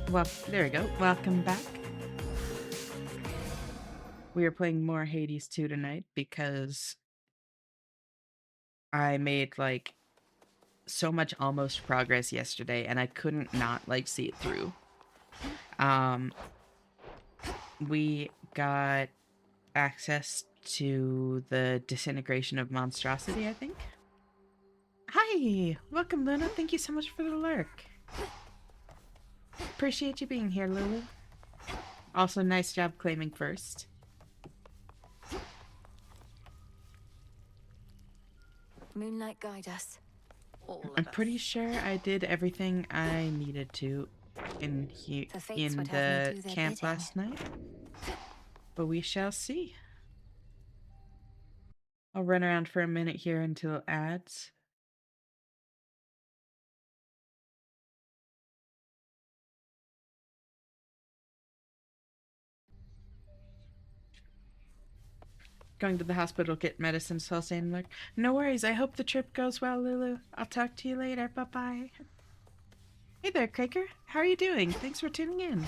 Well, there we go. Welcome back. We are playing more Hades 2 tonight because I made so much almost progress yesterday and I couldn't not see it through. Um we got access to the disintegration of monstrosity, I think. Hi, welcome Luna. Thank you so much for the lurk. Appreciate you being here, Lulu. Also, nice job claiming first. Moonlight guide us. All I'm of pretty us. sure I did everything I needed to in The fates in would have me the do their camp bidding. last night, but we shall see. I'll run around for a minute here until it adds. Going to the hospital to get medicine, so I'll say in like, no worries. I hope the trip goes well, Lulu. I'll talk to you later. Bye bye. Hey there, Craker. How are you doing? Thanks for tuning in.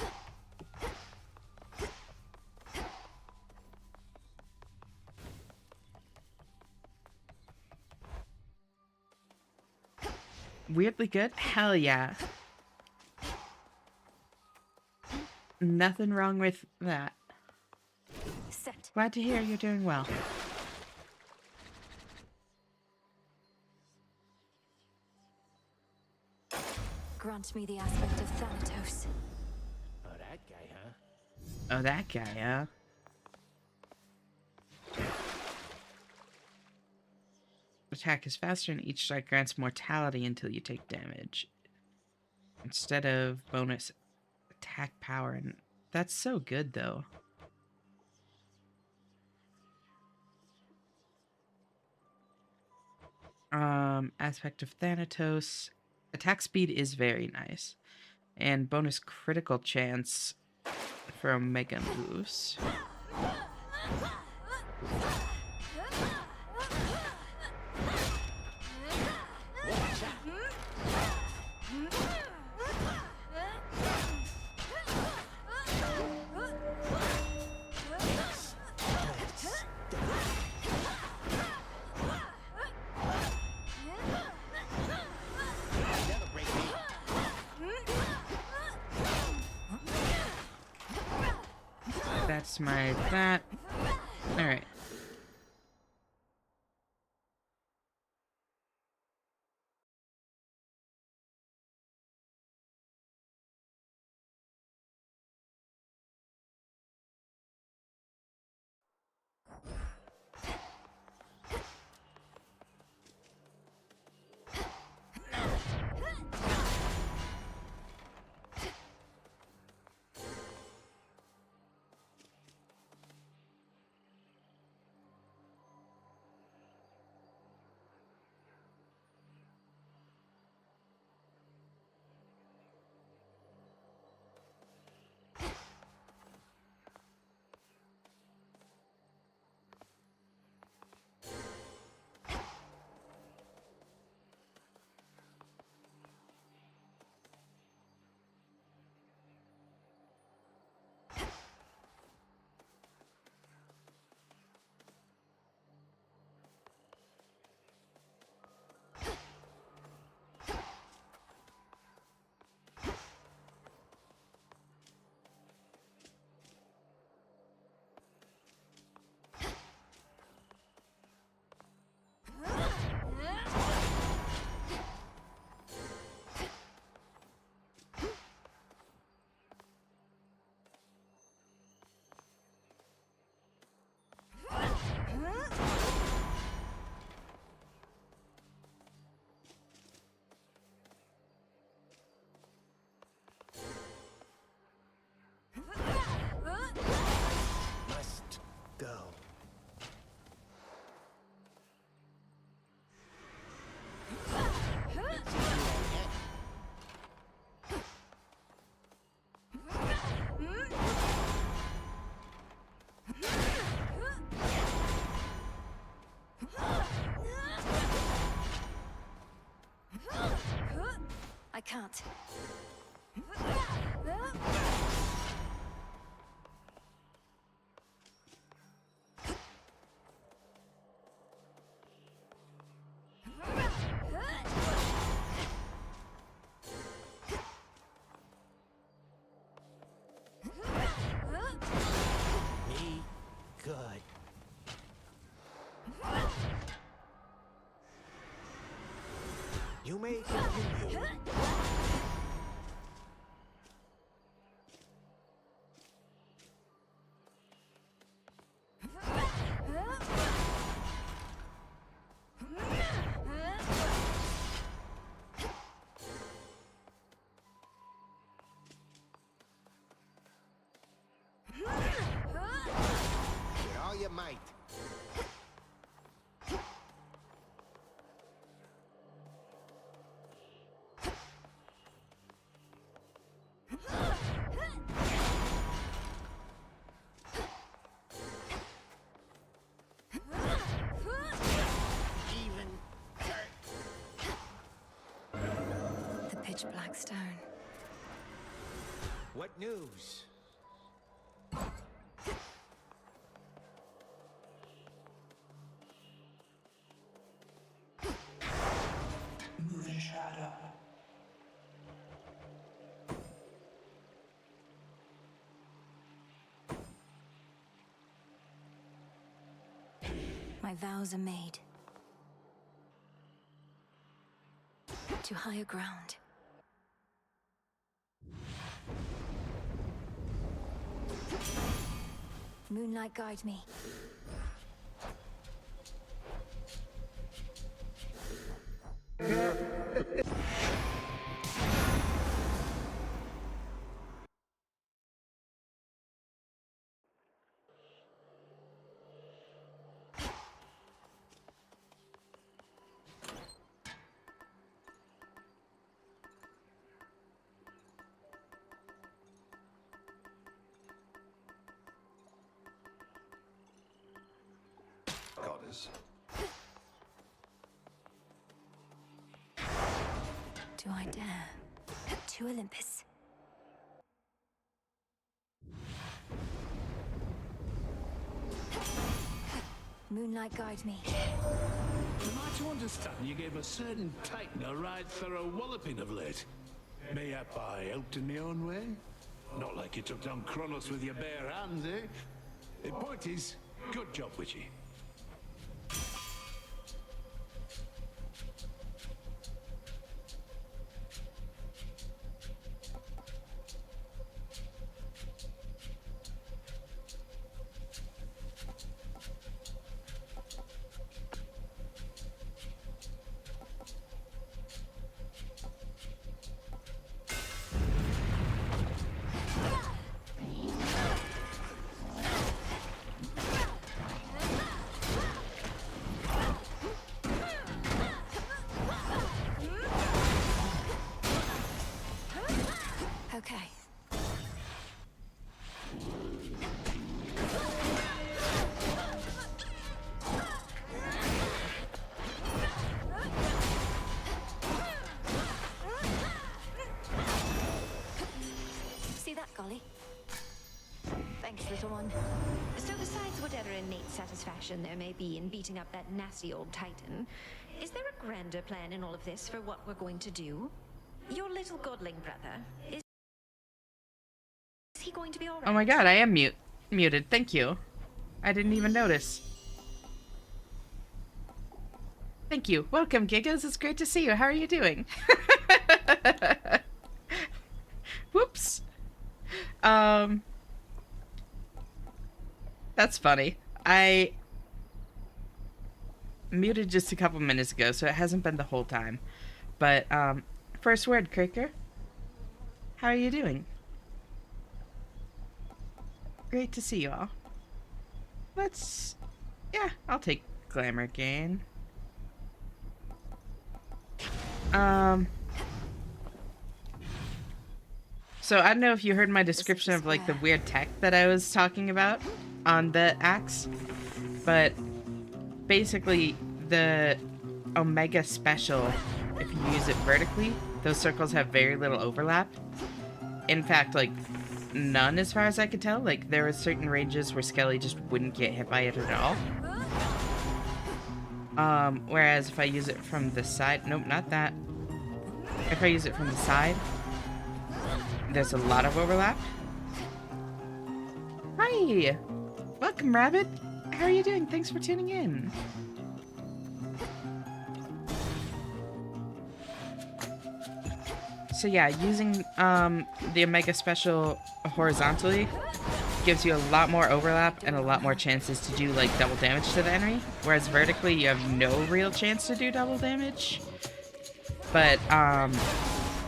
Weirdly good? Hell yeah. Nothing wrong with that. Set. Glad to hear you're doing well. Grant me the aspect of Thanatos. Oh, that guy, huh? Oh, that guy, huh? Attack is faster and each strike grants mortality until you take damage. Instead of bonus attack power, and that's so good though. Aspect of Thanatos. Attack speed is very nice. And bonus critical chance for Omega moves. That's my that. Alright. Must go. I can't. To may continue. With all your might. Even. The pitch black stone. What news? Moving shadow. My vows are made. To higher ground. Moonlight guide me. Goddess. Do I dare? To Olympus. Moonlight guide me. Am I to understand you gave a certain titan a right thorough walloping of late? Mayhap I helped in my own way? Not like you took down Kronos with your bare hands, eh? The point is, good job, Witchy. Okay. See that, Golly? Thanks, little one. So besides whatever innate satisfaction there may be in beating up that nasty old titan, is there a grander plan in all of this for what we're going to do? Your little godling brother, is he going to be all right? Oh my god, I am muted. Thank you. I didn't even notice. Thank you. Welcome, Gigas. It's great to see you. How are you doing? Whoops. That's funny. I muted just a couple minutes ago, so it hasn't been the whole time. But, first word, Craker. How are you doing? Great to see you all. Let's... Yeah, I'll take Glamour Gain. So I don't know if you heard my description of like the weird tech that I was talking about on the axe, but basically the Omega Special, if you use it vertically, those circles have very little overlap. In fact, like none as far as I could tell. Like there were certain ranges where Skelly just wouldn't get hit by it at all. Whereas if I use it from the side, nope, not that. If I use it from the side, there's a lot of overlap. Hi! Welcome, Rabbit! How are you doing? Thanks for tuning in. So yeah, using the Omega Special horizontally gives you a lot more overlap and a lot more chances to do like double damage to the enemy, whereas vertically you have no real chance to do double damage. But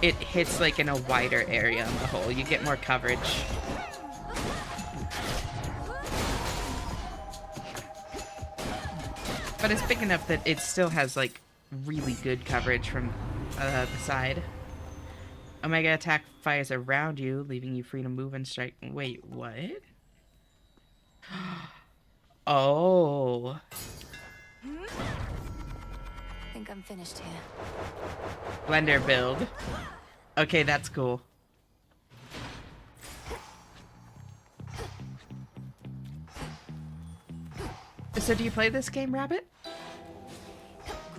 it hits like in a wider area on the whole. You get more coverage. But it's big enough that it still has like really good coverage from the side. Omega attack fires around you, leaving you free to move and strike. Wait, what? Oh. Think I'm finished here. Blender build. Okay, that's cool. So do you play this game, Rabbit?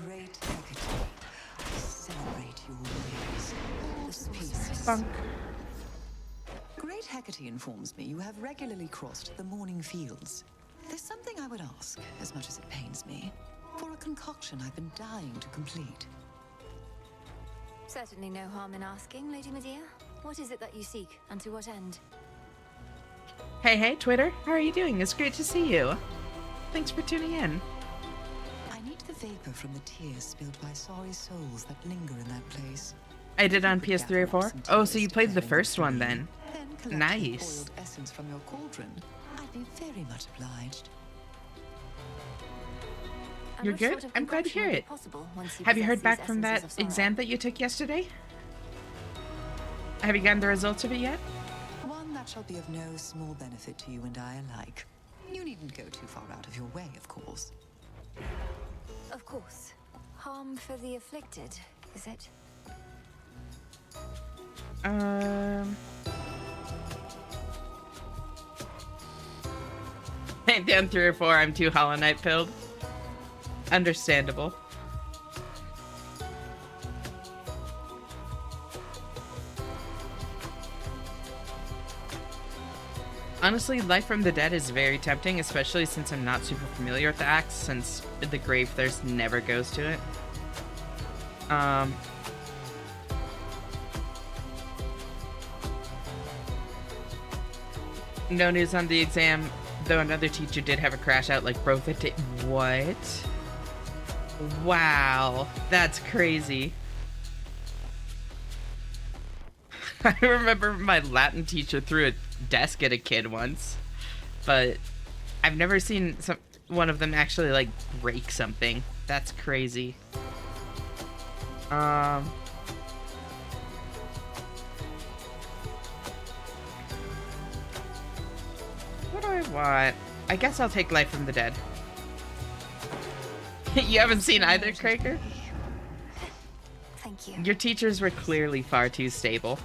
Great Hecate, I celebrate your ways. This piece is Funk. Great Hecate informs me you have regularly crossed the morning fields. There's something I would ask, as much as it pains me, for a concoction I've been dying to complete. Certainly no harm in asking, Lady Medea. What is it that you seek, and to what end? Hey, Twitter. How are you doing? It's great to see you. Thanks for tuning in. I need the vapor from the tears spilled by sorry souls that linger in that place. I did on If you could PS3 or gather up 4? some Oh, so tears you to played the fill in first one between, then. collect the Nice. boiled essence from your cauldron. I'd be very much obliged. And You're what good? sort of I'm glad to concoction hear would be it. possible once you Have you possess heard these back from that essences of sorrow? exam that you took yesterday? Have you gotten the results of it yet? One that shall be of no small benefit to you and I alike. You needn't go too far out of your way, of course. Of course. Harm for the afflicted, is it? Down 3 or 4, I'm too Hollow Knight pilled. Understandable. Honestly, Life from the Dead is very tempting, especially since I'm not super familiar with the axe, since the Grave Thirst never goes to it. No news on the exam, though another teacher did have a crash out, like, bro, that did. What? Wow, that's crazy. I remember my Latin teacher threw a desk at a kid once, but I've never seen one of them actually like break something. That's crazy. What do I want? I guess I'll take Life from the Dead. You haven't seen either, Kraker? Thank you. Your teachers were clearly far too stable.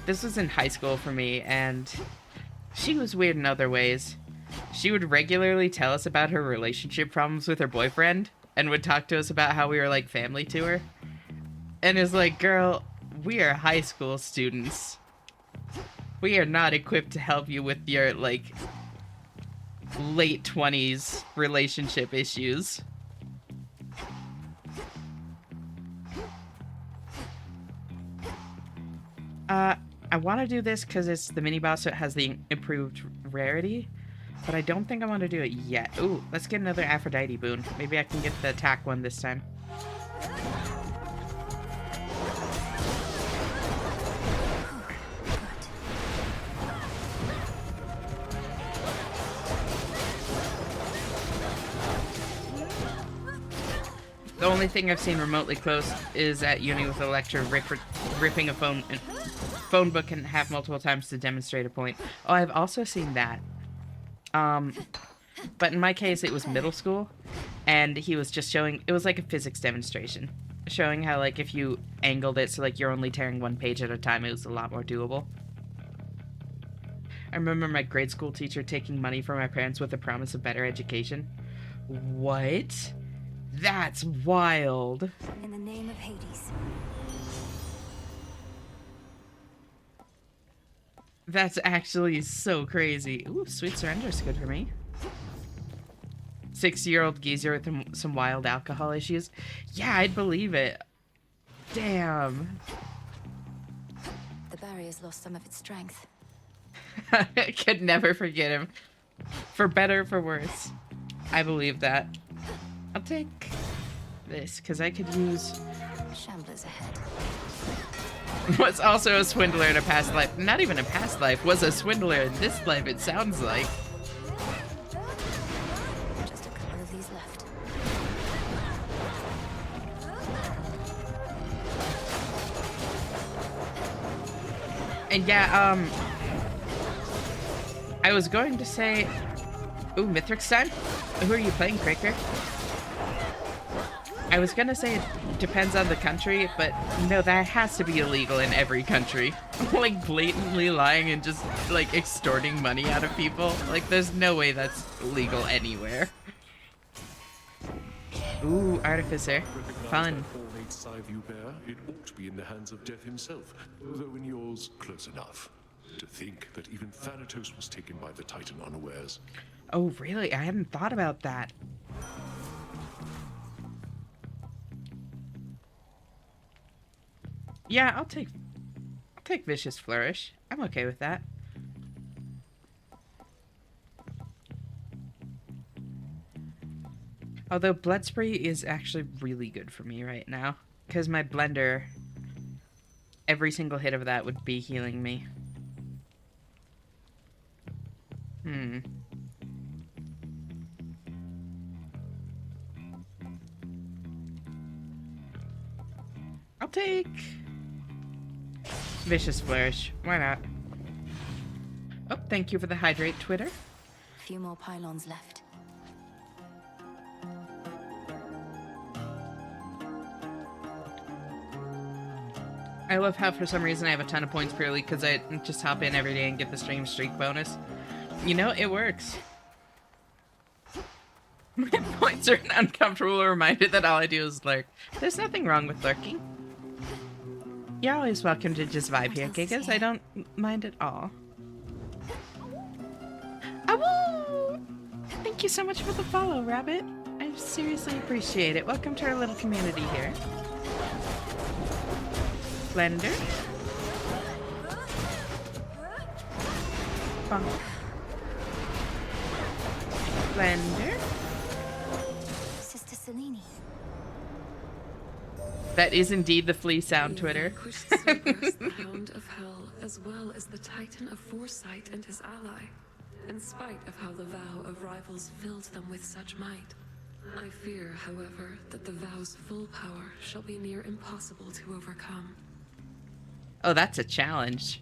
This was in high school for me, and she was weird in other ways. She would regularly tell us about her relationship problems with her boyfriend, and would talk to us about how we were like family to her. And is like, girl, we are high school students. We are not equipped to help you with your, like, late 20s relationship issues. I want to do this because it's the mini boss, so it has the improved rarity, but I don't think I want to do it yet. Ooh, let's get another Aphrodite boon. Maybe I can get the attack one this time. The only thing I've seen remotely close is at uni with a lecturer ripping a phone book in half multiple times to demonstrate a point. Oh, I've also seen that. But in my case, it was middle school, and he was just showing, it was like a physics demonstration, showing how, like, if you angled it so, like, you're only tearing one page at a time, it was a lot more doable. I remember my grade school teacher taking money from my parents with the promise of better education. What? That's wild. In the name of Hades. That's actually so crazy. Ooh, Sweet Surrender is good for me. 60-year-old geezer with some wild alcohol issues. Yeah, I'd believe it. Damn. the barrier's lost some of its strength. I could never forget him. For better or for worse. I believe that. I'll take this, because I could use... Shamblers ahead. Was also a swindler in a past life. Not even a past life. Was a swindler in this life, it sounds like. Just a couple of these left. And yeah, I was going to say... Ooh, Mithrix time? Who are you playing, Craker? I was gonna say it depends on the country, but no, that has to be illegal in every country. Like, blatantly lying and just, like, extorting money out of people. Like, there's no way that's legal anywhere. Ooh, Artificer. Fun. Ornate scythe you bear, it ought to be in the hands of Death himself, though in yours, close enough. To think that even Thanatos was taken by the Titan unawares. Oh, really? I hadn't thought about that. Yeah, I'll take Vicious Flourish. I'm okay with that. Although Blood Spray is actually really good for me right now. Because my blender, every single hit of that would be healing me. I'll take Vicious Flourish. Why not? Oh, thank you for the hydrate, Twitter. A few more pylons left. I love how for some reason I have a ton of points purely because I just hop in every day and get the stream streak bonus. You know, it works. My points are an uncomfortable reminder that all I do is lurk. There's nothing wrong with lurking. You're always welcome to just vibe here, Gigas. I don't mind at all. Oh, thank you so much for the follow, Rabbit. I seriously appreciate it. Welcome to our little community here. Blender. Bonk. Blender. Sister Selene. That is indeed the flea sound, Twitter. The Hound of Hell, as well as the Titan of Foresight and his ally, in spite of how the vow of rivals filled them with such might. I fear, however, that the vow's full power shall be near impossible to overcome. Oh, that's a challenge.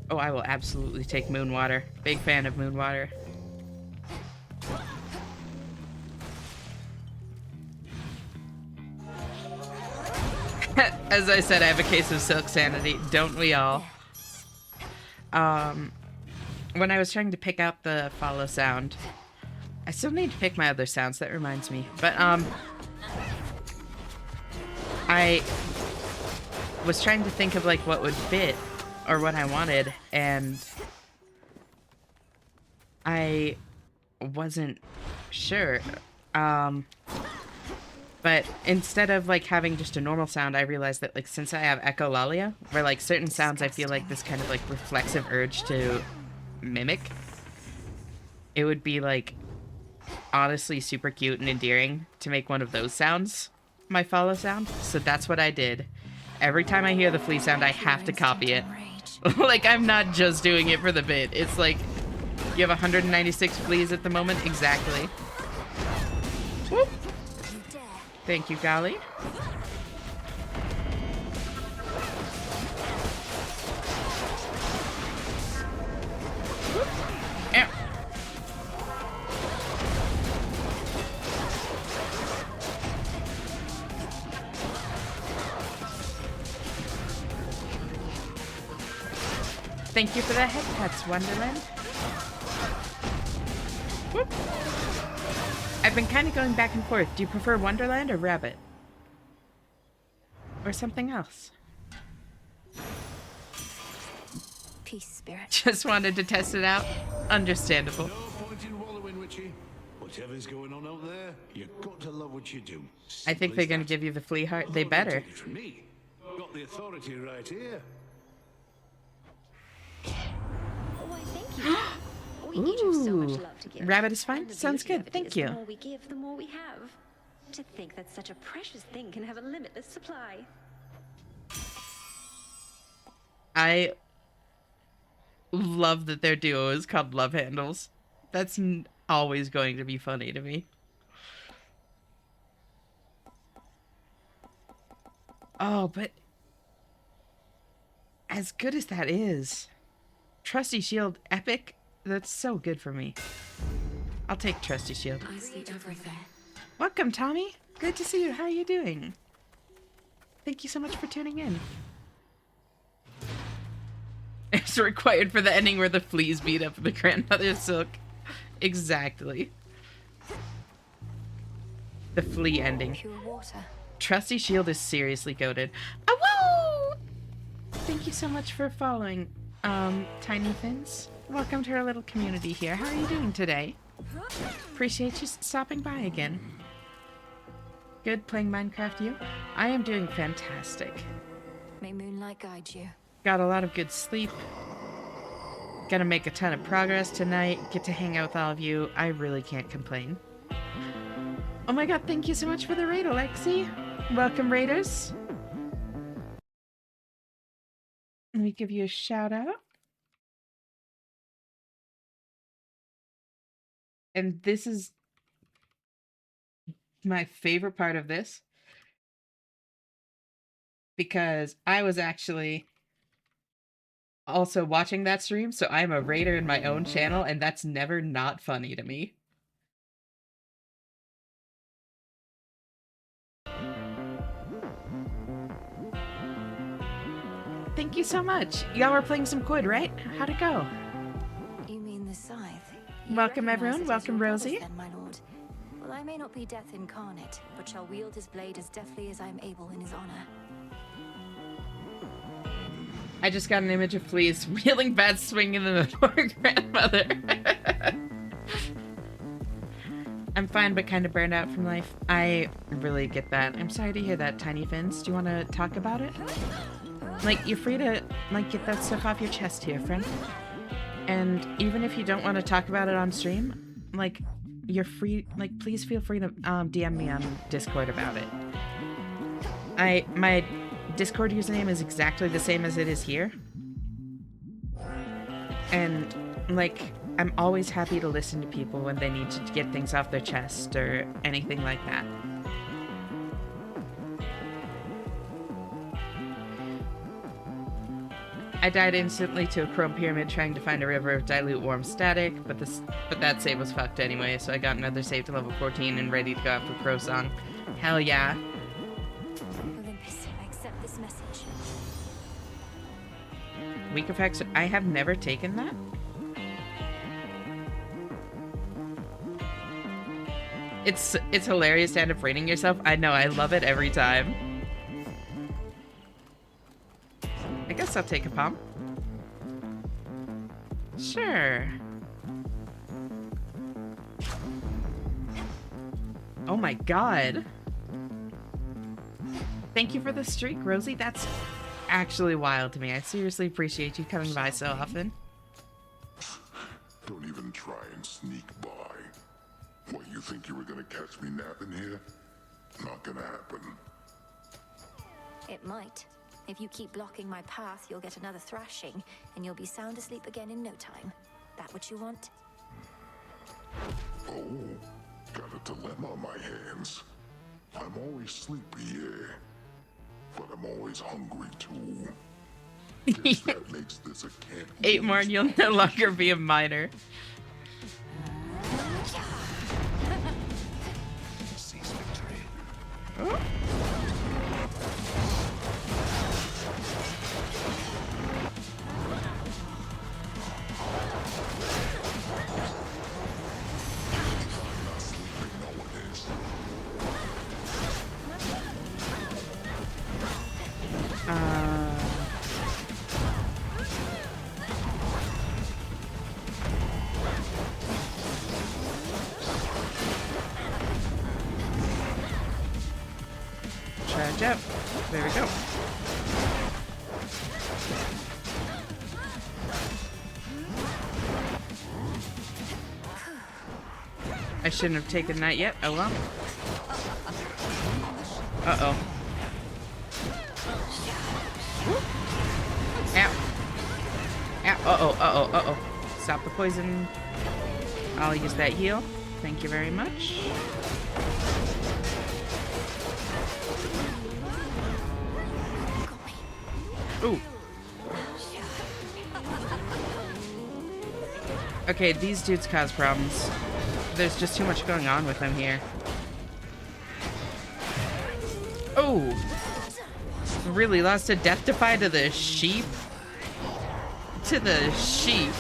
Oh, I will absolutely take Moonwater. Big fan of Moonwater. As I said, I have a case of silk sanity. Don't we all? When I was trying to pick out the follow sound, I still need to pick my other sounds. That reminds me. But, I was trying to think of, like, what would fit or what I wanted, and I wasn't sure. But instead of, like, having just a normal sound, I realized that, like, since I have echolalia, where, like, certain sounds I feel like this kind of, like, reflexive urge to mimic, it would be, like, honestly super cute and endearing to make one of those sounds my follow sound. So that's what I did. Every time I hear the flea sound, I have to copy it. Like, I'm not just doing it for the bit. It's like, you have 196 fleas at the moment? Exactly. Whoop. Thank you, Golly. Whoop. Ow. Thank you for the head pets, Wonderland. Whoop. I've been kind of going back and forth. Do you prefer Wonderland or Rabbit? Or something else? Peace, spirit. Just wanted to test it out. Understandable. No point in wallowing, Witchy. Whatever's going on out there, you've got to love what you do. I think they're going to give you the flea heart. They better. Take it from me. got the authority right here. Why, thank you. We each have so much Ooh. love to give. Rabbit is fine? And the Sounds beauty of good. it Thank is you. The more we give, the more we have. To think that such a precious thing can have a limitless supply. I love that their duo is called Love Handles. That's always going to be funny to me. Oh, but as good as that is, Trusty Shield Epic, that's so good for me. I'll take Trusty Shield. I see everything. Welcome, Tommy. Good to see you. How are you doing? Thank you so much for tuning in. It's required for the ending where the fleas beat up the grandmother's silk. Exactly. The flea ending. Pure water. Trusty Shield is seriously goated. Oh, woo! Thank you so much for following, Tiny Fins. Welcome to our little community here. How are you doing today? Appreciate you stopping by again. Good playing Minecraft, you? I am doing fantastic. May moonlight guide you. Got a lot of good sleep. Gonna make a ton of progress tonight. Get to hang out with all of you. I really can't complain. Oh my god, thank you so much for the raid, Alexi. Welcome, raiders. Let me give you a shout out. And this is my favorite part of this, because I was actually also watching that stream, so I'm a raider in my own channel, and that's never not funny to me. Thank you so much. Y'all were playing some Quid, right? How'd it go? You mean the scythe? Welcome, everyone. Welcome, Rosie. Then, my lord. Well, I may not be death incarnate, but shall wield his blade as deftly as I am able in his honor. I just got an image of fleas wheeling bad swinging the poor grandmother. I'm fine, but kind of burned out from life. I really get that. I'm sorry to hear that, Tiny Fins. Do you want to talk about it? Like, you're free to, like, get that stuff off your chest here, friend. And even if you don't want to talk about it on stream, like, you're free, like, please feel free to DM me on Discord about it. My Discord username is exactly the same as it is here. And, like, I'm always happy to listen to people when they need to get things off their chest or anything like that. I died instantly to a chrome pyramid trying to find a river of dilute warm static, but that save was fucked anyway, so I got another save to level 14 and ready to go after Crow Song. Hell yeah. Olympus, I accept this message. Weak effects, I have never taken that. It's hilarious to end up rating yourself. I know, I love it every time. I guess I'll take a pump. Sure. Oh my god. Thank you for the streak, Rosie. That's actually wild to me. I seriously appreciate you coming by so often. Don't even try and sneak by. What, you think you were gonna catch me napping here? Not gonna happen. It might. If you keep blocking my path, you'll get another thrashing, and you'll be sound asleep again in no time. That what you want? Oh, got a dilemma on my hands. I'm always sleepy, yeah. But I'm always hungry, too. Guess that makes this a can't 8 more and you'll no longer be a minor. Seize victory. Oh. Watch out. There we go. I shouldn't have taken that yet. Oh well. Uh-oh. Ow. Ow. Uh-oh, uh-oh, uh-oh. Stop the poison. I'll use that heal. Thank you very much. Ooh. Okay, these dudes cause problems. There's just too much going on with them here. Oh! Really lost a death defy to the sheep? To the sheep.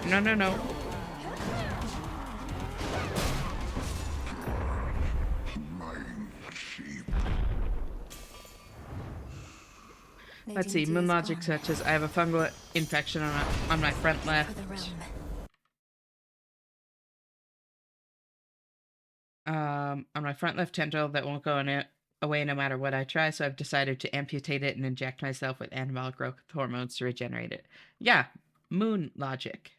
No, no, no. Let's see, moon logic touches. I have a fungal infection on my front left. On my front left tendril that won't go away no matter what I try, so I've decided to amputate it and inject myself with anabolic growth hormones to regenerate it. Yeah, moon logic.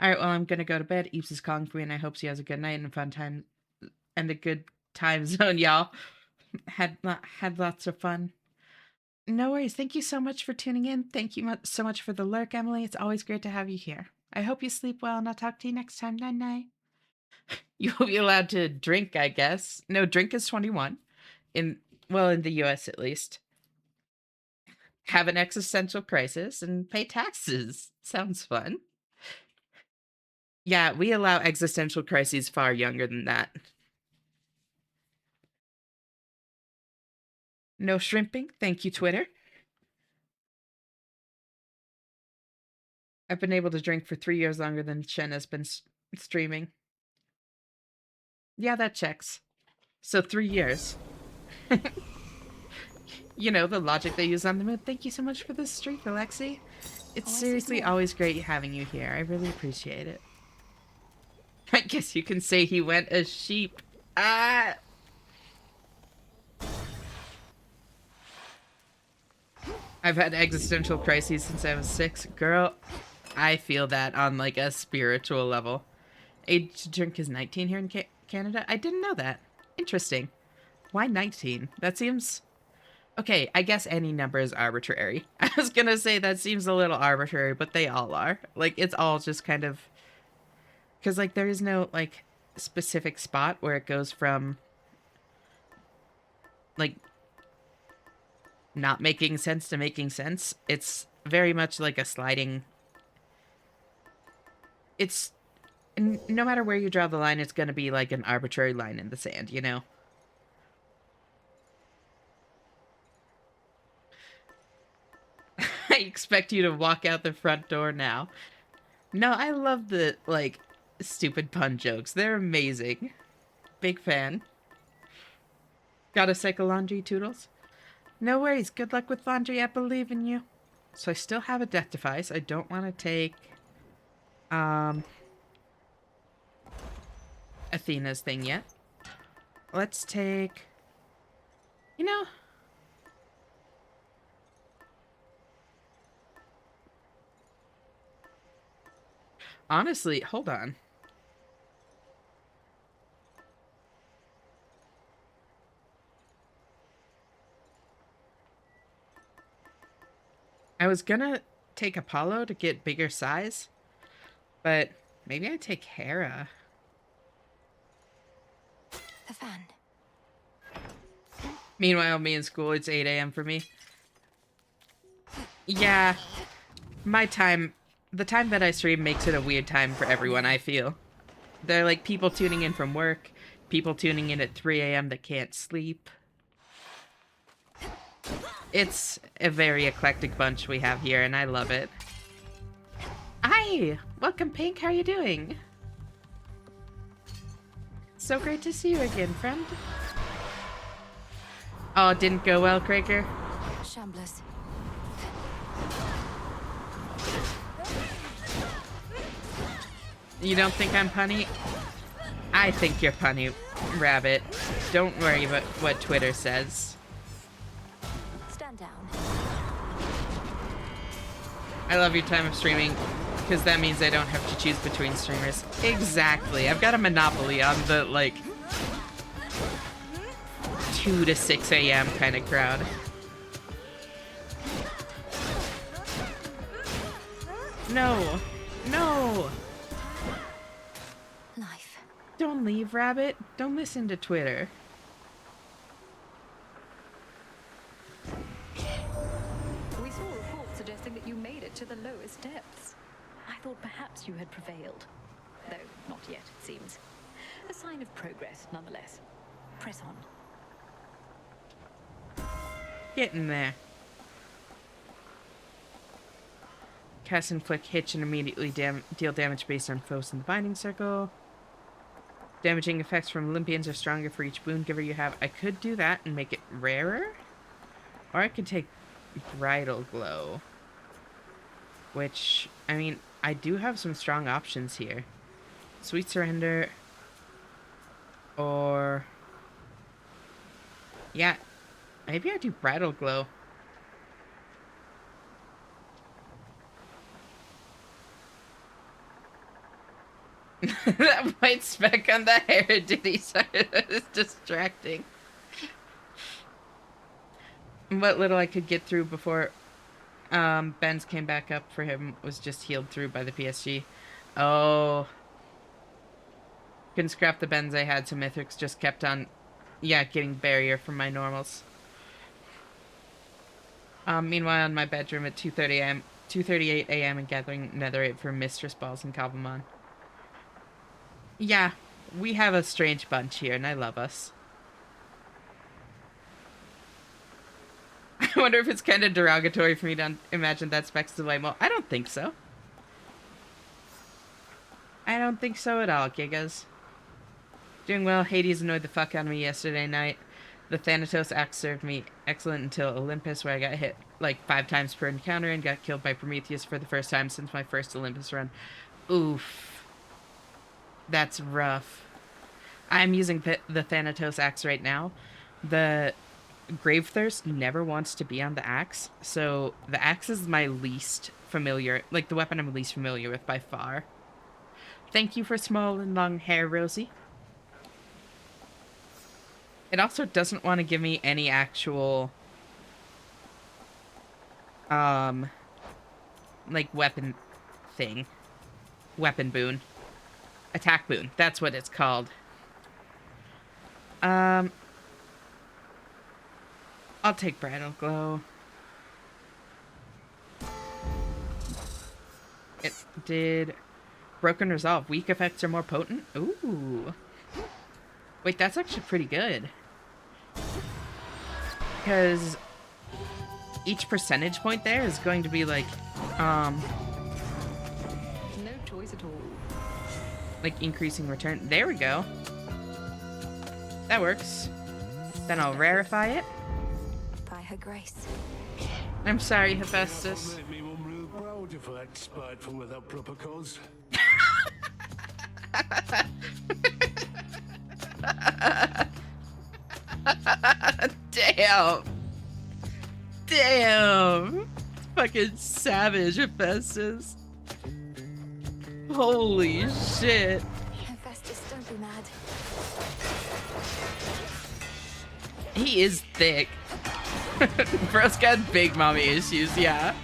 Alright, well, I'm gonna go to bed. Eeps is calling for me, and I hope she has a good night and a fun time and a good time zone, y'all. Had lots of fun. No worries. Thank you so much for tuning in. Thank you so much for the lurk, Emily. It's always great to have you here. I hope you sleep well, and I'll talk to you next time. Night-night. You'll be allowed to drink, I guess. No, drink is 21. In the US at least. Have an existential crisis and pay taxes. Sounds fun. Yeah, we allow existential crises far younger than that. No shrimping. Thank you, Twitter. I've been able to drink for 3 years longer than Shen has been streaming. Yeah, that checks. So 3 years. You know, the logic they use on the moon. Thank you so much for this streak, Alexi. It's seriously always great having you here. I really appreciate it. I guess you can say he went as sheep. Ah! I've had existential crises since I was 6. Girl, I feel that on like a spiritual level. Age to drink is 19 here in Canada? I didn't know that. Interesting. Why 19? That seems... Okay, I guess any number is arbitrary. I was gonna say that seems a little arbitrary, but they all are. Like, it's all just kind of... Because, like, there is no, like, specific spot where it goes from... Like... not making sense to making sense. It's very much like a sliding... It's... No matter where you draw the line, it's gonna be like an arbitrary line in the sand, you know? I expect you to walk out the front door now. No, I love the, like, stupid pun jokes. They're amazing. Big fan. Got a cycle laundry, Toodles? No worries. Good luck with laundry. I believe in you. So I still have a death device. I don't want to take Athena's thing yet. Let's take... You know... Honestly, hold on. I was gonna take Apollo to get bigger size, but maybe I take Hera. The fan. Meanwhile, me in school, it's 8 a.m. for me. Yeah, my time, the time that I stream makes it a weird time for everyone, I feel. There are like people tuning in from work, people tuning in at 3 a.m. that can't sleep. It's a very eclectic bunch we have here, and I love it. Hi! Welcome, Pink. How are you doing? So great to see you again, friend. Oh, it didn't go well, Kraker? Shamblers. You don't think I'm punny? I think you're funny, Rabbit. Don't worry about what Twitter says. Stand down. I love your time of streaming, because that means I don't have to choose between streamers. Exactly. I've got a monopoly on the, like, 2 to 6 a.m. kind of crowd. No. No. Life. Don't leave, Rabbit. Don't listen to Twitter. We saw reports suggesting that you made it to the lowest depths. I thought perhaps you had prevailed. Though not yet, it seems. A sign of progress, nonetheless. Press on. Get in there. Cast Inflict Hitch and immediately deal damage based on foes in the binding circle. Damaging effects from Olympians are stronger for each boon giver you have. I could do that and make it rarer. Or I could take Bridal Glow. Which, I mean, I do have some strong options here. Sweet Surrender. Or... yeah, maybe I do Bridal Glow. That white speck on the hair, did he? Sorry, that is distracting. What little I could get through before Ben's came back up for him was just healed through by the PSG. Oh. Couldn't scrap the Bens I had, so Mythics just kept on, yeah, getting barrier from my normals. Meanwhile, in my bedroom at 2:38 a.m. and gathering netherite for Mistress Balls and Cobblemon. Yeah, we have a strange bunch here, and I love us. I wonder if it's kind of derogatory for me to imagine that Specs delay. Well, I don't think so. I don't think so at all, Gigas. Doing well. Hades annoyed the fuck out of me yesterday night. The Thanatos axe served me excellent until Olympus, where I got hit like 5 times per encounter and got killed by Prometheus for the first time since my first Olympus run. Oof. That's rough. I'm using the Thanatos axe right now. The Gravethirst never wants to be on the axe, so the axe is my least familiar, like the weapon I'm least familiar with by far. Thank you for small and long hair, Rosie. It also doesn't want to give me any actual, like weapon thing. Weapon boon. Attack boon. That's what it's called. I'll take Bridal Glow. It did... Broken Resolve. Weak effects are more potent? Ooh. Wait, that's actually pretty good. Because each percentage point there is going to be like, No choice at all. like increasing return. There we go. That works. Then I'll rarefy it. By her grace. I'm sorry, Hephaestus. Make me one real proud if I act spiteful without proper cause. Damn. Damn. Fucking savage, Hephaestus. Holy shit. Hephaestus, don't be mad. He is thick. Bro's got big mommy issues, yeah.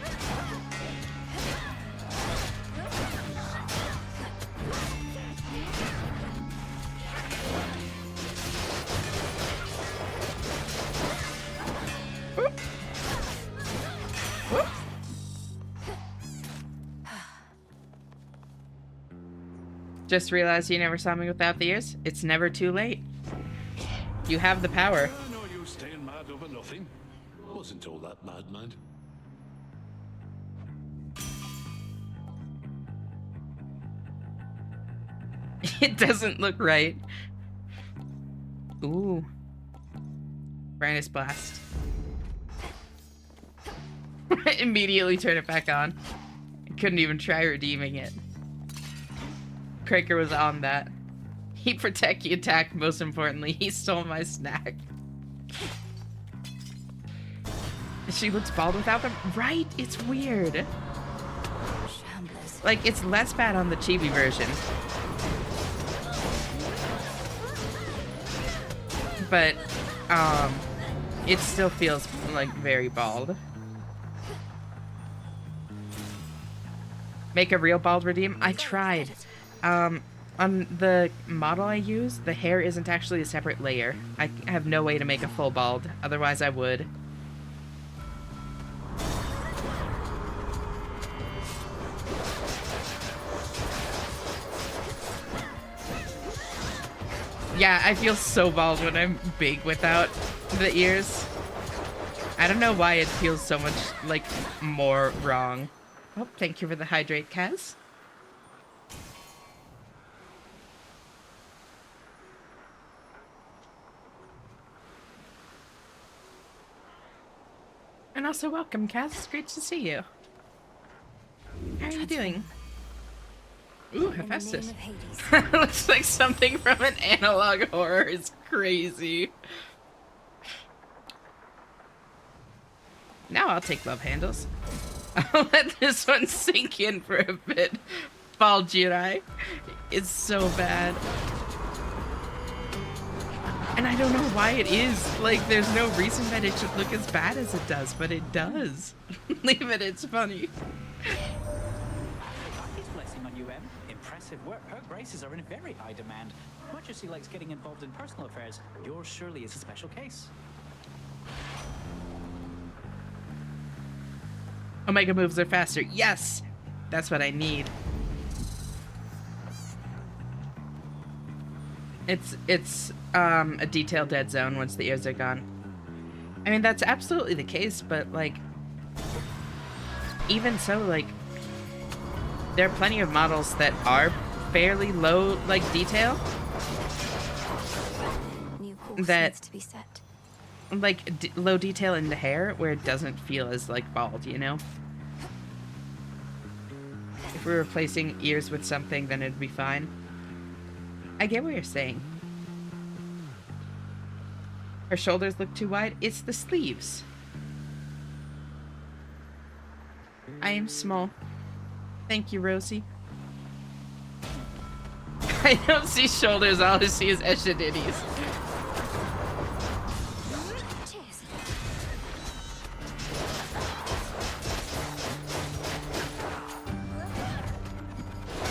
Just realized you never saw me without the ears. It's never too late. You have the power. I know you staying mad over nothing. Wasn't all that mad, mind. It doesn't look right. Ooh. Brightness Blast. Immediately turn it back on. I couldn't even try redeeming it. Craker was on that. He protect, he attack, most importantly. He stole my snack. She looks bald without them. Right, it's weird. Like, it's less bad on the chibi version. But, it still feels, like, very bald. Make a real bald redeem? I tried. On the model I use, the hair isn't actually a separate layer. I have no way to make a full bald. Otherwise, I would. Yeah, I feel so bald when I'm big without the ears. I don't know why it feels so much, like, more wrong. Oh, thank you for the hydrate, Kaz. And also welcome, Kaz. It's great to see you. How are you doing? Ooh, Hephaestus. Looks like something from an analog horror. Is crazy. Now I'll take love handles. I'll let this one sink in for a bit. Bald Jirai. It's so bad. And I don't know why it is. Like, there's no reason that it should look as bad as it does, but it does. Leave it, it's funny. Impressive work. Her graces are in very high demand. Much as she likes getting involved in personal affairs, yours surely is a special case. Omega moves are faster. Yes! That's what I need. It's a detailed dead zone once the ears are gone. I mean, that's absolutely the case, but, like, even so, like, there are plenty of models that are fairly low, like, detail. New course That, needs to be set. like, low detail in the hair where it doesn't feel as, like, bald, you know? If we're replacing ears with something, then it'd be fine. I get what you're saying. Her shoulders look too wide. It's the sleeves. I am small. Thank you, Rosie. I don't see shoulders, all I see is Eshadidis.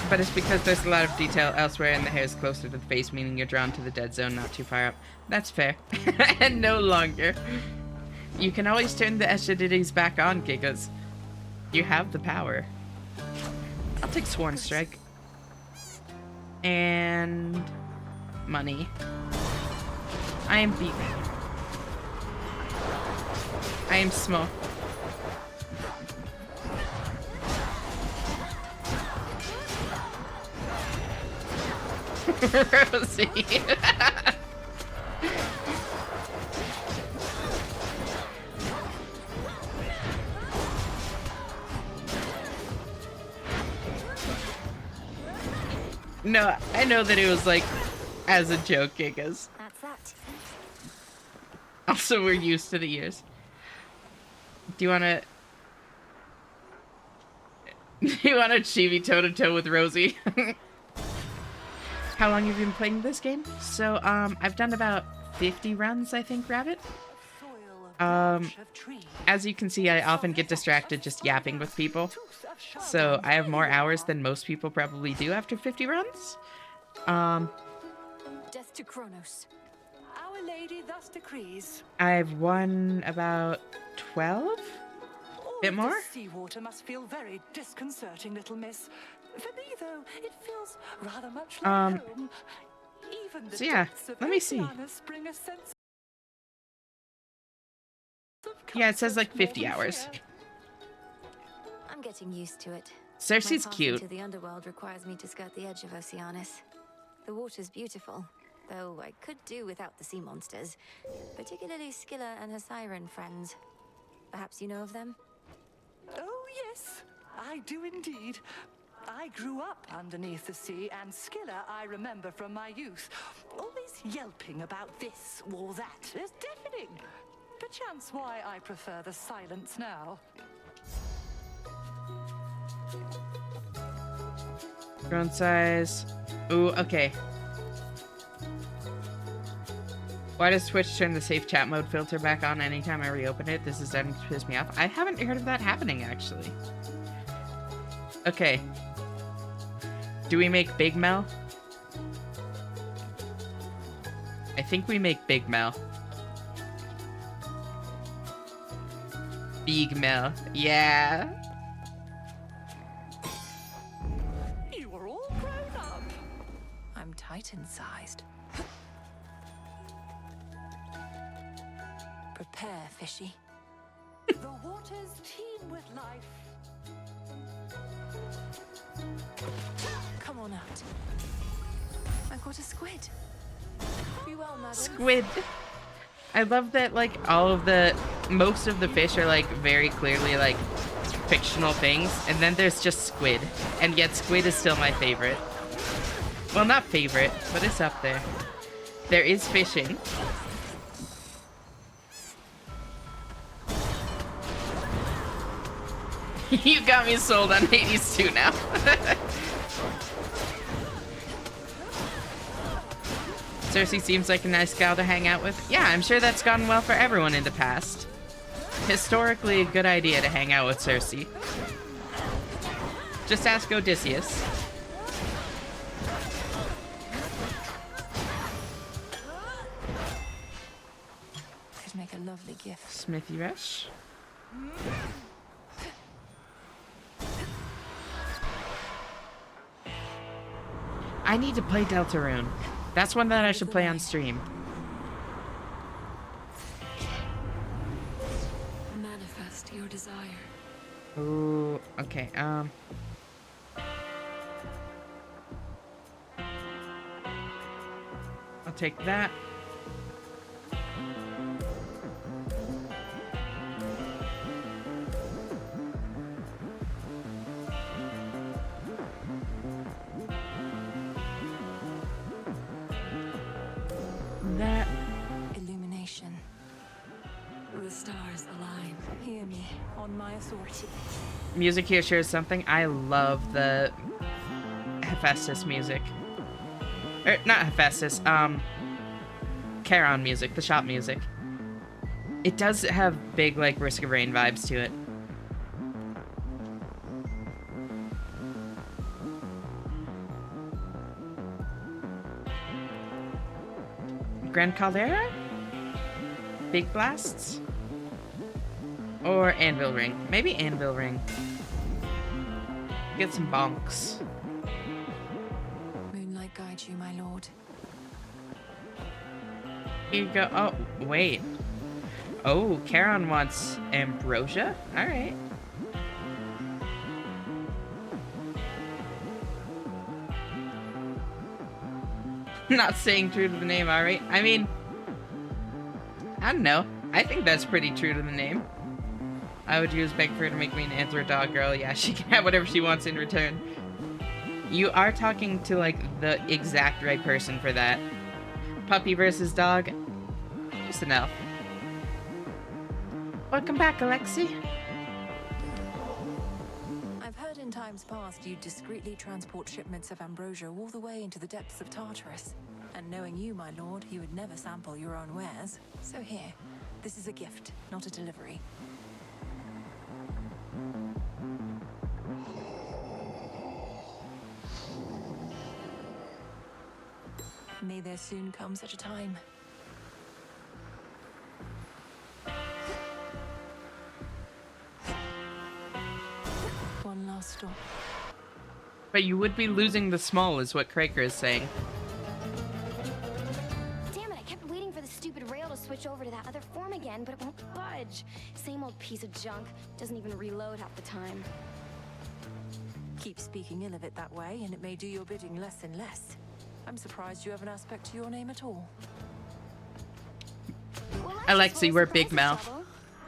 But it's because there's a lot of detail elsewhere and the hair is closer to the face, meaning you're drawn to the dead zone, not too far up. That's fair. And no longer. You can always turn the Eshadidis back on, Gigas. You have the power. I'll take Sworn Strike. And money. I am beaten. I am small. Rosie. No, I know that it was like as a joke, Gigas. That's that. Also, we're used to the ears. Do you wanna chibi toe to toe with Rosie? How long have you been playing this game? So, I've done about 50 runs, I think, Rabbit. As you can see, I often get distracted just yapping with people. So, I have more hours than most people probably do after 50 runs. Death to Kronos. Our Lady thus decrees. I've won about 12? Bit more? Seawater must feel very disconcerting, little miss. For me, though, it feels rather much like home. Even the so yeah, let me see. Bring a sense of Yeah, it says like 50 hours. I'm getting used to it. Cersei's My path cute. into the underworld requires me to skirt the edge of Oceanus. The water's beautiful, though I could do without the sea monsters, particularly Scylla and her siren friends. Perhaps you know of them? Oh, yes, I do indeed. I grew up underneath the sea, and Skilla I remember from my youth. Always yelping about this or that is deafening. Perchance why I prefer the silence now. Drone size. Ooh, okay. Why does Twitch turn the safe chat mode filter back on anytime I reopen it? This is starting to piss me off. I haven't heard of that happening, actually. Okay. Do we make Big Mel? I think we make Big Mel. Big Mel. Yeah. You are all grown up. I'm Titan-sized. Prepare, fishy. The waters teem with life. Come on out. I got a squid. Be well, madam. Squid. I love that, like, most of the fish are, like, very clearly, like, fictional things, and then there's just squid. And yet squid is still my favorite. Well, not favorite, but it's up there. There is fishing. You got me sold on Hades 2 now. Cersei seems like a nice gal to hang out with. Yeah, I'm sure that's gone well for everyone in the past. Historically, a good idea to hang out with Cersei. Just ask Odysseus. Could make a lovely gift. Smithy Rush. I need to play Deltarune. That's one that I should play on stream. Manifest your desire. Ooh, okay, I'll take that. That. Illumination. The stars align. Hear me on my authority. Music here shares something. I love the Hephaestus music. Or, not Hephaestus, Charon music, the shop music. It does have big, like, Risk of Rain vibes to it. Grand Caldera? Big Blasts? Or Anvil Ring. Maybe Anvil Ring. Get some bonks. Moonlight guide you, my lord. Here you go. Oh, wait. Oh, Charon wants Ambrosia? Alright. Not saying true to the name, alright? I mean, I don't know. I think that's pretty true to the name. I would use beg for her to make me an Anthro dog girl. Yeah, she can have whatever she wants in return. You are talking to, like, the exact right person for that. Puppy versus dog. Just an elf. Welcome back, Alexi. I've heard in times past you discreetly transport shipments of ambrosia all the way into the depths of Tartarus. And knowing you, my lord, you would never sample your own wares. So here, this is a gift, not a delivery. May there soon come such a time. One last stop. But you would be losing the small, is what Kraker is saying. Damn it, I kept waiting for the stupid rail to switch over to that other form again, but it won't budge. Same old piece of junk. Doesn't even reload half the time. Keep speaking ill of it that way, and it may do your bidding less and less. I'm surprised you have an aspect to your name at all. Well, Alexi, we're big mouth.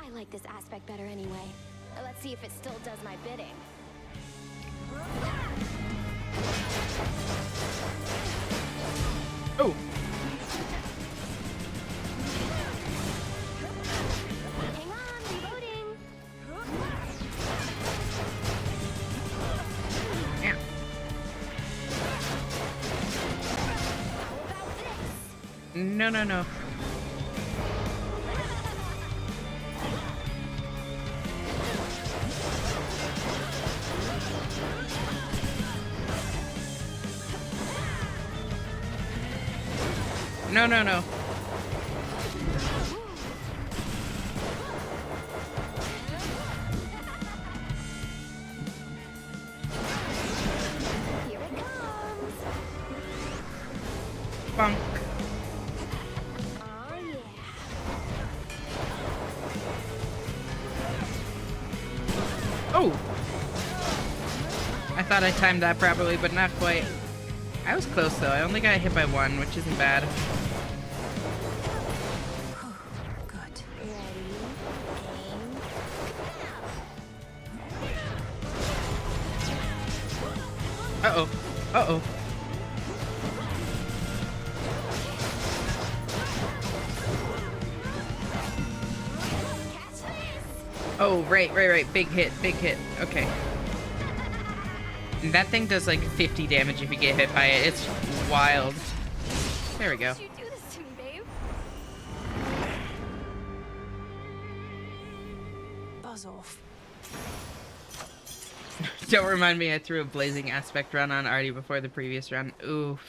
I like this aspect better anyway. Let's see if it still does my bidding. Oh. Hang on, reloading. Yeah. No, no, no. No, no, no. Here it comes. Bunk. Oh yeah. Oh! I thought I timed that properly, but not quite. I was close though. I only got hit by one, which isn't bad. Good. Ready, aim. Uh-oh. Uh-oh. Oh, right. Big hit. Okay. And that thing does like 50 damage if you get hit by it. It's wild. There we go. Why'd you do this to me, babe? Buzz off. Don't remind me I threw a blazing aspect run on Artie before the previous run. Oof.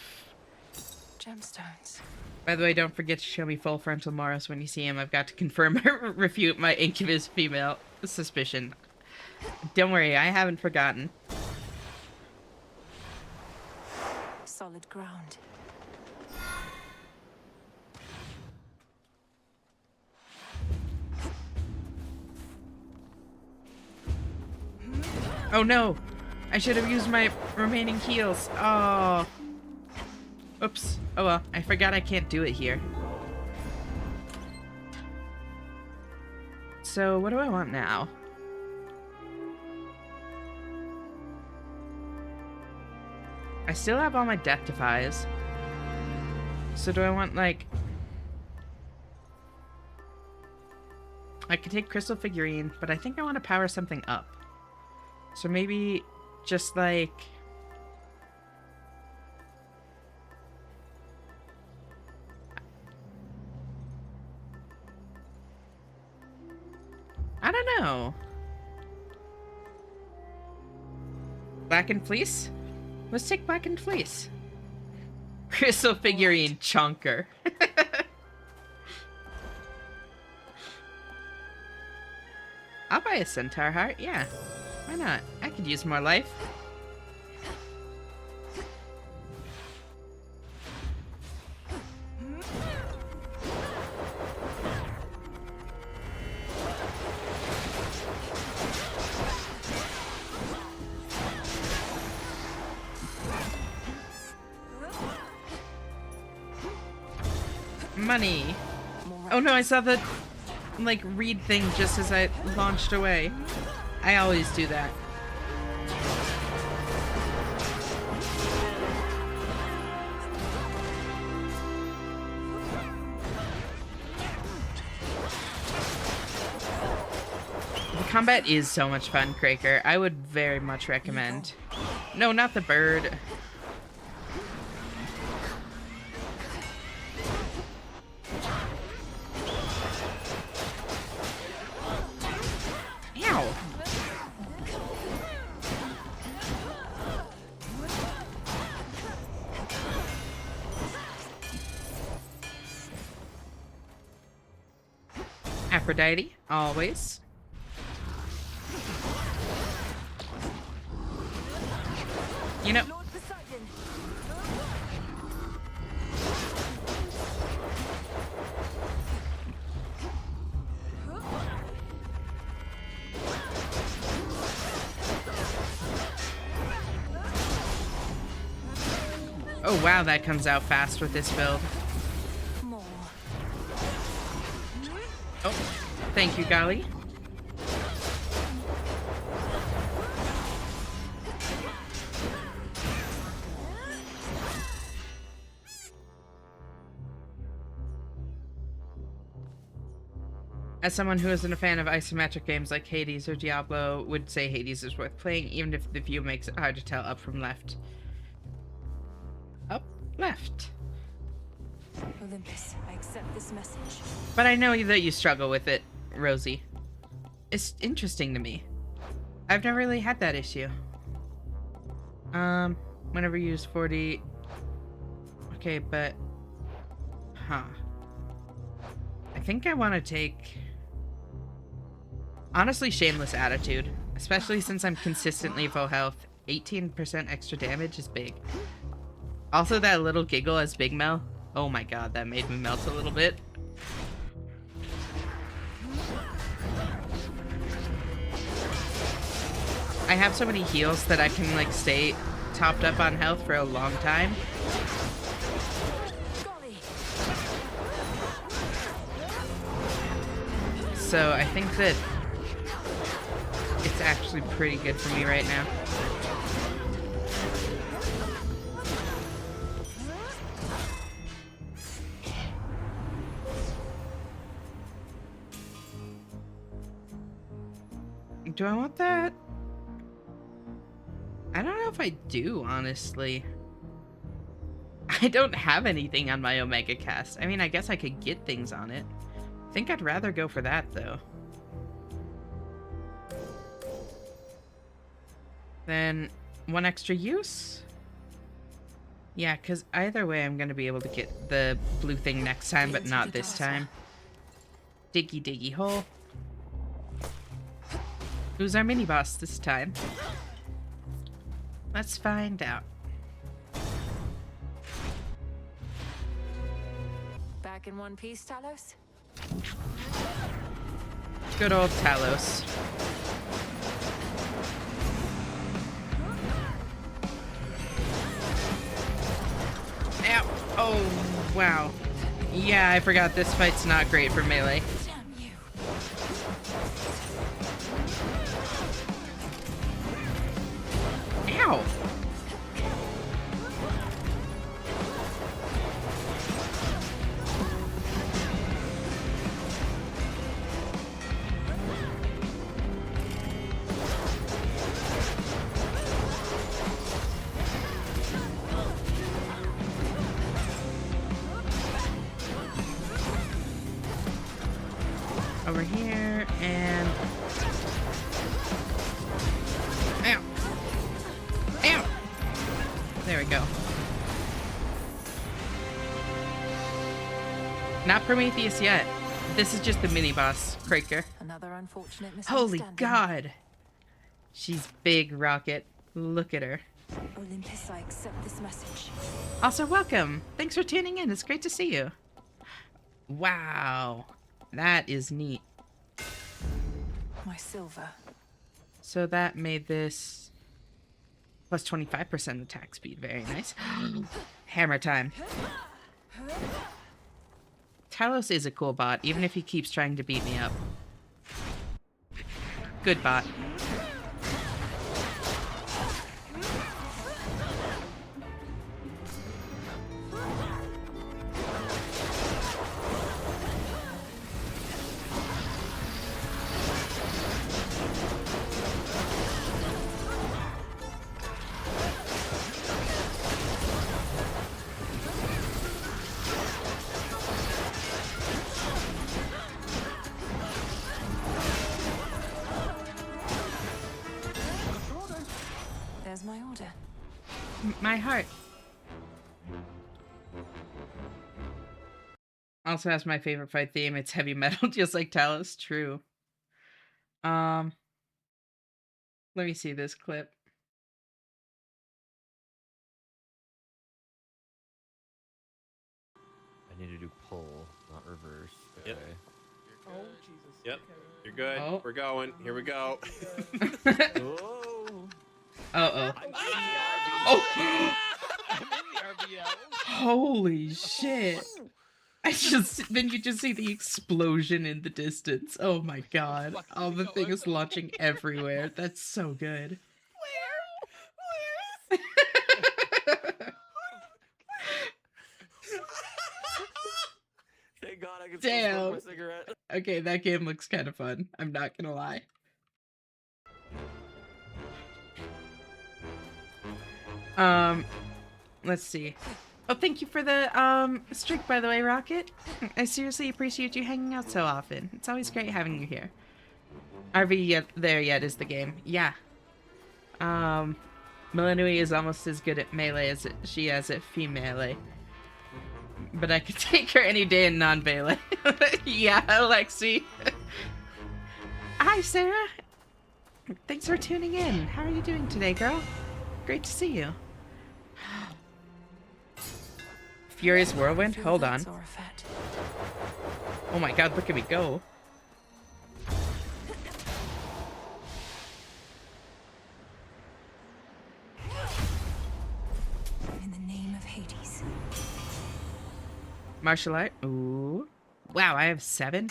Gemstones. By the way, don't forget to show me full frontal Morris when you see him. I've got to confirm or refute my Incubus female suspicion. Don't worry, I haven't forgotten. Solid ground. Oh no! I should have used my remaining heals. Oh. Oops. Oh well, I forgot I can't do it here. So, what do I want now? I still have all my death defies. So do I want, like... I could take Crystal Figurine, but I think I want to power something up. So maybe just, like... I don't know. Black and Fleece? Let's take Black and Fleece. Crystal Figurine Chunker. I'll buy a Centaur Heart, yeah. Why not? I could use more life. Money. Oh no, I saw the, like, read thing just as I launched away. I always do that. The combat is so much fun, Kraker. I would very much recommend. No, not the bird. Ow. Aphrodite, always. You know... Oh wow, that comes out fast with this build. More. Oh, thank you, Golly. As someone who isn't a fan of isometric games like Hades or Diablo, would say Hades is worth playing, even if the view makes it hard to tell up from left. Up, left. Olympus, I accept this message. But I know that you struggle with it, Rosie. It's interesting to me. I've never really had that issue. Whenever you use 40... Okay, but... Huh. I think I want to take... Honestly, Shameless Attitude. Especially since I'm consistently full health. 18% extra damage is big. Also, that little giggle as Big Mel. Oh my god, that made me melt a little bit. I have so many heals that I can, like, stay topped up on health for a long time. So I think that it's actually pretty good for me right now. Do I want that? I don't know if I do, honestly. I don't have anything on my Omega cast. I mean, I guess I could get things on it. I think I'd rather go for that, though. Then, one extra use? Yeah, because either way I'm going to be able to get the blue thing next time, but not this time. Diggy diggy hole. Who's our mini-boss this time? Let's find out. Back in one piece, Talos? Good old Talos. Ow! Oh, wow. Yeah, I forgot this fight's not great for melee. Ow! Over here, and... Ow! Ow! There we go. Not Prometheus yet. This is just the mini-boss, Kraker. Another unfortunate Holy misunderstanding. god! She's big, Rocket. Look at her. Olympus, I accept this message. Also, welcome! Thanks for tuning in. It's great to see you. Wow. That is neat. My silver. So that made this plus 25% attack speed. Very nice. Hammer time. Talos is a cool bot, even if he keeps trying to beat me up. Good bot. There's my order. My heart. Also has my favorite fight theme. It's heavy metal, just like Talos. True. Let me see this clip. I need to do pull, not reverse. Okay. Yep. Oh, Jesus. Yep. You're good. Oh. We're going. Here we go. Uh-oh. Oh! Holy shit. Then you just see the explosion in the distance. Oh my god. Oh, the thing is launching everywhere. That's so good. Where? Thank God I can still smoke my Damn. cigarette. Okay, that game looks kind of fun. I'm not gonna lie. Let's see. Oh, thank you for the streak, by the way, Rocket. I seriously appreciate you hanging out so often. It's always great having you here. RV yet is the game. Yeah. Melanui is almost as good at melee as she is at female. But I could take her any day in non-melee. Yeah, Alexi. Hi, Sarah. Thanks for tuning in. How are you doing today, girl? Great to see you. Furious Whirlwind? Hold on. Oh my god, look at me go. In the name of Hades. Martial art? Ooh. Wow, I have 7?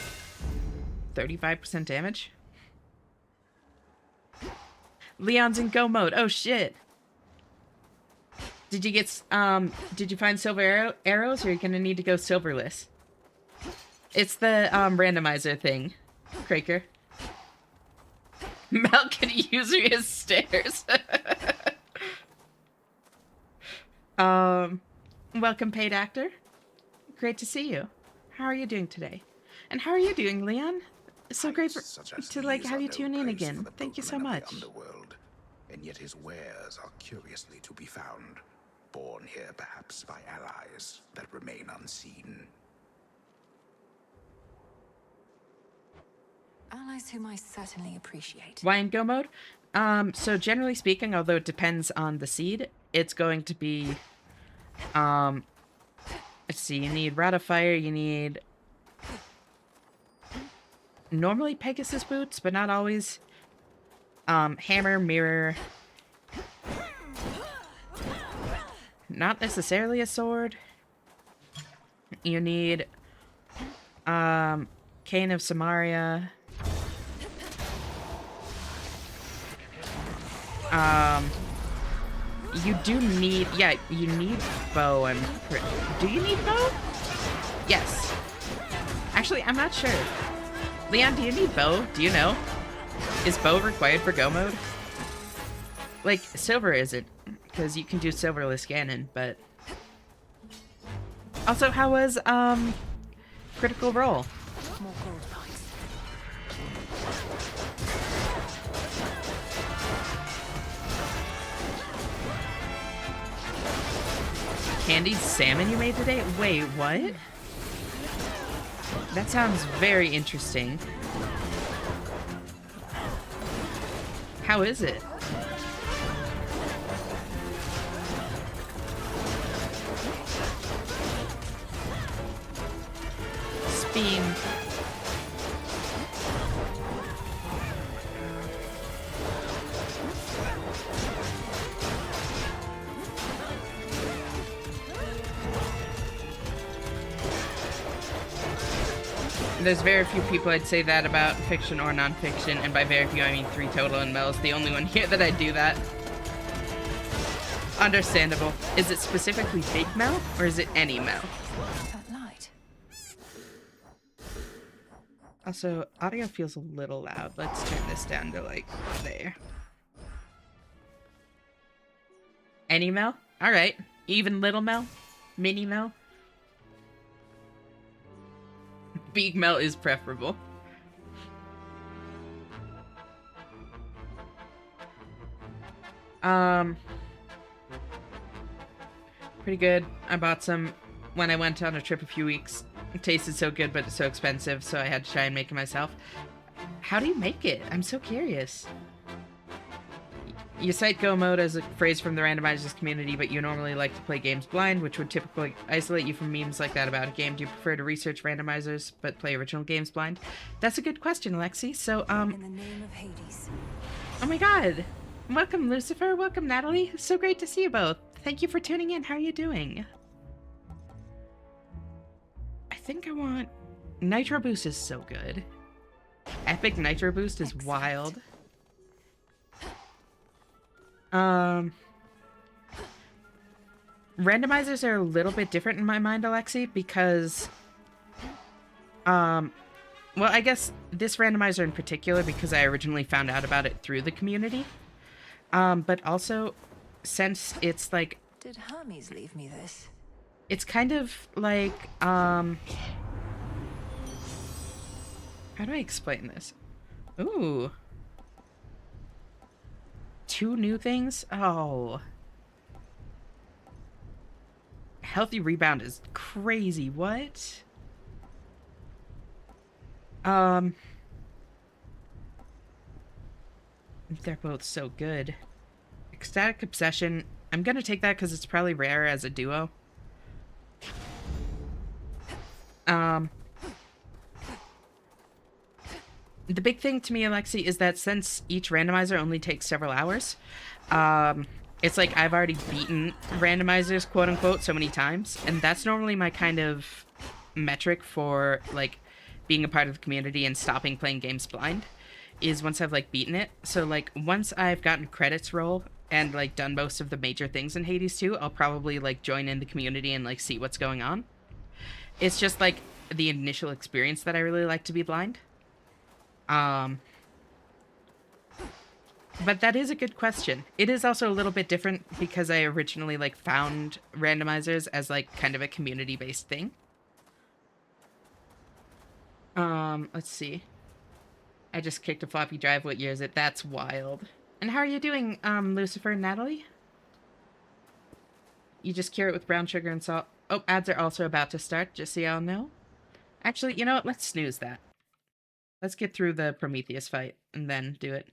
35% damage? Leon's in go mode. Oh shit. Did you get, did you find silver arrows, or are you gonna need to go silverless? It's the, randomizer thing, Craker. Mel can use me as stairs. Welcome, paid actor. Great to see you. How are you doing today? And how are you doing, Leon? It's so great to, like, have you tune in again. Thank you so much. Underworld, and yet his wares are curiously to be found. Born here, perhaps, by allies that remain unseen. Allies whom I certainly appreciate. Why in go mode? So generally speaking, although it depends on the seed, it's going to be, let's see, you need Rod of Fire, you need normally Pegasus boots, but not always. Hammer, mirror. Not necessarily a sword. You need, Cane of Samaria. You do need, yeah, you need bow. Do you need bow? Yes. Actually, I'm not sure. Leon, do you need bow? Do you know? Is bow required for go mode? Like, silver isn't, because you can do silverless cannon, but... Also, how was, Critical Role? More gold pipes. Candied salmon you made today? Wait, what? That sounds very interesting. How is it? Beam. There's very few people I'd say that about, fiction or non-fiction, and by very few I mean 3 total, and Mel's the only one here that I do that. Understandable. Is it specifically Big Mel, or is it any Mel? Also, audio feels a little loud. Let's turn this down to, like, there. Any Mel? Alright. Even little Mel? Mini Mel? Big Mel is preferable. Pretty good. I bought some when I went on a trip a few weeks. It tasted so good, but it's so expensive, so I had to try and make it myself. How do you make it? I'm so curious. You cite go mode as a phrase from the randomizers community, but you normally like to play games blind, which would typically isolate you from memes like that about a game. Do you prefer to research randomizers, but play original games blind? That's a good question, Lexi. So, In the name of Hades. Oh my god! Welcome, Lucifer. Welcome, Natalie. So great to see you both. Thank you for tuning in. How are you doing? I think I want... Nitro Boost is so good. Epic Nitro Boost is wild. Randomizers are a little bit different in my mind, Alexi, because Well, I guess this randomizer in particular, because I originally found out about it through the community. But also, since it's like... Did Hermes leave me this? It's kind of like, how do I explain this? Ooh. 2 new things? Oh. Healthy rebound is crazy. What? They're both so good. Ecstatic Obsession. I'm gonna take that because it's probably rare as a duo. The big thing to me, Alexi, is that since each randomizer only takes several hours, it's like I've already beaten randomizers, quote unquote, so many times, and that's normally my kind of metric for like being a part of the community and stopping playing games blind, is once I've like beaten it. So like once I've gotten credits roll and like done most of the major things in Hades 2, I'll probably like join in the community and like see what's going on. It's just like the initial experience that I really like to be blind. But that is a good question. It is also a little bit different because I originally like found randomizers as like kind of a community-based thing. Let's see. I just kicked a floppy drive. What year is it? That's wild. And how are you doing, Lucifer and Natalie? You just cure it with brown sugar and salt. Oh, ads are also about to start, just so y'all know. Actually, you know what? Let's snooze that. Let's get through the Prometheus fight and then do it.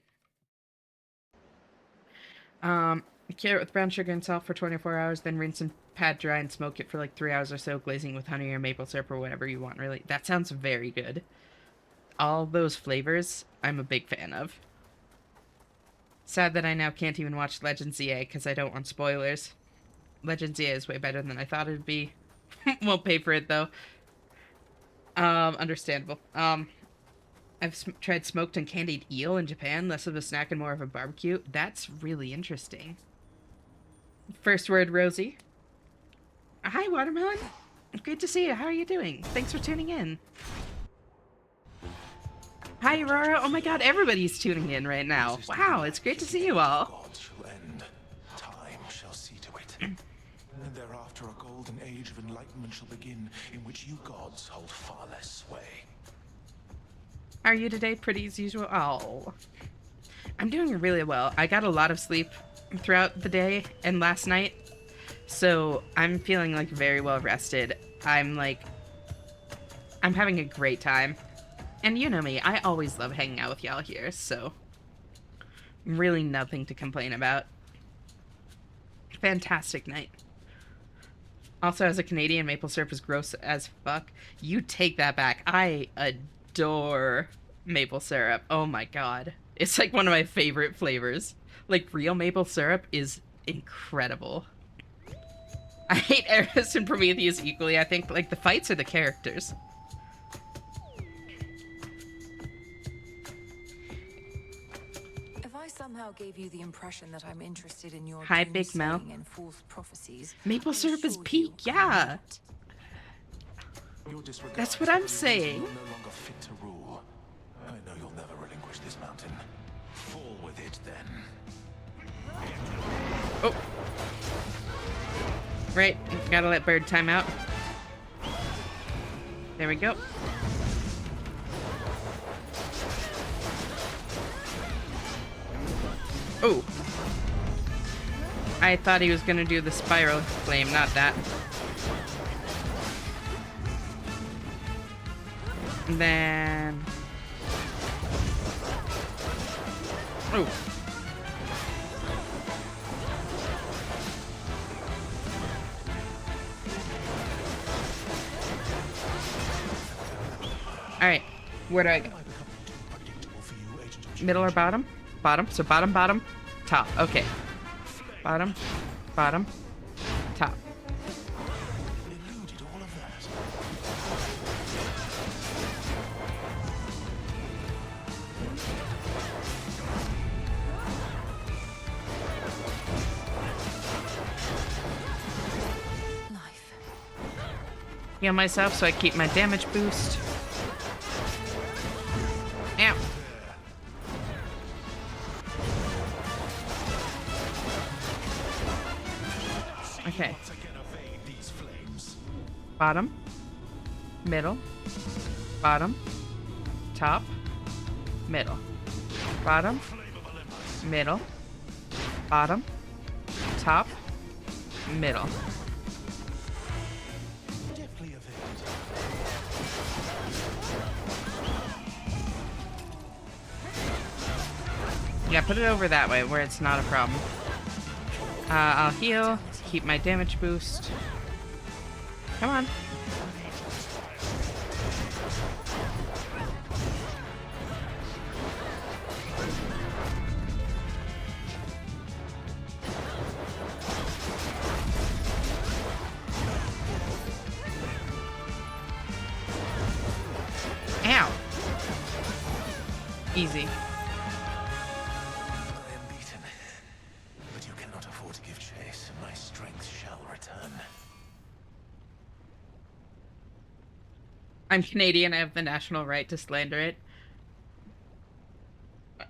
Cure it with brown sugar and salt for 24 hours, then rinse and pad dry and smoke it for like 3 hours or so, glazing with honey or maple syrup or whatever you want, really. That sounds very good. All those flavors, I'm a big fan of. Sad that I now can't even watch Legends EA because I don't want spoilers. Legends EA is way better than I thought it would be. Won't pay for it, though. Understandable. I've tried smoked and candied eel in Japan, less of a snack and more of a barbecue. That's really interesting. First word, Rosie. Hi, Watermelon. Great to see you. How are you doing? Thanks for tuning in. Hi, Aurora. Oh my god, everybody's tuning in right now. Wow, it's great to see you all. God shall end. Time shall see to it. And thereafter a golden age of enlightenment shall begin, in which you gods hold far less sway. Are you today? Pretty as usual? Oh. I'm doing really well. I got a lot of sleep throughout the day and last night, so I'm feeling like very well rested. I'm having a great time. And you know me, I always love hanging out with y'all here, so really nothing to complain about. Fantastic night. Also, as a Canadian, maple syrup is gross as fuck. You take that back. I adore maple syrup. Oh my god. It's like one of my favorite flavors. Like, real maple syrup is incredible. I hate Eris and Prometheus equally. I think, like, the fights are the characters. If I somehow gave you the impression that I'm interested in your Hi, Big Mel. and false prophecies, Maple syrup is peak, yeah. That's what I'm saying. You're no longer fit to rule. I know you'll never relinquish this mountain. Fall with it, then. Oh. Right, gotta let Bird time out. There we go. Oh. I thought he was gonna do the spiral flame, not that. And then... Oh. Alright, where do I go? Middle or bottom? Bottom, so bottom, bottom, top. Okay. Bottom, bottom, top. Heal myself so I keep my damage boost. Okay. once again evade these flames. Bottom. Middle. Bottom. Top. Middle. Bottom. Middle. Bottom. Top. Middle. Deftly evade. Yeah, put it over that way where it's not a problem. I'll heal, keep my damage boost. Come on. Ow. Easy. I am beaten, but you cannot afford to give chase. My strength shall return. I'm Canadian, I have the national right to slander it.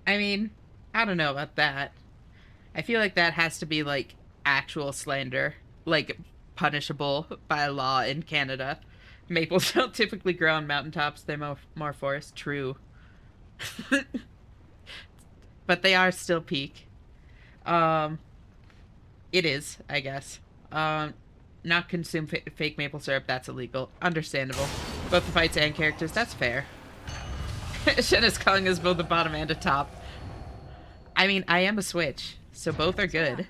I mean, I don't know about that. I feel like that has to be like actual slander, like punishable by law in Canada. Maples don't typically grow on mountaintops, they're more forest. True. But they are still peak. Um, it is, I guess. Not consume fake maple syrup, that's illegal. Understandable. Both the fights and characters, that's fair. Shen is calling us both a bottom and a top. I mean, I am a switch, so both are good.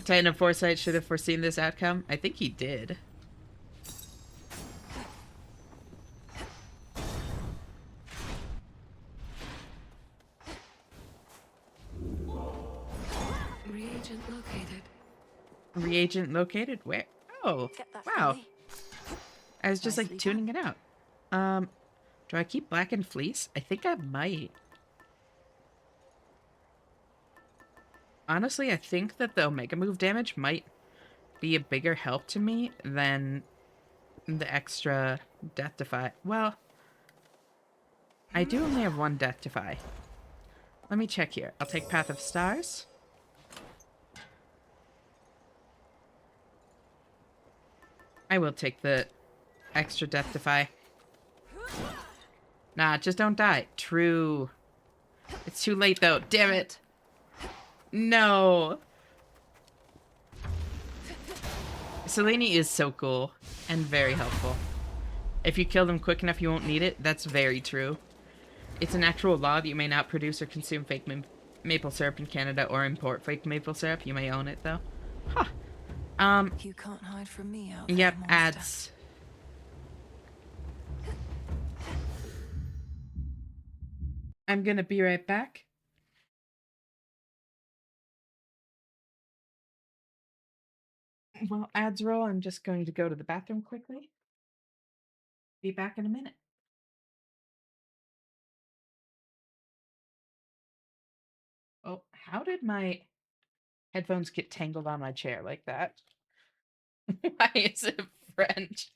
Titan of Foresight should have foreseen this outcome. I think he did. Reagent located. Reagent located? Where? Oh, wow. I was just like tuning it out. Do I keep Blackened Fleece? I think I might. Honestly, I think that the Omega Move damage might be a bigger help to me than the extra Death Defy. Well, I do only have one Death Defy. Let me check here. I'll take Path of Stars. I will take the extra Death Defy. Nah, just don't die. True. It's too late, though. Damn it. No. Selene is so cool and very helpful. If you kill them quick enough, you won't need it. That's very true. It's an actual law that you may not produce or consume fake maple syrup in Canada or import fake maple syrup. You may own it, though. Huh. You can't hide from me out Yep, there, ads. I'm gonna be right back. While ads roll, I'm just going to go to the bathroom quickly. Be back in a minute. Oh, how did my headphones get tangled on my chair like that? Why is it French?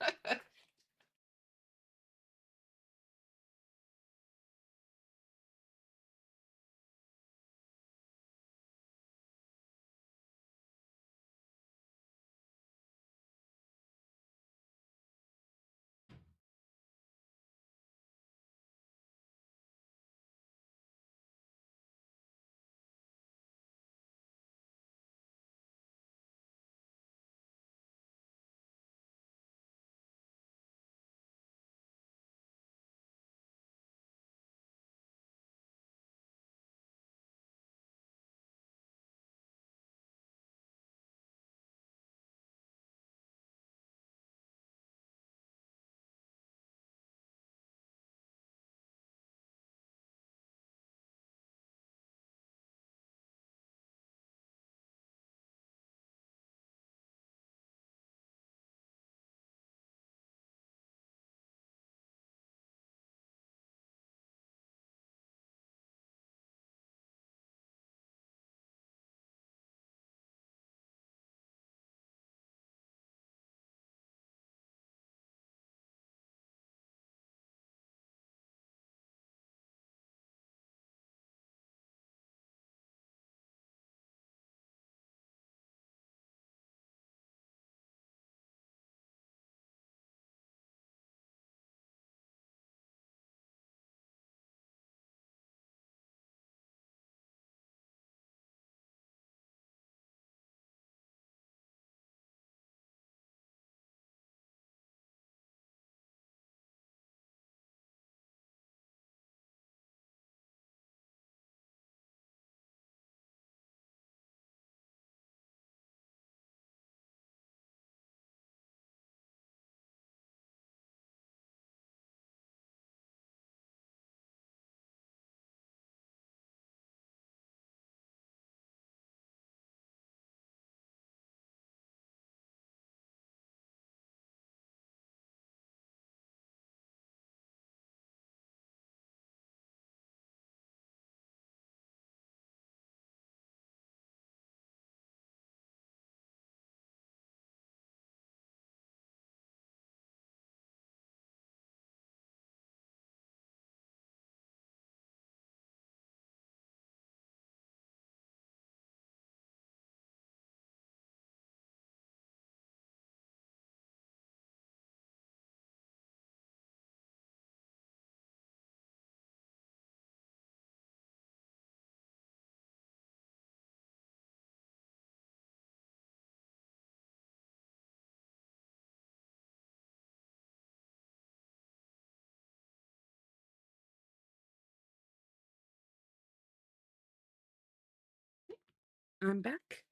I'm back.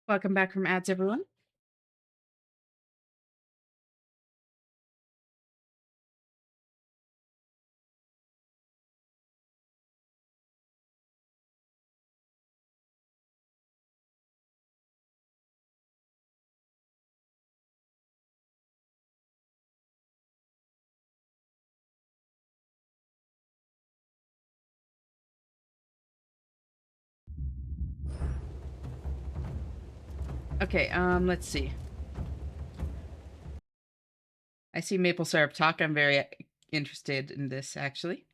Welcome back from ads, everyone. Okay, let's see. I see maple syrup talk. I'm very interested in this, actually.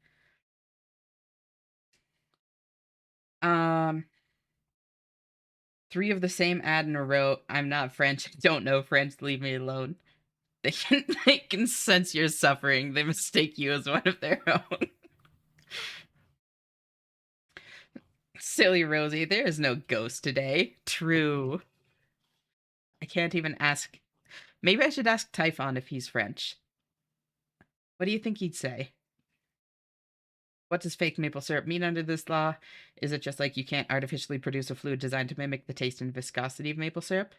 Three of the same ad in a row. I'm not French. I don't know French. Leave me alone. They can sense your suffering. They mistake you as one of their own. Silly Rosie, there is no ghost today. True. I can't even ask. Maybe I should ask Typhon if he's French. What do you think he'd say? What does fake maple syrup mean under this law? Is it just like you can't artificially produce a fluid designed to mimic the taste and viscosity of maple syrup?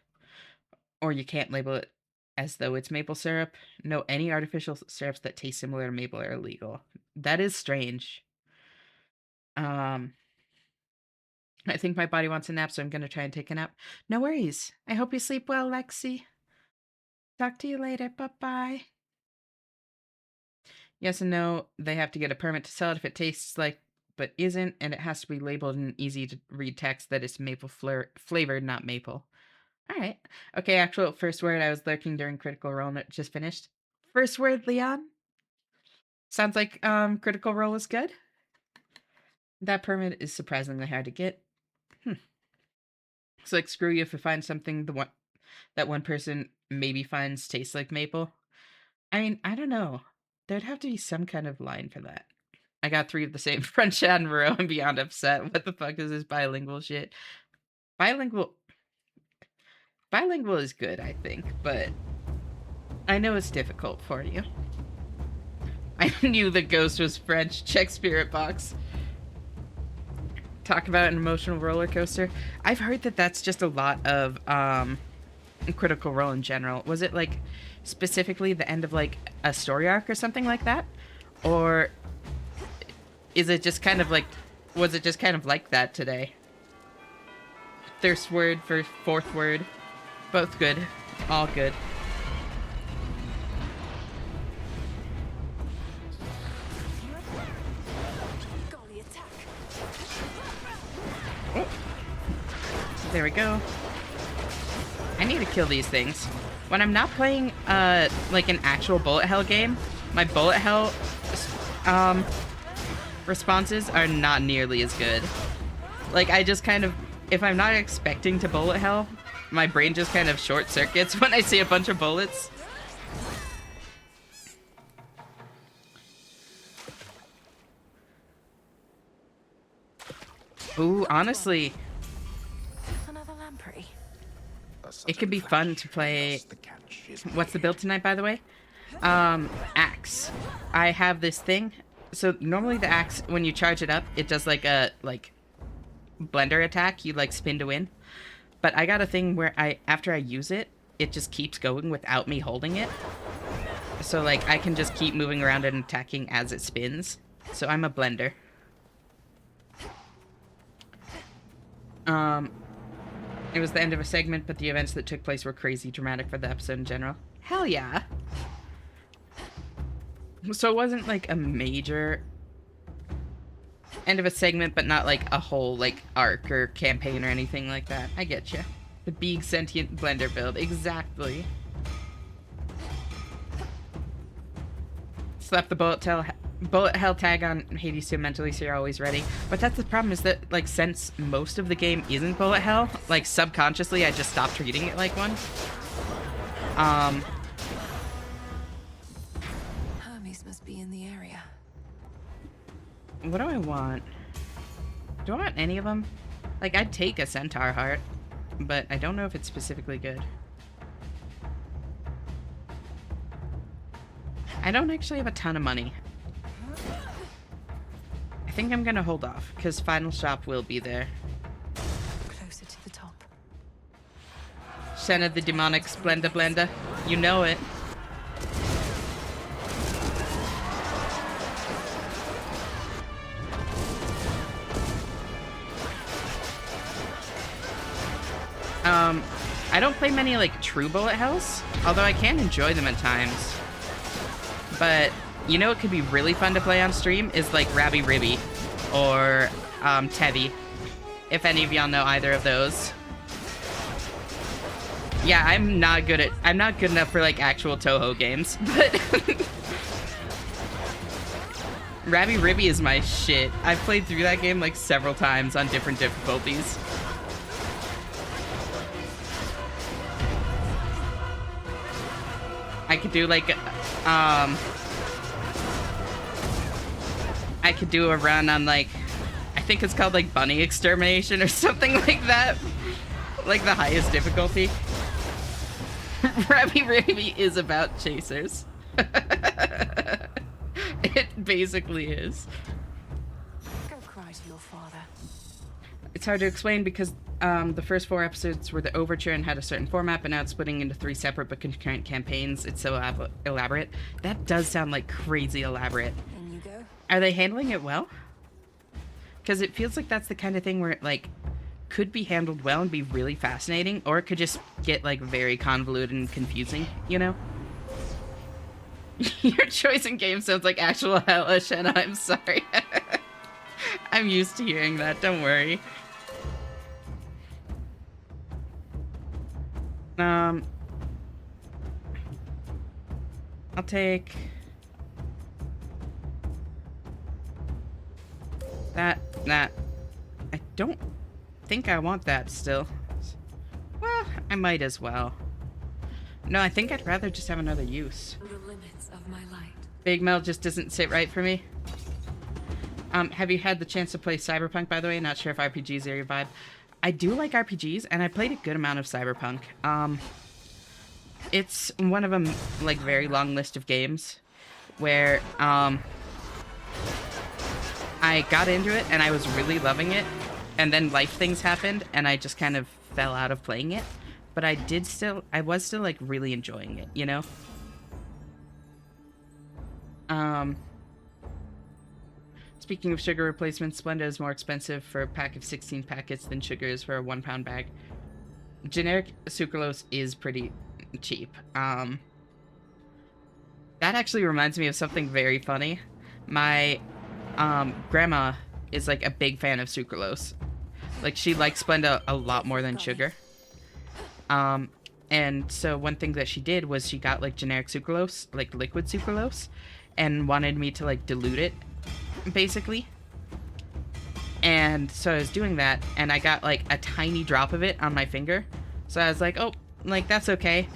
Or you can't label it as though it's maple syrup? No, any artificial syrups that taste similar to maple are illegal. That is strange. I think my body wants a nap, so I'm gonna try and take a nap. No worries. I hope you sleep well, Lexi. Talk to you later. Bye-bye. Yes and no. They have to get a permit to sell it if it tastes like but isn't, and it has to be labeled in easy to read text that it's maple flavored, not maple. All right. Okay, actual first word. I was lurking during Critical Role and it just finished. First word, Leon. Sounds like Critical Role is good. That permit is surprisingly hard to get. It's like screw you if you find something that one person maybe finds tastes like maple. I mean, I don't know. There'd have to be some kind of line for that. I got 3 of the same French ad in a row. I'm beyond upset. What the fuck is this bilingual shit? Bilingual is good, I think, but I know it's difficult for you. I knew the ghost was French. Check Spirit Box. Talk about an emotional roller coaster. I've heard that that's just a lot of Critical Role in general. Was it like specifically the end of like a story arc or something like that? Or is it just kind of like, was it just kind of like that today? Thirst word for fourth word. Both good. All good. Oh. There we go. I need to kill these things. When I'm not playing like an actual bullet hell game, my bullet hell responses are not nearly as good. Like I just kind of, if I'm not expecting to bullet hell, my brain just kind of short circuits when I see a bunch of bullets. Ooh, honestly, Another lamprey. it could be fun to play. What's the build tonight, by the way? Axe. I have this thing. So normally the axe, when you charge it up, it does like a blender attack. You like spin to win. But I got a thing where after I use it, it just keeps going without me holding it. So like I can just keep moving around and attacking as it spins. So I'm a blender. It was the end of a segment, but the events that took place were crazy dramatic for the episode in general. Hell yeah. So it wasn't like a major end of a segment, but not like a whole like arc or campaign or anything like that. I get you. The big sentient blender build. Exactly. Slap the bullet hell tag on Hades 2 mentally so you're always ready. But that's the problem, is that like since most of the game isn't bullet hell, like subconsciously I just stopped treating it like one. Hermes must be in the area. What do I want? Do I want any of them? Like I'd take a centaur heart, but I don't know if it's specifically good. I don't actually have a ton of money. I think I'm gonna hold off, because Final Shop will be there. Closer to the top. Shenna the demonic Splenda Blenda. You know it. I don't play many, like, true bullet hells, although I can enjoy them at times. But, you know what could be really fun to play on stream is, like, Rabby Ribby or, Tevi, if any of y'all know either of those. Yeah, I'm not good enough for, like, actual Toho games, but Rabby Ribby is my shit. I've played through that game, like, several times on different difficulties. I could do, like, I could do a run on, like, I think it's called, like, Bunny Extermination or something like that. Like, the highest difficulty. Rabby Ribby is about chasers. It basically is. Go cry to your father. It's hard to explain because the first 4 episodes were the overture and had a certain format, but now it's splitting into 3 separate but concurrent campaigns. It's so elaborate. That does sound like crazy elaborate. In you go. Are they handling it well? Because it feels like that's the kind of thing where it, like, could be handled well and be really fascinating, or it could just get, like, very convoluted and confusing, you know? Your choice in game sounds like actual hellish, and I'm sorry. I'm used to hearing that, don't worry. I'll take that. I don't think I want that still. Well, I might as well. No, I think I'd rather just have another use. The limits of my light. Big Mel just doesn't sit right for me. Have you had the chance to play Cyberpunk, by the way? Not sure if RPGs are your vibe. I do like RPGs, and I played a good amount of Cyberpunk. It's one of a, like, very long list of games where, I got into it, and I was really loving it, and then life things happened, and I just kind of fell out of playing it. But I was still, like, really enjoying it, you know? Speaking of sugar replacements, Splenda is more expensive for a pack of 16 packets than sugar is for a 1-pound bag. Generic sucralose is pretty cheap. That actually reminds me of something very funny. My grandma is, like, a big fan of sucralose. Like, she likes Splenda a lot more than sugar. And so one thing that she did was she got, like, generic sucralose, like liquid sucralose, and wanted me to, like, dilute it, basically. And so I was doing that, and I got, like, a tiny drop of it on my finger. So I was like, oh, like, that's okay.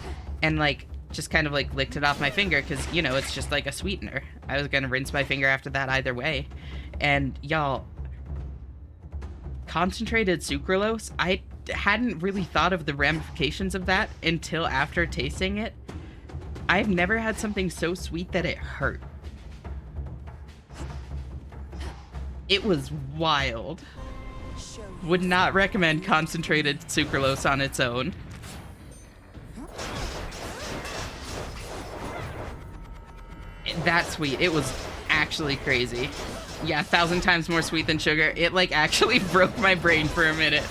And, like, just kind of, like, licked it off my finger, because, you know, it's just, like, a sweetener. I was gonna rinse my finger after that either way. And, y'all, concentrated sucralose, I hadn't really thought of the ramifications of that until after tasting it. I've never had something so sweet that it hurt. It was wild. Would not recommend concentrated sucralose on its own. That sweet. It was actually crazy. Yeah, 1,000 times more sweet than sugar. It, like, actually broke my brain for a minute.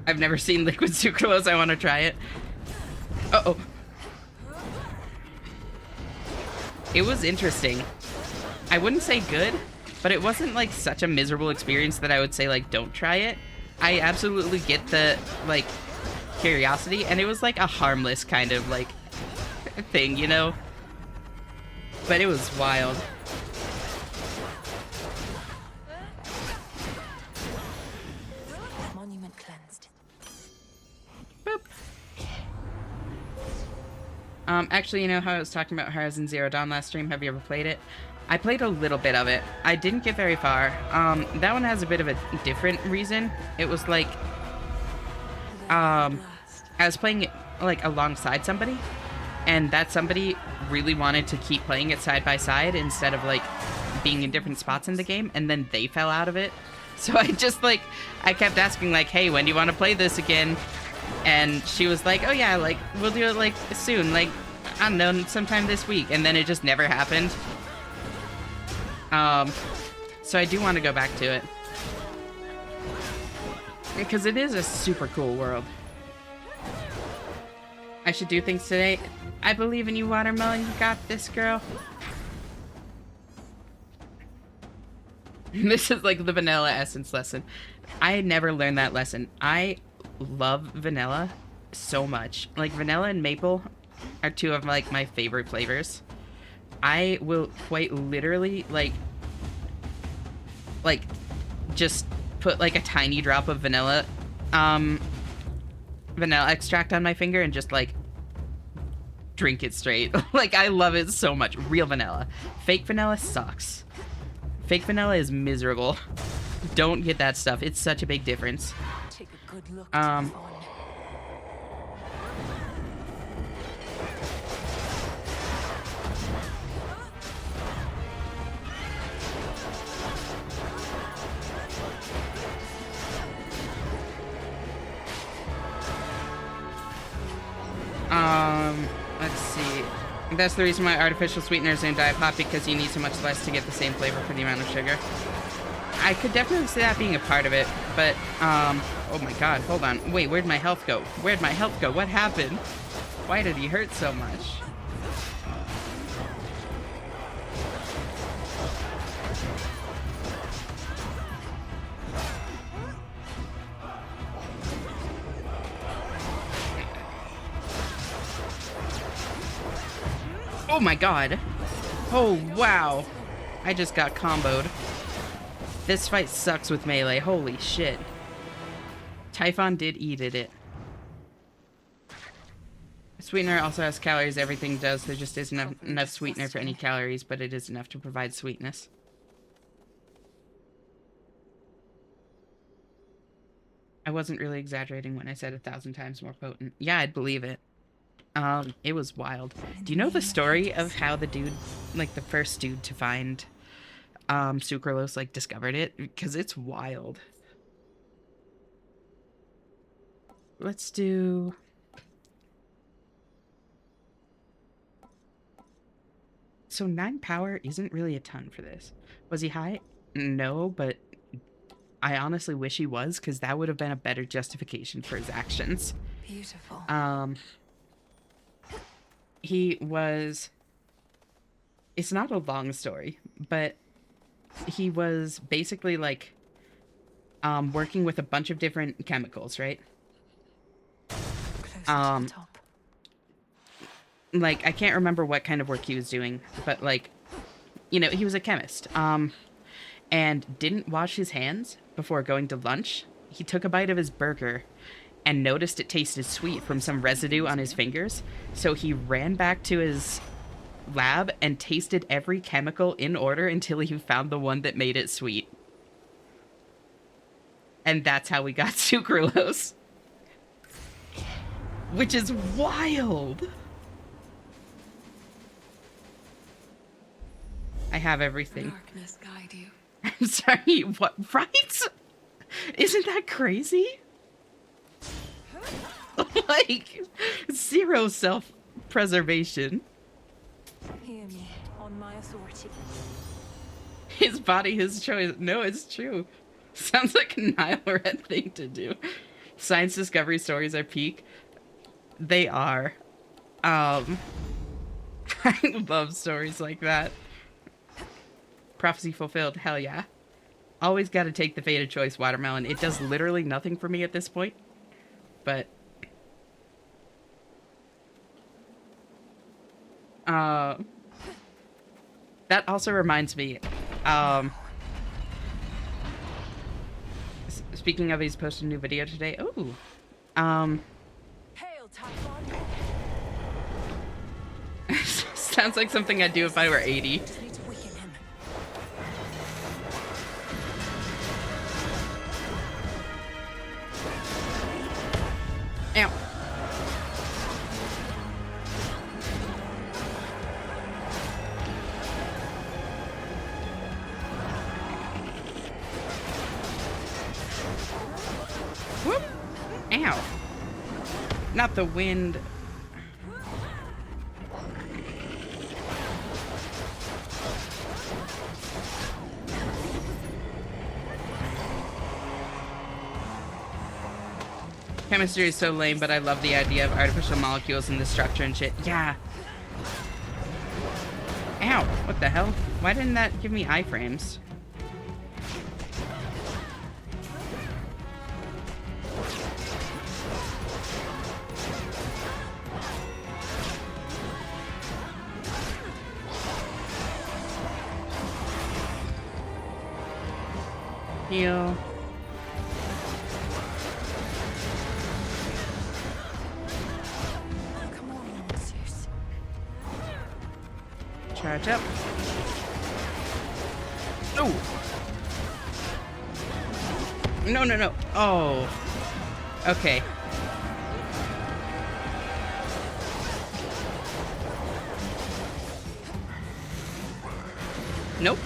I've never seen liquid sucralose. I want to try it. Uh-oh. It was interesting. I wouldn't say good, but it wasn't, like, such a miserable experience that I would say, like, don't try it. I absolutely get the, like, curiosity, and it was, like, a harmless kind of, like, thing, you know? But it was wild. Monument cleansed. Boop. Actually, you know how I was talking about Horizon Zero Dawn last stream? Have you ever played it? I played a little bit of it. I didn't get very far. That one has a bit of a different reason. It was like, I was playing it like alongside somebody, and that somebody really wanted to keep playing it side by side instead of like being in different spots in the game, and then they fell out of it. So I just like, I kept asking like, hey, when do you want to play this again? And she was like, oh yeah, like we'll do it like soon, like I don't know, sometime this week. And then it just never happened. So I do want to go back to it, because it is a super cool world. I should do things today. I believe in you, Watermelon. You got this, girl. This is like the vanilla essence lesson. I never learned that lesson. I love vanilla so much. Like vanilla and maple are two of like my favorite flavors. I will quite literally like just put like a tiny drop of vanilla extract on my finger and just like drink it straight. Like I love it so much. Real vanilla. Fake vanilla sucks. Fake vanilla is miserable. Don't get that stuff. It's such a big difference. Take a good look. Let's see. That's the reason why artificial sweeteners don't Diet Pop, because you need so much less to get the same flavor for the amount of sugar. I could definitely see that being a part of it, but, oh my god, hold on. Wait, where'd my health go? Where'd my health go? What happened? Why did he hurt so much? Oh my god. Oh, wow. I just got comboed. This fight sucks with melee. Holy shit. Typhon did eat it. Sweetener also has calories. Everything does. There just isn't enough sweetener for any calories, but it is enough to provide sweetness. I wasn't really exaggerating when I said 1,000 times more potent. Yeah, I'd believe it. It was wild. Do you know the story of how the dude, like the first dude to find sucralose, like discovered it? Because it's wild. Let's do... So 9 power isn't really a ton for this. Was he high? No, but I honestly wish he was, because that would have been a better justification for his actions. Beautiful. He was... It's not a long story, but he was basically like working with a bunch of different chemicals, right? Like, I can't remember what kind of work he was doing, but like, you know, he was a chemist. And didn't wash his hands before going to lunch. He took a bite of his burger and noticed it tasted sweet from some residue on his fingers. So he ran back to his lab and tasted every chemical in order until he found the one that made it sweet. And that's how we got sucralose. Which is wild. I have everything. Darkness guide you. I'm sorry, what? Right? Isn't that crazy? Like, zero self-preservation. Hear me on my authority. His body, his choice. No, it's true. Sounds like a Nile Red thing to do. Science discovery stories are peak. They are. I love stories like that. Prophecy fulfilled. Hell yeah. Always got to take the fated choice, Watermelon. It does literally nothing for me at this point. But... that also reminds me, speaking of, he's posted a new video today. Oh, Hail, Typhon. sounds like something I'd do if I were 80. Ow. Ow. Not the wind. Chemistry is so lame, but I love the idea of artificial molecules and the structure and shit. Yeah. Ow. What the hell? Why didn't that give me iframes? Heal. Come on, Lord Zeus. Charge up. Oh! No, no, no. Oh. Okay. Nope.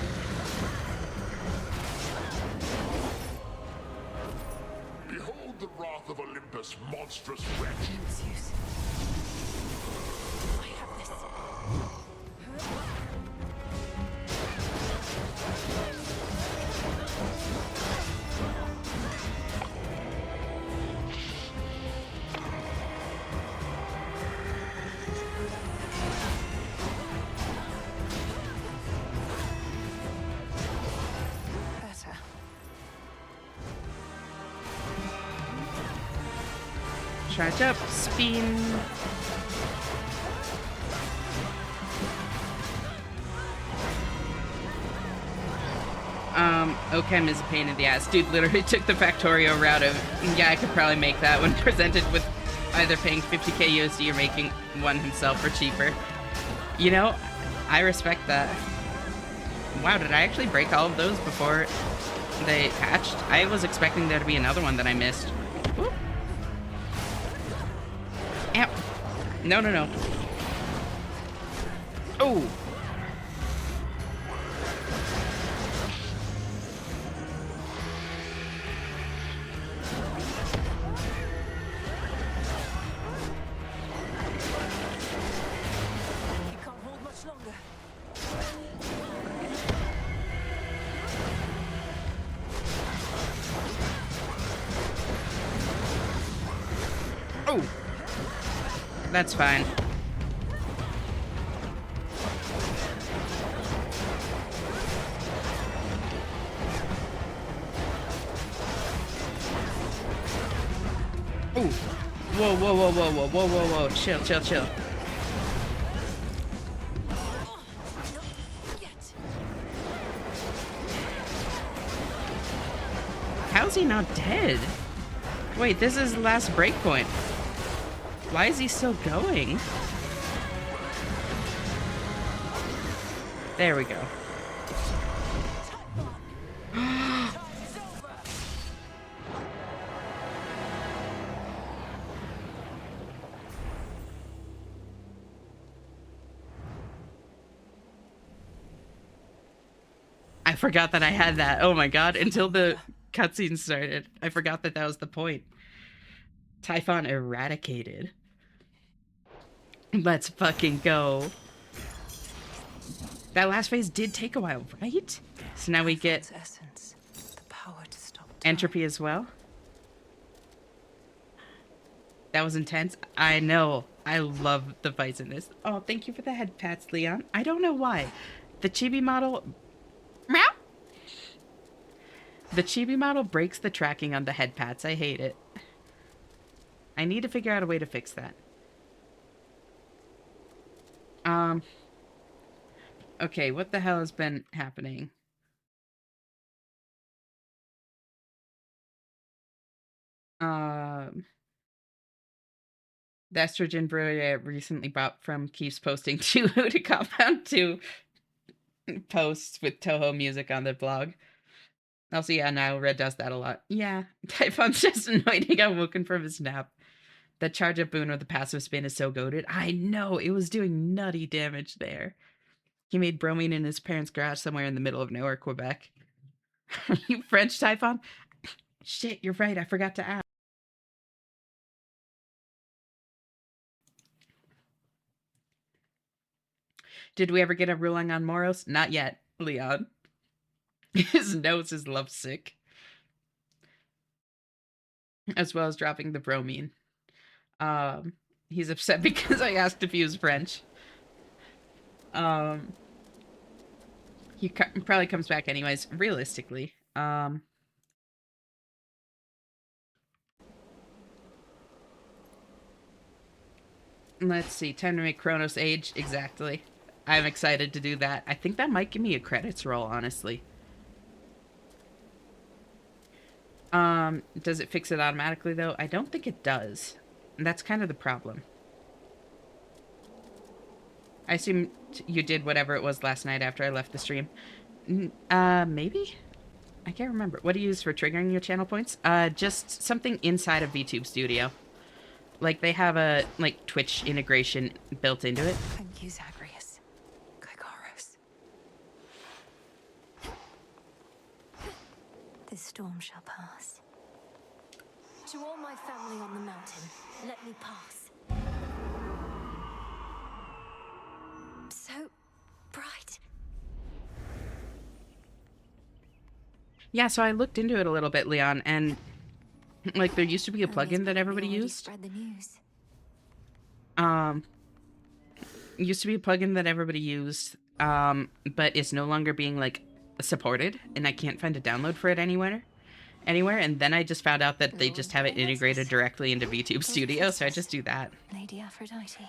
Behold the wrath of Olympus, monstrous wretch. Zeus. I have this. Better. Charge up. Spin. Ochem is a pain in the ass. Dude literally took the Factorio route of, yeah, I could probably make that when presented with either paying 50k USD or making one himself for cheaper. You know, I respect that. Wow, did I actually break all of those before they hatched? I was expecting there to be another one that I missed. Whoop. Ow. No, no, no. Oh. You can't hold much longer. Oh. That's fine. Ooh. Whoa, whoa, whoa, whoa, whoa, whoa, whoa, whoa. Chill, chill, chill. How's he not dead? Wait, this is the last breakpoint. Why is he still going? There we go. I forgot that I had that. Oh my god, until the cutscene started. I forgot that that was the point. Typhon eradicated. Let's fucking go. That last phase did take a while, right? So now we get essence, the power to stop entropy as well. That was intense. I know. I love the fights in this. Oh, thank you for the head pats, Leon. I don't know why. The chibi model... Meow! The chibi model breaks the tracking on the head pats. I hate it. I need to figure out a way to fix that. Okay, what the hell has been happening? The estrogen brewery I recently bought from keeps posting too to compound to posts with Toho music on their blog. Also, yeah, now Red does that a lot. Yeah, Typhon's just annoyed he got woken from his nap. The charge up boon with the passive spin is so goated. I know, it was doing nutty damage there. He made bromine in his parents' garage somewhere in the middle of nowhere, Quebec. You French, Typhon? Shit, you're right, I forgot to ask. Did we ever get a ruling on Moros? Not yet, Leon. His nose is lovesick. As well as dropping the bromine. He's upset because I asked if he was French. He probably comes back anyways, realistically. Let's see, time to make Kronos age. Exactly. I'm excited to do that. I think that might give me a credits roll, honestly. Does it fix it automatically, though? I don't think it does. And that's kind of the problem. I assume you did whatever it was last night after I left the stream. Maybe? I can't remember. What do you use for triggering your channel points? Just something inside of VTube Studio. Like, they have a, like, Twitch integration built into it. Thank you, Zagreus. Icarus. This storm shall pass. To all my family on the mountain, let me pass. So bright. Yeah, so I looked into it a little bit, Leon, and like there used to be a plugin that everybody used. Spread the news. Used to be a plugin that everybody used, but it's no longer being like supported, and I can't find a download for it anywhere. And then I just found out that they just have it integrated directly into VTube Studio, so I just do that. Lady Aphrodite.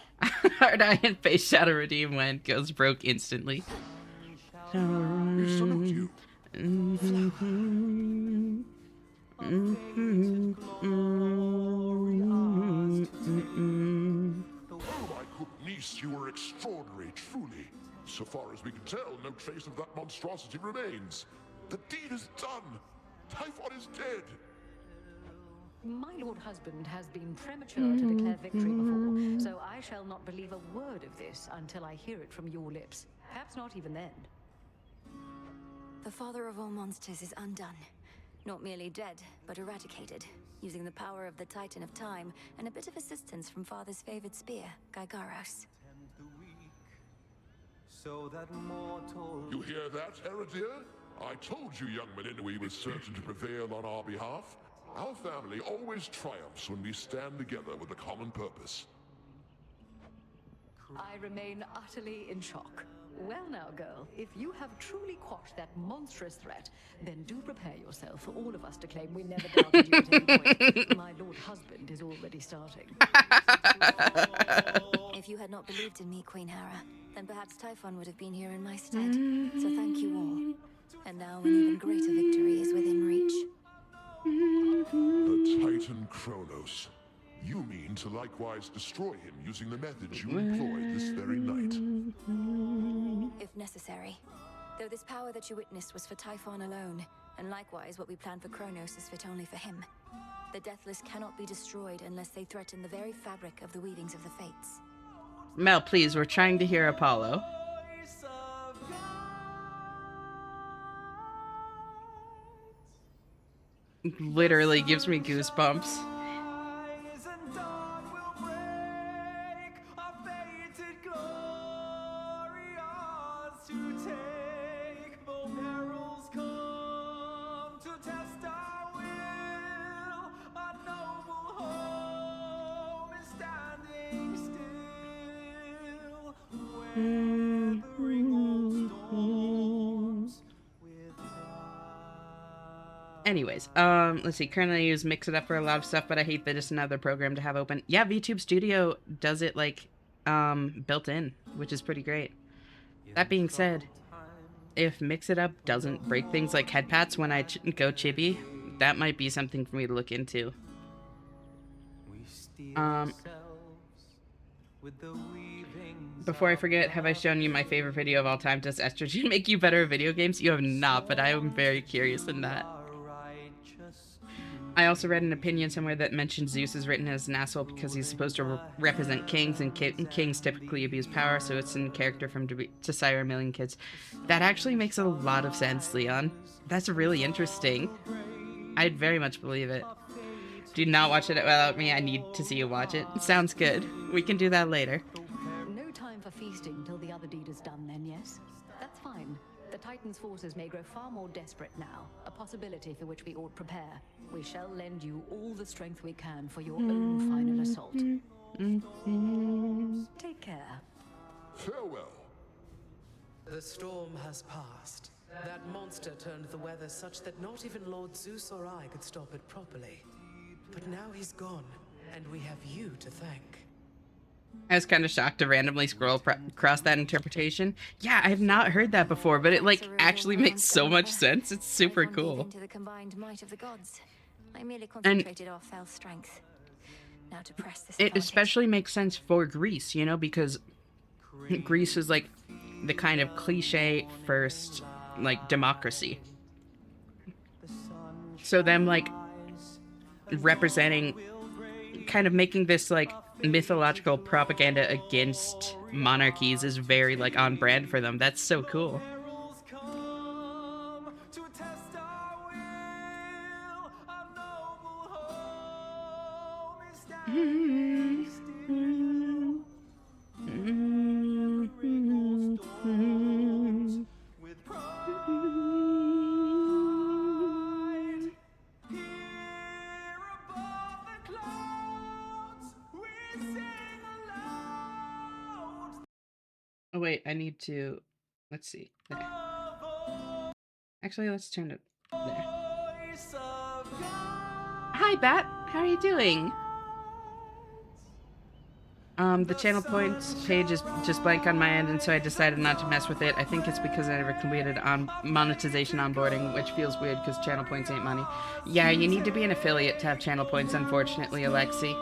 Hard Eye and Face Shadow Redeem when goes broke instantly. We salute you. Oh, my good niece, you are extraordinary, truly. So far as we can tell, no trace of that monstrosity remains. The deed is done. Typhon is dead. My lord husband has been premature to declare victory before, so I shall not believe a word of this until I hear it from your lips. Perhaps not even then. The father of all monsters is undone. Not merely dead, but eradicated, using the power of the Titan of Time and a bit of assistance from father's favored spear, Icarus. You hear that, Heredia? I told you young Meninui was certain to prevail on our behalf. Our family always triumphs when we stand together with a common purpose. I remain utterly in shock. Well now, girl, if you have truly quashed that monstrous threat, then do prepare yourself for all of us to claim we never doubted you at any point. My lord husband is already starting. If you had not believed in me, Queen Hera, then perhaps Typhon would have been here in my stead. So thank you all. And now an even greater victory is within reach. The Titan Kronos. You mean to likewise destroy him using the methods you employed this very night? If necessary. Though this power that you witnessed was for Typhon alone, and likewise what we plan for Kronos is fit only for him. The Deathless cannot be destroyed unless they threaten the very fabric of the weavings of the Fates. Mel, please, we're trying to hear Apollo. Literally gives me goosebumps. Anyways, let's see. Currently I use Mix It Up for a lot of stuff, but I hate that it's another program to have open. Yeah, VTube Studio does it like built in, which is pretty great. That being said, if Mix It Up doesn't break things like head pats when I go chibi, that might be something for me to look into. Before I forget, have I shown you my favorite video of all time? Does estrogen make you better at video games? You have not, but I am very curious in that. I also read an opinion somewhere that mentioned Zeus is written as an asshole because he's supposed to represent kings, and kings typically abuse power, so it's in character from to sire a million kids. That actually makes a lot of sense, Leon. That's really interesting. I'd very much believe it. Do not watch it without me. I need to see you watch it. Sounds good. We can do that later. No time for feasting till the other deed is almost done then, yes? That's fine. The Titan's forces may grow far more desperate now, a possibility for which we ought prepare. We shall lend you all the strength we can for your own final assault. Take care. Farewell. The storm has passed. That monster turned the weather such that not even Lord Zeus or I could stop it properly. But now he's gone, and we have you to thank. I was kind of shocked to randomly scroll across that interpretation. Yeah, I have not heard that before, but it like actually makes so much sense. It's super cool. Into the combined might of the gods. I merely And concentrated our fell strength. Now to press this it advantage. especially makes sense for Greece, you know, because Greece is like the kind of cliche first like democracy. So them like representing, kind of making this like mythological propaganda against monarchies is very like on brand for them. That's so cool. Oh wait, I need to, let's see. There. Actually, let's turn it there. Hi, Bat. How are you doing? The channel points page is just blank on my end, and so I decided not to mess with it. I think it's because I never completed on monetization onboarding, which feels weird because channel points ain't money. Yeah, you need to be an affiliate to have channel points, unfortunately, Alexi.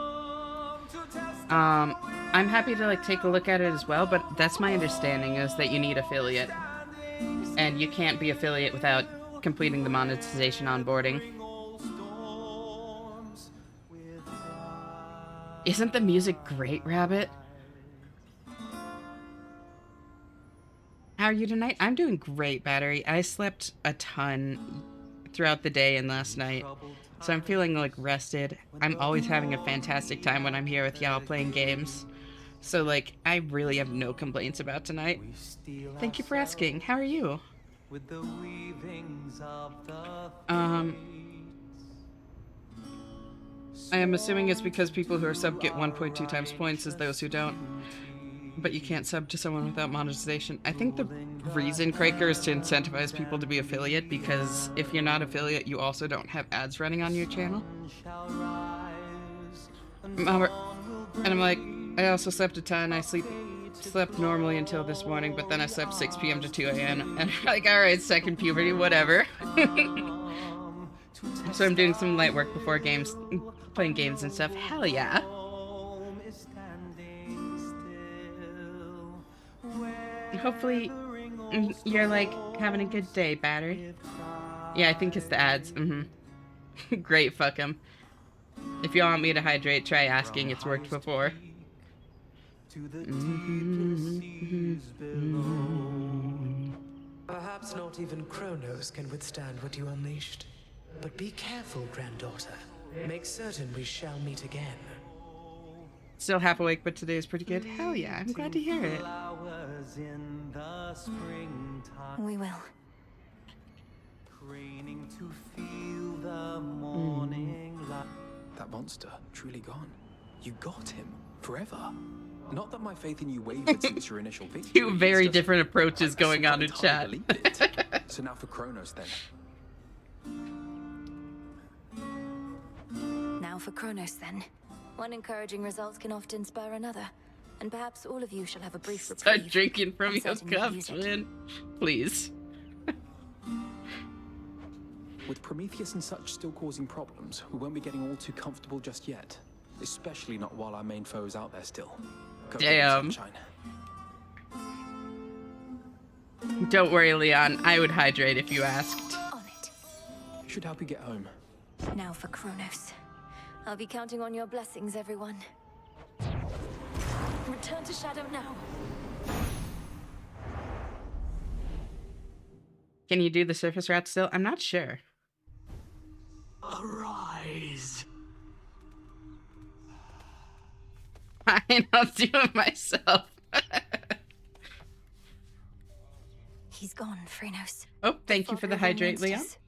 I'm happy to like take a look at it as well, but that's my understanding is that you need affiliate. And you can't be affiliate without completing the monetization onboarding. Isn't the music great, Rabbit? How are you tonight? I'm doing great, Battery. I slept a ton throughout the day and last night, so I'm feeling like rested. I'm always having a fantastic time when I'm here with y'all playing games. So like, I really have no complaints about tonight. Thank you for asking. How are you? I am assuming it's because people who are sub get 1.2 times points as those who don't. But you can't sub to someone without monetization. I think the reason, Kraker, is to incentivize people to be affiliate, because if you're not affiliate, you also don't have ads running on your channel. And I'm like, I also slept a ton. I slept normally until this morning, but then I slept 6 p.m. to 2 a.m. And I'm like, alright, second puberty, whatever. So I'm doing some light work before games, playing games and stuff. Hell yeah. Hopefully you're like having a good day, Battery. Yeah, I think it's the ads. Great, fuck 'em. If you want me to hydrate, try asking. It's worked before. Perhaps not even Kronos can withstand what you unleashed. But be careful, granddaughter. Make certain we shall meet again. Still half awake, but today is pretty good. Hell yeah, I'm glad to hear it. We will. That monster, truly gone. You got him. Forever. Not that my faith in you wavered since your initial victory. Two very different approaches going on in chat. So now for Kronos, then. Now for Kronos, then. One encouraging result can often spur another, and perhaps all of you shall have a brief reprieve. Start drinking from your Uncertain cup, to use it. man. Please. With Prometheus and such still causing problems, we won't be getting all too comfortable just yet. Especially not while our main foe is out there still. Go get Damn. sunshine. Don't worry, Leon. I would hydrate if you asked. Should help you get home. Now for Kronos. I'll be counting on your blessings, everyone. Return to Shadow now. Can you do the surface rat still? I'm not sure. Arise. Fine, I'll do it myself. He's gone, Phrenos. Oh, thank you for the Father of all hydrate, Leon. monsters.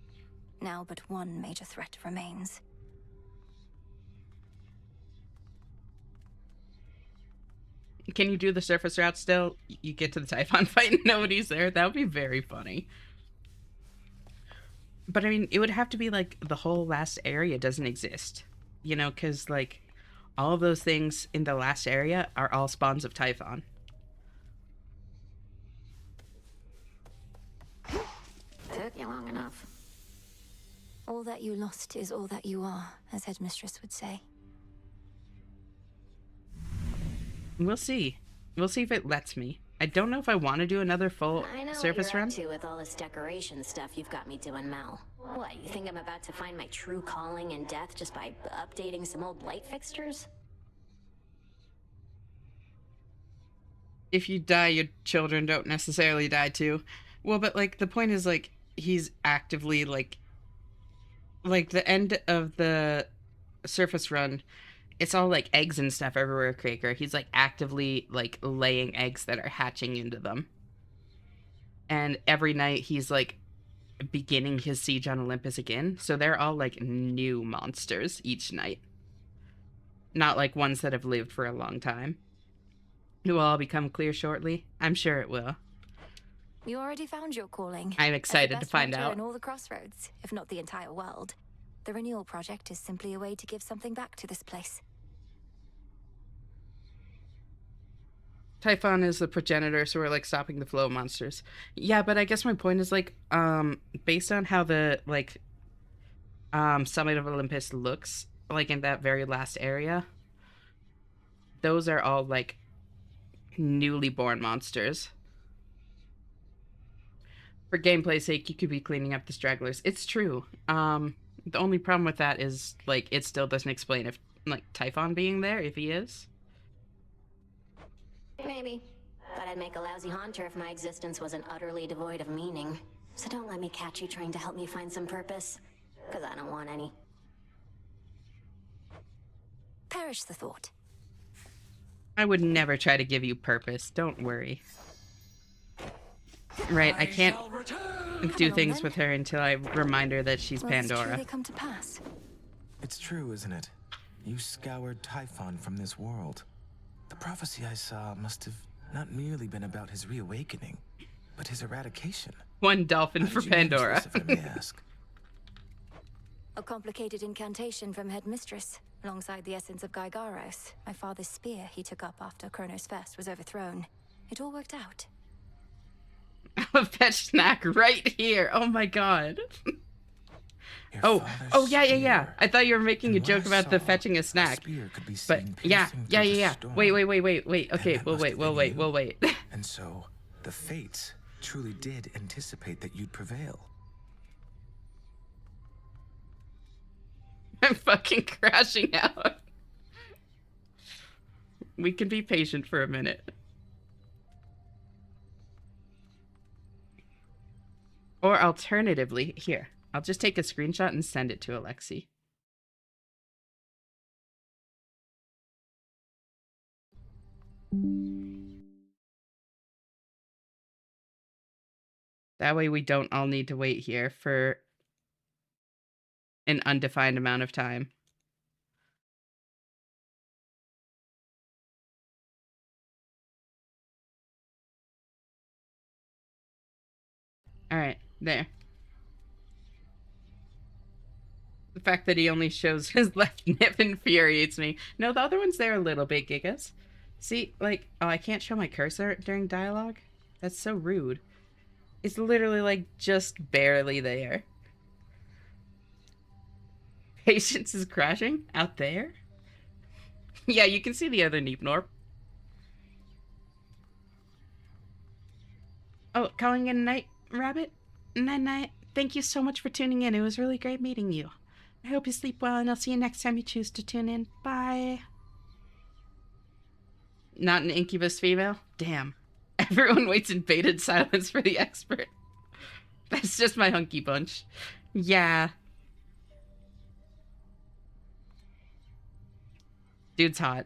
Now but one major threat remains. Can you do the surface route still? You get to the Typhon fight and nobody's there. That would be very funny. But I mean, it would have to be like the whole last area doesn't exist. You know, because like all of those things in the last area are all spawns of Typhon. Took you long enough. All that you lost is all that you are, as Headmistress would say. We'll see. We'll see if it lets me. I don't know if I want to do another full I know surface what you're run. up to with all this decoration stuff you've got me doing, Mel. What, you think I'm about to find my true calling in death just by updating some old light fixtures? If you die, your children don't necessarily die too. Well, but like the point is like he's actively like the end of the surface run, it's all like eggs and stuff everywhere, Kraker. He's like actively like laying eggs that are hatching into them. And every night he's like beginning his siege on Olympus again. So they're all like new monsters each night. Not like ones that have lived for a long time. It will all become clear shortly. I'm sure it will. You already found your calling. I'm As the excited to best find hunter out. in all the Crossroads, if not the entire world. The Renewal Project is simply a way to give something back to this place. Typhon is the progenitor, so we're like stopping the flow of monsters. Yeah, but I guess my point is like, based on how the like Summit of Olympus looks, like in that very last area, those are all like newly born monsters. For gameplay's sake, you could be cleaning up the stragglers. It's true. The only problem with that is like it still doesn't explain if like Typhon being there, if he is. Maybe. But I'd make a lousy haunter if my existence wasn't utterly devoid of meaning. So don't let me catch you trying to help me find some purpose. Because I don't want any. Perish the thought. I would never try to give you purpose. Don't worry. Right, I can't do things with her until I remind her that she's Pandora. They come to pass. It's true, isn't it? You scoured Typhon from this world. The prophecy I saw must have not merely been about his reawakening, but his eradication. One dolphin for Pandora. This, if I may ask? A complicated incantation from Headmistress, alongside the essence of Gygaros, my father's spear he took up after Kronos Fest was overthrown. It all worked out. A fetch snack right here. Oh my god. Oh, yeah. I thought you were making a joke about the fetching a snack. But yeah. Wait. Okay, we'll wait. And so, the fates truly did anticipate that you'd prevail. I'm fucking crashing out. We can be patient for a minute. Or alternatively, here, I'll just take a screenshot and send it to Alexi. That way we don't all need to wait here for an undefined amount of time. Alright, there. The fact that he only shows his left nip infuriates me. No, the other one's there a little bit, Gigas. See, like, oh, I can't show my cursor during dialogue? That's so rude. It's literally, like, just barely there. Patience is crashing? Out there? Yeah, you can see the other Neepnorp. Oh, calling in night, Rabbit? Night-night. Thank you so much for tuning in. It was really great meeting you. I hope you sleep well, and I'll see you next time you choose to tune in. Bye. Not an incubus female? Damn. Everyone waits in bated silence for the expert. That's just my hunky bunch. Yeah. Dude's hot.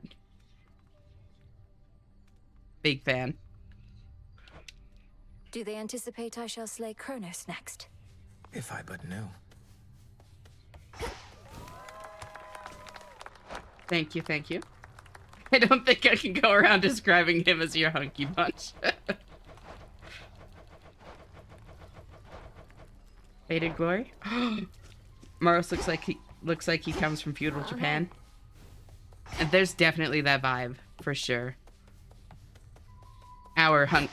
Big fan. Do they anticipate I shall slay Kronos next? If I but knew. Thank you, thank you. I don't think I can go around describing him as your hunky bunch. Faded Glory? Moros looks like he comes from feudal Japan. And there's definitely that vibe, for sure.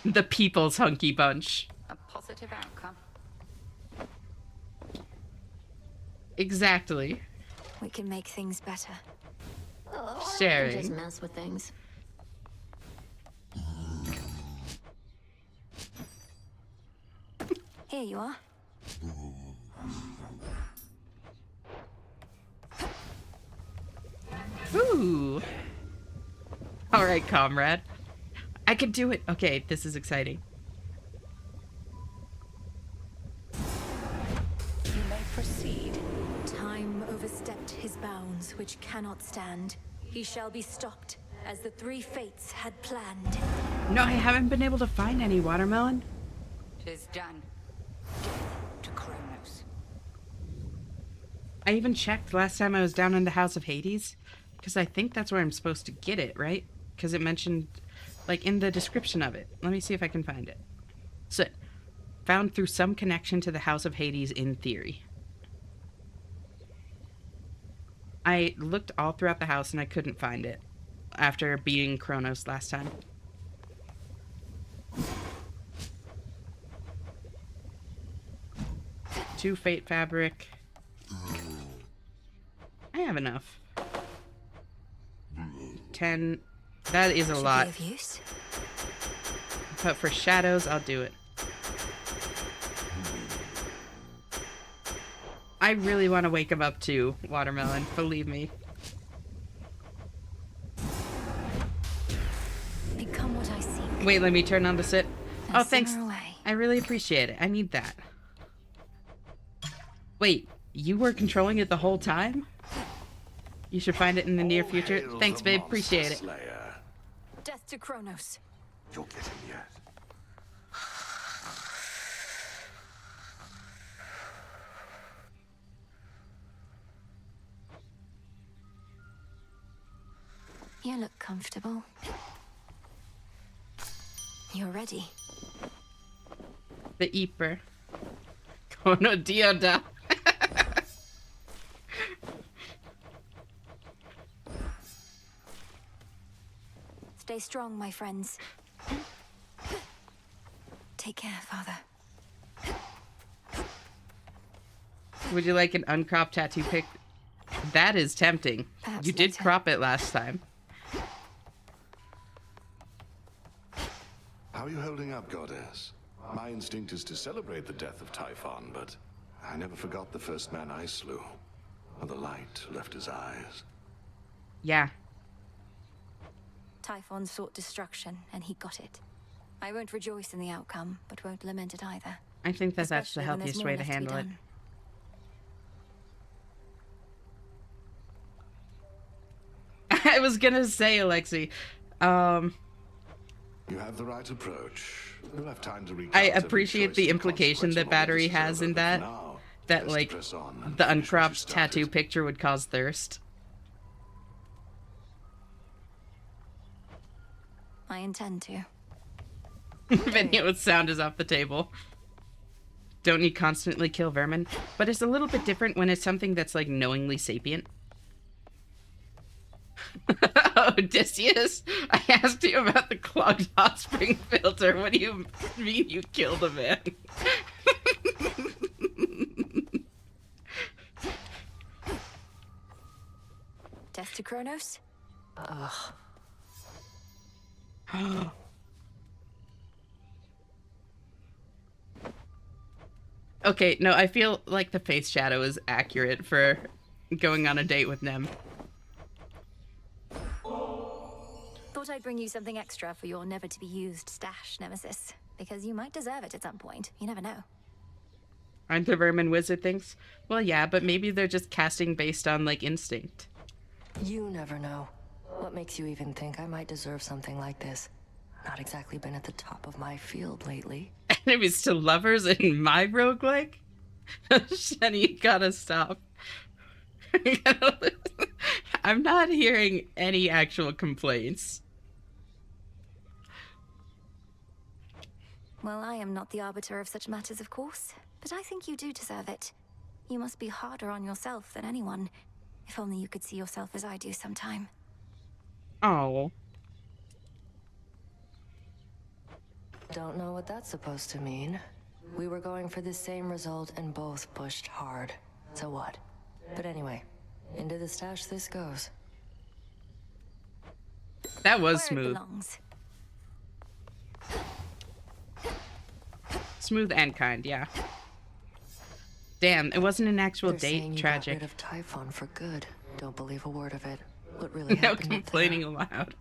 The people's hunky bunch. A positive outcome. Exactly. We can make things better. Oh, Sharing. just mess with things. Here you are. Ooh. All right, comrade. I can do it. Okay, this is exciting. You may proceed. Time overstepped his bounds, which cannot stand. He shall be stopped, as the three fates had planned. No, I haven't been able to find any watermelon. 'Tis done. Death to Kronos. I even checked last time I was down in the House of Hades, because I think that's where I'm supposed to get it, right? Because it mentioned, like, in the description of it. Let me see if I can find it. So, found through some connection to the House of Hades in theory. I looked all throughout the house and I couldn't find it after beating Kronos last time. Two fate fabric. I have enough. 10. That is a lot. Should be of use. But for shadows, I'll do it. I really want to wake him up too, Watermelon. Believe me. Become what I seek. Wait, let me turn on the sit. Now Oh, thanks. simmer away. I really appreciate it. I need that. Wait, you were controlling it the whole time? You should find it in the near future. Thanks, babe. Appreciate it. Death to Kronos. You'll get him yet. You look comfortable. You're ready. The Eeper. Kono Dioda. Stay strong, my friends. Take care, Father. Would you like an uncropped tattoo pic? That is tempting. Perhaps You did later. crop it last time. How are you holding up, Goddess? My instinct is to celebrate the death of Typhon, but I never forgot the first man I slew. Or the light left his eyes. Yeah. Typhon sought destruction, and he got it. I won't rejoice in the outcome, but won't lament it either. I think that that's the Especially when there's healthiest more way to left be handle it. done. I was gonna say, Alexi, You have the right approach. You'll have time to I recount every appreciate choice the and implication consequence that of all Battery this is has over, in but that. for now, That, best like, press on and the finish what you uncropped started. tattoo picture would cause thirst. I intend to. Vigneo's sound is off the table. Don't need constantly kill vermin. But it's a little bit different when it's something that's, like, knowingly sapient. Oh, Odysseus, I asked you about the clogged hot spring filter. What do you mean you killed a man? Death to Kronos? Ugh. Okay, no, I feel like the face shadow is accurate for going on a date with Nem. Thought I'd bring you something extra for your never-to-be-used stash, Nemesis. Because you might deserve it at some point. You never know. Aren't the vermin wizard things? Well, yeah, but maybe they're just casting based on, like, instinct. You never know. What makes you even think I might deserve something like this? Not exactly been at the top of my field lately. enemies to lovers in my roguelike? Shenny, you gotta stop. I'm not hearing any actual complaints. Well, I am not the arbiter of such matters, of course, but I think you do deserve it. You must be harder on yourself than anyone. If only you could see yourself as I do sometime. Oh. Don't know what that's supposed to mean. We were going for the same result and both pushed hard. So what? But anyway, into the stash this goes. That was Where smooth. it belongs. Smooth and kind, yeah. Damn, it wasn't an actual They're saying date. you Tragic. got rid of Typhon for good. Don't believe a word of it. What really No happened? complaining aloud.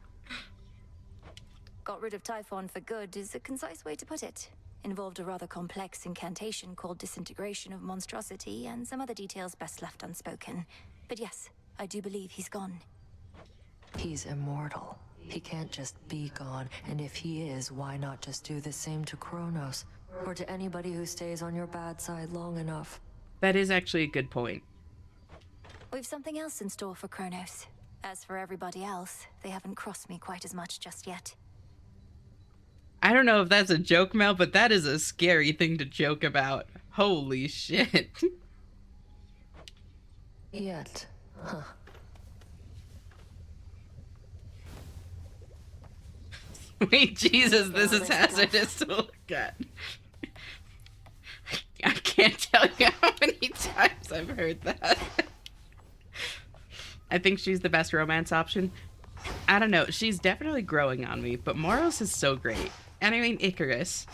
Got rid of Typhon for good is a concise way to put it. Involved a rather complex incantation called Disintegration of Monstrosity and some other details best left unspoken. But yes, I do believe he's gone. He's immortal. He can't just be gone, and if he is, why not just do the same to Kronos? Or to anybody who stays on your bad side long enough? That is actually a good point. We've something else in store for Kronos. As for everybody else, they haven't crossed me quite as much just yet. I don't know if that's a joke, Mel, but that is a scary thing to joke about. Holy shit. Yet. Huh. Wait, Jesus, this is hazardous to look at. I can't tell you how many times I've heard that. I think she's the best romance option. I don't know, she's definitely growing on me, but Moros is so great. And I mean Icarus.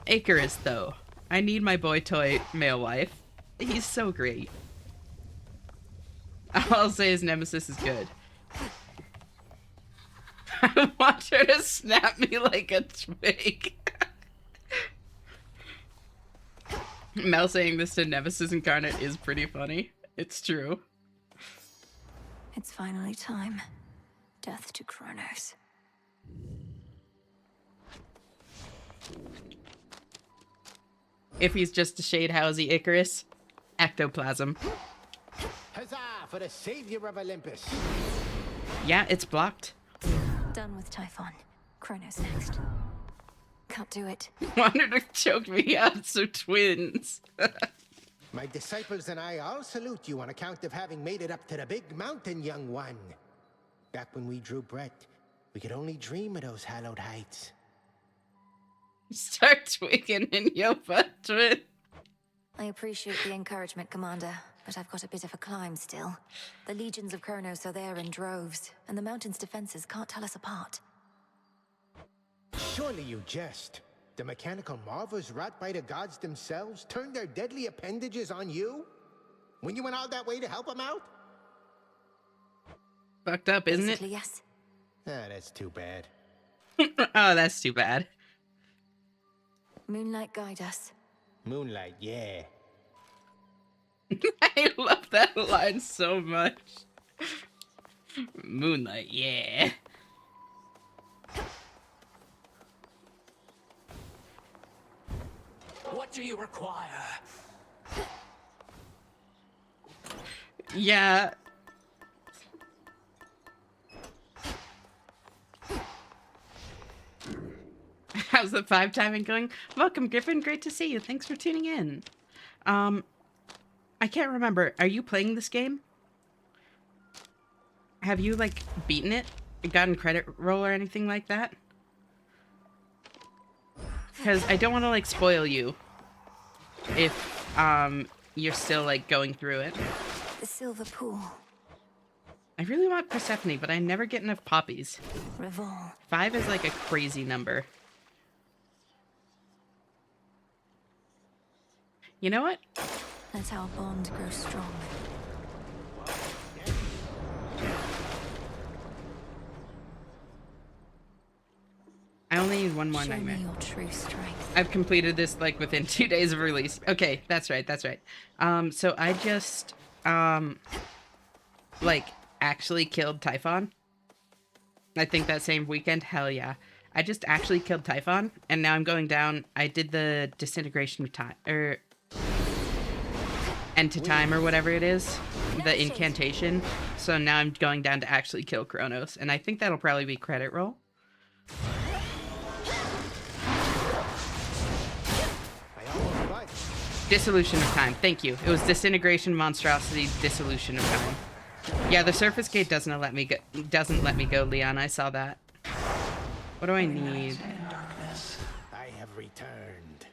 Icarus, though. I need my boy toy male wife. He's so great. All I'll say is Nemesis is good. I want her to snap me like a twig. Mel saying this to Nemesis Incarnate is pretty funny. It's true. It's finally time. Death to Kronos. If he's just a shade-housey Icarus, ectoplasm. Huzzah for the savior of Olympus! Yeah, it's blocked. Done with Typhon. Kronos next. Can't do it. Wanted to choke me out, so twins. My disciples and I all salute you on account of having made it up to the big mountain, young one. Back when we drew breath, we could only dream of those hallowed heights. Start twigging in your butt, twin. I appreciate the encouragement, Commander, but I've got a bit of a climb still. The legions of Kronos are there in droves, and the mountain's defenses can't tell us apart. Surely you jest. The mechanical marvels wrought by the gods themselves turned their deadly appendages on you? When you went all that way to help them out? Fucked up, isn't Basically, it? yes. Ah, that's too bad. Oh, that's too bad. Moonlight guide us. Moonlight, yeah. I love that line so much. Moonlight, yeah. What do you require? Yeah. How's the 5 timing going? Welcome, Griffin. Great to see you. Thanks for tuning in. I can't remember. Are you playing this game? Have you, like, beaten it? Gotten credit roll or anything like that? Because I don't want to, like, spoil you if, you're still, like, going through it. The silver pool. I really want Persephone, but I never get enough poppies. Revol. 5 is, like, a crazy number. You know what? Let our bond grow strong. I only need one more Show nightmare. me your true strength. I've completed this like within 2 days of release. Okay, that's right, that's right. So I just like actually killed Typhon. I think that same weekend. Hell yeah. I just actually killed Typhon, and now I'm going down. I did the disintegration of time, or end to time, or whatever it is, the incantation. So now I'm going down to actually kill Kronos, and I think that'll probably be credit roll. Dissolution of time. Thank you. It was disintegration, monstrosity, dissolution of time. Yeah, the surface gate doesn't let me go. Doesn't let me go, Leon. I saw that. What do I need? I have returned.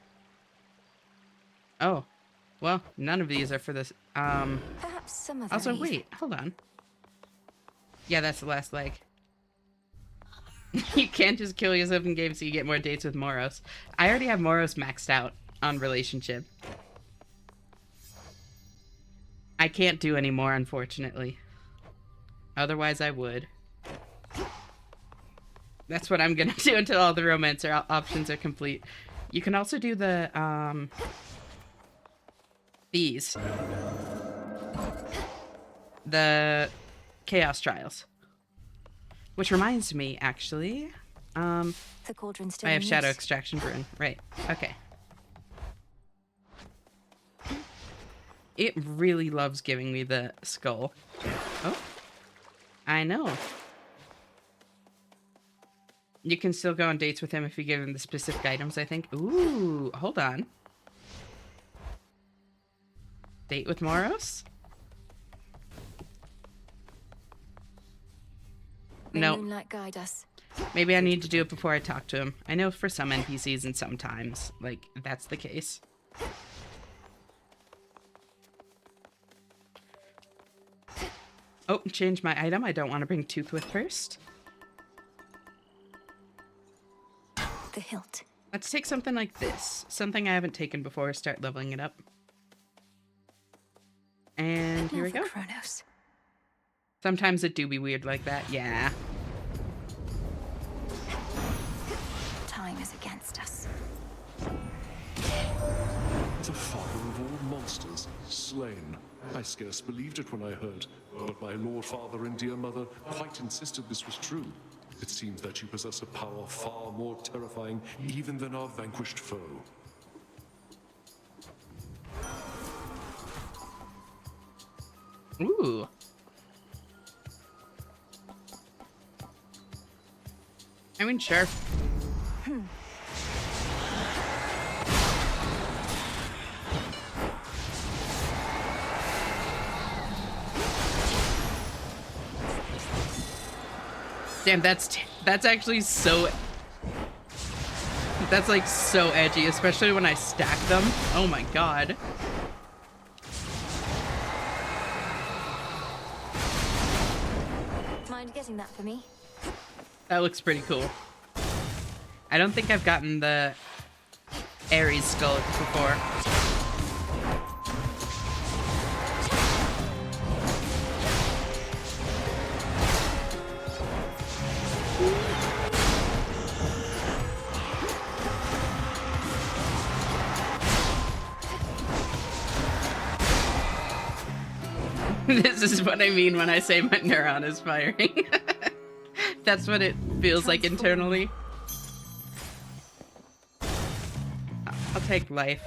Oh, well, none of these are for this. Perhaps some of Also, these. wait, hold on. Yeah, that's the last leg. You can't just kill yourself in game so you get more dates with Moros. I already have Moros maxed out on relationship. I can't do any more, unfortunately. Otherwise, I would. That's what I'm gonna do until all the romance options are complete. You can also do the, these. The Chaos Trials. Which reminds me, actually, The cauldron still I have in Shadow use. Extraction Rune. Right, okay. It really loves giving me the skull. Oh, I know. You can still go on dates with him if you give him the specific items, I think. Ooh, hold on. Date with Moros? May No. moonlight guide us. Maybe I need to do it before I talk to him. I know for some NPCs and sometimes, like, that's the case. Oh, change my item. I don't want to bring Tooth with first. The hilt. Let's take something like this. Something I haven't taken before. Start leveling it up. And here we go. Kronos. Sometimes it do be weird like that. Yeah. Time is against us. The father of all monsters, slain. I scarce believed it when I heard, but my lord father and dear mother quite insisted this was true. It seems that you possess a power far more terrifying even than our vanquished foe. Ooh. I mean, sure. Damn, that's actually so... That's like so edgy, especially when I stack them. Oh my god. Mind getting that for me? That looks pretty cool. I don't think I've gotten the Ares skull before. This is what I mean when I say my neuron is firing. That's what it feels like internally. I'll take life.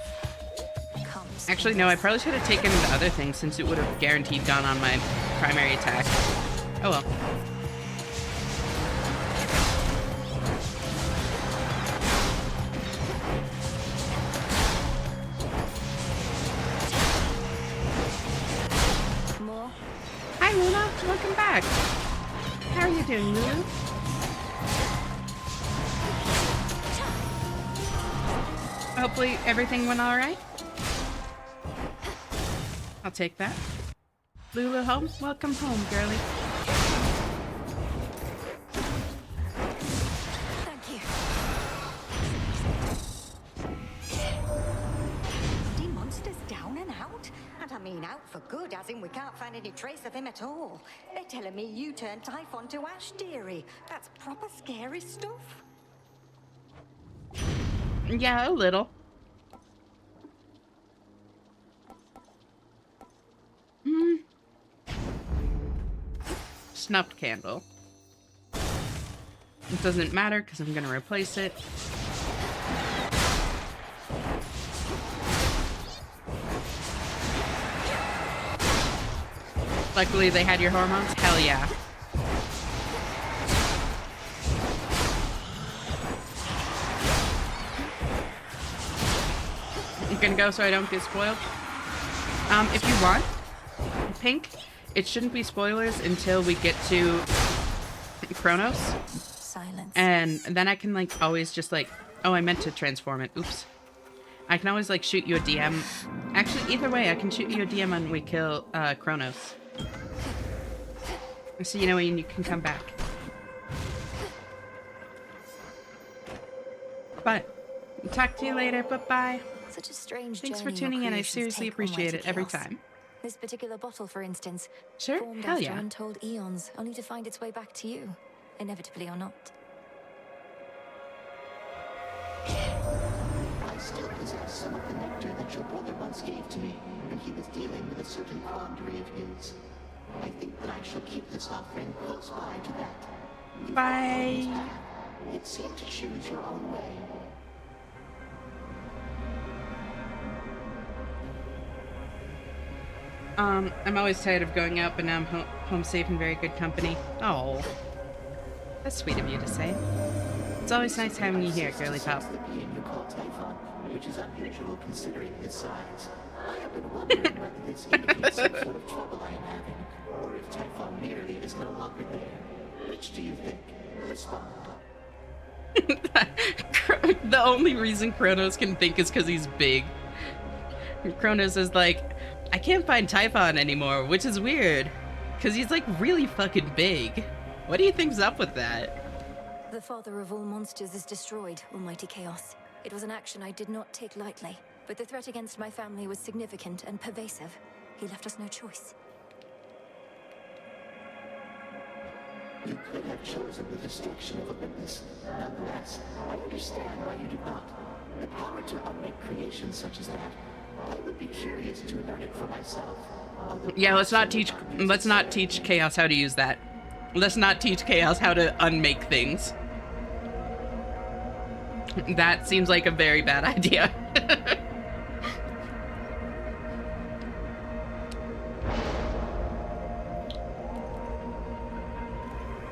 Actually, no, I probably should have taken the other thing since it would have guaranteed gone on my primary attack. Oh well. More? Hi, Luna. Welcome back. How are you doing, Luna? Hopefully everything went all right. I'll take that. Lulu home? Welcome home, girlie. Thank you. The monster's down and out? And I mean out for good, as in we can't find any trace of him at all. They're telling me you turned Typhon to ash, dearie. That's proper scary stuff. Yeah, a little. Snuffed candle. It doesn't matter because I'm going to replace it. Luckily, they had your hormones. Hell yeah. I'm gonna go so I don't get spoiled. If you want, Pink, it shouldn't be spoilers until we get to Kronos. Silence. And then I can, like, always just, like... Oh, I meant to transform it. Oops. I can always, like, shoot you a DM. Actually, either way, I can shoot you a DM when we kill, Kronos. So you know when you can come back. But, talk to you later. Bye-bye. Such a strange Thanks for journey tuning your in. I creations seriously take, appreciate almighty it every chaos. time. This particular bottle, for instance, Sure? formed Hell after yeah. untold eons, only to find its way back to you, inevitably or not. I still possess some of the nectar that your brother once gave to me when he was dealing with a certain quandary of his. I think that I shall keep this offering close by to that. Bye. It seemed to choose your own way. I'm always tired of going out, but now I'm home safe in very good company. Oh, that's sweet of you to say. It's always nice having you here, girly pop. Which is unusual considering his size. I have been wondering whether this indicates some sort of trouble I am having, or if Typhon merely is no longer there. Which do you think? Respond. The only reason Kronos can think is because he's big. Kronos is like, I can't find Typhon anymore, which is weird. Because he's like really fucking big. What do you think's up with that? The father of all monsters is destroyed, almighty chaos. It was an action I did not take lightly, but the threat against my family was significant and pervasive. He left us no choice. You could have chosen the destruction of Olympus. Nonetheless, I understand why you did not. The power to unmake creations such as that. I would be curious to learn it for myself. Yeah, let's not teach Chaos how to use that. Let's not teach Chaos how to unmake things. That seems like a very bad idea.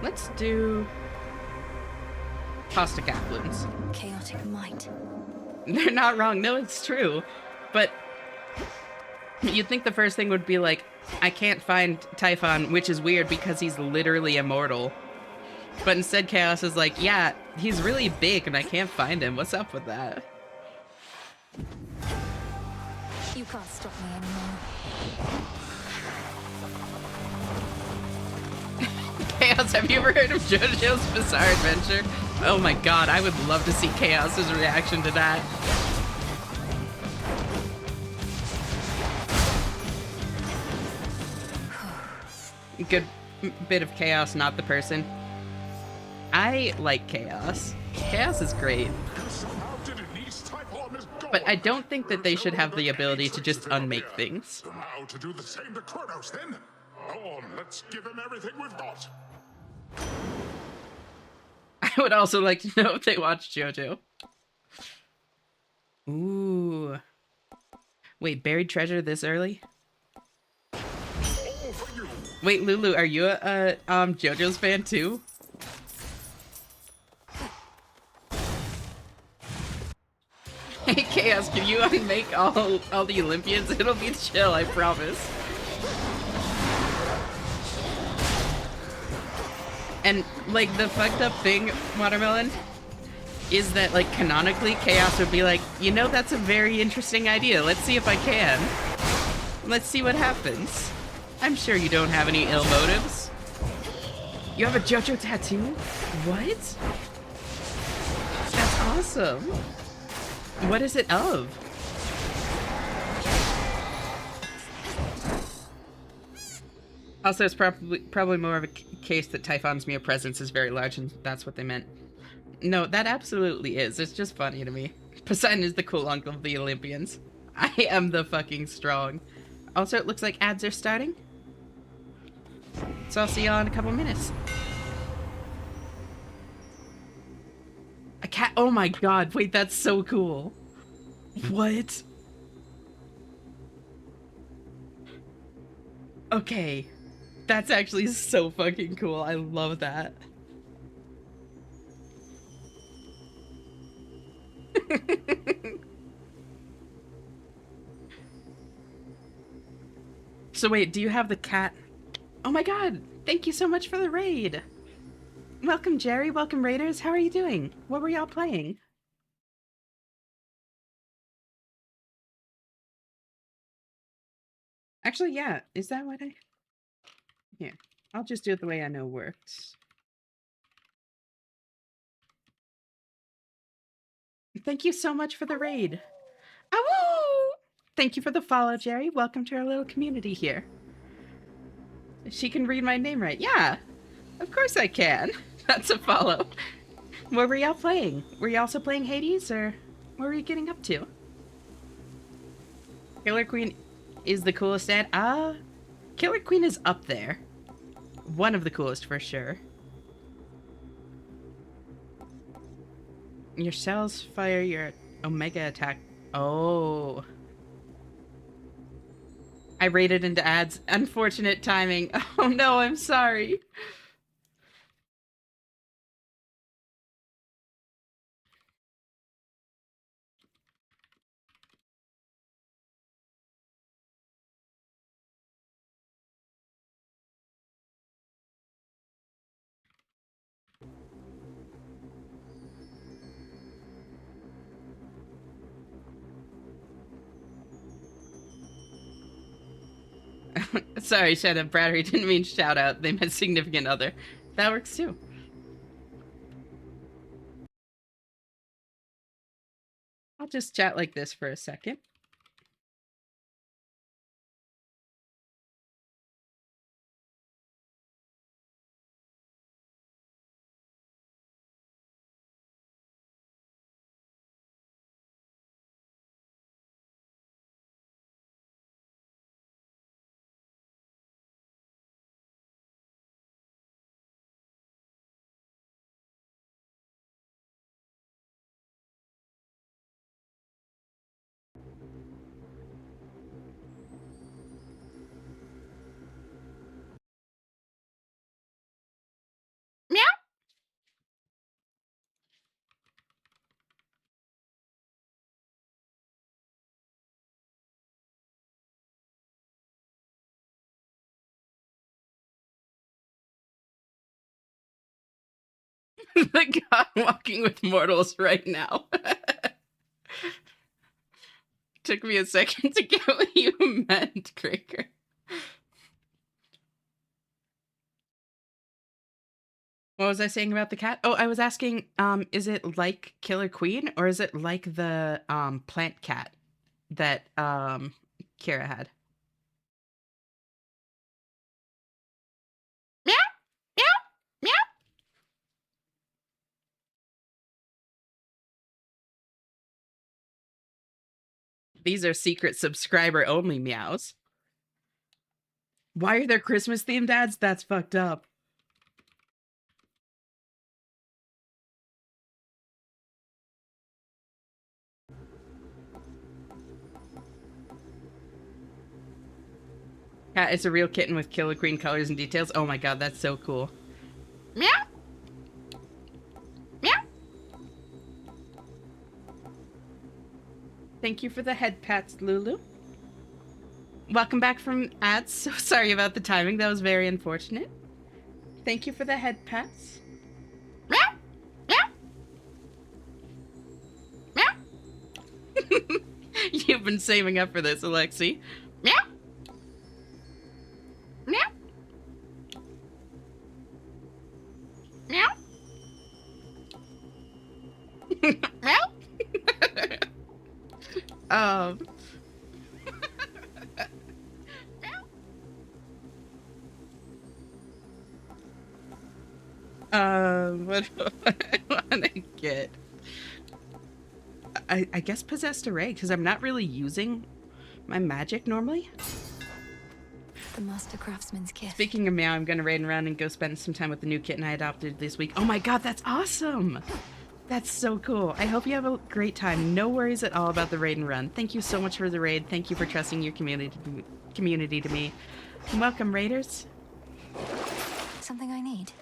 Let's do pasta caploons. Chaotic might. They're not wrong. No, it's true. But you'd think the first thing would be like, I can't find Typhon, which is weird because he's literally immortal. But instead Chaos is like, yeah, he's really big and I can't find him. What's up with that? You can't stop me anymore. Chaos, have you ever heard of JoJo's Bizarre Adventure? Oh my god, I would love to see Chaos's reaction to that. Good bit of Chaos, not the person. I like Chaos. Chaos is great. But I don't think that they should have the ability to just unmake things. How to do the same to Kronos, then? Go on, let's give him everything we've got. I would also like to know if they watch JoJo. Ooh. Wait, buried treasure this early? Wait, Lulu, are you a JoJo's fan too? Hey Chaos, can you unmake all the Olympians? It'll be chill, I promise. And like the fucked up thing, Watermelon, is that like canonically Chaos would be like, you know, that's a very interesting idea. Let's see if I can. Let's see what happens. I'm sure you don't have any ill motives. You have a JoJo tattoo? What? That's awesome. What is it of? Also, it's probably more of a case that Typhon's mere presence is very large, and that's what they meant. No, that absolutely is. It's just funny to me. Poseidon is the cool uncle of the Olympians. I am the fucking strong. Also, it looks like ads are starting. So I'll see y'all in a couple minutes. cat. Oh my god. Wait, that's so cool. What? Okay. That's actually so fucking cool. I love that. So wait, do you have the cat? Oh my god. Thank you so much for the raid. Welcome, Jerry. Welcome, Raiders. How are you doing? What were y'all playing? Actually, yeah. Is that what I... Here. I'll just do it the way I know works. Thank you so much for the raid. Awoo! Thank you for the follow, Jerry. Welcome to our little community here. She can read my name right. Yeah, of course I can. That's a follow. What were y'all playing? Were you also playing Hades, or what were you getting up to? Killer Queen is the coolest ad. Killer Queen is up there. One of the coolest for sure. Your cells fire your Omega attack. Oh. I raided into ads. Unfortunate timing. Oh no, I'm sorry. Sorry, Shadow Brattery didn't mean shout out. They meant significant other. That works too. I'll just chat like this for a second. Meow. The god walking with mortals right now. Took me a second to get what you meant, Kraker. What was I saying about the cat? Oh, I was asking, is it like Killer Queen, or is it like the plant cat that Kira had? Meow, meow, meow. These are secret subscriber only meows. Why are there Christmas themed ads? That's fucked up. Cat is a real kitten with Killer Queen colors and details. Oh my god, that's so cool. Meow. Meow. Thank you for the head pats, Lulu. Welcome back from ads. So sorry about the timing. That was very unfortunate. Thank you for the head pats. Meow. Meow. Meow. You've been saving up for this, Alexi. Meow. Meow. Meow. Meow. What do I want to get? I guess Possessed Array, because I'm not really using my magic normally. The Master Craftsman's gift. Speaking of meow, I'm going to raid around and go spend some time with the new kitten I adopted this week. Oh my god, that's awesome! That's so cool. I hope you have a great time. No worries at all about the raid and run. Thank you so much for the raid. Thank you for trusting your community to me. Welcome, raiders. Something I need.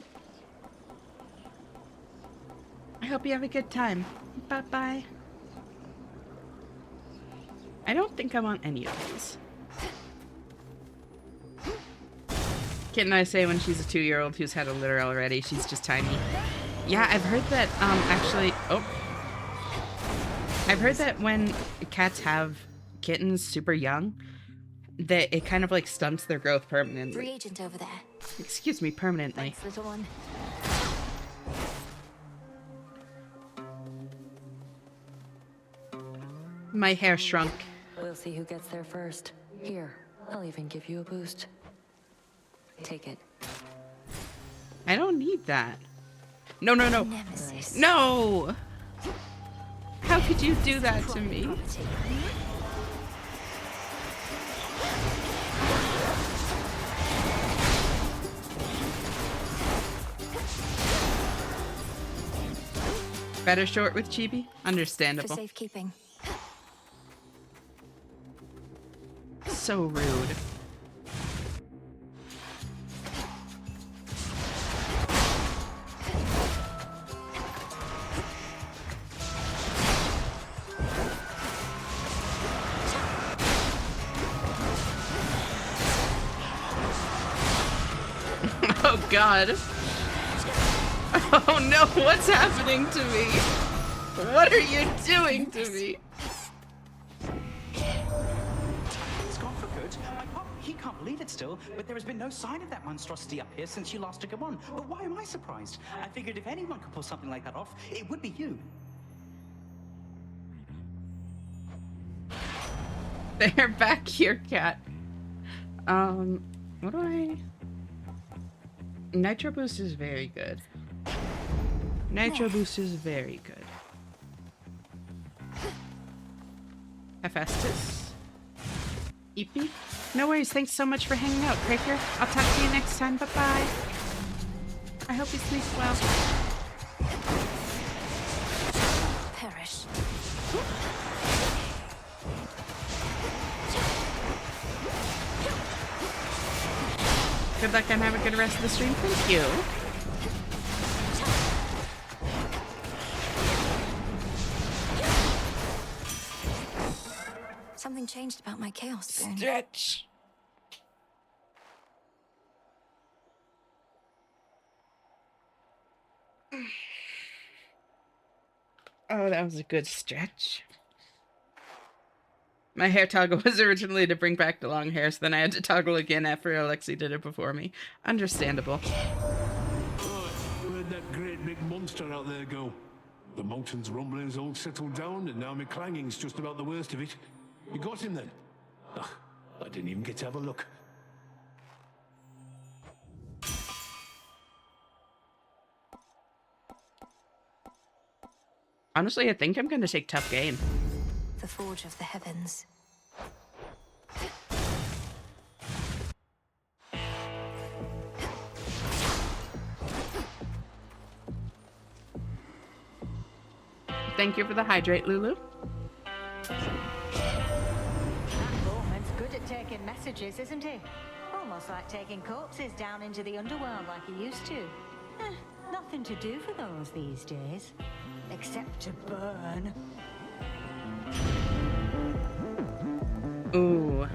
I hope you have a good time. Bye-bye. I don't think I want any of these. Kitten I say when she's a 2-year-old who's had a litter already, she's just tiny. Yeah, I've heard that, actually... Oh. I've heard that when cats have kittens super young, that it kind of, like, stunts their growth permanently. Reagent over there. Excuse me, permanently. Thanks, little one. My hair shrunk. We'll see who gets there first. Here, I'll even give you a boost. Take it. I don't need that. No, no, no. Nemesis. No! How could you do that to me? Better short with Chibi? Understandable. For safekeeping. So rude. Oh God. Oh no, what's happening to me? What are you doing to me? It's gone for good. My pop, he can't believe it still, but there has been no sign of that monstrosity up here since you last took him on. But why am I surprised? I figured if anyone could pull something like that off, it would be you. They're back here, cat. What do I... Nitro Boost is very good. Nitro Boost is very good. Hephaestus. Eepy. No worries, thanks so much for hanging out, Cracker. I'll talk to you next time, bye-bye. I hope you sleep well. Perish. Good luck and have a good rest of the stream. Thank you. Something changed about my chaos spoon. Stretch. Oh, that was a good stretch. My hair toggle was originally to bring back the long hair, so then I had to toggle again after Alexi did it before me. Understandable. Right, where'd that great big monster out there go? The mountain's rumbling's all settled down, and now my clanging's just about the worst of it. You got him then? Ugh, I didn't even get to have a look. Honestly, I think I'm going to take tough game. The forge of the heavens. Thank you for the hydrate, Lulu. That Bowman's good at taking messages, isn't he? Almost like taking corpses down into the underworld like he used to. Nothing to do for those these days. Except to burn. Ooh.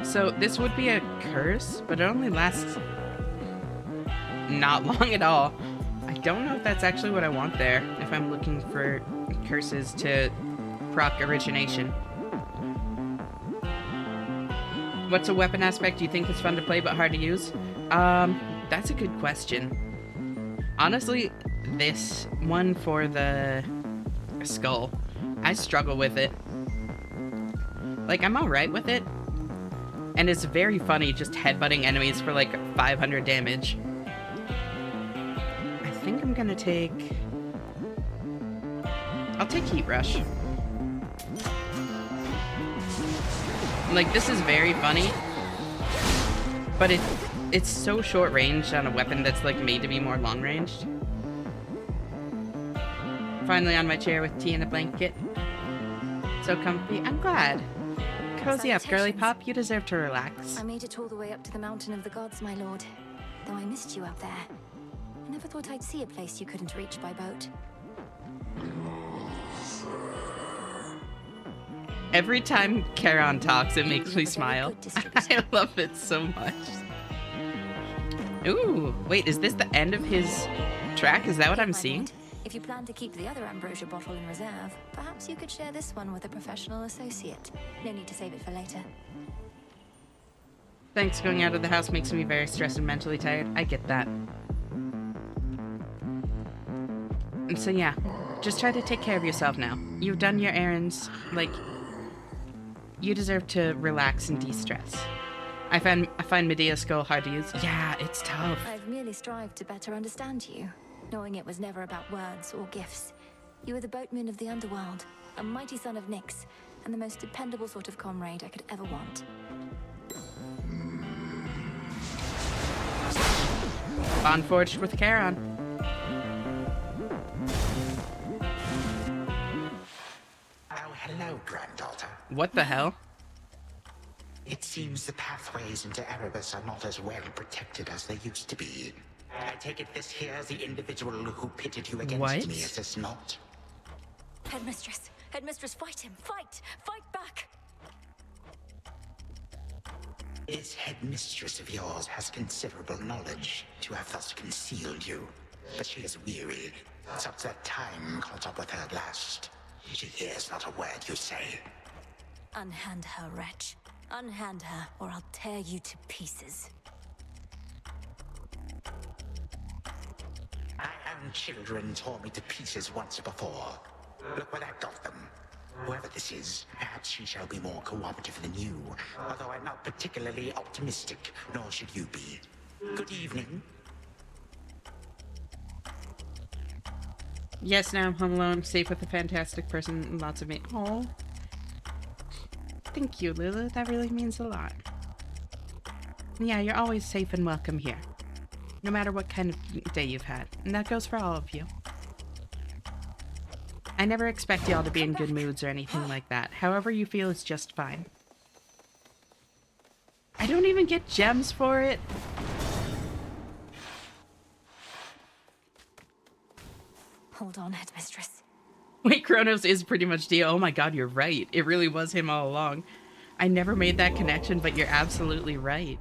So this would be a curse, but it only lasts not long at all. I don't know if that's actually what I want there, if I'm looking for curses to proc origination. What's a weapon aspect you think is fun to play but hard to use? That's a good question. Honestly, this one for the skull, I struggle with it. Like, I'm alright with it. And it's very funny just headbutting enemies for like 500 damage. I think I'm gonna take... I'll take Heat Rush. Like, this is very funny. But it's so short ranged on a weapon that's like made to be more long ranged. Finally on my chair with tea and a blanket. So comfy. I'm glad. Cozy up, girly pop. You deserve to relax. I made it all the way up to the Mountain of the Gods, my lord. Though I missed you up there. I never thought I'd see a place you couldn't reach by boat. Every time Charon talks, it makes me smile. I love it so much. Ooh, wait, is this the end of his track? Is that what I'm seeing? If you plan to keep the other ambrosia bottle in reserve, perhaps you could share this one with a professional associate. No need to save it for later. Thanks, going out of the house makes me very stressed and mentally tired. I get that. And so yeah, just try to take care of yourself now. You've done your errands, like, you deserve to relax and de-stress. I find Medea's skull hard to use. Yeah, it's tough. I've merely strived to better understand you, knowing it was never about words or gifts. You were the boatman of the underworld, a mighty son of Nyx, and the most dependable sort of comrade I could ever want. Bond forged with Charon. Oh, hello, granddaughter. What the hell? It seems the pathways into Erebus are not as well protected as they used to be. I take it this here's the individual who pitted you against me, is this not? Headmistress! Headmistress, fight him! Fight! Fight back! This headmistress of yours has considerable knowledge to have thus concealed you. But she is weary, such that time caught up with her at last. She hears not a word you say. Unhand her, wretch. Unhand her, or I'll tear you to pieces. My own children tore me to pieces once before. Look what I've got them. Whoever this is, perhaps she shall be more cooperative than you, although I'm not particularly optimistic, nor should you be. Good evening. Yes, now I'm home alone, safe with a fantastic person, and lots of me. Oh, thank you, Lulu. That really means a lot. Yeah, you're always safe and welcome here, no matter what kind of day you've had, and that goes for all of you. I never expect y'all to be in good moods or anything like that. However you feel is just fine. I don't even get gems for it. Hold on, headmistress. Wait, Kronos is pretty much Dio. Oh my god, you're right. It really was him all along. I never made that connection, but you're absolutely right.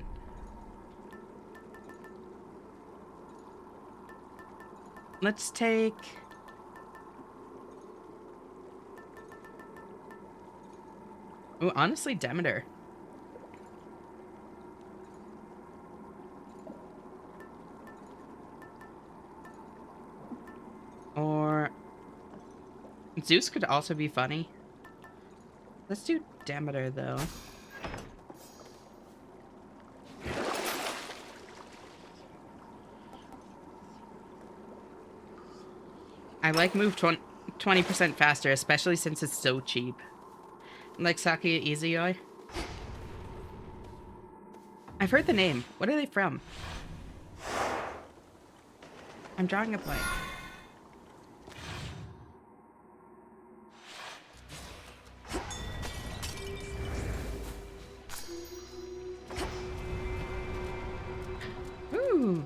Let's take... Ooh, honestly, Demeter. Or... Zeus could also be funny. Let's do Demeter, though. I like move 20% faster, especially since it's so cheap. Like Sakia Izuyoi. I've heard the name. What are they from? I'm drawing a blank. Ooh.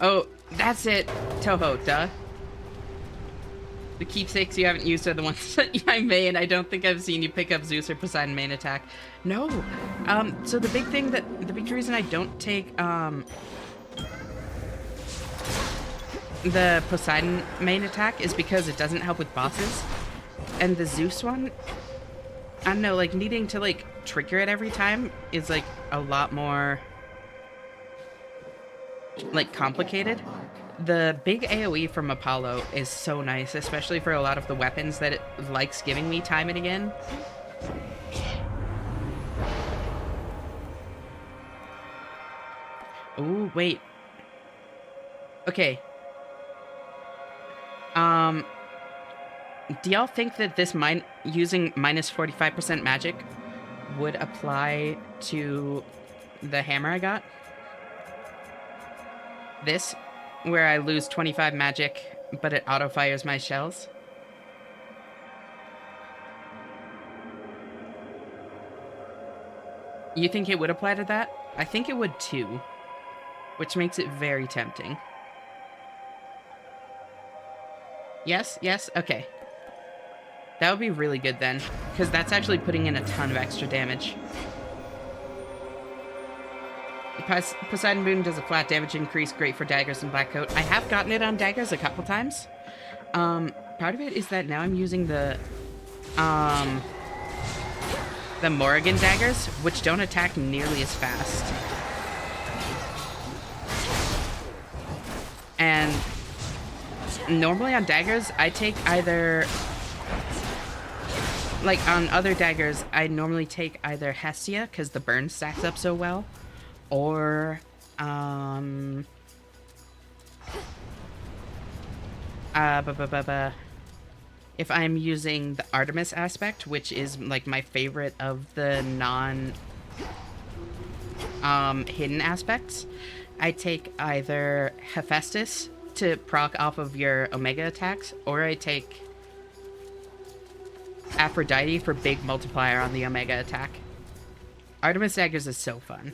Oh, that's it. Toho, duh. The keepsakes you haven't used are the ones that I may, and I don't think I've seen you pick up Zeus or Poseidon main attack. No. So the big reason I don't take, the Poseidon main attack is because it doesn't help with bosses. And the Zeus one, I don't know, like, needing to, like, trigger it every time is, like, a lot more, like, complicated. The big AoE from Apollo is so nice, especially for a lot of the weapons that it likes giving me time and again. Ooh, wait. Okay. Do y'all think that this using minus 45% magic would apply to the hammer I got? This, where I lose 25 magic, but it auto-fires my shells. You think it would apply to that? I think it would too, which makes it very tempting. Yes, yes, okay. That would be really good then, because that's actually putting in a ton of extra damage. Poseidon Boon does a flat damage increase, great for daggers and black coat. I have gotten it on daggers a couple times. Part of it is that now I'm using the Morrigan daggers, which don't attack nearly as fast. And normally on daggers, I take either... Like, on other daggers, I normally take either Hestia, because the burn stacks up so well, or, if I'm using the Artemis aspect, which is, like, my favorite of the hidden aspects, I take either Hephaestus to proc off of your Omega attacks, or I take Aphrodite for big multiplier on the Omega attack. Artemis daggers is so fun.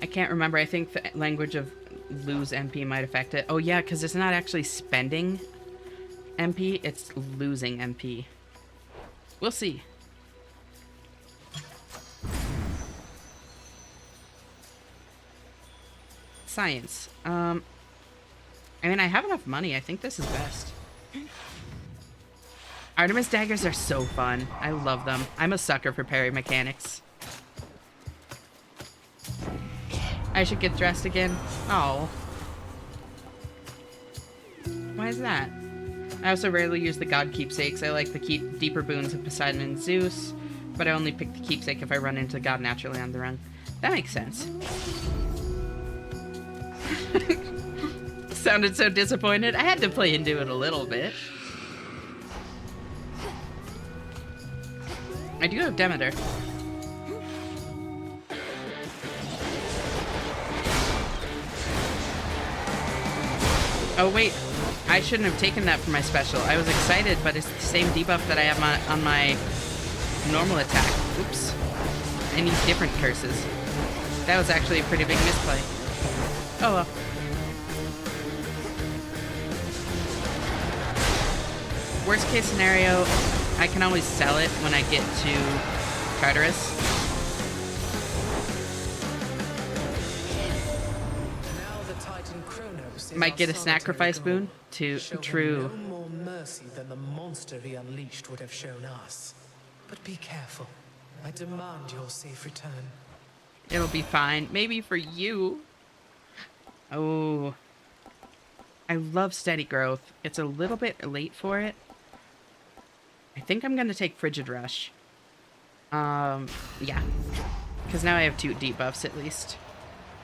I can't remember. I think the language of lose MP might affect it. Oh yeah, because it's not actually spending MP, it's losing MP. We'll see. Science. I mean, I have enough money. I think this is best. Artemis daggers are so fun. I love them. I'm a sucker for parry mechanics. I should get dressed again. Oh. Why is that? I also rarely use the god keepsakes. I like the deeper boons of Poseidon and Zeus, but I only pick the keepsake if I run into the god naturally on the run. That makes sense. Sounded so disappointed. I had to play into it a little bit. I do have Demeter. Oh wait, I shouldn't have taken that for my special. I was excited, but it's the same debuff that I have on my normal attack. Oops. I need different curses. That was actually a pretty big misplay. Oh well. Worst case scenario, I can always sell it when I get to Tartarus. Might get a sacrifice boon to true. No more mercy than the monster he unleashed would have shown us. But be careful. I demand your safe return. It'll be fine. Maybe for you. Oh. I love steady growth. It's a little bit late for it. I think I'm gonna take Frigid Rush. Yeah. Because now I have 2 debuffs at least.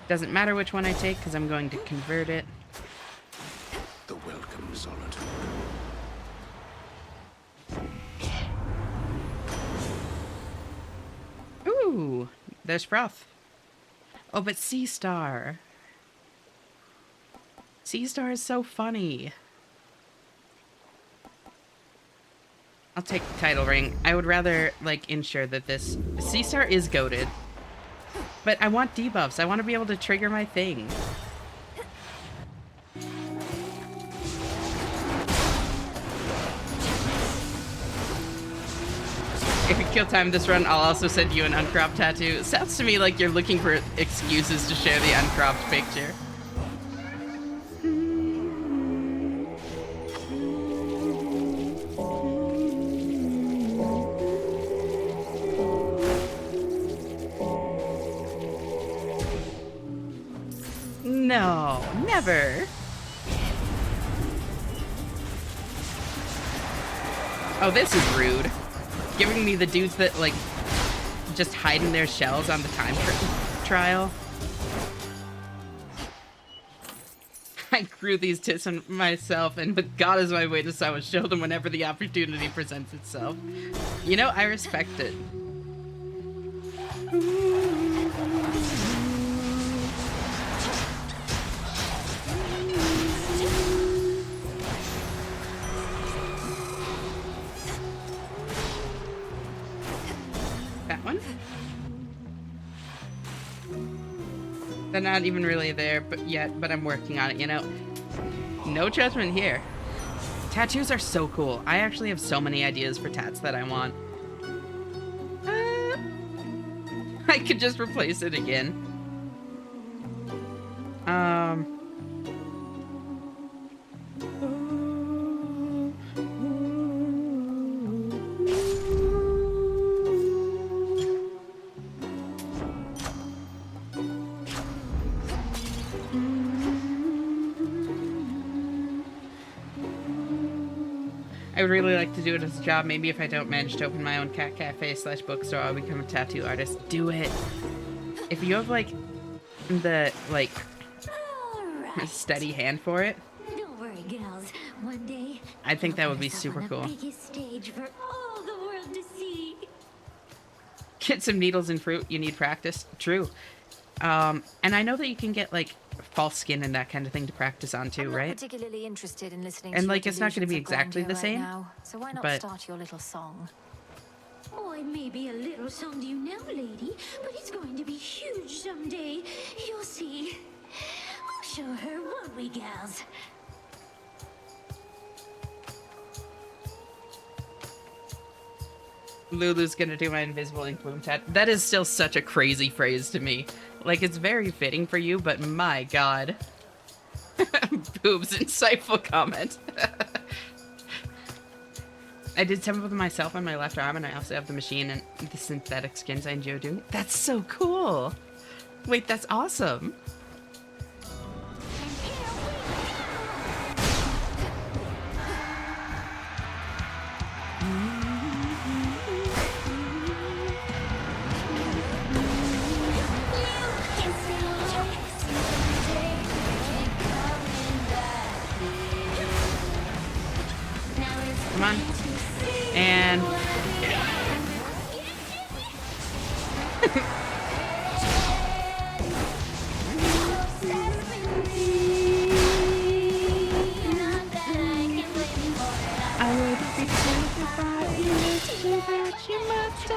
Doesn't matter which one I take, because I'm going to convert it. The welcome solitude. Ooh, there's Froth. Oh, but Sea Star. Sea Star is so funny. I'll take the title ring. I would rather, like, ensure that this... Sea Star is goated. But I want debuffs. I want to be able to trigger my thing. If you kill time this run, I'll also send you an uncropped tattoo. Sounds to me like you're looking for excuses to share the uncropped picture. No, never. Oh, this is rude. Giving me the dudes that, like, just hiding their shells on the time trial. I grew these tits on myself, and with God as my witness, I will show them whenever the opportunity presents itself. You know, I respect it. That one? They're not even really there but I'm working on it, you know? No judgment here. Tattoos are so cool. I actually have so many ideas for tats that I want. I could just replace it again. I would really like to do it as a job. Maybe if I don't manage to open my own cat cafe / bookstore, I'll become a tattoo artist. Do it. If you have like the steady hand for it, Don't worry, gals. One day, I think that would be I'll put us super up cool. on the biggest stage for all the world to see. Get some needles and fruit. You need practice. True. And I know that you can get like false skin and that kind of thing to practice on too, I'm not right? particularly interested in listening And to like your it's not going to be delusions of exactly grandeur the right same. now, so why not but start your little song? Oh, it may be a little song to you now, lady, but it's going to be huge someday. You'll see. We'll show her, won't we, gals? Lulu's gonna do my invisible ink bloom tat. That is still such a crazy phrase to me. Like, it's very fitting for you, but my god. Boobs, insightful comment. I did some of them myself on my left arm, and I also have the machine and the synthetic skins I enjoy doing. That's so cool! Wait, that's awesome! Come on. And... I would be terrified that you must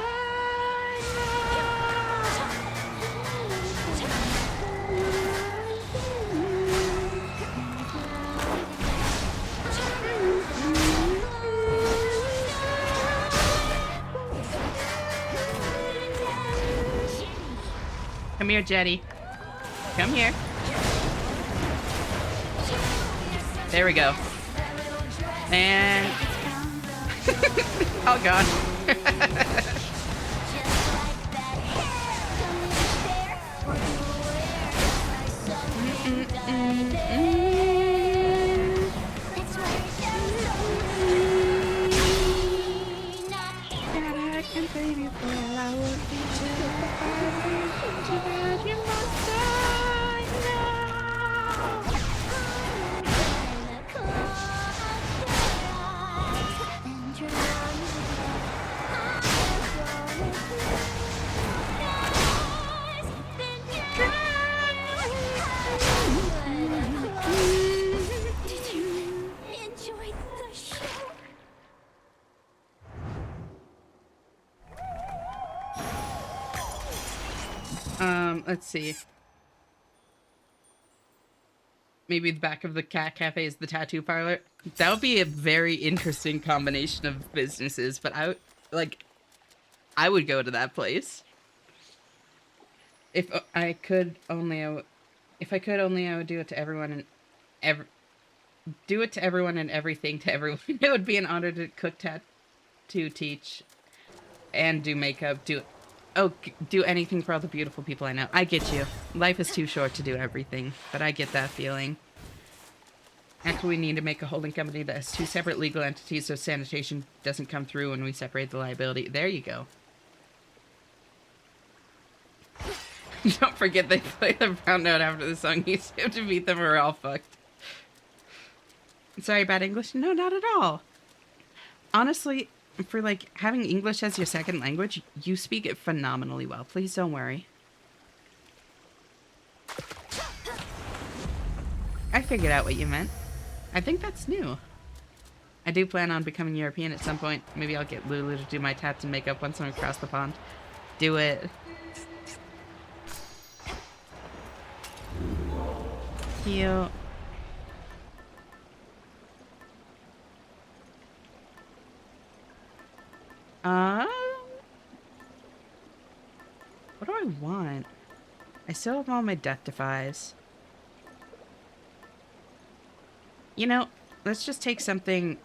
Come here, Jetty. Come here. There we go. And... oh, God. Let's see. Maybe the back of the cat cafe is the tattoo parlor. That would be a very interesting combination of businesses, but I would go to that place. If I could only, I would do it to everyone and do it to everyone and everything to everyone. It would be an honor to cook, tattoo, teach, and do makeup. Do anything for all the beautiful people I know. I get you. Life is too short to do everything, but I get that feeling. Actually, we need to make a holding company that has two separate legal entities so sanitation doesn't come through when we separate the liability. There you go. Don't forget they play the brown note after the song. You have to beat them or we're all fucked. Sorry, bad English? No, not at all. Honestly, for like having English as your second language, you speak it phenomenally well. Please don't worry. I figured out what you meant. I think that's new. I do plan on becoming European at some point. Maybe I'll get Lulu to do my tats and makeup once I'm across the pond. do it. Heal. What do I want? I still have all my death defies. You know, let's just take something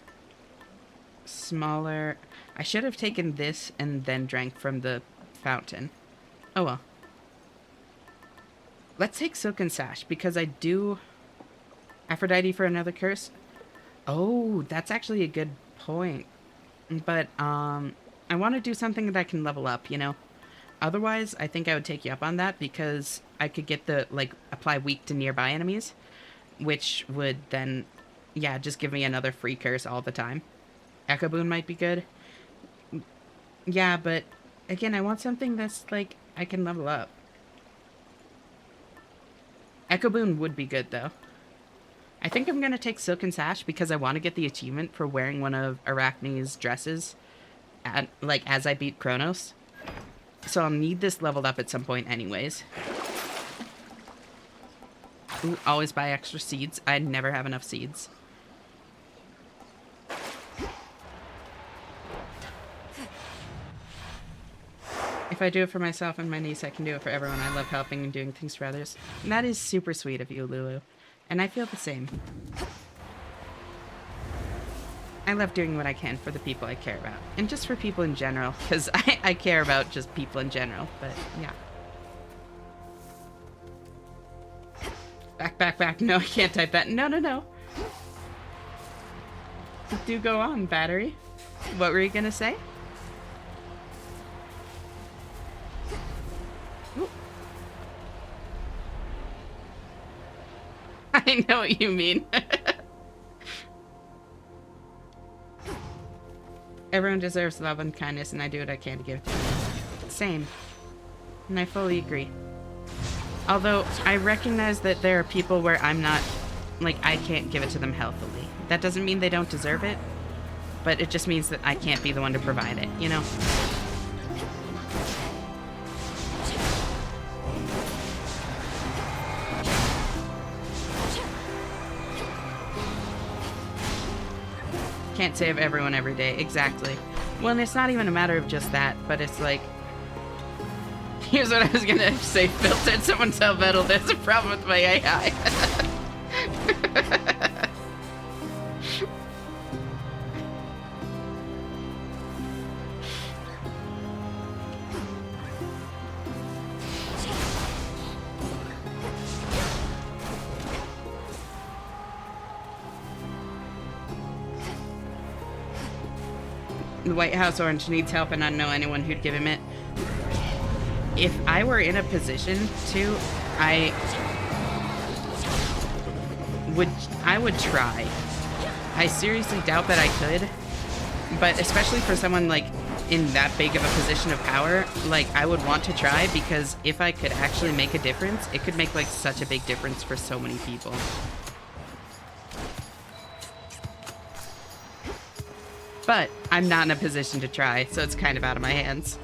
smaller. I should have taken this and then drank from the fountain. Oh well. Let's take Silken Sash because I do Aphrodite for another curse. Oh, that's actually a good point. But I want to do something that I can level up, you know? Otherwise, I think I would take you up on that because I could get the, like, apply weak to nearby enemies, which would then, yeah, just give me another free curse all the time. Echo Boon might be good. Yeah, but again, I want something that's, like, I can level up. Echo Boon would be good, though. I think I'm going to take Silken Sash because I want to get the achievement for wearing one of Arachne's dresses at, like, as I beat Kronos. So I'll need this leveled up at some point anyways. Ooh, always buy extra seeds. I never have enough seeds. If I do it for myself and my niece, I can do it for everyone. I love helping and doing things for others. And that is super sweet of you, Lulu. And I feel the same. I love doing what I can for the people I care about. And just for people in general. Because I care about just people in general. But, yeah. Back, back, back. No, I can't type that. No, no, no. Do go on, battery. What were you going to say? Ooh. I know what you mean. Everyone deserves love and kindness, and I do what I can to give it to them. Same. And I fully agree. Although, I recognize that there are people where I'm not, like, I can't give it to them healthily. That doesn't mean they don't deserve it, but it just means that I can't be the one to provide it, you know? Can't save everyone every day. Exactly. Well, and it's not even a matter of just that, but it's like... Here's what I was gonna say. Filtered someone tell Vettel there's a problem with my AI. The White House Orange needs help and I don't know anyone who'd give him it. If I were in a position to, I would try. I seriously doubt that I could, but especially for someone like in that big of a position of power, like I would want to try because if I could actually make a difference, it could make like such a big difference for so many people. But I'm not in a position to try, so it's kind of out of my hands.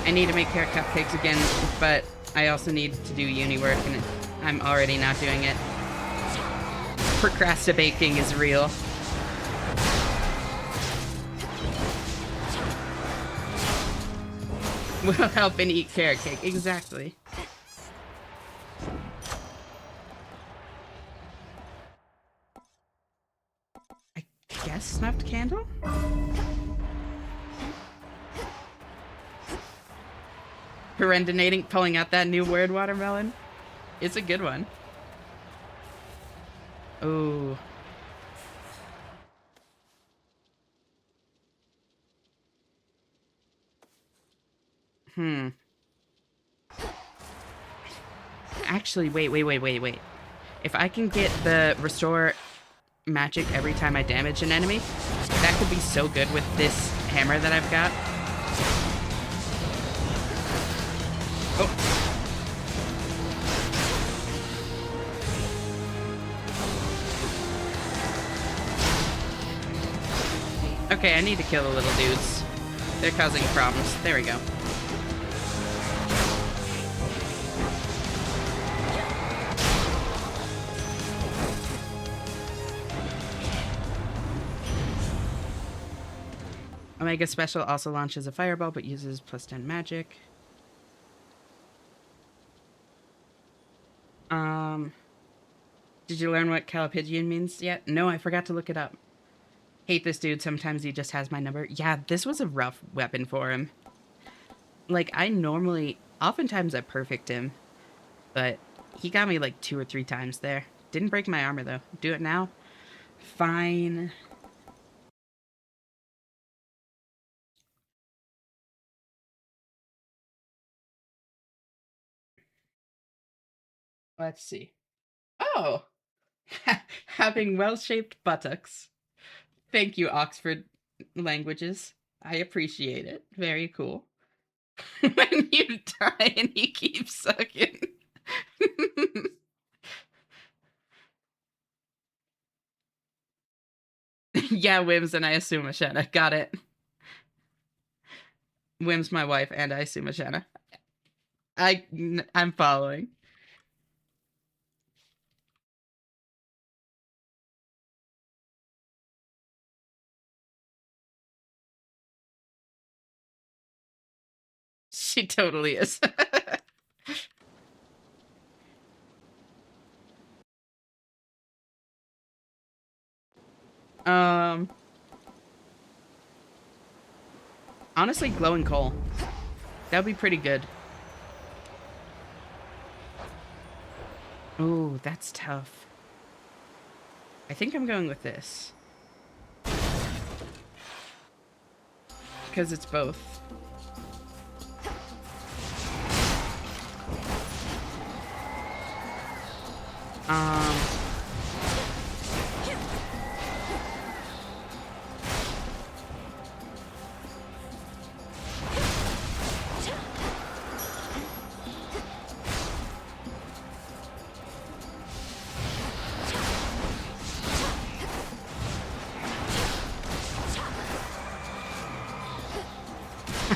I need to make hair cupcakes again, but I also need to do uni work, and I'm already not doing it. Procrastinating is real. Will help and eat carrot cake. Exactly. I guess snuffed candle? Perendinating, pulling out that new word, watermelon. It's a good one. Ooh. Actually, wait. If I can get the restore magic every time I damage an enemy, that could be so good with this hammer that I've got. Oh. Okay, I need to kill the little dudes. They're causing problems. There we go. Omega Special also launches a fireball but uses +10 magic. Did you learn what Calipigian means yet? No, I forgot to look it up. Hate this dude. Sometimes he just has my number. Yeah, this was a rough weapon for him. Like, oftentimes I perfect him, but he got me like 2 or 3 times there. Didn't break my armor though. Do it now? Fine. Let's see. Oh! Having well-shaped buttocks. Thank you, Oxford Languages. I appreciate it. Very cool. When you die and he keeps sucking. Yeah, Wims and I assume Ashana. Got it. Wim's my wife and I assume Ashana. I'm following. She totally is. Honestly, glowing coal. That would be pretty good. Ooh, that's tough. I think I'm going with this. Because it's both.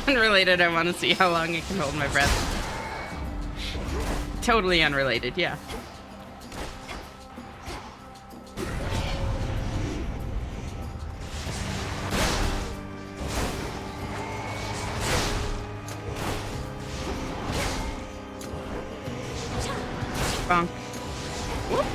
Unrelated, I want to see how long I can hold my breath. Totally unrelated, yeah. Bonk. Whoop.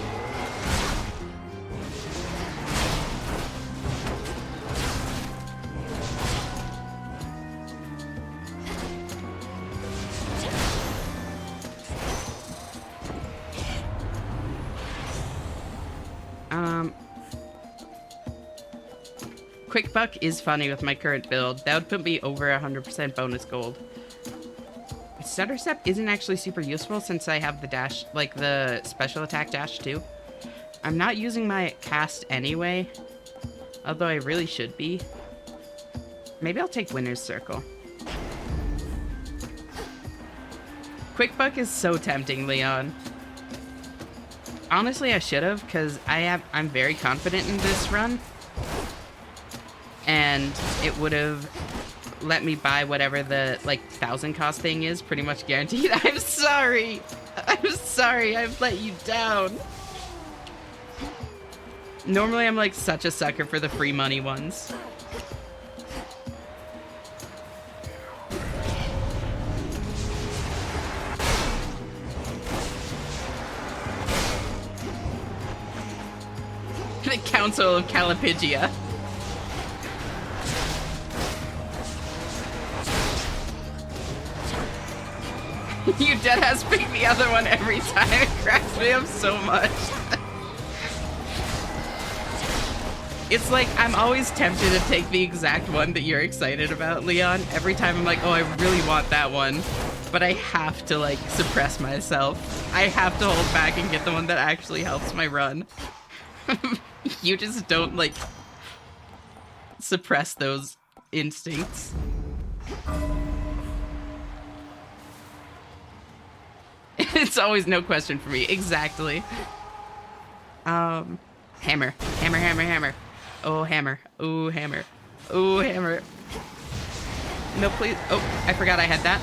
Quick Buck is funny with my current build. That would put me over 100% bonus gold. Stutter Step isn't actually super useful since I have the dash, like the special attack dash too. I'm not using my cast anyway, although I really should be. Maybe I'll take Winner's Circle. Quick Buck is so tempting, Leon. Honestly, I should have, because I'm very confident in this run. And it would have let me buy whatever the, 1,000 cost thing is, pretty much guaranteed. I'm sorry! I'm sorry, I've let you down. Normally, I'm, such a sucker for the free money ones. The Council of Calipigia. You deadass pick the other one every time. It cracks me up so much. It's like, I'm always tempted to take the exact one that you're excited about, Leon. Every time I'm like, oh, I really want that one. But I have to, suppress myself. I have to hold back and get the one that actually helps my run. You just don't, suppress those instincts. It's always no question for me. Exactly. Hammer. Hammer, hammer, hammer. Oh, hammer. Oh, hammer. Oh, hammer. No, please. Oh, I forgot I had that.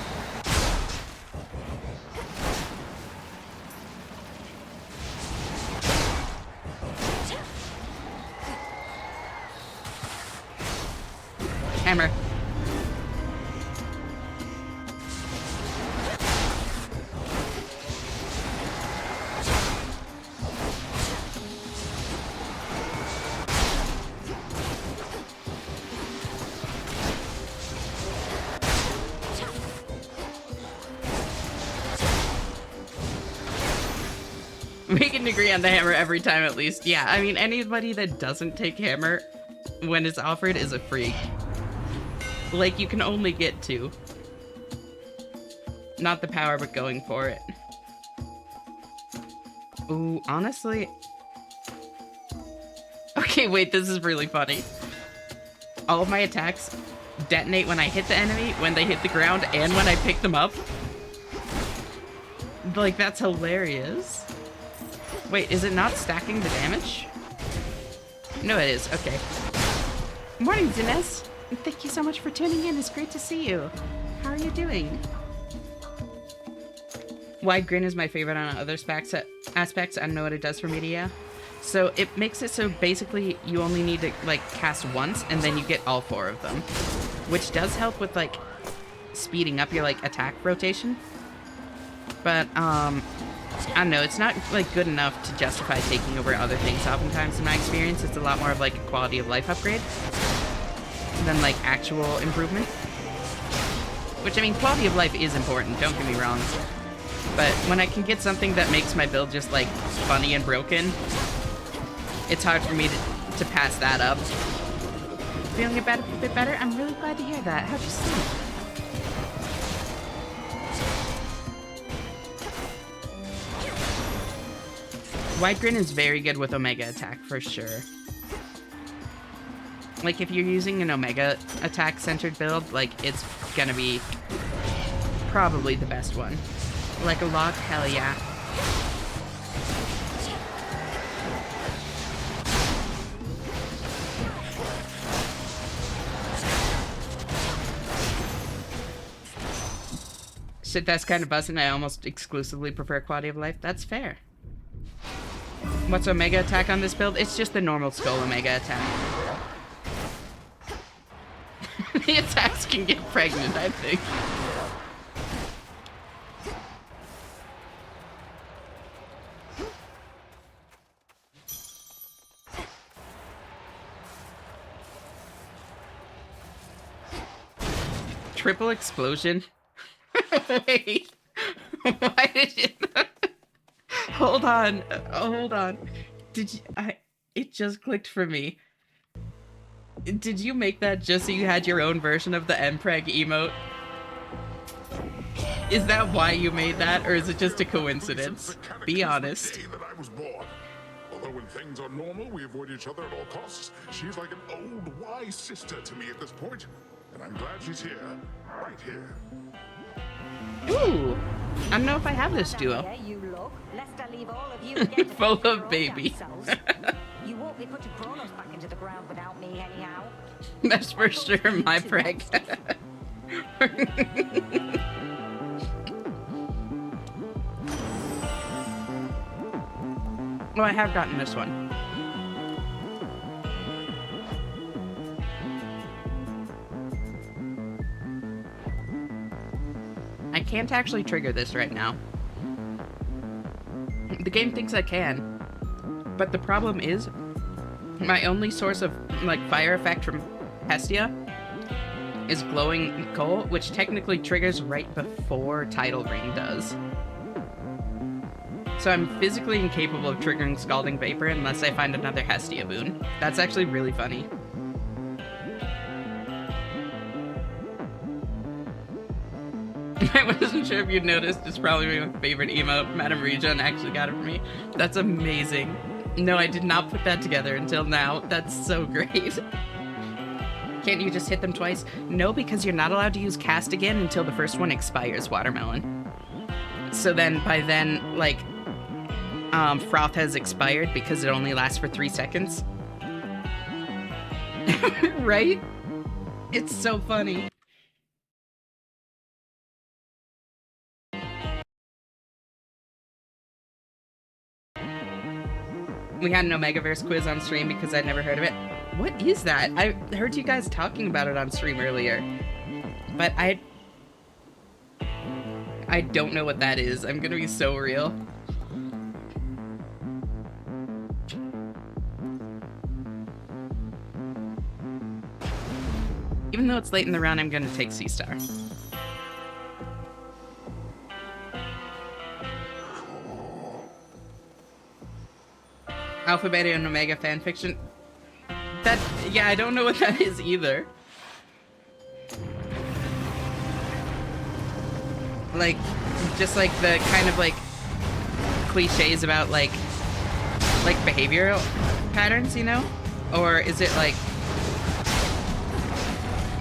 Hammer. We can agree on the hammer every time at least. Yeah, I mean, anybody that doesn't take hammer when it's offered is a freak. Like, you can only get two. Not the power, but going for it. Ooh, honestly... Okay, wait, this is really funny. All of my attacks detonate when I hit the enemy, when they hit the ground, and when I pick them up. Like, that's hilarious. Wait, is it not stacking the damage? No, it is. Okay. Morning, Dinesh. Thank you so much for tuning in. It's great to see you. How are you doing? Wide grin is my favorite on other aspects. I don't know what it does for media. So it makes it so basically you only need to like cast once and then you get all four of them, which does help with like speeding up your like attack rotation. But I don't know, it's not like good enough to justify taking over other things oftentimes in my experience. It's a lot more of like a quality of life upgrade than like actual improvement. Which I mean, quality of life is important, don't get me wrong. But when I can get something that makes my build just like funny and broken, it's hard for me to pass that up. Feeling a bit better? I'm really glad to hear that. How'd you sleep? White Grin is very good with Omega attack, for sure. Like, if you're using an Omega attack-centered build, like, it's gonna be probably the best one. Like a log? Hell yeah. Shit, that's kind of buzzing. I almost exclusively prefer quality of life. That's fair. What's Omega attack on this build? It's just the normal skull Omega attack. The attacks can get pregnant, I think. Triple explosion? Wait. Why did you... Hold on. Hold on. Did you... It just clicked for me. Did you make that just so you had your own version of the Mpreg emote? Is that why you made that, or is it just a coincidence? Be honest. That I was born. Although when things are normal, we avoid each other at all costs. She's like an old, wise sister to me at this point. And I'm glad she's here. Right here. Ooh. I don't know if I have this duo. Full of baby. You won't be putting Kronos back into the ground without me anyhow. That's for sure my preg. Oh, I have gotten this one. I can't actually trigger this right now. The game thinks I can. But the problem is, my only source of, like, fire effect from Hestia is glowing coal, which technically triggers right before Tidal Ring does. So I'm physically incapable of triggering Scalding Vapor unless I find another Hestia boon. That's actually really funny. I wasn't sure if you'd noticed, it's probably my favorite emote. Madame Regen actually got it for me. That's amazing. No, I did not put that together until now. That's so great. Can't you just hit them twice? No, because you're not allowed to use cast again until the first one expires, Watermelon. So then, by then, like, Froth has expired because it only lasts for 3 seconds. Right? It's so funny. We had an Omegaverse quiz on stream because I'd never heard of it. What is that? I heard you guys talking about it on stream earlier, but I don't know what that is. I'm gonna be so real. Even though it's late in the round, I'm gonna take C-Star. Alpha, Beta, and Omega fanfiction. That, yeah, I don't know what that is either. Like, just like the kind of like cliches about like behavioral patterns, you know? Or is it like,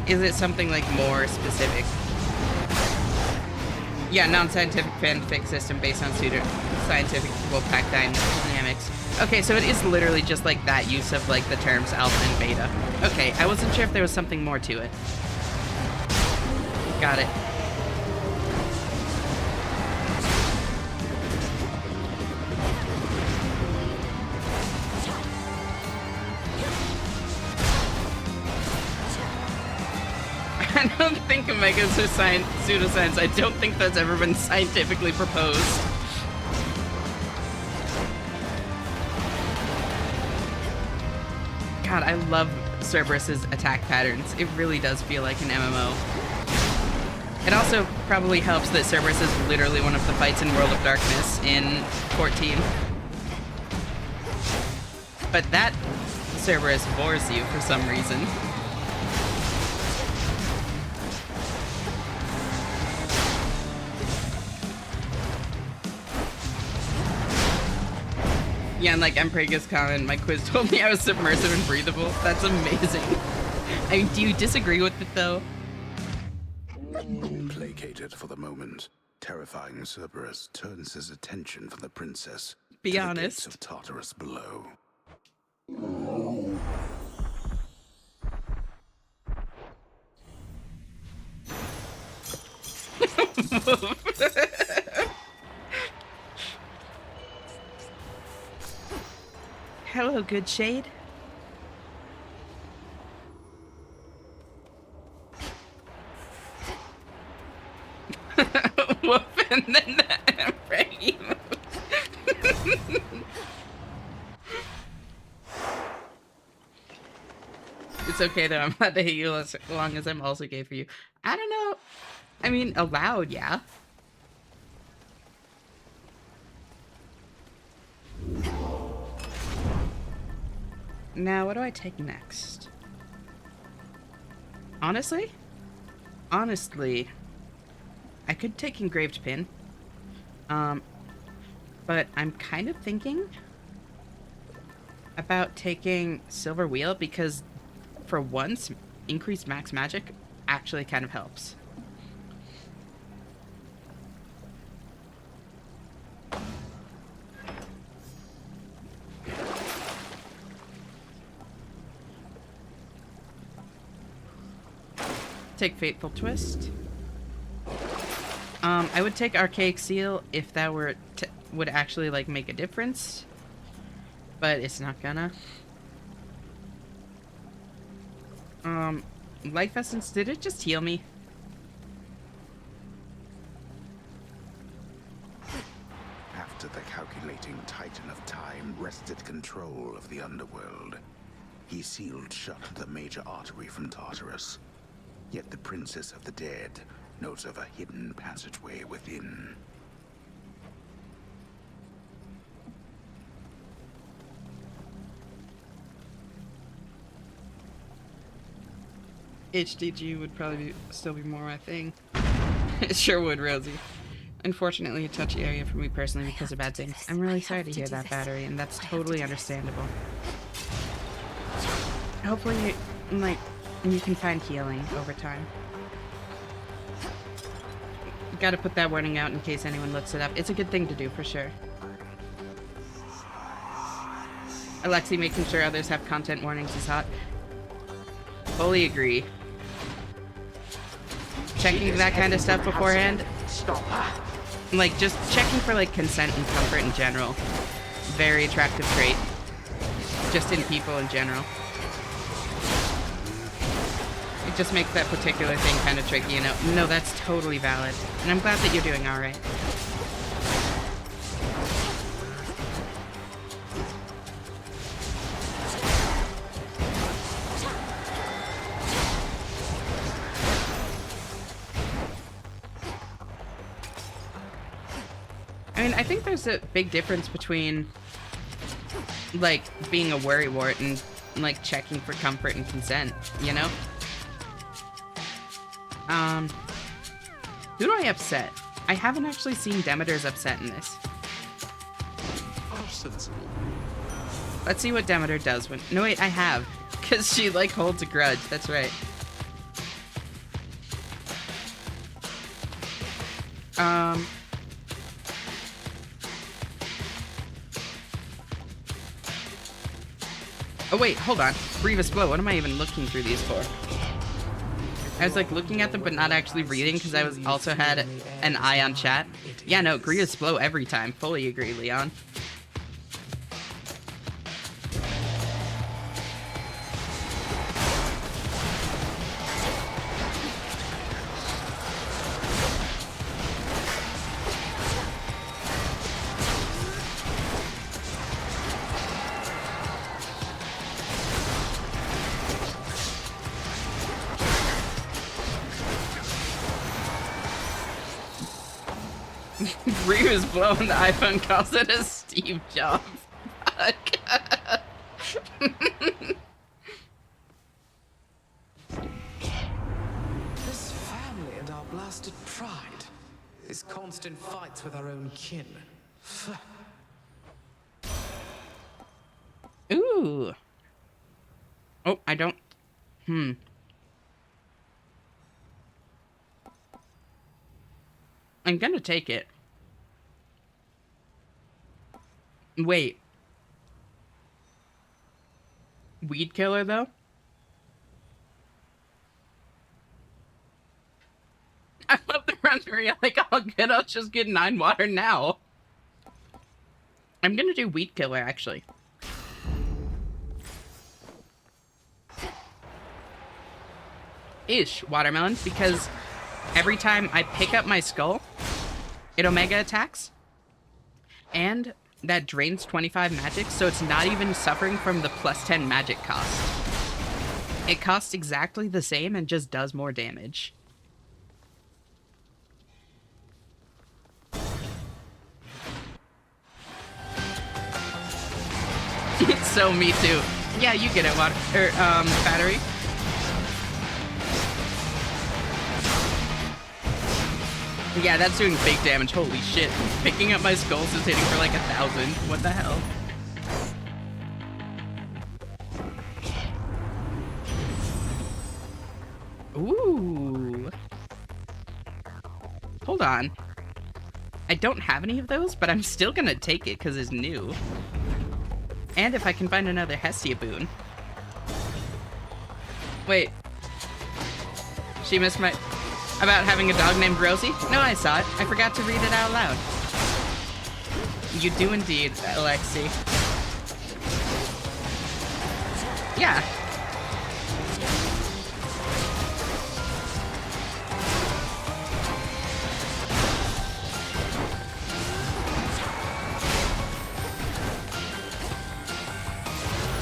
is it something like more specific? Yeah, non-scientific fanfic system based on pseudo-scientific Wolfpack dynamics. Okay, so it is literally just like that use of like the terms alpha and beta. Okay, I wasn't sure if there was something more to it. Got it. I don't think Omegas are pseudoscience. I don't think that's ever been scientifically proposed. God, I love Cerberus's attack patterns. It really does feel like an MMO. It also probably helps that Cerberus is literally one of the fights in World of Darkness in 14. But that Cerberus bores you for some reason. Yeah, and like Emprega's comment, my quiz told me I was submersive and breathable. That's amazing. I mean, do you disagree with it though? Placated for the moment, terrifying Cerberus turns his attention from the princess Be to honest. the gates of Tartarus below. Hello, good shade. Whoop, and then the Emperor emote. It's okay though, I'm allowed to hate you as long as I'm also gay for you. I don't know. I mean, allowed, yeah. Now, what do I take next? Honestly, I could take Engraved Pin. But I'm kind of thinking about taking Silver Wheel because for once, increased max magic actually kind of helps. Take Fateful Twist. I would take Archaic Seal if that were would actually like make a difference, but it's not gonna. Life Essence, did it just heal me? After the calculating Titan of Time wrested control of the underworld, he sealed shut the major artery from Tartarus. Yet the Princess of the Dead knows of a hidden passageway within. HDG would probably still be more my thing. It sure would, Rosie. Unfortunately, a touchy area for me personally because of bad things. I'm really sorry to hear that, Battery, and that's totally understandable. Hopefully, you can find healing over time. Gotta put that warning out in case anyone looks it up. It's a good thing to do, for sure. Alexi making sure others have content warnings is hot. Fully agree. Checking that kind of stuff beforehand. Like, just checking for, like, consent and comfort in general. Very attractive trait. just in people in general. It just makes that particular thing kind of tricky, you know? No, that's totally valid. And I'm glad that you're doing all right. I mean, I think there's a big difference between, like, being a worrywart and, like, checking for comfort and consent, you know? Who do I upset? I haven't actually seen Demeter's upset in this. How sensible. Let's see what Demeter does when... No, wait, I have. Because she, like, holds a grudge. That's right. Oh, wait, hold on. Grievous Blow. What am I even looking through these for? I was, like, looking at them but not actually reading because I was also had an eye on chat. Yeah, no, Grievous Blow every time. Fully agree, Leon. Grievous Blow and the iPhone calls it a Steve Jobs. Fuck. This family and our blasted pride. These constant fights with our own kin. Ooh. Oh, I don't... I'm gonna take it. Wait. Weed killer, though? I love the runs where you're like, oh good, I'll just get 9 water now. I'm gonna do weed killer, actually. Ish, watermelon, because every time I pick up my skull, it omega attacks. And that drains 25 magic, so it's not even suffering from the plus 10 magic cost. It costs exactly the same and just does more damage. So me too. Yeah, you get it, water or battery. Yeah, that's doing big damage. Holy shit. Picking up my skulls is hitting for like 1,000. What the hell? Ooh. Hold on. I don't have any of those, but I'm still gonna take it because it's new. And if I can find another Hestia boon. Wait. She missed my... About having a dog named Rosie? No, I saw it. I forgot to read it out loud. You do indeed, Alexi. Yeah.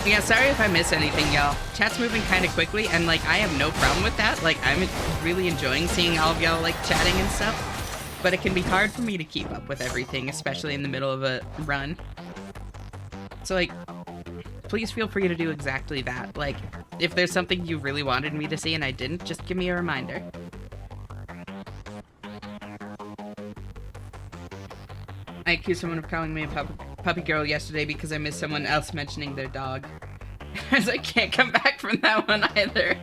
Yeah, sorry if I miss anything, y'all. Chat's moving kind of quickly, and, like, I have no problem with that. Like, I'm really enjoying seeing all of y'all, like, chatting and stuff. But it can be hard for me to keep up with everything, especially in the middle of a run. So, like, please feel free to do exactly that. Like, if there's something you really wanted me to see and I didn't, just give me a reminder. I accused someone of calling me a puppy girl yesterday because I missed someone else mentioning their dog. As I can't come back from that one either.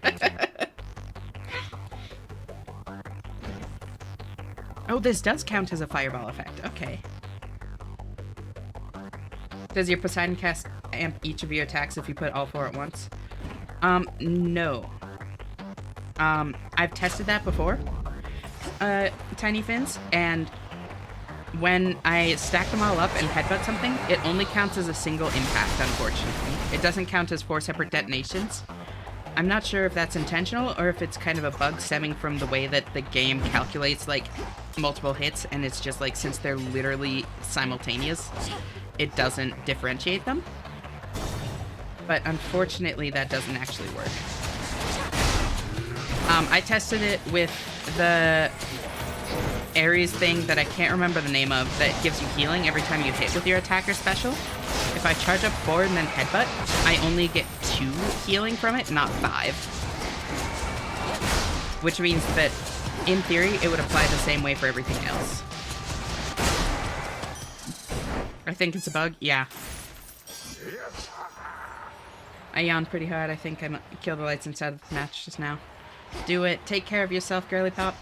Oh, this does count as a fireball effect. Okay. Does your Poseidon cast amp each of your attacks if you put all 4 at once? No. I've tested that before, Tiny Fins, and when I stack them all up and headbutt something, it only counts as a single impact, unfortunately. It doesn't count as 4 separate detonations. I'm not sure if that's intentional or if it's kind of a bug stemming from the way that the game calculates, like, multiple hits, and it's just, like, since they're literally simultaneous, it doesn't differentiate them. But unfortunately, that doesn't actually work. I tested it with the Ares thing that I can't remember the name of that gives you healing every time you hit with your attacker special. If I charge up 4 and then headbutt, I only get 2 healing from it, not 5. Which means that, in theory, it would apply the same way for everything else. I think it's a bug, yeah. I yawned pretty hard. I think I killed the lights inside of the match just now. Do it. Take care of yourself, girly pop.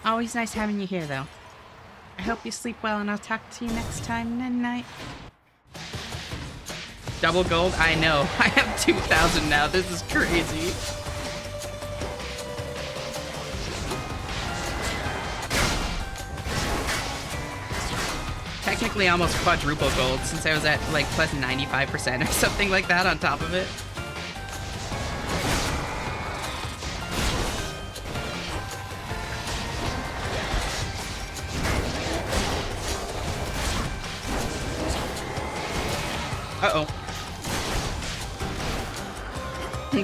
Always nice having you here, though. I hope you sleep well, and I'll talk to you next time. Night-night. Double gold? I know. I have 2,000 now. This is crazy. Technically almost quadruple gold, since I was at, like, plus 95% or something like that on top of it. Uh-oh.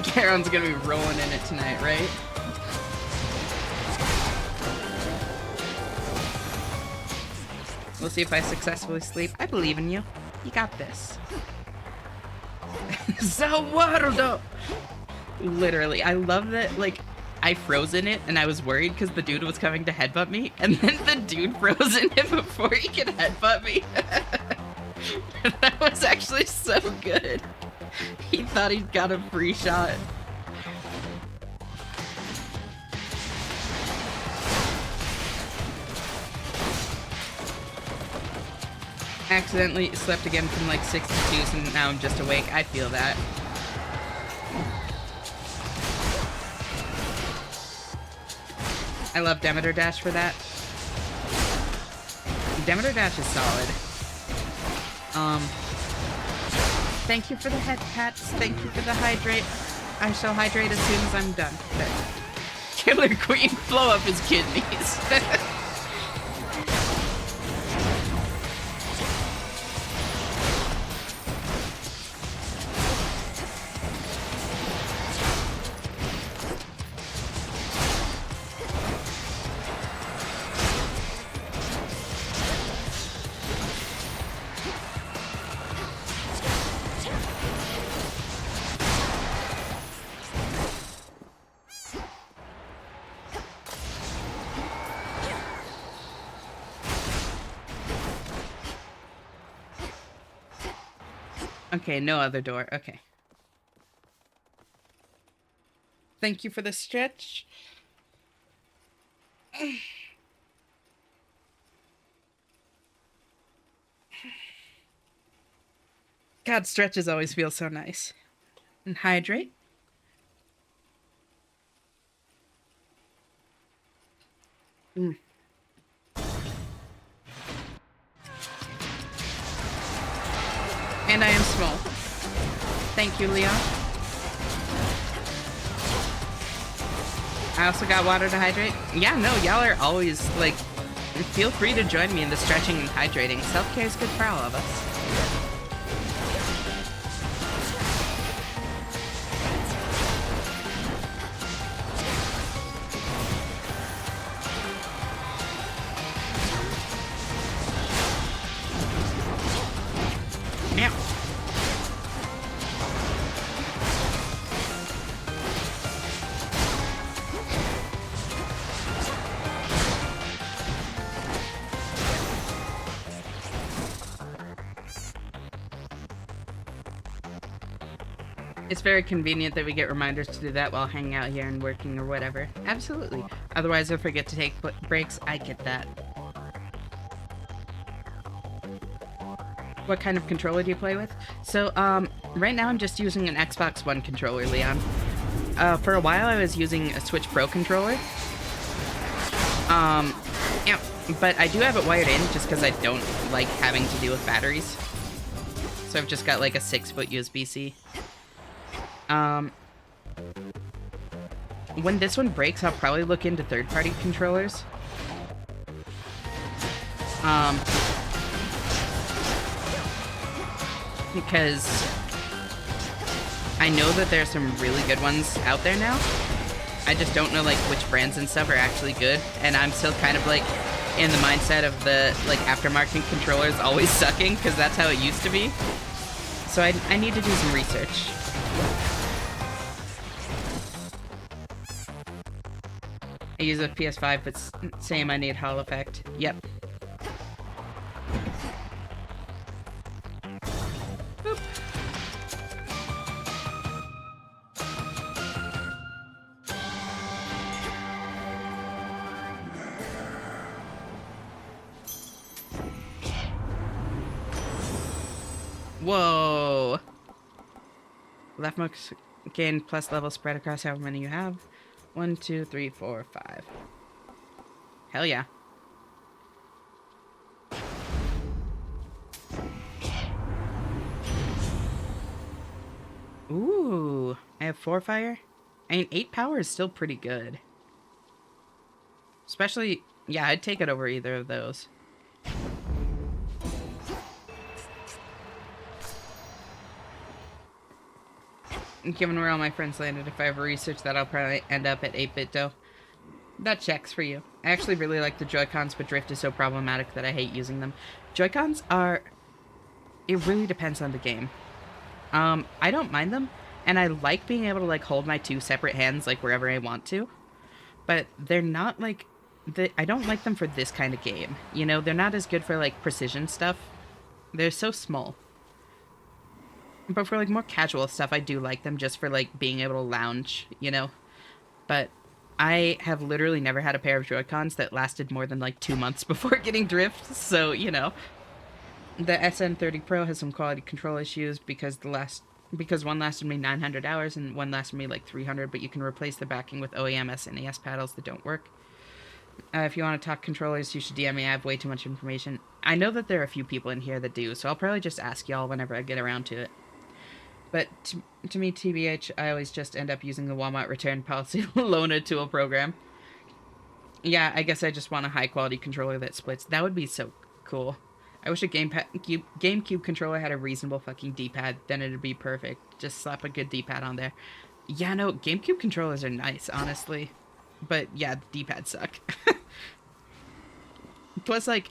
Charon's gonna be rolling in it tonight, right? We'll see if I successfully sleep. I believe in you. You got this. Zawardo! Literally, I love that, like, I froze in it and I was worried because the dude was coming to headbutt me, and then the dude froze in it before he could headbutt me. That was actually so good. He thought he'd got a free shot. Accidentally slept again from like 6 to 2, so now I'm just awake. I feel that. I love Demeter Dash for that. Demeter Dash is solid. Thank you for the head pats. Thank you for the hydrate. I shall hydrate as soon as I'm done. There. Killer Queen, blow up his kidneys. Okay, no other door. Okay. Thank you for the stretch. God, stretches always feel so nice. And hydrate. Mm. And I am small. Thank you, Leon. I also got water to hydrate. Yeah, no, y'all are always, like, feel free to join me in the stretching and hydrating. Self-care is good for all of us. It's very convenient that we get reminders to do that while hanging out here and working or whatever. Absolutely. Otherwise, I'll forget to take breaks. I get that. What kind of controller do you play with? So, right now I'm just using an Xbox One controller, Leon. For a while I was using a Switch Pro controller. Yeah, but I do have it wired in just because I don't like having to deal with batteries. So I've just got like a 6-foot USB-C. When this one breaks, I'll probably look into third-party controllers. Because I know that there's some really good ones out there now. I just don't know like which brands and stuff are actually good, and I'm still kind of like in the mindset of the like aftermarket controllers always sucking, because that's how it used to be. So I need to do some research. I use a PS5, but same, I need Hall Effect. Yep. Boop. Whoa. Left mouse gain plus level spread across however many you have. 1, 2, 3, 4, 5. Hell yeah. Ooh, I have 4 fire. I mean, 8 power is still pretty good. Especially, yeah, I'd take it over either of those. Given where all my friends landed, if I ever research that, I'll probably end up at 8-bit though. That checks for you. I actually really like the Joy-Cons, but drift is so problematic that I hate using them. Joy-Cons are... It really depends on the game. I don't mind them, and I like being able to, like, hold my 2 separate hands, like, wherever I want to. But they're not, like... I don't like them for this kind of game. You know, they're not as good for, like, precision stuff. They're so small. But for, like, more casual stuff, I do like them just for, like, being able to lounge, you know? But I have literally never had a pair of Joy-Cons that lasted more than, like, 2 months before getting drift, so, you know. The SN30 Pro has some quality control issues because one lasted me 900 hours and one lasted me, like, 300, but you can replace the backing with OEM SNES paddles that don't work. If you want to talk controllers, you should DM me. I have way too much information. I know that there are a few people in here that do, so I'll probably just ask y'all whenever I get around to it. But to me, TBH, I always just end up using the Walmart return policy loaner tool program. Yeah, I guess I just want a high-quality controller that splits. That would be so cool. I wish a GameCube controller had a reasonable fucking D-pad. Then it'd be perfect. Just slap a good D-pad on there. Yeah, no, GameCube controllers are nice, honestly. But yeah, the D-pads suck. Plus, like,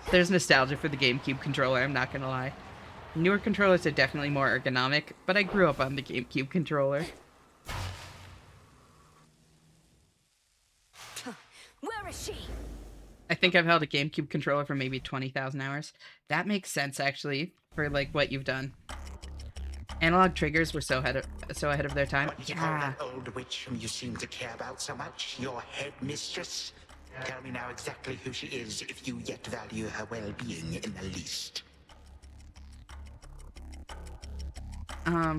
there's nostalgia for the GameCube controller, I'm not gonna lie. Newer controllers are definitely more ergonomic, but I grew up on the GameCube controller. Where is she? I think I've held a GameCube controller for maybe 20,000 hours. That makes sense, actually, for, like, what you've done. Analog triggers were so ahead of their time. What did you call that old witch whom you seem to care about so much? Your headmistress? Tell me now exactly who she is, if you yet value her well-being in the least.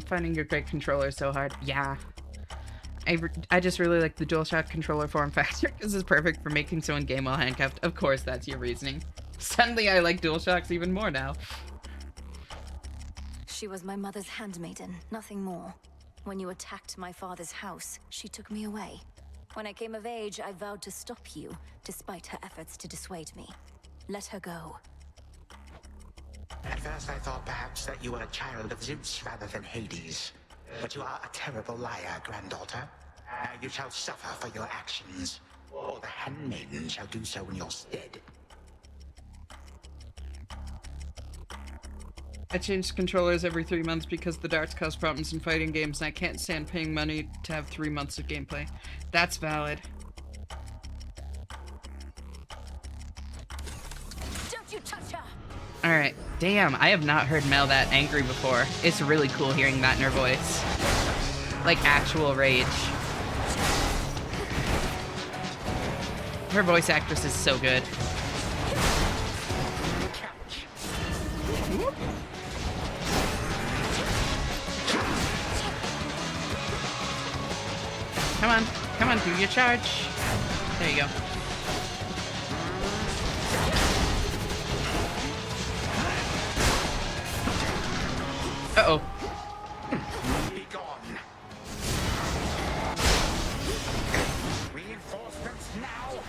Finding your great controller is so hard. Yeah. I just really like the DualShock controller form factor because it's perfect for making someone game while handcuffed. Of course, that's your reasoning. Suddenly, I like DualShocks even more now. She was my mother's handmaiden, nothing more. When you attacked my father's house, she took me away. When I came of age, I vowed to stop you, despite her efforts to dissuade me. Let her go. At first I thought perhaps that you were a child of Zeus rather than Hades. But you are a terrible liar, granddaughter. You shall suffer for your actions, or the handmaiden shall do so in your stead. I change controllers every 3 months because the darts cause problems in fighting games, and I can't stand paying money to have 3 months of gameplay. That's valid. Don't you touch her! Alright, damn, I have not heard Mel that angry before. It's really cool hearing that in her voice. Like actual rage. Her voice actress is so good. Come on, do your charge. There you go. Uh-oh. Be gone. Reinforcements now.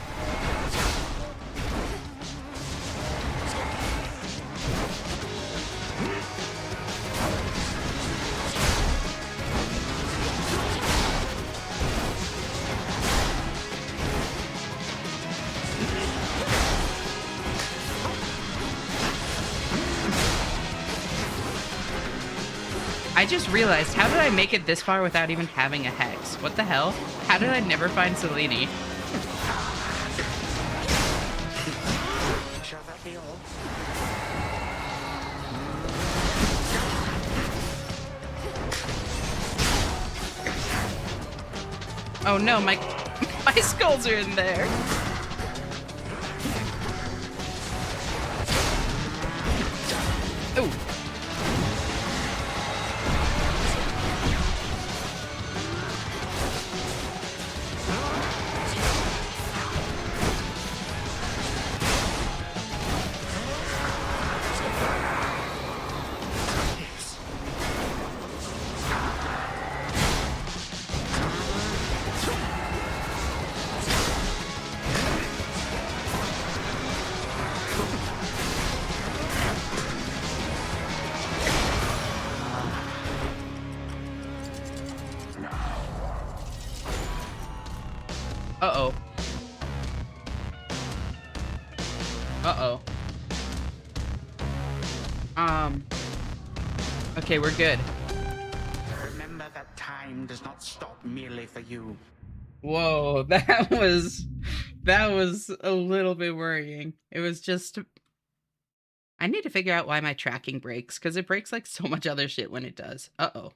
I just realized, how did I make it this far without even having a hex? What the hell? How did I never find Selene? Shall that be all? Oh no, my skulls are in there. Ooh. Uh-oh. Uh-oh. Okay, we're good. Remember that time does not stop merely for you. Whoa, that was a little bit worrying. It was just... I need to figure out why my tracking breaks, because it breaks like so much other shit when it does. Uh-oh.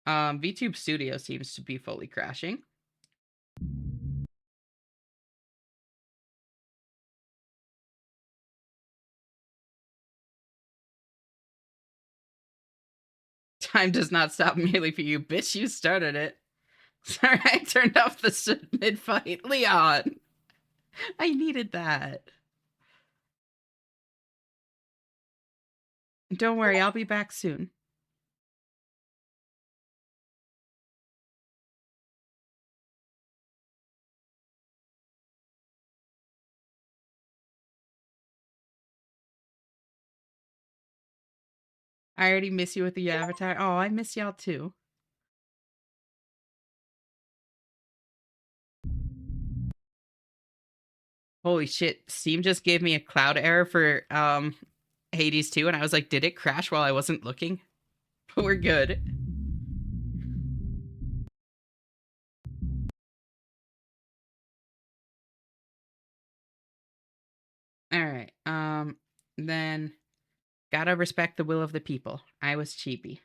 VTube Studio seems to be fully crashing. Time does not stop merely for you, bitch. You started it. Sorry, I turned off the mid-fight. Leon! I needed that. Don't worry, I'll be back soon. I already miss you with the avatar. Oh, I miss y'all too. Holy shit, Steam just gave me a cloud error for Hades 2, and I was like, did it crash while I wasn't looking? But we're good. Alright, then gotta respect the will of the people. I was cheapy.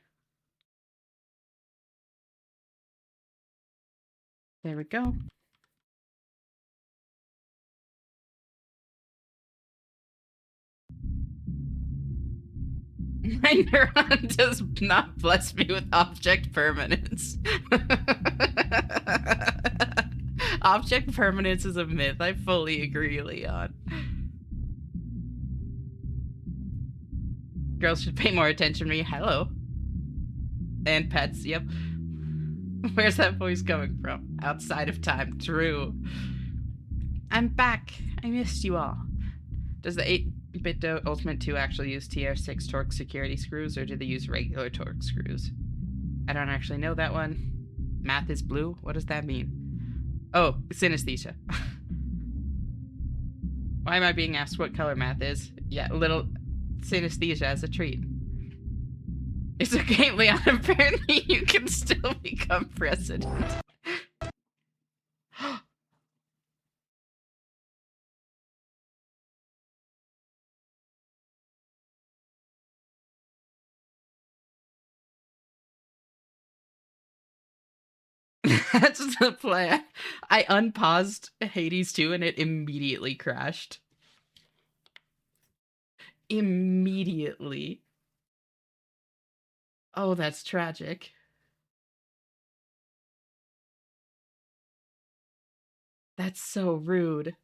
There we go. My neuron does not bless me with object permanence. Object permanence is a myth. I fully agree, Leon. Girls should pay more attention to me. Hello. And pets, yep. Where's that voice coming from? Outside of time. True. I'm back. I missed you all. Does the 8-bit Ultimate 2 actually use TR6 torque security screws, or do they use regular torque screws? I don't actually know that one. Math is blue? What does that mean? Oh, synesthesia. Why am I being asked what color math is? Yeah, a little synesthesia as a treat. It's okay, Leon. Apparently you can still become president. That's the plan. I unpaused Hades 2 and it immediately crashed. Immediately. Oh, that's tragic. That's so rude.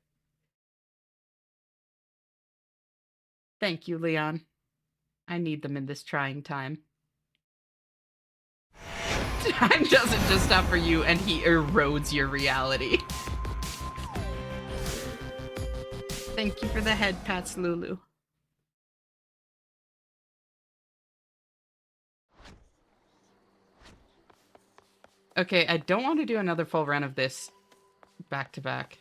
Thank you, Leon. I need them in this trying time. Time doesn't just stop for you, and he erodes your reality. Thank you for the head pats, Lulu. Okay, I don't want to do another full run of this back to back.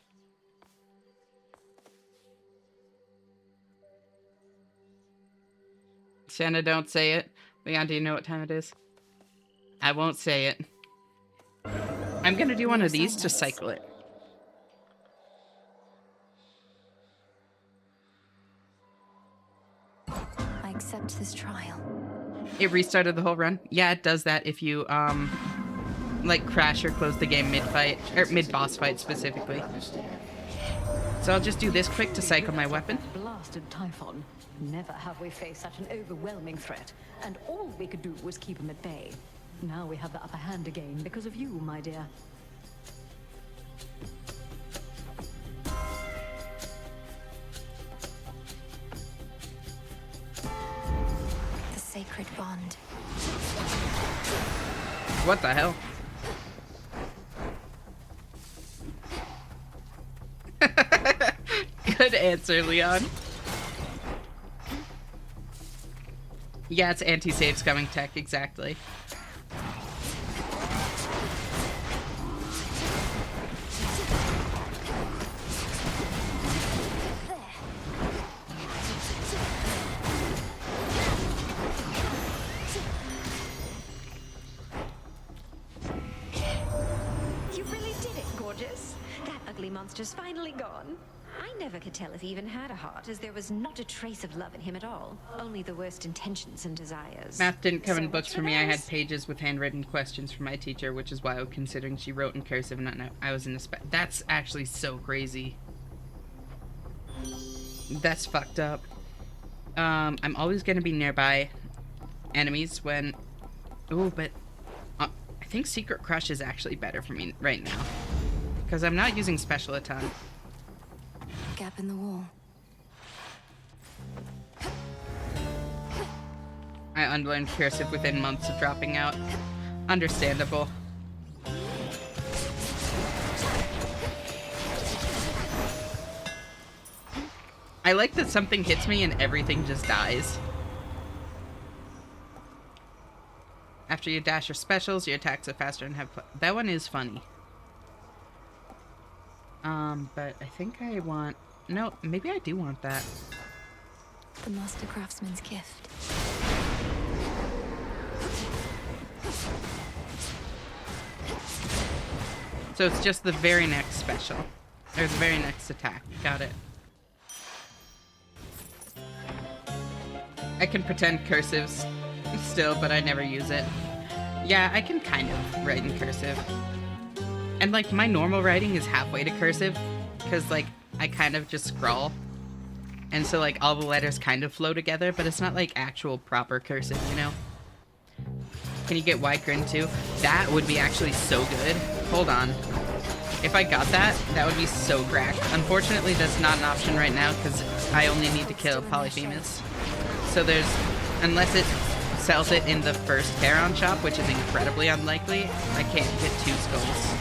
Shanna, don't say it. Leon, do you know what time it is? I won't say it. I'm gonna do one of these to cycle it. I accept this trial. It restarted the whole run? Yeah, it does that if you, like, crash or close the game mid-fight, or mid-boss fight specifically. So I'll just do this quick to cycle my weapon. Blasted Typhon. Never have we faced such an overwhelming threat, and all we could do was keep him at bay. Now we have the upper hand again because of you, my dear. The sacred bond. What the hell? Good answer, Leon. Yeah, it's anti-save scumming tech, exactly. You really did it, gorgeous. That ugly monster's finally gone. I never could tell if he even had a heart, as there was not a trace of love in him at all. Only the worst intentions and desires. Math didn't come So in books much for me. I had those. pages with handwritten questions from my teacher, which is why I was considering she wrote in cursive and not I was in a That's actually so crazy. That's fucked up. I'm always gonna be nearby enemies when... Ooh, but... I think Secret Crush is actually better for me right now. Because I'm not using special a ton. Gap in the wall. I unlearned cursive within months of dropping out. Understandable. I like that something hits me and everything just dies. After you dash your specials, your attacks are faster and have... That one is funny. But I think I want... No, maybe I do want that. The master craftsman's gift. So it's just the very next special. Or the very next attack. Got it. I can pretend cursives still, but I never use it. Yeah, I can kind of write in cursive. And, like, my normal writing is halfway to cursive. Because, like, I kind of just scrawl. And so, like, all the letters kind of flow together, but it's not, like, actual proper cursive, you know? Can you get wide grin, too? That would be actually so good. Hold on. If I got that, that would be so cracked. Unfortunately, that's not an option right now, because I only need to kill Polyphemus. So there's... Unless it sells it in the first Charon shop, which is incredibly unlikely, I can't get 2 skulls.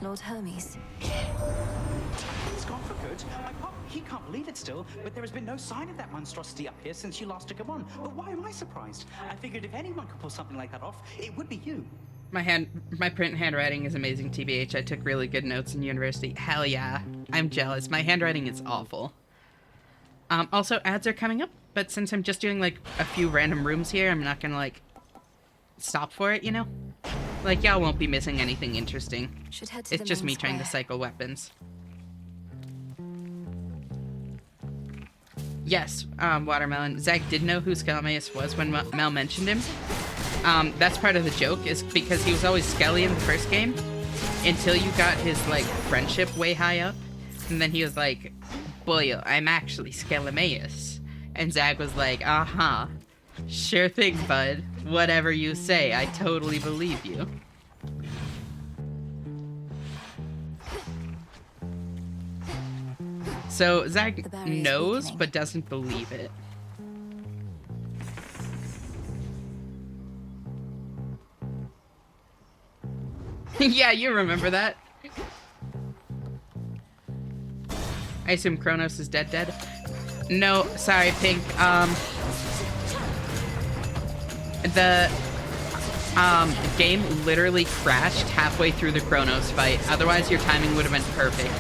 Lord Hermes. It's gone for good. My pop, he can't believe it still, but there has been no sign of that monstrosity up here since you last took him on. But why am I surprised? I figured if anyone could pull something like that off, it would be you. My print handwriting is amazing, TBH. I took really good notes in university. Hell yeah. I'm jealous. My handwriting is awful. Also, ads are coming up, but since I'm just doing, like, a few random rooms here, I'm not gonna, like, stop for it, you know? Like, y'all won't be missing anything interesting. Should head to It's the just main me trying to square. cycle weapons. Yes, Watermelon. Zach did know who Skelmaeus was when Mel mentioned him. That's part of the joke, is because he was always Skelly in the first game, until you got his, like, friendship way high up, and then he was like, boy, I'm actually Skelmaeus. And Zach was like, uh-huh, sure thing, bud. Whatever you say, I totally believe you. So Zach knows but doesn't believe it. Yeah, you remember that. I assume Kronos is dead. No, sorry, Pink. The game literally crashed halfway through the Kronos fight. Otherwise, your timing would have been perfect.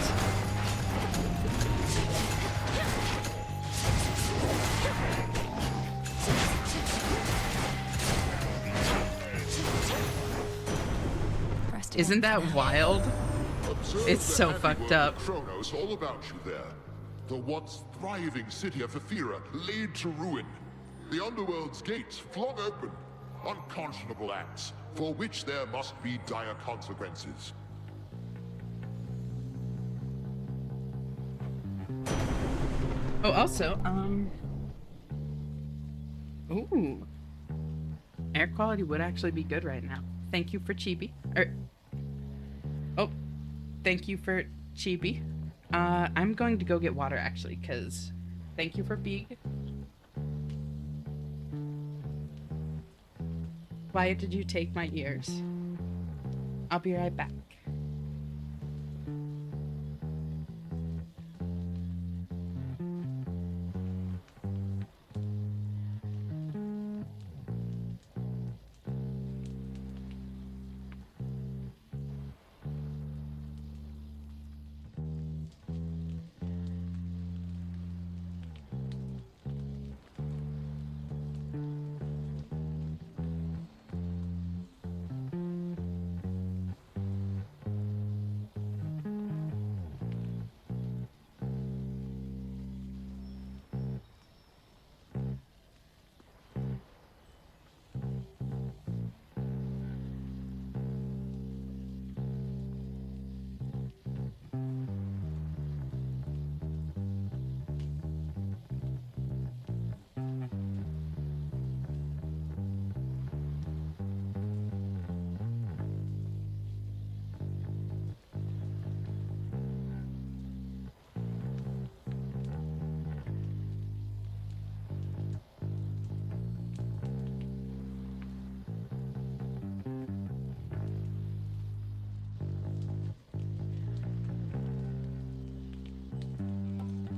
Isn't that wild? It's so fucked up. Kronos all about you there. The once thriving city of Ethera laid to ruin. The underworld's gates flung open. Unconscionable acts, for which there must be dire consequences. Oh, also, ooh. Air quality would actually be good right now. Thank you for Chibi. Thank you for Chibi. I'm going to go get water, actually, because thank you for Big. Why did you take my ears? I'll be right back.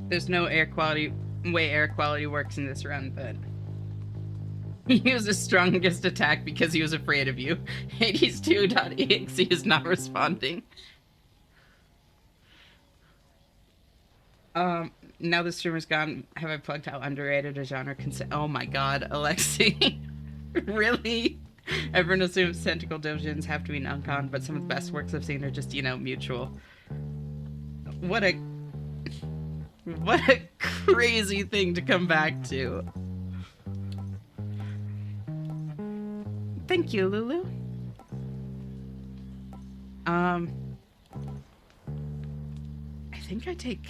There's no way air quality works in this run, but he used his strongest attack because he was afraid of you. Hades2.exe is not responding. Now the streamer's gone. Have I plugged how underrated a genre oh my god, Alexi. Really? Everyone assumes tentacle divisions have to be non-con, but some of the best works I've seen are just, mutual. What a crazy thing to come back to. Thank you, Lulu. I think I take...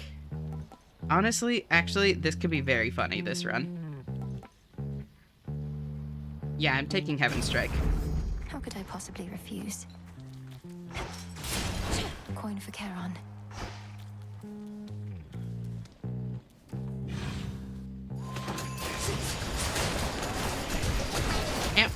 Honestly, actually, this could be very funny, this run. Yeah, I'm taking Heaven's Strike. How could I possibly refuse? Coin for Charon. Yep.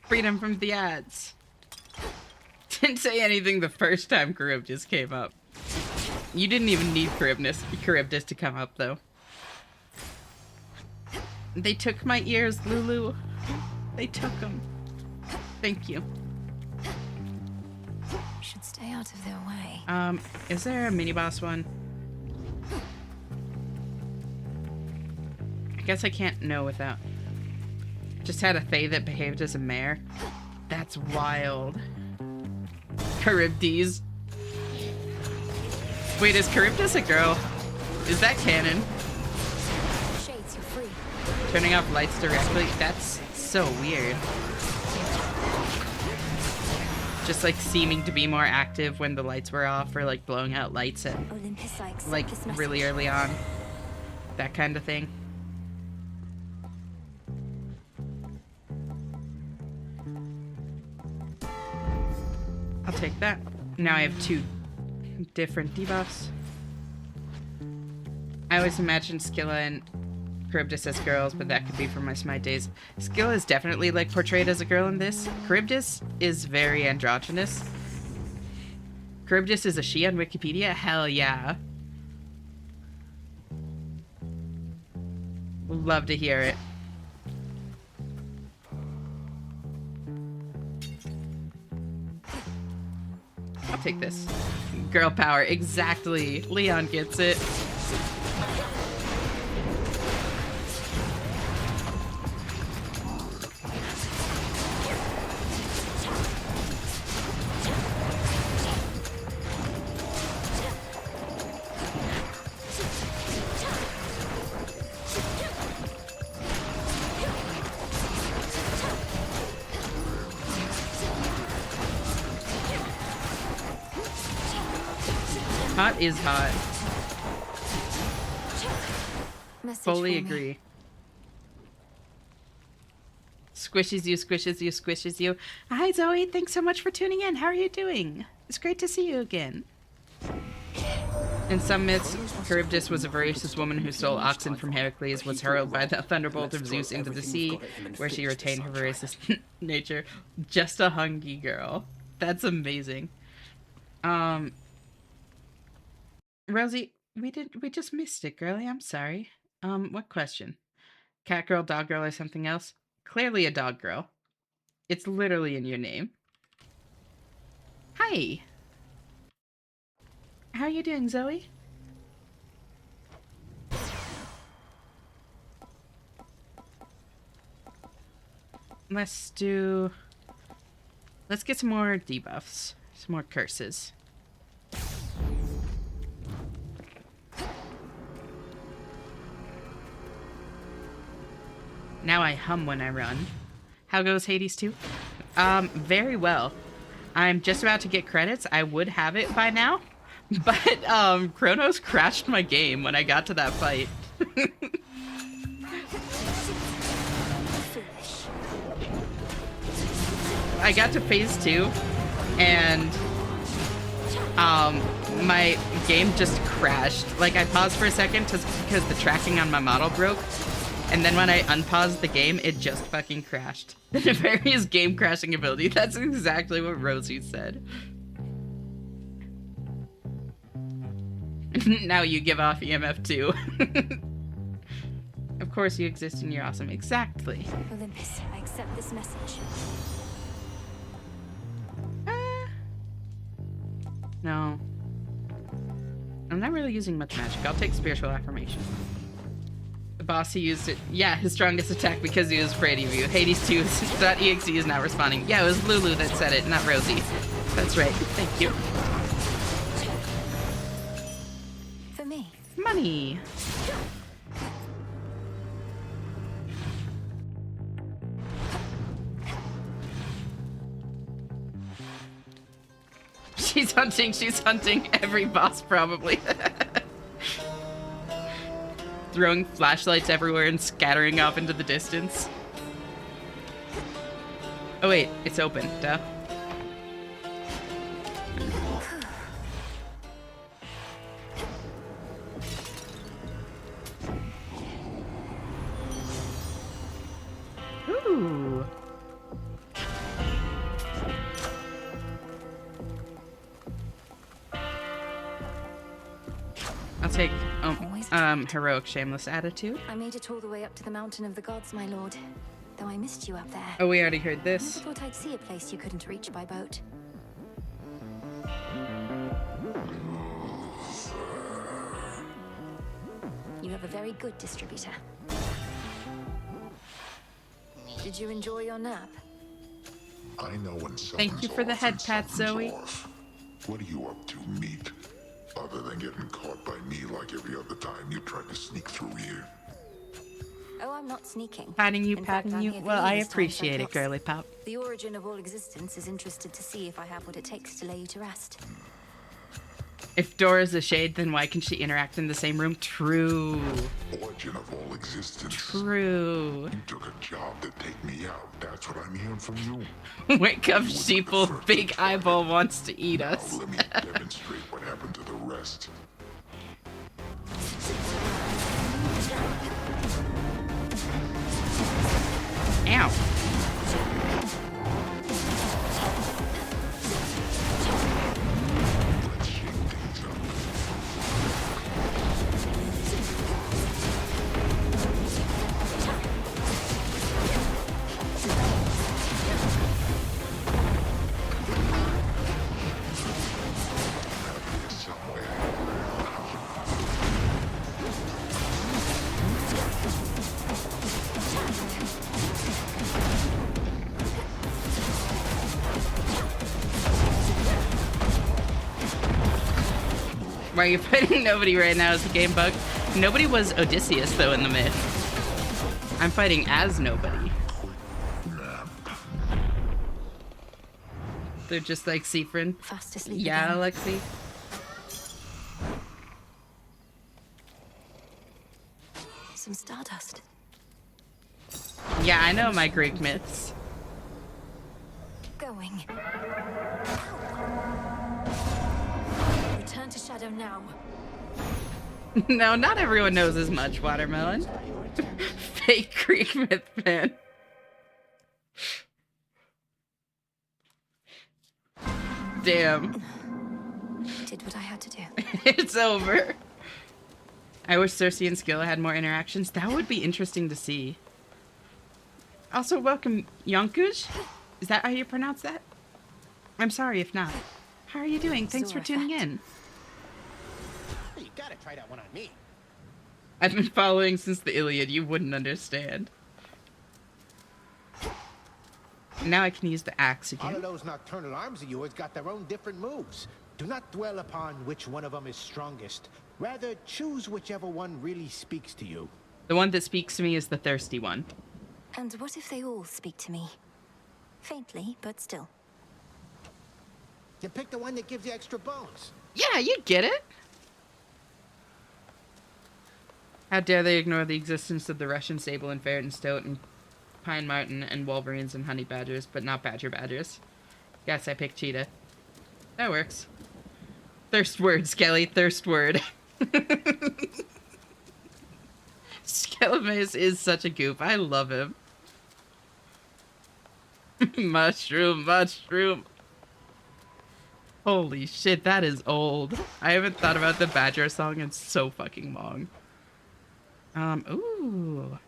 Freedom from the ads. Didn't say anything the first time Charybdis came up. You didn't even need Charybdis to come up, though. They took my ears, Lulu. They took them. Thank you. Should stay out of their way. Is there a mini-boss one? I guess I can't know without... Just had a Fae that behaved as a mare. That's wild. Charybdis. Wait, is Charybdis a girl? Is that canon? Shades, you're free. Turning off lights directly? That's so weird. just like seeming to be more active when the lights were off, or like blowing out lights at Olympus, I accept like this message. really early on. That kind of thing. I'll take that. Now I have 2 different debuffs. I always imagined Scylla and Charybdis as girls, but that could be from my Smite days. Scylla is definitely like portrayed as a girl in this. Charybdis is very androgynous. Charybdis is a she on Wikipedia? Hell yeah. Love to hear it. I'll take this. Girl power, exactly. Leon gets it. Hot is hot. Fully agree. Squishes you, squishes you, squishes you. Hi Zoe, thanks so much for tuning in. How are you doing? It's great to see you again. In some myths, Charybdis was a voracious woman who stole oxen from Heracles, was hurled by the thunderbolt of Zeus into the sea, where she retained her voracious nature. Just a hungry girl. That's amazing. Rosie, we just missed it, girlie. I'm sorry. What question? Cat girl, dog girl, or something else? Clearly a dog girl. It's literally in your name. Hi. How are you doing, Zoe? Let's get some more debuffs. Some more curses. Now I hum when I run. How goes Hades 2? Very well. I'm just about to get credits. I would have it by now. But, Kronos crashed my game when I got to that fight. I got to phase 2, and, my game just crashed. Like, I paused for a second just because the tracking on my model broke. And then when I unpaused the game, it just fucking crashed. The nefarious game crashing ability. That's exactly what Rosie said. Now you give off EMF too. Of course you exist and you're awesome. Exactly. Olympus, I accept this message. No. I'm not really using much magic. I'll take spiritual affirmation. The boss, he used it. Yeah, his strongest attack because he was afraid of you. Hades 2.exe is not responding. Yeah, it was Lulu that said it, not Rosie. That's right. Thank you. For me. Money. She's hunting every boss probably. Throwing flashlights everywhere and scattering off into the distance. Oh wait, it's open, duh. Ooh. I'll take heroic shameless attitude. I made it all the way up to the mountain of the gods, my lord. Though I missed you up there. Oh, we already heard this. I never thought I'd see a place you couldn't reach by boat. You have a very good distributor. Did you enjoy your nap? I know when something's Thank you for the off head and pat, something's Zoe. off. What are you up to, meat? Other than getting caught by me like every other time you tried to sneak through here. Oh, I'm not sneaking. Patting you, In fact, patting I'm you. here for Well, I this time, appreciate it, Cyclops. girly pop. The origin of all existence is interested to see if I have what it takes to lay you to rest. If Dora's a shade, then why can she interact in the same room? True. Origin of all existence. True. You took a job to take me out. That's what I'm hearing from you. Wake up, sheeple. Big eyeball wants to eat us. Let me demonstrate what happened to the rest. Ow. Why are you fighting nobody right now is a game bug. Nobody was Odysseus, though, in the myth. I'm fighting as nobody. They're just like Seafrin. Fast asleep. Yeah, again. Lexi. Some stardust. Yeah, I know my Greek myths. Going. Return to shadow now. No, not everyone knows as much, Watermelon. Fake Greek myth fan. Damn. Did what I had to do. It's over. I wish Cersei and Scylla had more interactions. That would be interesting to see. Also, welcome, Yonkuj. Is that how you pronounce that? I'm sorry if not. How are you doing? Thanks for tuning in. You gotta try that one on me. I've been following since the Iliad. You wouldn't understand. Now I can use the axe All again. of those nocturnal arms of yours got their own different moves. Do not dwell upon which one of them is strongest. Rather, choose whichever one really speaks to you. The one that speaks to me is the thirsty one. And what if they all speak to me? Faintly, but still. Then pick the one that gives you extra bones. Yeah, you get it. How dare they ignore the existence of the Russian sable and ferret and stoat and pine marten and wolverines and honey badgers, but not badgers. Yes, I picked cheetah. That works. Thirst word, Skelly. Thirst word. Skellimace is such a goop. I love him. Mushroom, mushroom. Holy shit, that is old. I haven't thought about the Badger song in so fucking long. Ooh.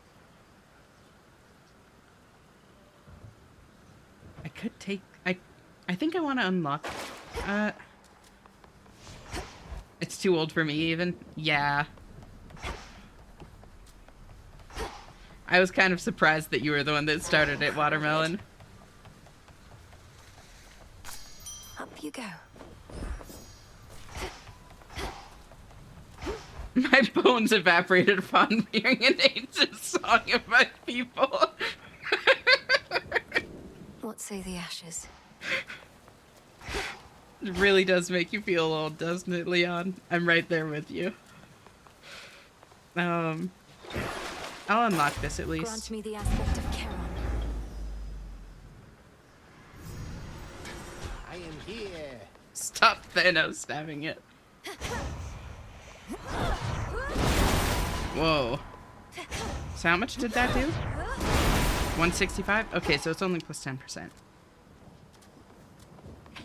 I could take... I think I want to unlock... It's too old for me, even. Yeah. I was kind of surprised that you were the one that started it, Watermelon. Up you go. My bones evaporated upon hearing an ancient song of my people. What say the ashes? It really does make you feel old, doesn't it, Leon? I'm right there with you. I'll unlock this at least. Grant me the aspect of Charon. I am here. Stop Thanos stabbing it. Whoa. So how much did that do? 165? Okay, so it's only plus 10%.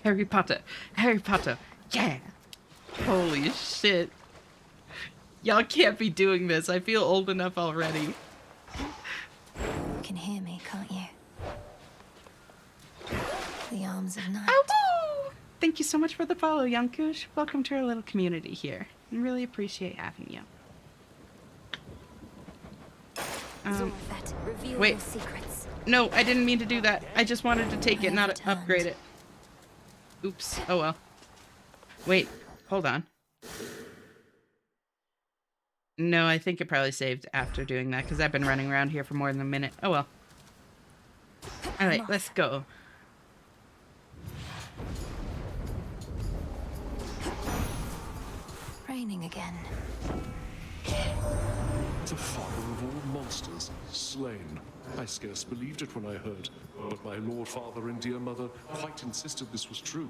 Harry Potter. Harry Potter. Yeah. Holy shit. Y'all can't be doing this. I feel old enough already. You can hear me, can't you? The arms of night. Oh, thank you so much for the follow, Yankush. Welcome to our little community here. I really appreciate having you. Zorfet, reveal wait. your secrets. No, I didn't mean to do that. I just wanted to take it, not upgrade it. Oops. Oh well. Wait. Hold on. No, I think it probably saved after doing that, because I've been running around here for more than a minute. Oh well. Alright, let's go. Raining again. The father of all monsters, slain. I scarce believed it when I heard, but my lord father and dear mother quite insisted this was true.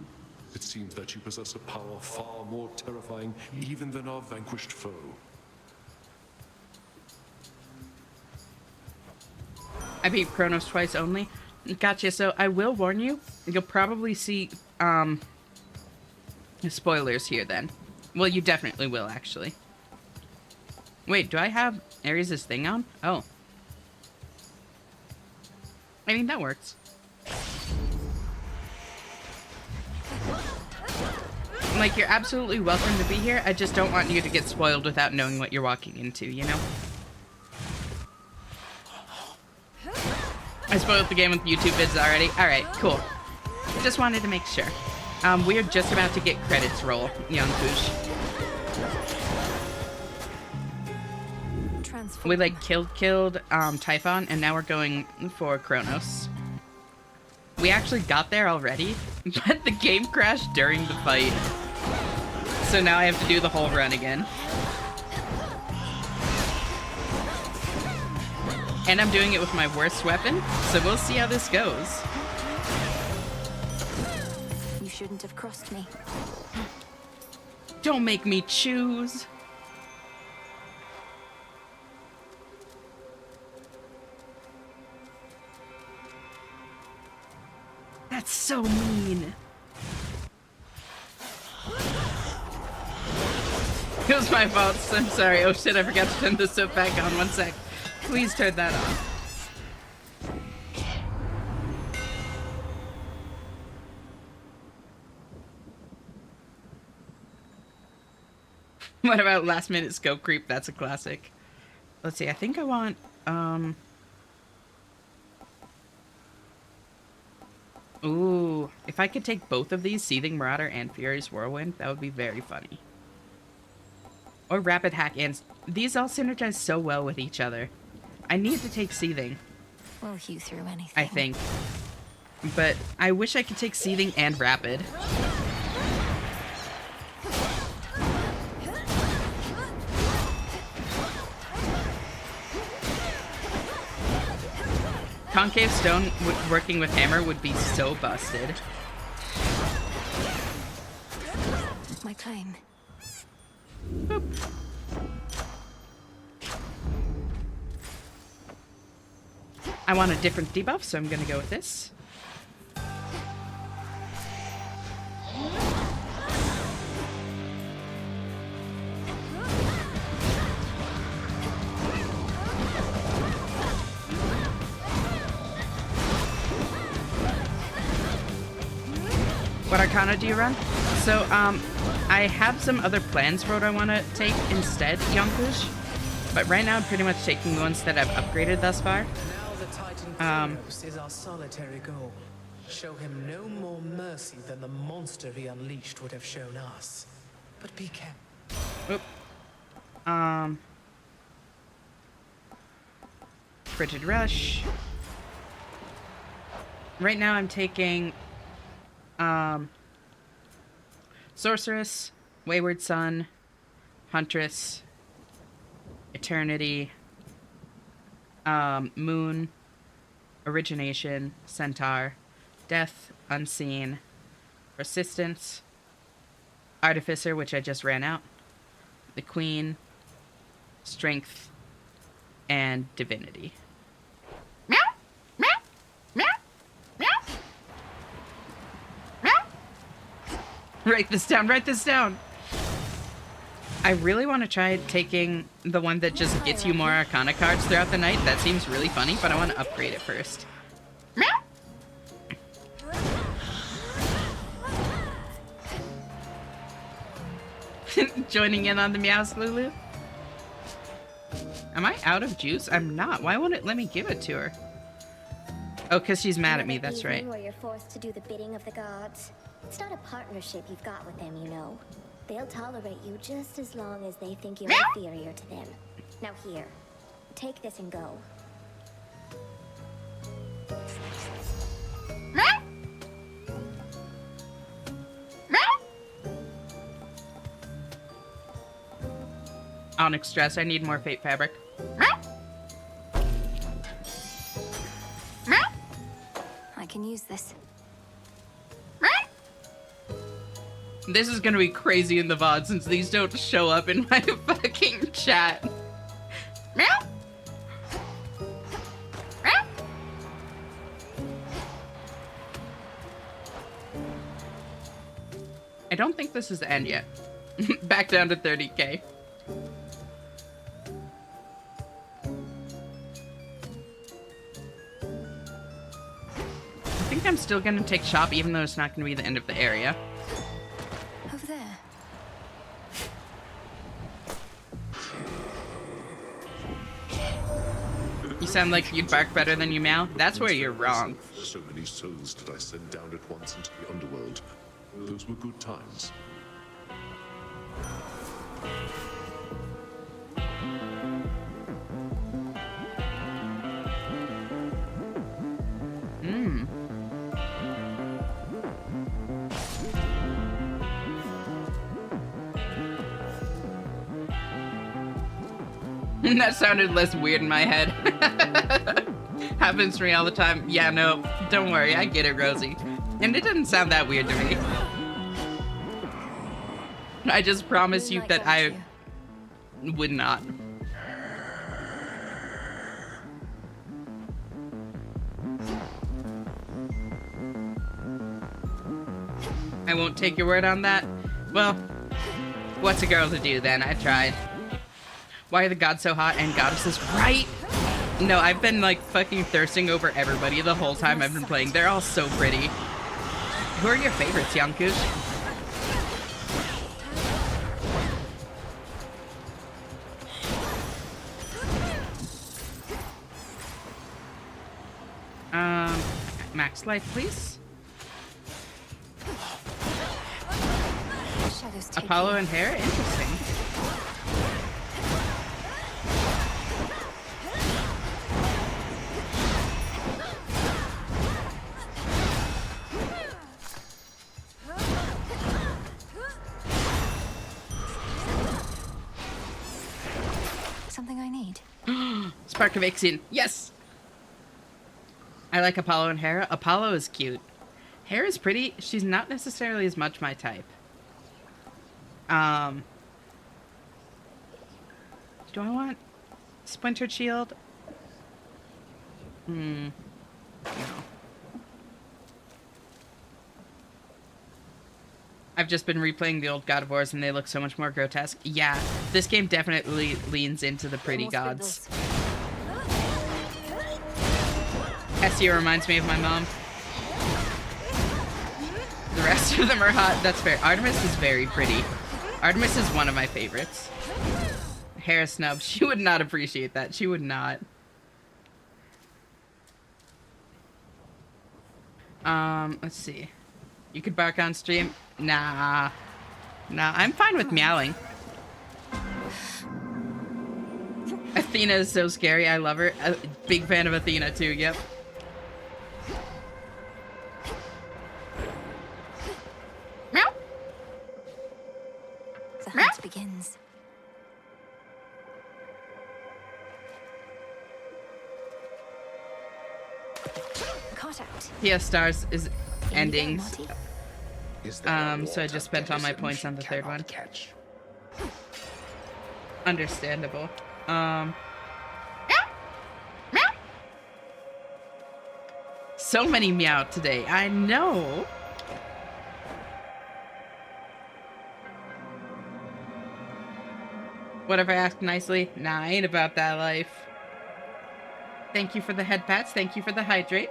It seems that you possess a power far more terrifying even than our vanquished foe. I beat Kronos twice only. Gotcha, so I will warn you, you'll probably see, spoilers here then. Well, you definitely will, actually. Wait, do I have Ares' thing on? Oh. I mean, that works. Like, you're absolutely welcome to be here. I just don't want you to get spoiled without knowing what you're walking into, you know? I spoiled the game with YouTube vids already. Alright, cool. Just wanted to make sure. We're just about to get credits roll, young Poosh. We, like, killed Typhon, and now we're going for Kronos. We actually got there already, but the game crashed during the fight. So now I have to do the whole run again. And I'm doing it with my worst weapon, so we'll see how this goes. You shouldn't have crossed me. Don't make me choose. That's so mean. It was my fault. I'm sorry. Oh shit, I forgot to turn the soap back on. 1 sec. Please turn that on. What about last minute scope creep? That's a classic. Let's see. I think I want, ooh, if I could take both of these, Seething Marauder and Furious Whirlwind, that would be very funny. Or Rapid Hack, and these all synergize so well with each other. I need to take Seething. We'll hew through anything. I think. But I wish I could take Seething and Rapid. Concave Stone working with Hammer would be so busted. My claim. Boop. I want a different debuff, so I'm gonna go with this. What Arcana do you run? So, I have some other plans for what I want to take instead, Yonkush. But right now, I'm pretty much taking the ones that I've upgraded thus far. Now the Titan Kronos is our solitary goal. Show him no more mercy than the monster he unleashed would have shown us. But be careful. Oop. Frigid Rush. Right now, I'm taking Sorceress, Wayward Sun, Huntress, Eternity, Moon, Origination, Centaur, Death, Unseen, Persistence, Artificer, which I just ran out, the Queen, Strength, and Divinity. Meow! Meow! Meow! Meow! Write this down, write this down. I really want to try taking the one that just gets you more Arcana cards throughout the night. That seems really funny, but I want to upgrade it first. Meow! Joining in on the meows, Lulu? Am I out of juice? I'm not. Why won't it let me give it to her? Oh, because she's mad at me, that's right. Where you're forced to do the bidding of the gods. It's not a partnership you've got with them, you know. They'll tolerate you just as long as they think you're inferior to them. Now here, take this and go. Onyx dress. I need more fate fabric. I can use this. This is gonna be crazy in the VOD since these don't show up in my fucking chat. I don't think this is the end yet. Back down to 30k. I think I'm still gonna take shop even though it's not gonna be the end of the area. Over there. You sound like you'd bark better than you meow. That's where you're wrong. So many souls did I send down at once into the underworld. Those were good times. That sounded less weird in my head. Happens to me all the time. Yeah, no, don't worry, I get it, Rosie. And it didn't sound that weird to me. I just promise you that I would not. I won't take your word on that. Well, what's a girl to do then? I tried. Why are the gods so hot and goddesses right? No, I've been like fucking thirsting over everybody the whole time I've been playing. They're all so pretty. Who are your favorites, Yankush? Max life, please. Apollo and Hera? Interesting. Something I need. Spark of Ixion. Yes! I like Apollo and Hera. Apollo is cute. Hera's pretty. She's not necessarily as much my type. Do I want Splintered Shield? No. I've just been replaying the old God of Wars and they look so much more grotesque. Yeah, this game definitely leans into the pretty gods. Estia reminds me of my mom. The rest of them are hot. That's fair. Artemis is very pretty. Artemis is one of my favorites. Hera snub. She would not appreciate that. She would not. Let's see. You could bark on stream? Nah. Nah, I'm fine with meowing. Athena is so scary. I love her. A big fan of Athena too, yep. Meow. The hunt begins. Caught out. PS Stars is ending. Is so I just spent all my points on the third one. Understandable. So many meow today. I know. What if I ask nicely? Nah, I ain't about that life. Thank you for the head pats. Thank you for the hydrate.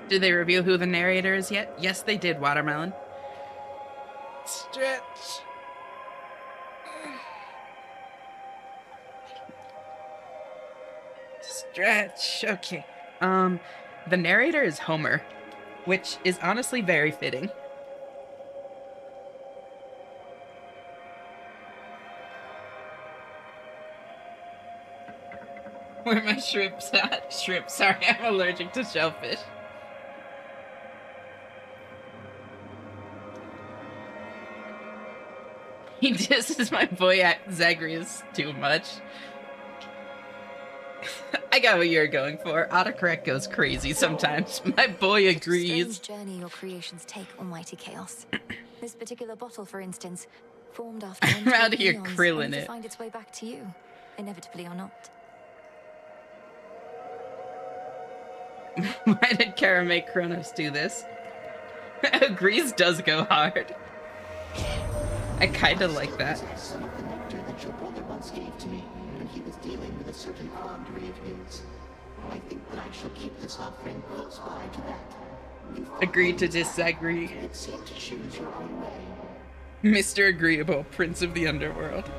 Did they reveal who the narrator is yet? Yes, they did, Watermelon. Stretch. Stretch. Okay. The narrator is Homer, which is honestly very fitting. Where my shrimps at? Shrimp, sorry, I'm allergic to shellfish. He disses my boy Zagreus too much. I got what you're going for. Autocorrect goes crazy sometimes. My boy agrees. Strange journey your creations take, Almighty Chaos. This particular bottle, for instance, formed after I'm out of here eons, krilling only to it. find its way back to you, inevitably or not. Why did Kara make Kronos do this? Agrees does go hard. I kinda like that. Some of the nectar that your brother once gave to me when he was dealing with a certain quandary of his. I think that I shall keep this offering close by to that. Agreed to disagree. It seemed to choose your own way. Mr. Agreeable, Prince of the Underworld.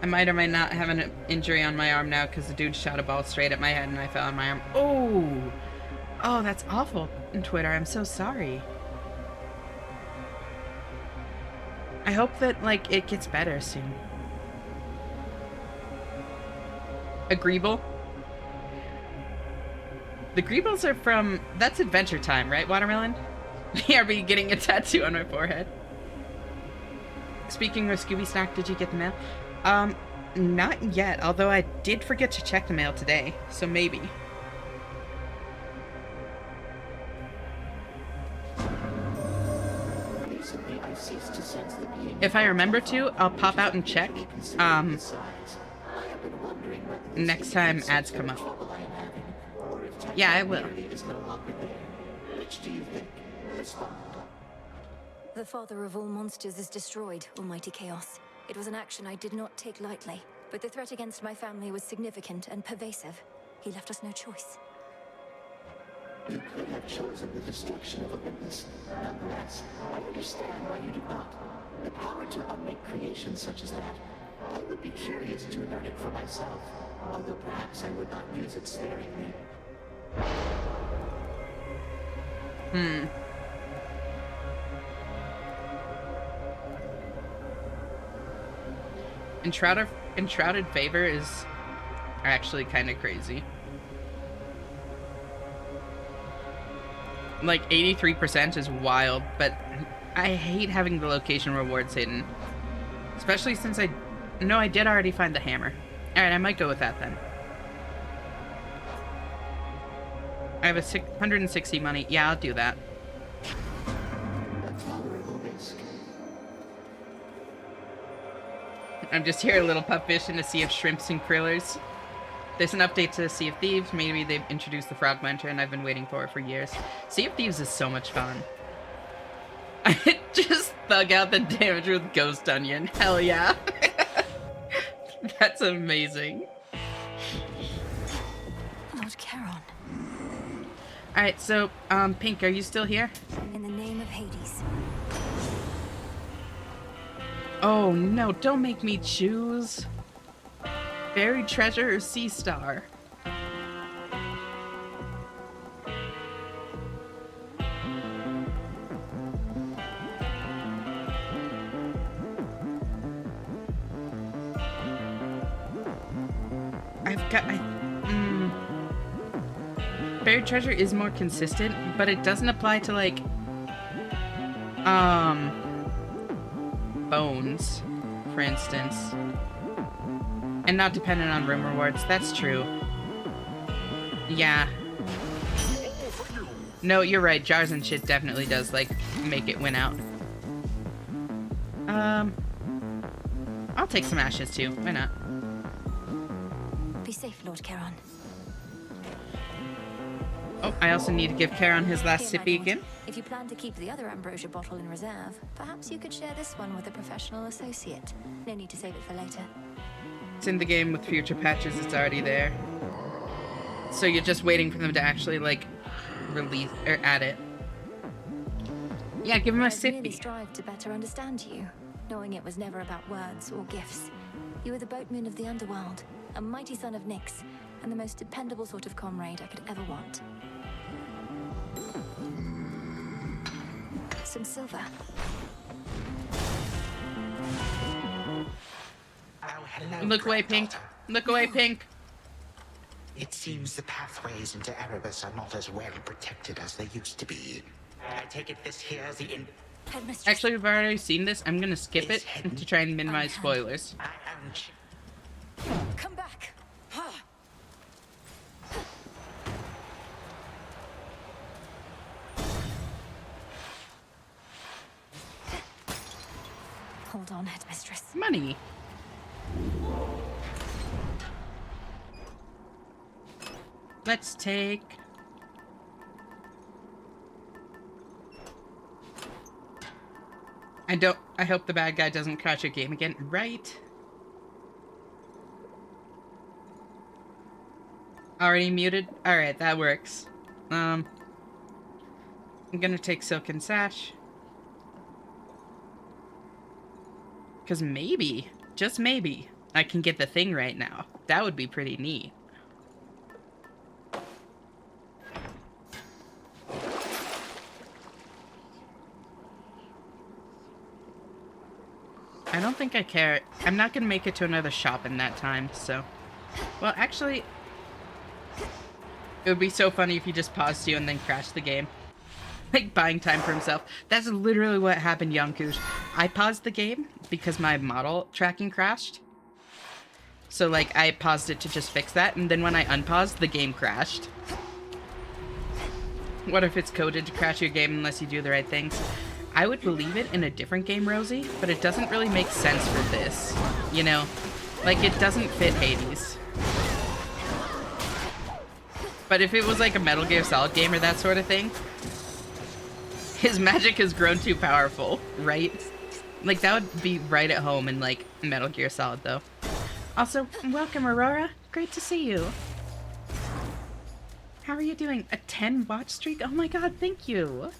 I might or might not have an injury on my arm now because the dude shot a ball straight at my head and I fell on my arm. Oh! Oh, that's awful, Twitter. I'm so sorry. I hope that, like, it gets better soon. Agreeable? The Greebles are from... That's Adventure Time, right, Watermelon? BRB getting a tattoo on my forehead. Speaking of Scooby Snack, did you get the mail? Not yet, although I did forget to check the mail today, so maybe. Recently, I ceased to sense the being. If I remember to, I'll pop out and check, next time ads come up. Yeah, I will. Which do you think? Respond. The father of all monsters is destroyed, Almighty Chaos. It was an action I did not take lightly, but the threat against my family was significant and pervasive. He left us no choice. You could have chosen the destruction of Olympus. Nonetheless, I understand why you did not. The power to unmake creations such as that. I would be curious to learn it for myself, although perhaps I would not use it sparingly. Enshrouded Favor is actually kind of crazy. Like 83% is wild, but I hate having the location rewards hidden. Especially since I did already find the hammer. Alright, I might go with that then. I have a 160 money. Yeah, I'll do that. I'm just here a little pup fishing to see if shrimps and krillers. There's an update to Sea of Thieves. Maybe they've introduced the Frog Mentor, and I've been waiting for it for years. Sea of Thieves is so much fun. I just thug out the damage with Ghost Onion. Hell yeah. That's amazing. Lord Charon. Alright, so, Pink, are you still here? In the name of Hades. Oh no, don't make me choose. Buried Treasure or Sea Star? Buried Treasure is more consistent, but it doesn't apply to, like, bones, for instance. And not dependent on room rewards. That's true. Yeah. No, you're right. Jars and shit definitely does, like, make it win out. I'll take some ashes, too. Why not? Be safe, Lord Charon. Oh, I also need to give Charon his last Here, my sippy lord. again. If you plan to keep the other ambrosia bottle in reserve, perhaps you could share this one with a professional associate. No need to save it for later. It's in the game with future patches. It's already there. So you're just waiting for them to actually, like, release or add it. Yeah, give him a I've really sippy. strived to better understand you, knowing it was never about words or gifts. You were the boatman of the underworld, a mighty son of Nyx, and the most dependable sort of comrade I could ever want. some silver. Oh, hello, Look away, Pink. granddaughter. Look away, Pink. It seems the pathways into Erebus are not as well protected as they used to be. I take it this here's the Headmistress. Actually, we've already seen this. I'm gonna skip it to try and minimize spoilers. Come back. Hold on, Headmistress. Money. Let's take... I hope the bad guy doesn't crash your game again, right? Already muted? Alright, that works. I'm gonna take Silken Sash. Because maybe, just maybe, I can get the thing right now. That would be pretty neat. I don't think I care. I'm not gonna make it to another shop in that time, so... Well, actually... It would be so funny if he just paused you and then crashed the game. Like, buying time for himself. That's literally what happened, Yonkush. I paused the game because my model tracking crashed. So, like, I paused it to just fix that, and then when I unpaused, the game crashed. What if it's coded to crash your game unless you do the right things? I would believe it in a different game, Rosie, but it doesn't really make sense for this. You know? Like, it doesn't fit Hades. But if it was like a Metal Gear Solid game or that sort of thing, his magic has grown too powerful, right? Like, that would be right at home in, like, Metal Gear Solid, though. Also, welcome, Aurora. Great to see you. How are you doing? A 10 watch streak? Oh my god, thank you.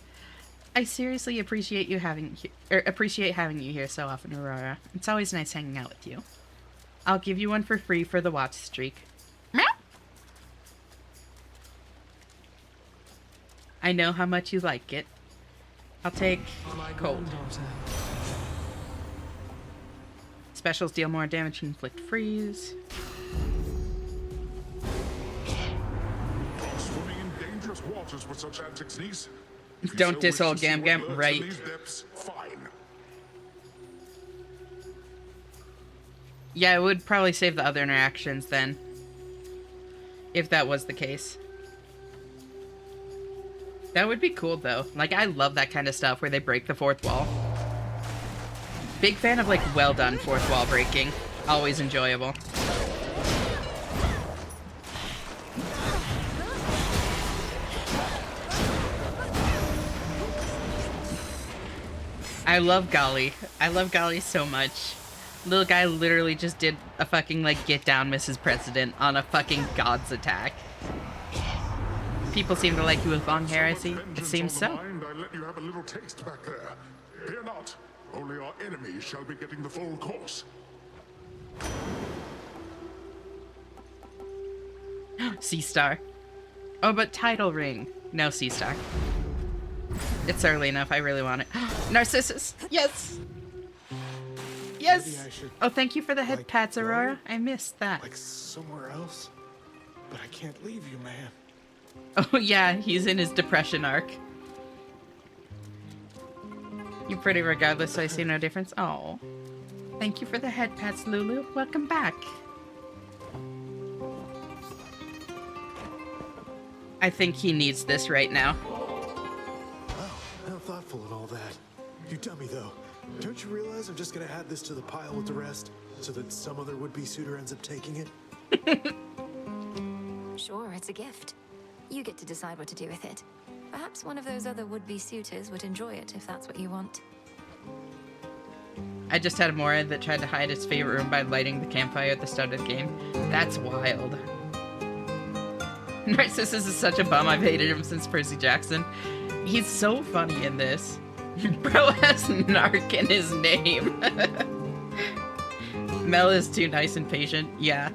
I seriously appreciate you having you here so often, Aurora. It's always nice hanging out with you. I'll give you one for free for the watch streak. Meow. I know how much you like it. I'll take cold. Specials deal more damage, inflict freeze. Swimming in dangerous waters with such antics, niece. Don't diss old Gam Gam, right? Fine. Yeah, I would probably save the other interactions then. If that was the case. That would be cool though. Like, I love that kind of stuff where they break the fourth wall. Big fan of, like, well done fourth wall breaking. Always enjoyable. I love Golly. I love Golly so much. Little guy literally just did a fucking, like, get down, Mrs. President on a fucking god's attack. People seem to like you with long hair, I see. It seems so. I let you have a little taste back there. Fear not. Only our enemies shall be getting the full course. C-Star. Oh, but title ring. No C-Star. It's early enough. I really want it. Narcissus. Yes. Yes. Oh, thank you for the head pats, Aurora. I missed that. Like somewhere else? But I can't leave you, man. Oh, yeah. He's in his depression arc. You're pretty regardless, so I see no difference. Oh. Thank you for the head pats, Lulu. Welcome back. I think he needs this right now. Wow, how thoughtful and all that. You dummy, though. Don't you realize I'm just gonna add this to the pile with the rest, so that some other would-be suitor ends up taking it? Sure, it's a gift. You get to decide what to do with it. Perhaps one of those other would-be suitors would enjoy it if that's what you want. I just had a Mora that tried to hide his favorite room by lighting the campfire at the start of the game. That's wild. Narcissus is such a bum. I've hated him since Percy Jackson. He's so funny in this. Bro has Narc in his name. Mel is too nice and patient. Yeah.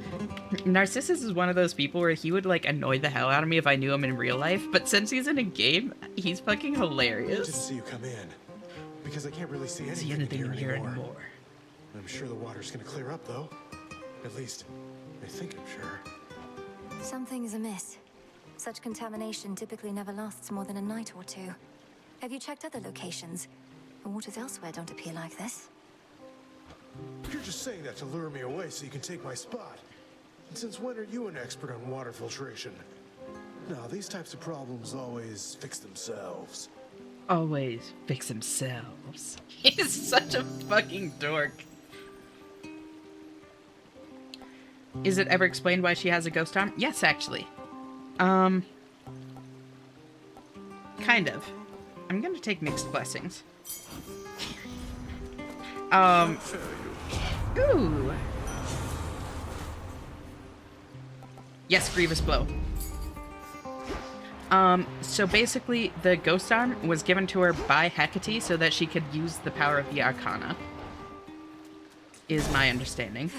Narcissus is one of those people where he would, like, annoy the hell out of me if I knew him in real life, but since he's in a game, he's fucking hilarious. Good to see you come in. because I can't really see See anything, anything in here anymore. anymore. I'm sure the water's gonna clear up, though. At least, I think I'm sure. Something's amiss. Such contamination typically never lasts more than a night or two. Have you checked other locations? The waters elsewhere don't appear like this. You're just saying that to lure me away so you can take my spot. And since when are you an expert on water filtration? No, these types of problems always fix themselves. Always fix themselves. He's such a fucking dork. Is it ever explained why she has a ghost arm? Yes, actually. Kind of. I'm gonna take mixed blessings. Ooh. Yes, grievous blow. So basically, the ghost arm was given to her by Hecate so that she could use the power of the Arcana. Is my understanding.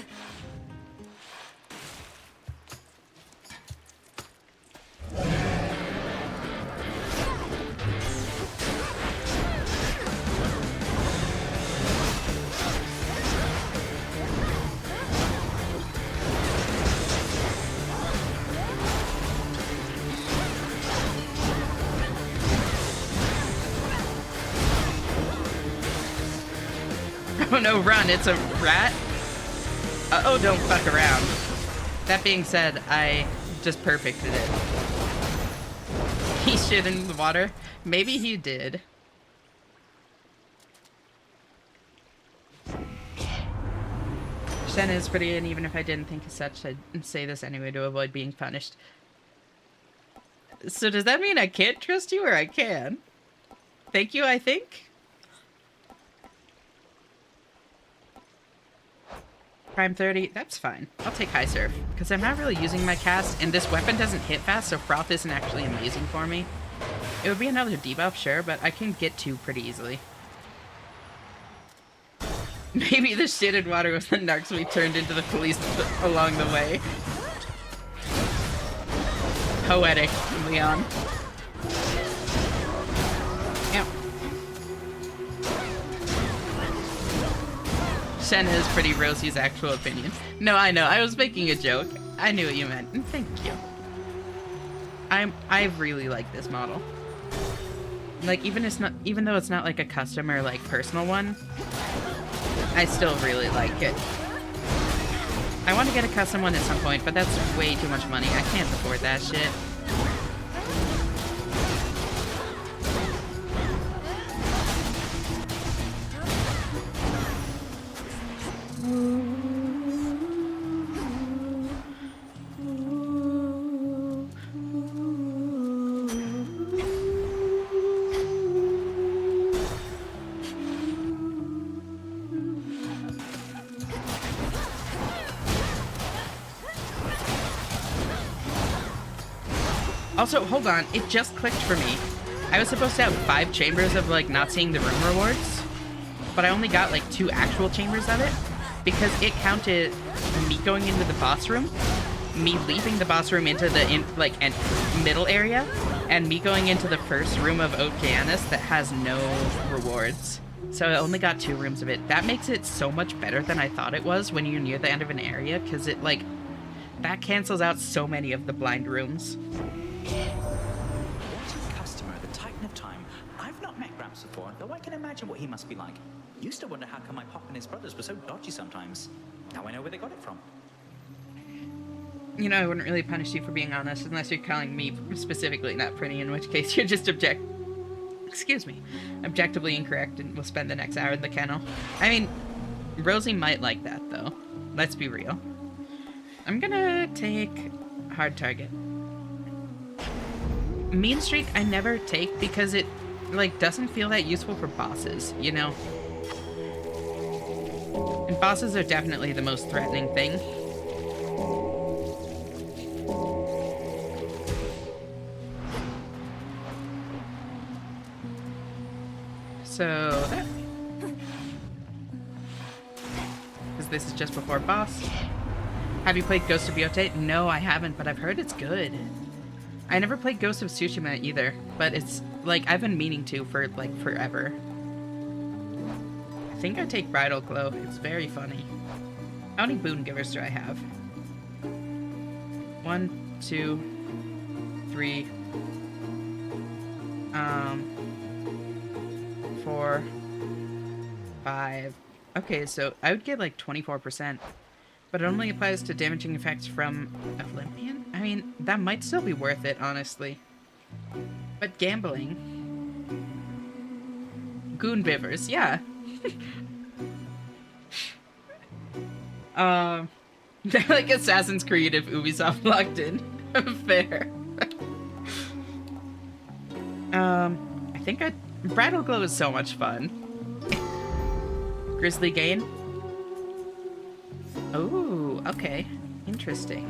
Oh no, run, it's a rat? Uh-oh, don't fuck around. That being said, I just perfected it. He shit in the water? Maybe he did. Shen is pretty, and even if I didn't think as such, I'd say this anyway to avoid being punished. So does that mean I can't trust you, or I can? Thank you, I think? Prime 30, that's fine. I'll take High Surf, because I'm not really using my cast, and this weapon doesn't hit fast, so Froth isn't actually amazing for me. It would be another debuff, sure, but I can get 2 pretty easily. Maybe the shitted water was the narcs we turned into the police along the way. Poetic, Leon. Yep. Shen is pretty Rosie's actual opinion. No, I know. I was making a joke. I knew what you meant. And thank you. I really like this model. Like, even though it's not like a custom or like personal one, I still really like it. I want to get a custom one at some point, but that's way too much money. I can't afford that shit. Also, hold on, it just clicked for me. I was supposed to have 5 chambers of, like, not seeing the room rewards, but I only got, like, 2 actual chambers of it, because it counted me going into the boss room, me leaving the boss room into the, middle area, and me going into the first room of Okeanis that has no rewards. So I only got 2 rooms of it. That makes it so much better than I thought it was when you're near the end of an area, because it, like, that cancels out so many of the blind rooms. What a customer, the Titan of Time. I've not met Gramps before, though I can imagine what he must be like. Used to wonder how come my Pop and his brothers were so dodgy sometimes. Now I know where they got it from. You know, I wouldn't really punish you for being honest, unless you're calling me specifically not pretty, in which case you're just objectively incorrect, and we'll spend the next hour in the kennel. I mean, Rosie might like that, though. Let's be real. I'm gonna take hard target. Mean Streak I never take because it, like, doesn't feel that useful for bosses, you know? And bosses are definitely the most threatening thing. So, that... Because this is just before boss. Have you played Ghost of Yote? No, I haven't, but I've heard it's good. I never played Ghost of Tsushima either, but it's, like, I've been meaning to for, like, forever. think I take Bridal Glow. It's very funny. How many boon givers do I have? 1, 2, 3, 4, 5. Okay, so I would get like 24%. But it only applies to damaging effects from Olympian? I mean, that might still be worth it, honestly. But gambling. Goon Bivers, yeah. They're like Assassin's Creed if Ubisoft locked in. Fair. I think Bridal Glow is so much fun. Grizzly Gain? Oh, okay. Interesting.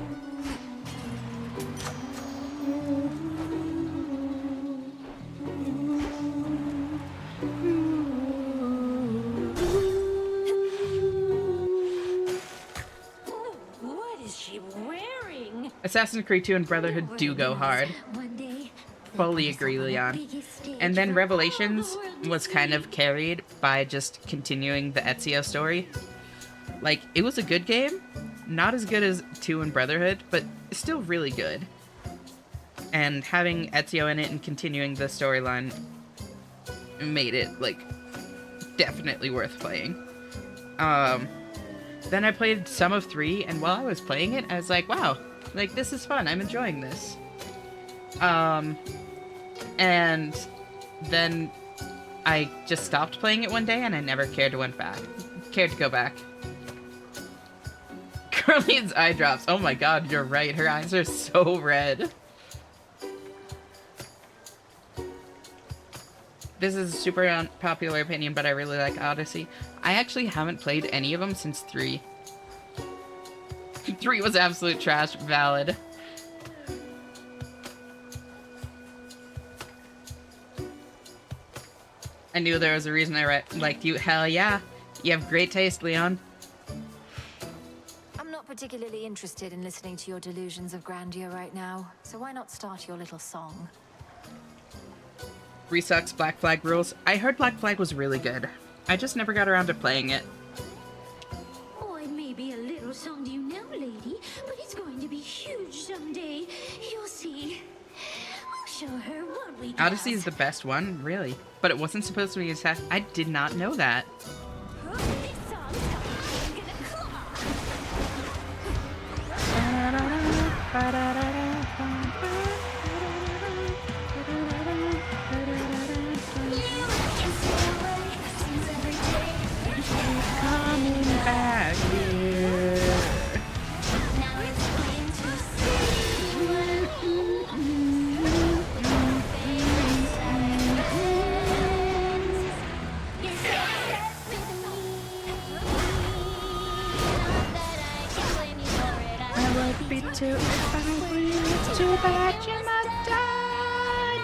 What is she wearing? Assassin's Creed 2 and Brotherhood do go hard. Fully agree, Leon. And then Revelations was kind of carried by just continuing the Ezio story. Like, it was a good game. Not as good as 2 and Brotherhood, but still really good. And having Ezio in it and continuing the storyline made it, like, definitely worth playing. Then I played some of 3, and while I was playing it, I was like, wow, like, this is fun. I'm enjoying this. And then I just stopped playing it one day, and I never cared to go back. Curly's eye drops. Oh my god, you're right. Her eyes are so red. This is a super unpopular opinion, but I really like Odyssey. I actually haven't played any of them since 3. 3 was absolute trash. Valid. I knew there was a reason I liked you. Hell yeah. You have great taste, Leon. I'm not particularly interested in listening to your delusions of grandeur right now, so why not start your little song? Resucks Black Flag rules. I heard Black Flag was really good. I just never got around to playing it. Oh, it may be a little song to you now, lady, but it's going to be huge someday. You'll see. We'll show her what we got. Odyssey is the best one, really. But it wasn't supposed to be Assassin. I did not know that. Coming back here. I would be too if I were you. It's too bad you must die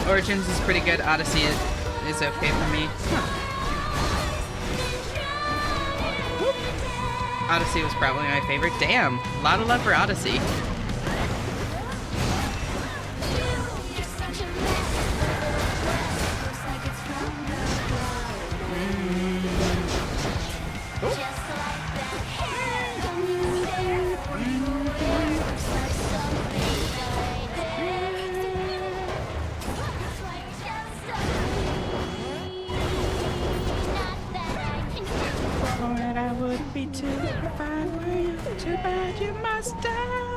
now. Origins is pretty good. Odyssey is okay for me. Odyssey was probably my favorite. Damn, a lot of love for Odyssey. I would be too if I were you. Too bad you must die now.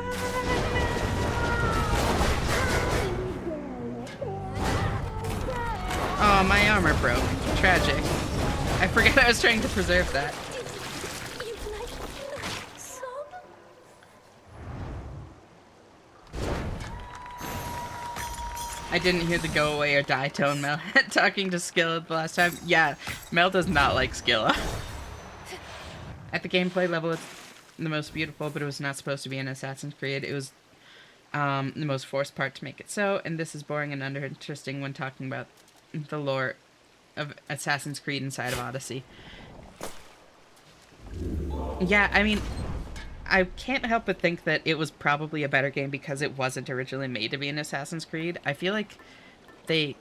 Oh, my armor broke. Tragic. I forgot I was trying to preserve that. I didn't hear the go away or die tone Mel talking to Skilla the last time. Yeah, Mel does not like Skilla. At the gameplay level, it's the most beautiful, but it was not supposed to be an Assassin's Creed. It was the most forced part to make it so, and this is boring and uninteresting when talking about the lore of Assassin's Creed inside of Odyssey. Yeah, I mean, I can't help but think that it was probably a better game because it wasn't originally made to be an Assassin's Creed. I feel like they,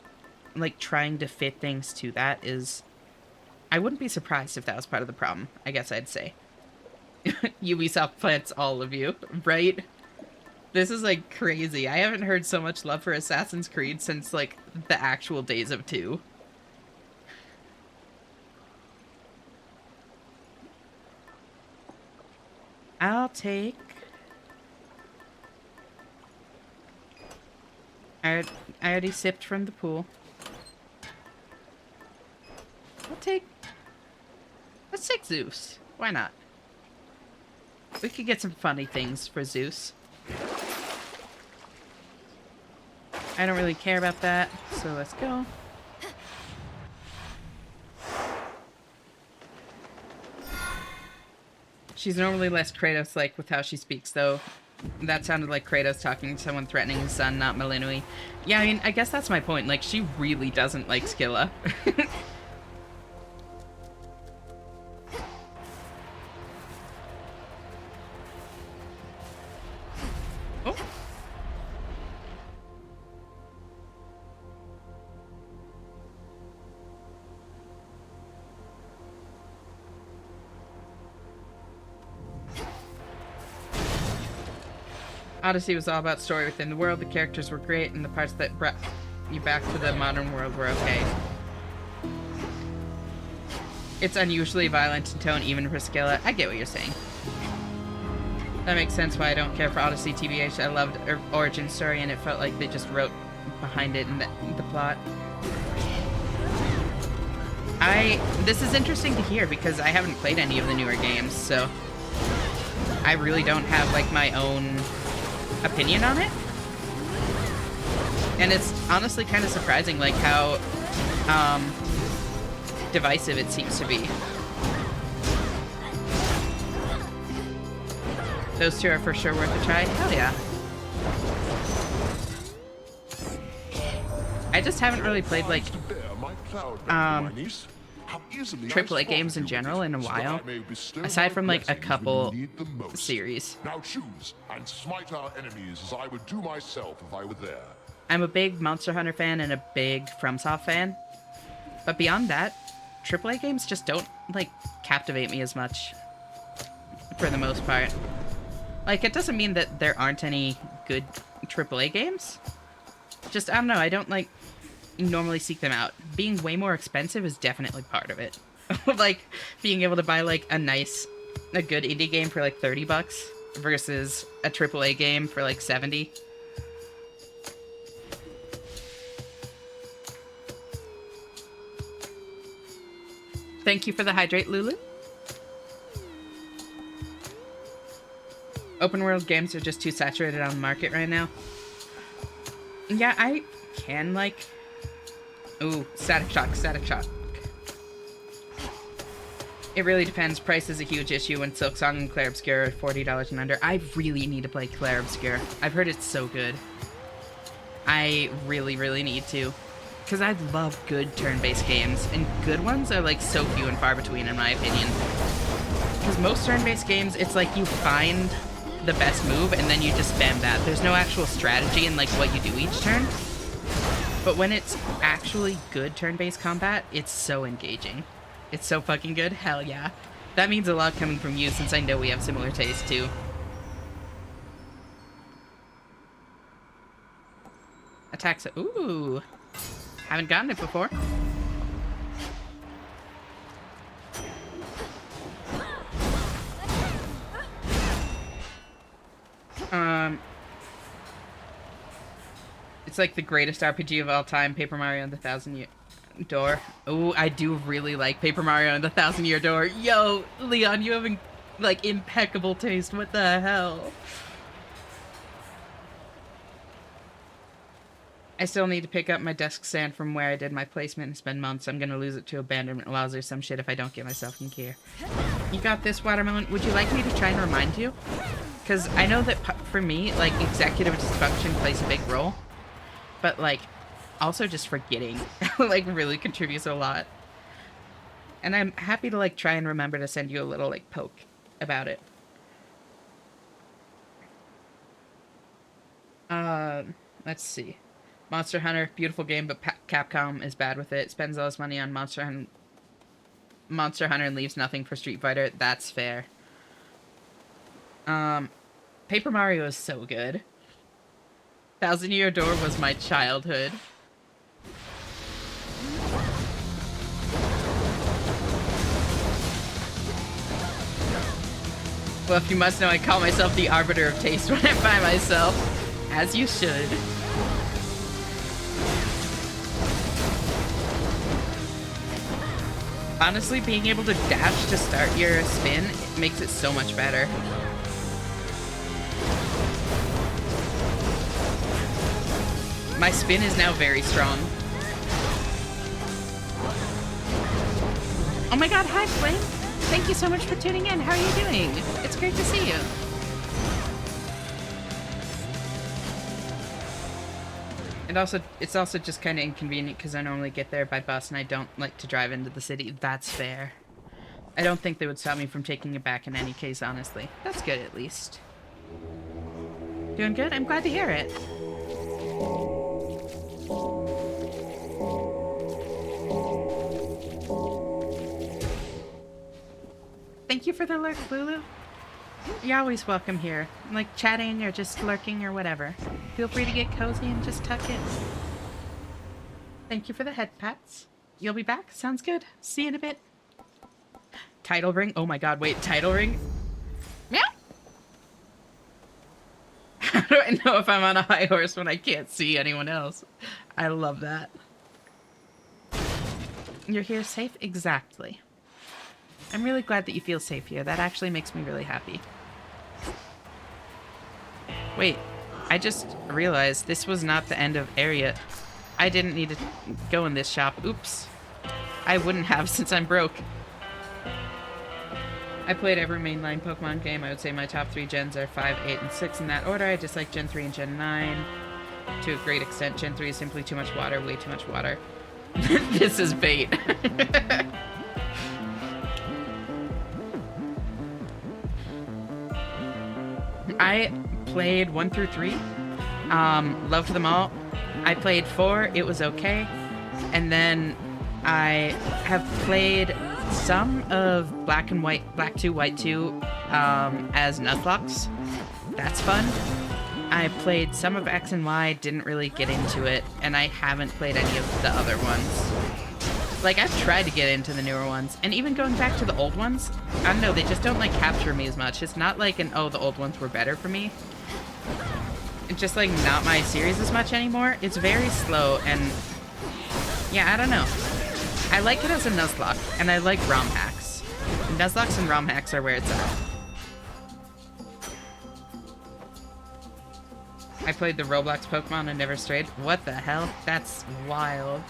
like, trying to fit things to that is... I wouldn't be surprised if that was part of the problem, I guess I'd say. Ubisoft plants all of you, right? This is, like, crazy. I haven't heard so much love for Assassin's Creed since, like, the actual days of 2. I'll take... I already sipped from the pool. Let's take Zeus. Why not? We could get some funny things for Zeus. I don't really care about that, so let's go. She's normally less Kratos-like with how she speaks, though. That sounded like Kratos talking to someone threatening his son, not Melinui. Yeah, I mean, I guess that's my point. Like, she really doesn't like Scylla. Oh. Odyssey was all about story within the world. The characters were great, and the parts that brought you back to the modern world were okay. It's unusually violent in tone, even for Scylla. I get what you're saying. That makes sense why I don't care for Odyssey, TBH. I loved origin story, and it felt like they just wrote behind it in the plot. This is interesting to hear, because I haven't played any of the newer games, so... I really don't have, like, my own opinion on it. And it's honestly kind of surprising, like, how divisive it seems to be. Those two are for sure worth a try. Hell yeah. I just haven't really played, like, AAA games in general in a while, aside from, like, a couple series. Now choose and smite our enemies as I would do myself if I were there. I'm a big Monster Hunter fan and a big FromSoft fan, but beyond that, AAA games just don't, like, captivate me as much, for the most part. Like, it doesn't mean that there aren't any good AAA games. Just, I don't know, I don't, like, normally seek them out. Being way more expensive is definitely part of it. Like, being able to buy, like, a good indie game for, like, $30 versus a AAA game for, like, $70. Thank you for the hydrate, Lulu. Open world games are just too saturated on the market right now. Yeah, I can, like... Ooh, Static Shock, Static Shock. It really depends. Price is a huge issue when Silksong and Clair Obscur are $40 and under. I really need to play Clair Obscur. I've heard it's so good. I really, really need to. Because I love good turn-based games, and good ones are, like, so few and far between, in my opinion. Because most turn-based games, it's like you find the best move, and then you just spam that. There's no actual strategy in, like, what you do each turn. But when it's actually good turn-based combat, it's so engaging. It's so fucking good. Hell yeah. That means a lot coming from you, since I know we have similar tastes, too. Attacks. Ooh. Haven't gotten it before. It's like the greatest RPG of all time, Paper Mario and the Thousand-Year Door. Ooh, I do really like Paper Mario and the Thousand-Year Door. Yo, Leon, you have, like, impeccable taste. What the hell? I still need to pick up my desk stand from where I did my placement. It's been months. I'm gonna lose it to abandonment laws or some shit if I don't get myself in gear. You got this, Watermelon. Would you like me to try and remind you? Because I know that for me, like, executive dysfunction plays a big role. But, like, also just forgetting, like, really contributes a lot. And I'm happy to, like, try and remember to send you a little, like, poke about it. Let's see. Monster Hunter, beautiful game, but Capcom is bad with it. Spends all its money on Monster Hunter and leaves nothing for Street Fighter. That's fair. Paper Mario is so good. Thousand Year Door was my childhood. Well, if you must know, I call myself the arbiter of taste when I'm by myself. As you should. Honestly, being able to dash to start your spin makes it so much better. My spin is now very strong. Oh my god, hi Flame! Thank you so much for tuning in. How are you doing? It's great to see you. And also, it's also just kind of inconvenient because I normally get there by bus and I don't like to drive into the city. That's fair. I don't think they would stop me from taking it back in any case, honestly. That's good, at least. Doing good? I'm glad to hear it. Thank you for the lurk, Lulu. You're always welcome here. Like chatting or just lurking or whatever. Feel free to get cozy and just tuck in. Thank you for the head pats. You'll be back? Sounds good. See you in a bit. Title ring? Oh my god, wait, title ring? Meow! How do I know if I'm on a high horse when I can't see anyone else? I love that. You're here safe? Exactly. I'm really glad that you feel safe here. That actually makes me really happy. Wait, I just realized this was not the end of area. I didn't need to go in this shop. Oops. I wouldn't have since I'm broke. I played every mainline Pokemon game. I would say my top 3 gens are 5, 8, and 6 in that order. I dislike Gen 3 and Gen 9 to a great extent. Gen 3 is simply too much water, way too much water. This is bait. I played 1 through 3. Loved them all. I played 4. It was okay. And then I have played some of Black 2, White 2 as Nuzlocke. That's fun. I played some of X and Y, didn't really get into it, and I haven't played any of the other ones. Like, I've tried to get into the newer ones, and even going back to the old ones, I don't know, they just don't, like, capture me as much. It's not like an, oh, the old ones were better for me. It's just, like, not my series as much anymore. It's very slow, and yeah, I don't know. I like it as a Nuzlocke, and I like ROM hacks. Nuzlocks and ROM hacks are where it's at. I played the Roblox Pokemon and never strayed. What the hell? That's wild.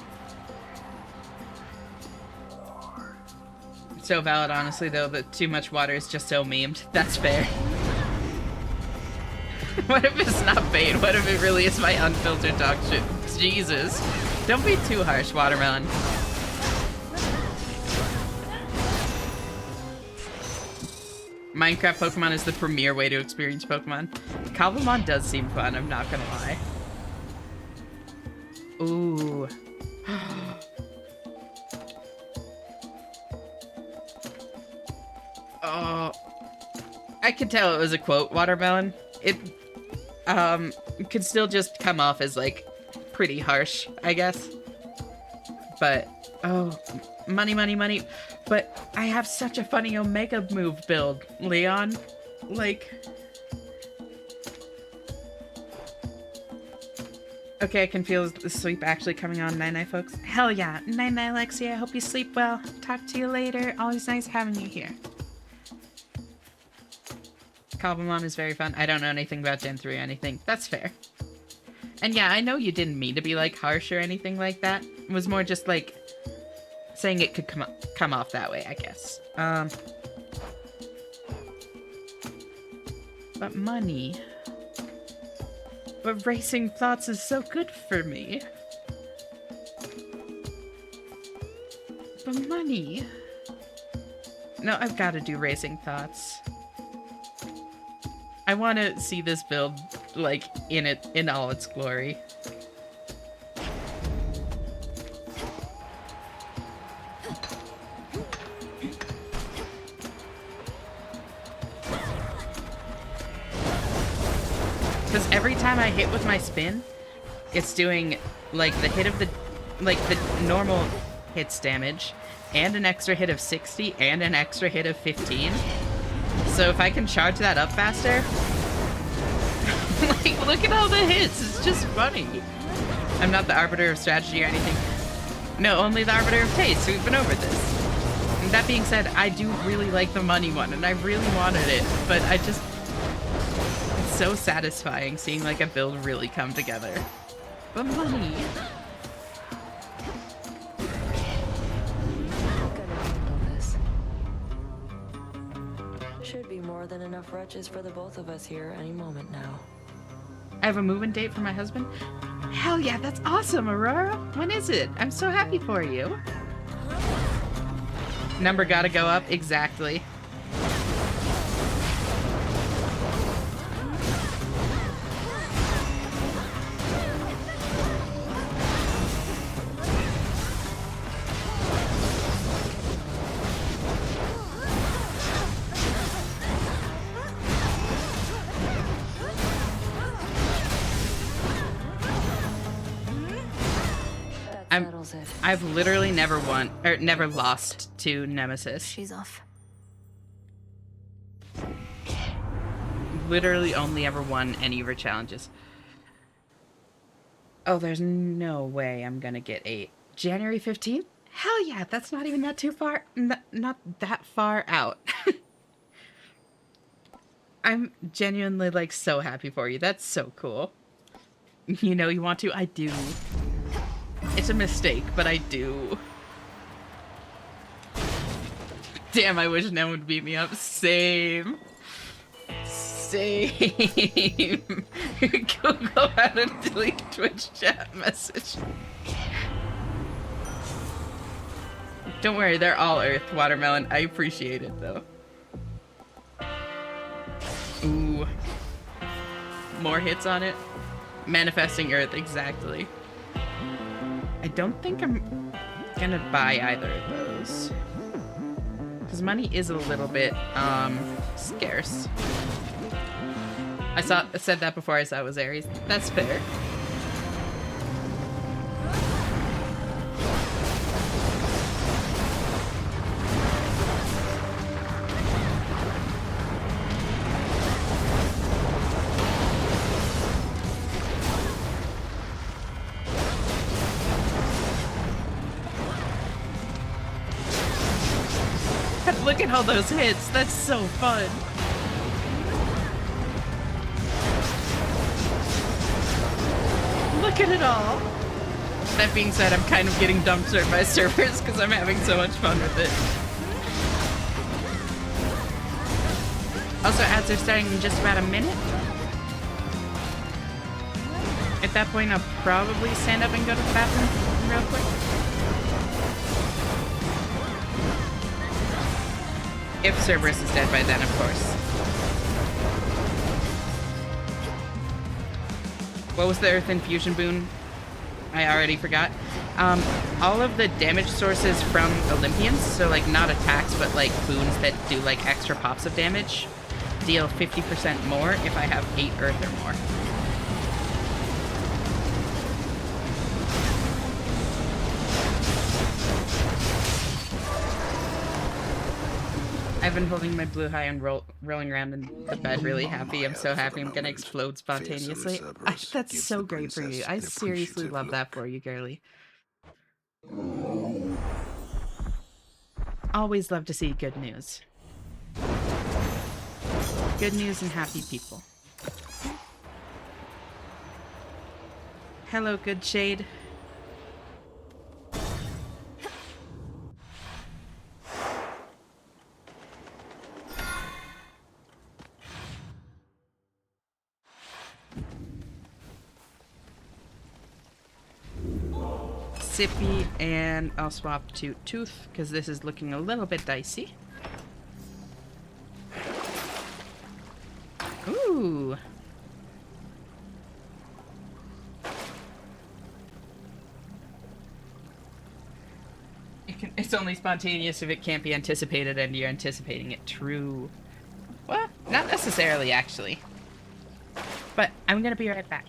So valid, honestly, though, that too much water is just so memed. That's fair. What if it's not bait? What if it really is my unfiltered dog shit? Jesus. Don't be too harsh, Watermelon. Minecraft Pokemon is the premier way to experience Pokemon. Cobblemon does seem fun, I'm not gonna lie. Ooh. Oh. I could tell it was a quote, Watermelon. It could still just come off as, like, pretty harsh, I guess. But, oh, money, money, money. But I have such a funny Omega move build, Leon. Like... Okay, I can feel the sleep actually coming on. Night-night, folks. Hell yeah. Night-night, Lexi. I hope you sleep well. Talk to you later. Always nice having you here. Cobblemon is very fun. I don't know anything about Gen 3 or anything. That's fair. And yeah, I know you didn't mean to be, like, harsh or anything like that. It was more just, like, saying it could come off that way, I guess. But money. But racing thoughts is so good for me. But money. No, I've got to do racing thoughts. I want to see this build like, in all its glory. Because every time I hit with my spin, it's doing, like, the hit of the, like, the normal hits damage, and an extra hit of 60, and an extra hit of 15. So if I can charge that up faster, like, look at all the hits, it's just funny. I'm not the arbiter of strategy or anything. No, only the arbiter of taste, we've been over this. And that being said, I do really like the money one, and I really wanted it, but I just... It's so satisfying seeing, like, a build really come together. But money... Should be more than enough wretches for the both of us here any moment now. I have a move-in date for my husband? Hell yeah, that's awesome, Aurora! When is it? I'm so happy for you. Number gotta go up? Exactly. I've literally never won, or never lost to Nemesis. She's off. Literally only ever won any of her challenges. Oh, there's no way I'm gonna get 8. January 15th? Hell yeah, that's not even that too far, not that far out. I'm genuinely, like, so happy for you. That's so cool. You know you want to? I do. It's a mistake, but I do. Damn, I wish no one would beat me up. Same. Same. Go out and delete Twitch chat message. Don't worry, they're all Earth, Watermelon. I appreciate it, though. Ooh. More hits on it? Manifesting Earth, exactly. I don't think I'm gonna buy either of those. Because money is a little bit, scarce. I said that before I saw it was Aries. That's fair. Look at all those hits. That's so fun. Look at it all. That being said, I'm kind of getting dumpstered by servers because I'm having so much fun with it. Also, ads are starting in just about a minute. At that point, I'll probably stand up and go to the bathroom real quick. If Cerberus is dead by then, of course. What was the Earth Infusion boon? I already forgot. All of the damage sources from Olympians, so like not attacks, but like boons that do like extra pops of damage, deal 50% more if I have 8 Earth or more. I've been holding my blue high and rolling around in the bed really happy. I'm so happy I'm gonna explode spontaneously. That's so great for you. I seriously love that for you, girly. Always love to see good news. Good news and happy people. Hello, good shade. Sippy, and I'll swap to Tooth because this is looking a little bit dicey. Ooh. It's only spontaneous if it can't be anticipated and you're anticipating it. True. Well, not necessarily, actually. But I'm gonna be right back.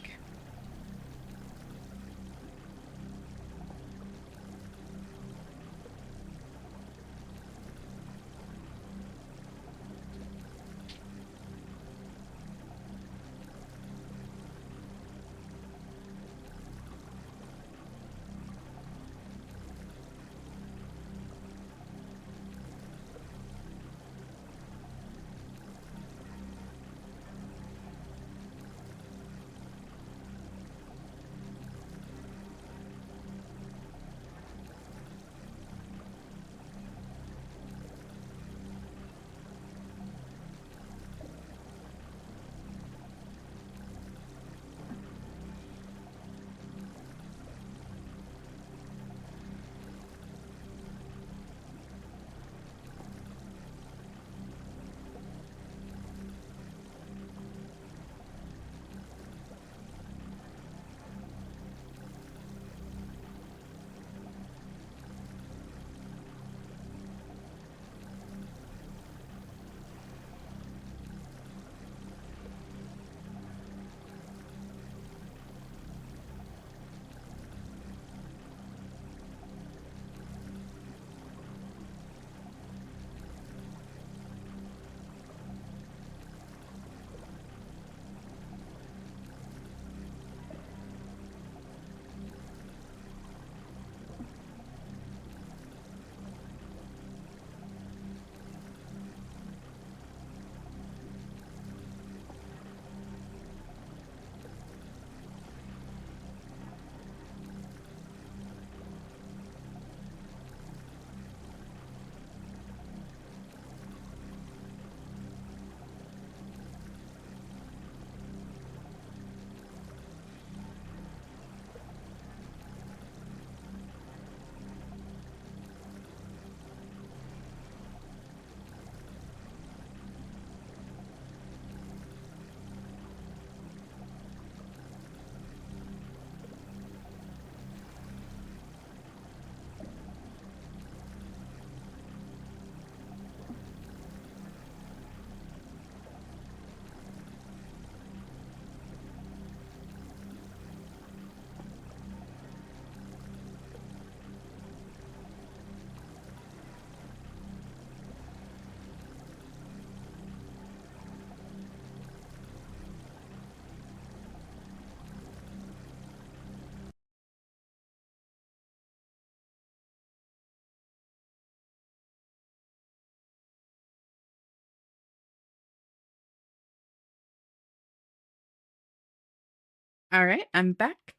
All right, I'm back.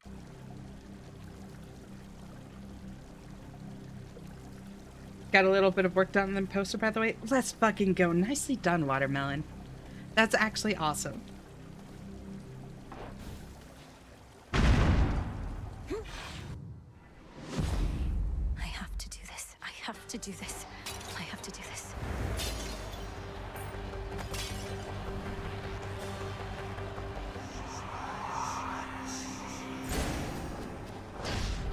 Got a little bit of work done on the poster, by the way. Let's fucking go. Nicely done, Watermelon. That's actually awesome. I have to do this. I have to do this. I have to do this.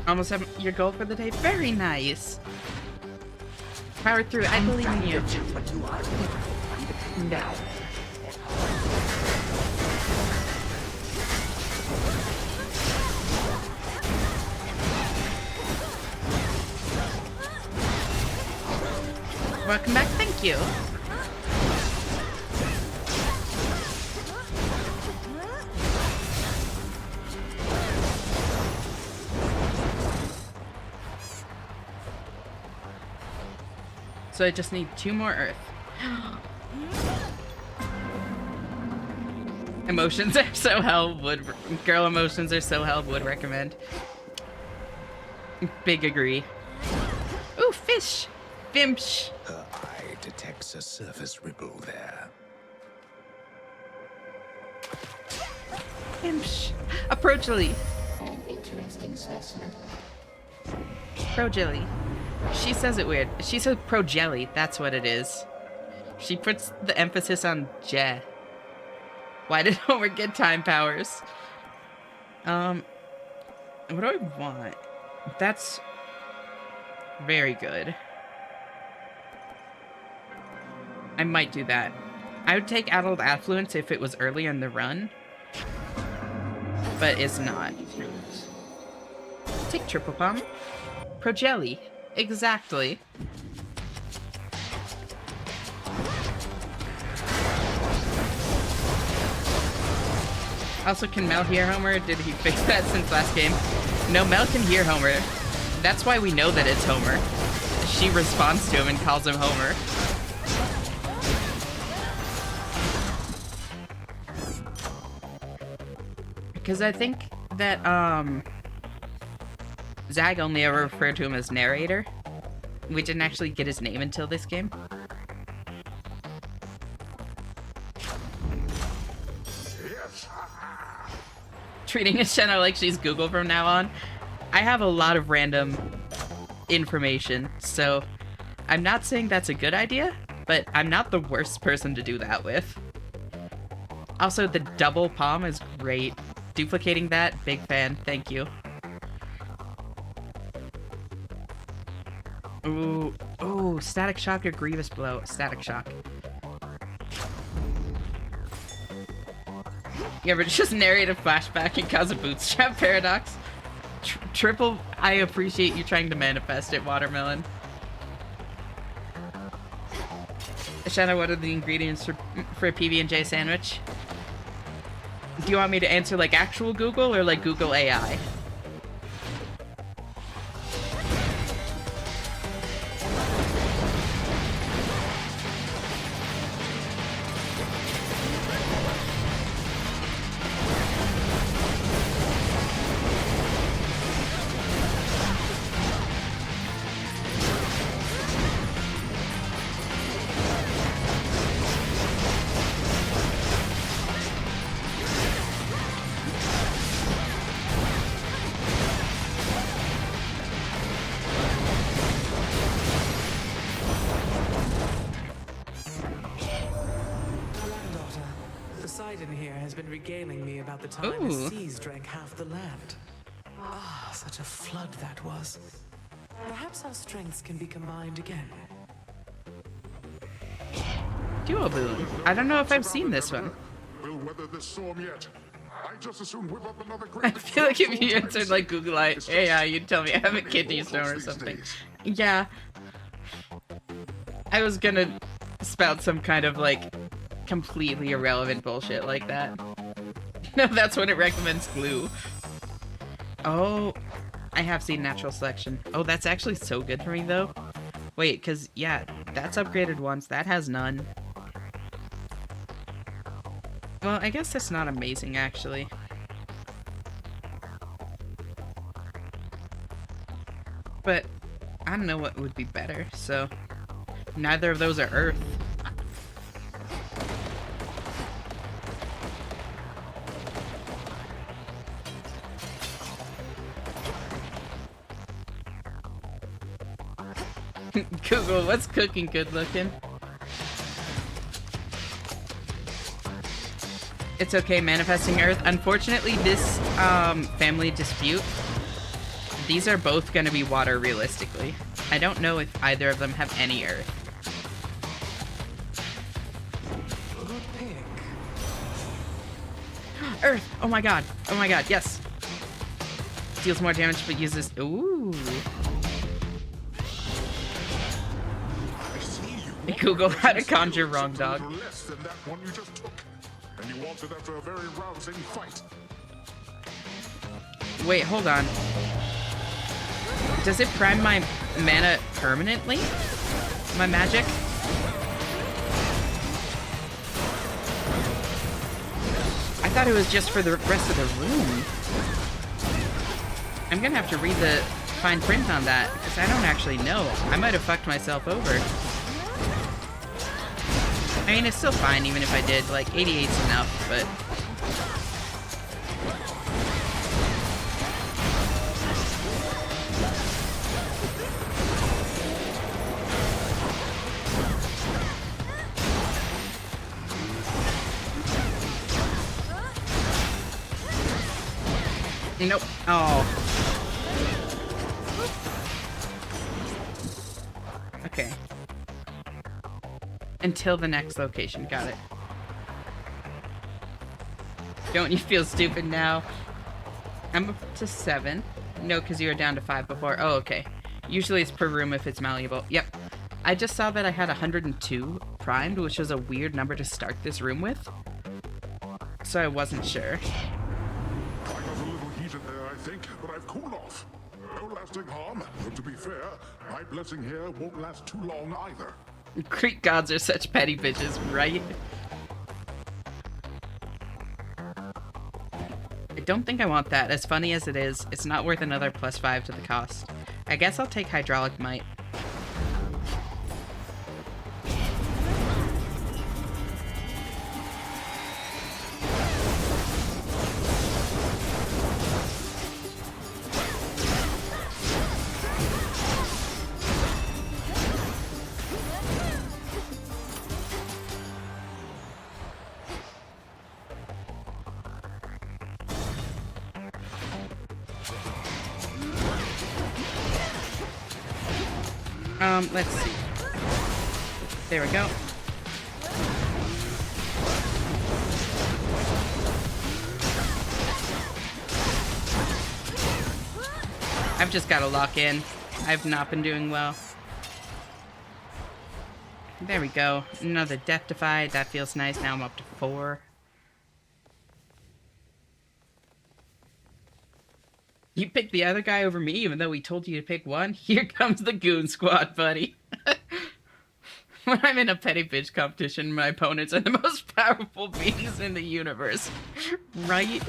Almost have your goal for the day. Very nice. Power through. I believe in you. No. Welcome back. Thank you. So I just need 2 more earth. Emotions are so hell. Girl emotions are so hell. Would recommend. Big agree. Ooh, fish. Fimsh. Her eye detects a surface ripple there. Fimsh. A Projelly. An interesting specimen. Projelly. She says it weird. She says Projelly. That's what it is. She puts the emphasis on Je. Why did Homer get time powers? What do I want? That's Very good. I might do that. I would take Adult Affluence if it was earlier in the run, but it's not. Take Triple Palm. Projelly. Exactly. Also, can Mel hear Homer? Did he fix that since last game? No, Mel can hear Homer. That's why we know that it's Homer. She responds to him and calls him Homer. Because I think that, Zag only ever referred to him as narrator. We didn't actually get his name until this game. Treating Shenna like she's Google from now on. I have a lot of random information, so I'm not saying that's a good idea, but I'm not the worst person to do that with. Also, the double palm is great. Duplicating that, big fan. Thank you. Ooh, ooh, Static Shock or Grievous Blow? Static Shock. Yeah, but just narrate a flashback and cause a bootstrap paradox. Triple, I appreciate you trying to manifest it, Watermelon. Shadow, what are the ingredients for a PB&J sandwich? Do you want me to answer like actual Google or like Google AI? The time the seas drank half the land. Ah, such a flood that was. Perhaps our strengths can be combined again. Duo Boon. I don't know if I've seen this one. We'll weather this storm yet. I just assume whip up another I feel like if you answered like Google AI, you'd tell me I have a kidney stone or something. Yeah. I was gonna spout some kind of like completely irrelevant bullshit like that. No, that's when it recommends glue. Oh, I have seen natural selection. Oh, that's actually so good for me, though. Wait, because, yeah, that's upgraded once. That has none. Well, I guess that's not amazing, actually. But I don't know what would be better, so... Neither of those are Earth. Google, what's cooking good looking? It's okay, manifesting Earth. Unfortunately, this family dispute, these are both going to be water realistically. I don't know if either of them have any Earth. Good pick. Earth! Oh my god, yes! Deals more damage but uses... Ooh! Google how to conjure wrong dog. Less than that one you just took. And you wanted after a very rousing fight. Wait, hold on. Does it prime my mana permanently? My magic? I thought it was just for the rest of the room. I'm gonna have to read the fine print on that, because I don't actually know. I might have fucked myself over. I mean, it's still fine even if I did. Like, 88's enough, but... Nope. Oh. Okay. Until the next location. Got it. Don't you feel stupid now? I'm up to 7. No, because you were down to 5 before. Oh, okay. Usually it's per room if it's malleable. Yep. I just saw that I had 102 primed, which was a weird number to start this room with. So I wasn't sure. I got a little heat in there, I think, but I've cooled off. No lasting harm, but to be fair, my blessing here won't last too long either. Greek gods are such petty bitches, right? I don't think I want that. As funny as it is, it's not worth another +5 to the cost. I guess I'll take hydraulic might. Let's see. There we go. I've just got to lock in. I've not been doing well. There we go. Another death defied. That feels nice. Now I'm up to 4. You picked the other guy over me, even though we told you to pick one? Here comes the goon squad, buddy. When I'm in a petty bitch competition, my opponents are the most powerful beings in the universe. Right?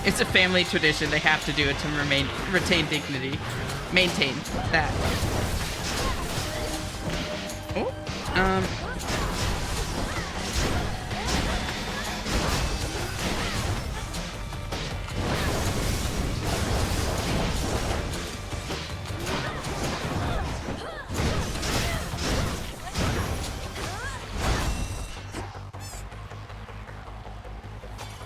It's a family tradition. They have to do it to retain dignity. Maintain that. Oh,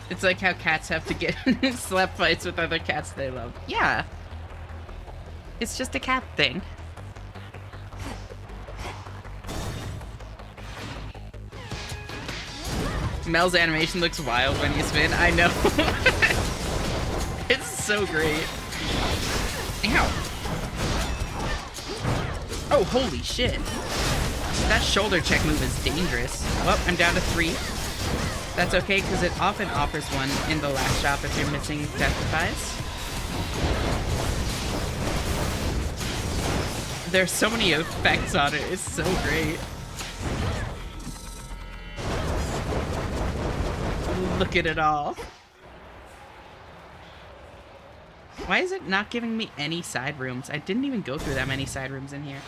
It's like how cats have to get slap fights with other cats they love. Yeah. It's just a cat thing. Mel's animation looks wild when you spin. I know. It's so great. Ow. Oh, holy shit. That shoulder check move is dangerous. Well, I'm down to 3. That's okay, because it often offers one in the last shop if you're missing death defies. There's so many effects on it. It's so great. Look at it all. Why is it not giving me any side rooms? I didn't even go through that many side rooms in here.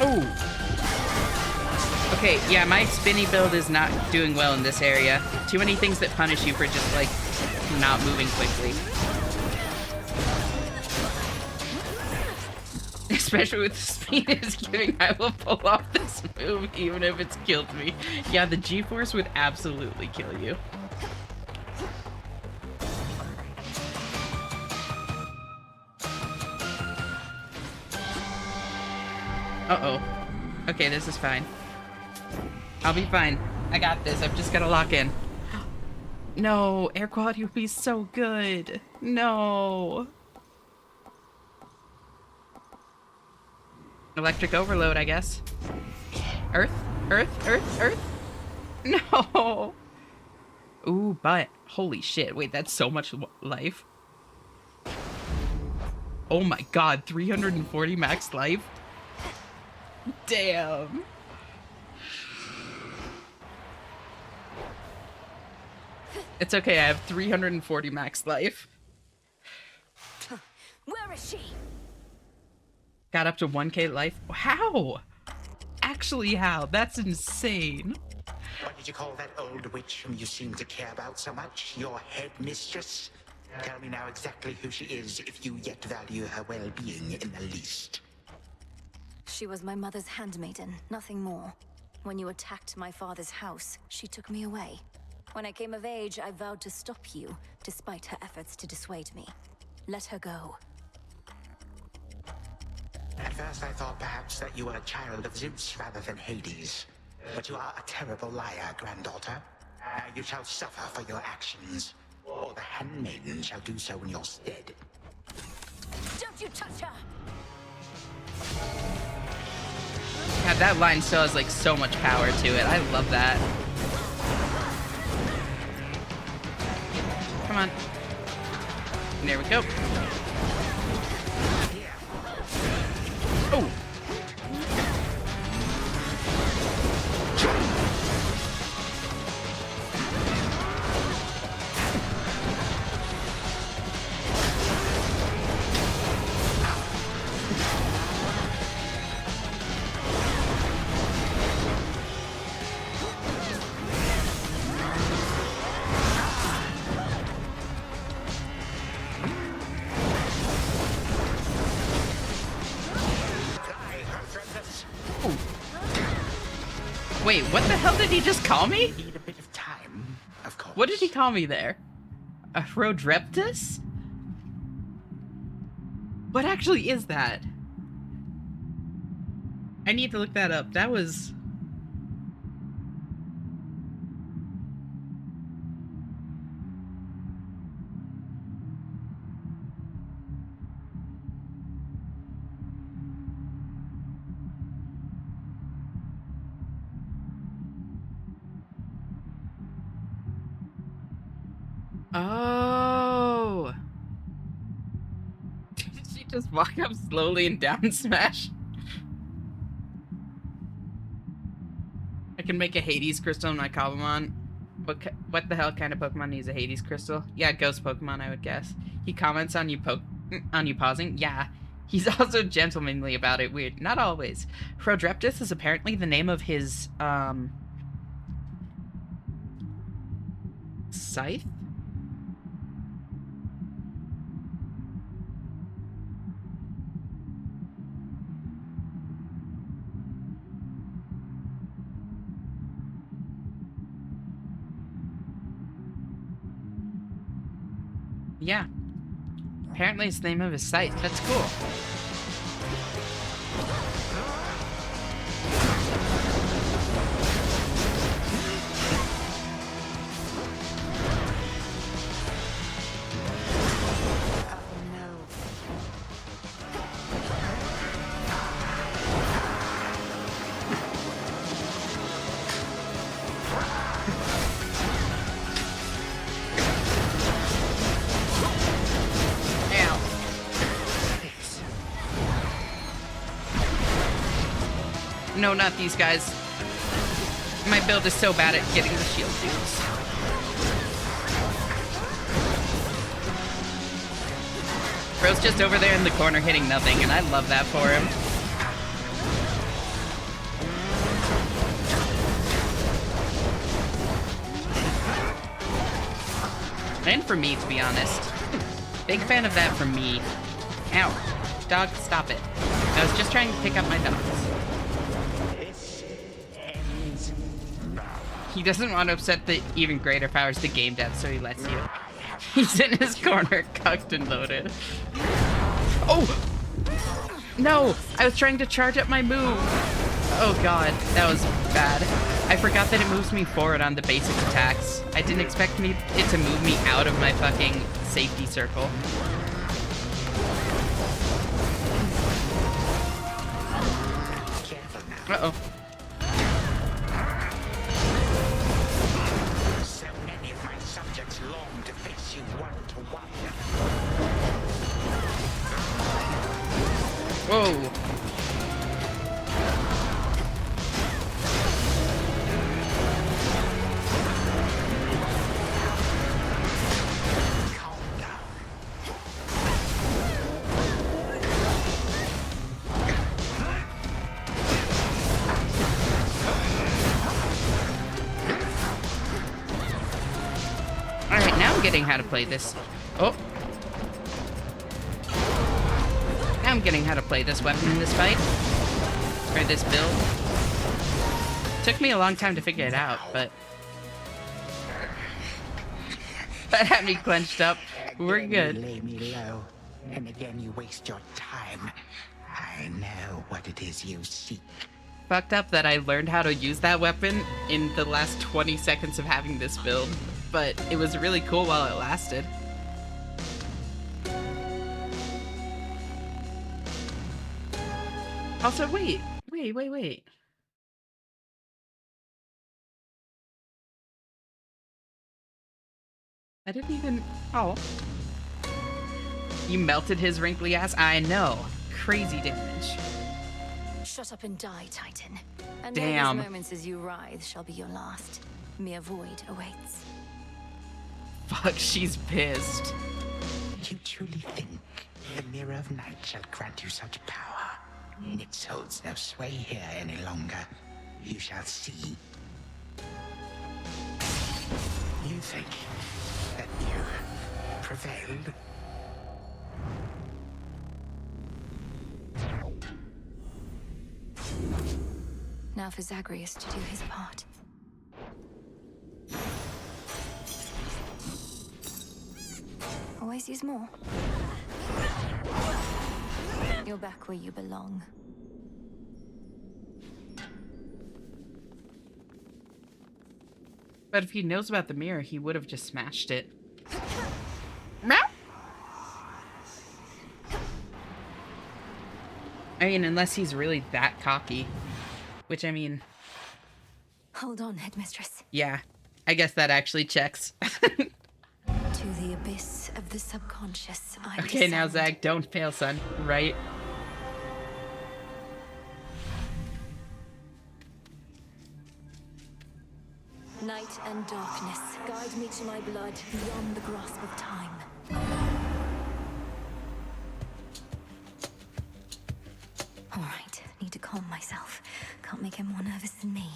Oh! Okay, yeah, my spinny build is not doing well in this area. Too many things that punish you for just, like, not moving quickly. Especially with the speed it's giving, I will pull off this move even if it's killed me. Yeah, the G-force would absolutely kill you. Uh-oh. Okay, this is fine. I'll be fine. I got this. I've just got to lock in. No, air quality would be so good. No. Electric overload, I guess. Earth? Earth? Earth? Earth? No. Ooh, but holy shit. Wait, that's so much life. Oh my god, 340 max life? Damn. It's okay, I have 340 max life. Where is she? Got up to 1k life? How? Actually, how? That's insane. What did you call that old witch whom you seem to care about so much? Your headmistress? Tell me now exactly who she is, if you yet value her well-being in the least. She was my mother's handmaiden, nothing more. When you attacked my father's house, she took me away. When I came of age, I vowed to stop you, despite her efforts to dissuade me. Let her go. At first I thought perhaps that you were a child of Zeus rather than Hades. But you are a terrible liar, granddaughter. Now you shall suffer for your actions. Or the handmaiden shall do so in your stead. Don't you touch her! God, that line still has like so much power to it. I love that. Come on. And there we go. Oh! Wait, what the hell did he just call me? Need a bit of time, of course. What did he call me there? A Rodreptus? What actually is that? I need to look that up. That was... Oh! Did she just walk up slowly and down smash? I can make a Hades crystal in my Kabumon. What the hell kind of Pokemon needs a Hades crystal? Yeah, ghost Pokemon, I would guess. He comments on you pausing. Yeah. He's also gentlemanly about it. Weird. Not always. Rodreptus is apparently the name of his, scythe? Yeah. Apparently it's the name of his site. That's cool. No, not these guys. My build is so bad at getting the shield dudes. Bro's just over there in the corner hitting nothing, and I love that for him. And for me, to be honest. Big fan of that for me. Ow. Dog, stop it. I was just trying to pick up my dogs. He doesn't want to upset the even greater powers the game dev, so he lets you. He's in his corner, cucked and loaded. Oh! No! I was trying to charge up my move! Oh god, that was bad. I forgot that it moves me forward on the basic attacks. I didn't expect it to move me out of my fucking safety circle. Uh-oh. So many of my subjects long to face you one-to-one. Whoa. getting how to play this. Oh. Now I'm getting how to play this weapon in this fight. Or this build. Took me a long time to figure it out, but... That had me clenched up. We're Again good. You lay me low, and again you waste your time. I know what it is you seek. Fucked up that I learned how to use that weapon in the last 20 seconds of having this build, but it was really cool while it lasted. Also, wait. I didn't even... Oh. You melted his wrinkly ass? I know. Crazy damage. Shut up and die, Titan. And Damn. these moments as you writhe shall be your last. Mere void awaits. Fuck, she's pissed. You truly think the Mirror of Night shall grant you such power? It holds no sway here any longer. You shall see. You think that you prevailed? Now for Zagreus to do his part. Always use more. You're back where you belong. But if he knows about the mirror, he would have just smashed it. Meow. I mean, unless he's really that cocky. Which, I mean... Hold on, Headmistress. Yeah, I guess that actually checks. To the abyss of the subconscious, I Okay, now, descend. Zag, don't fail, son. Right? Night and darkness, guide me to my blood beyond the grasp of time. All right, need to calm myself. Can't make him more nervous than me.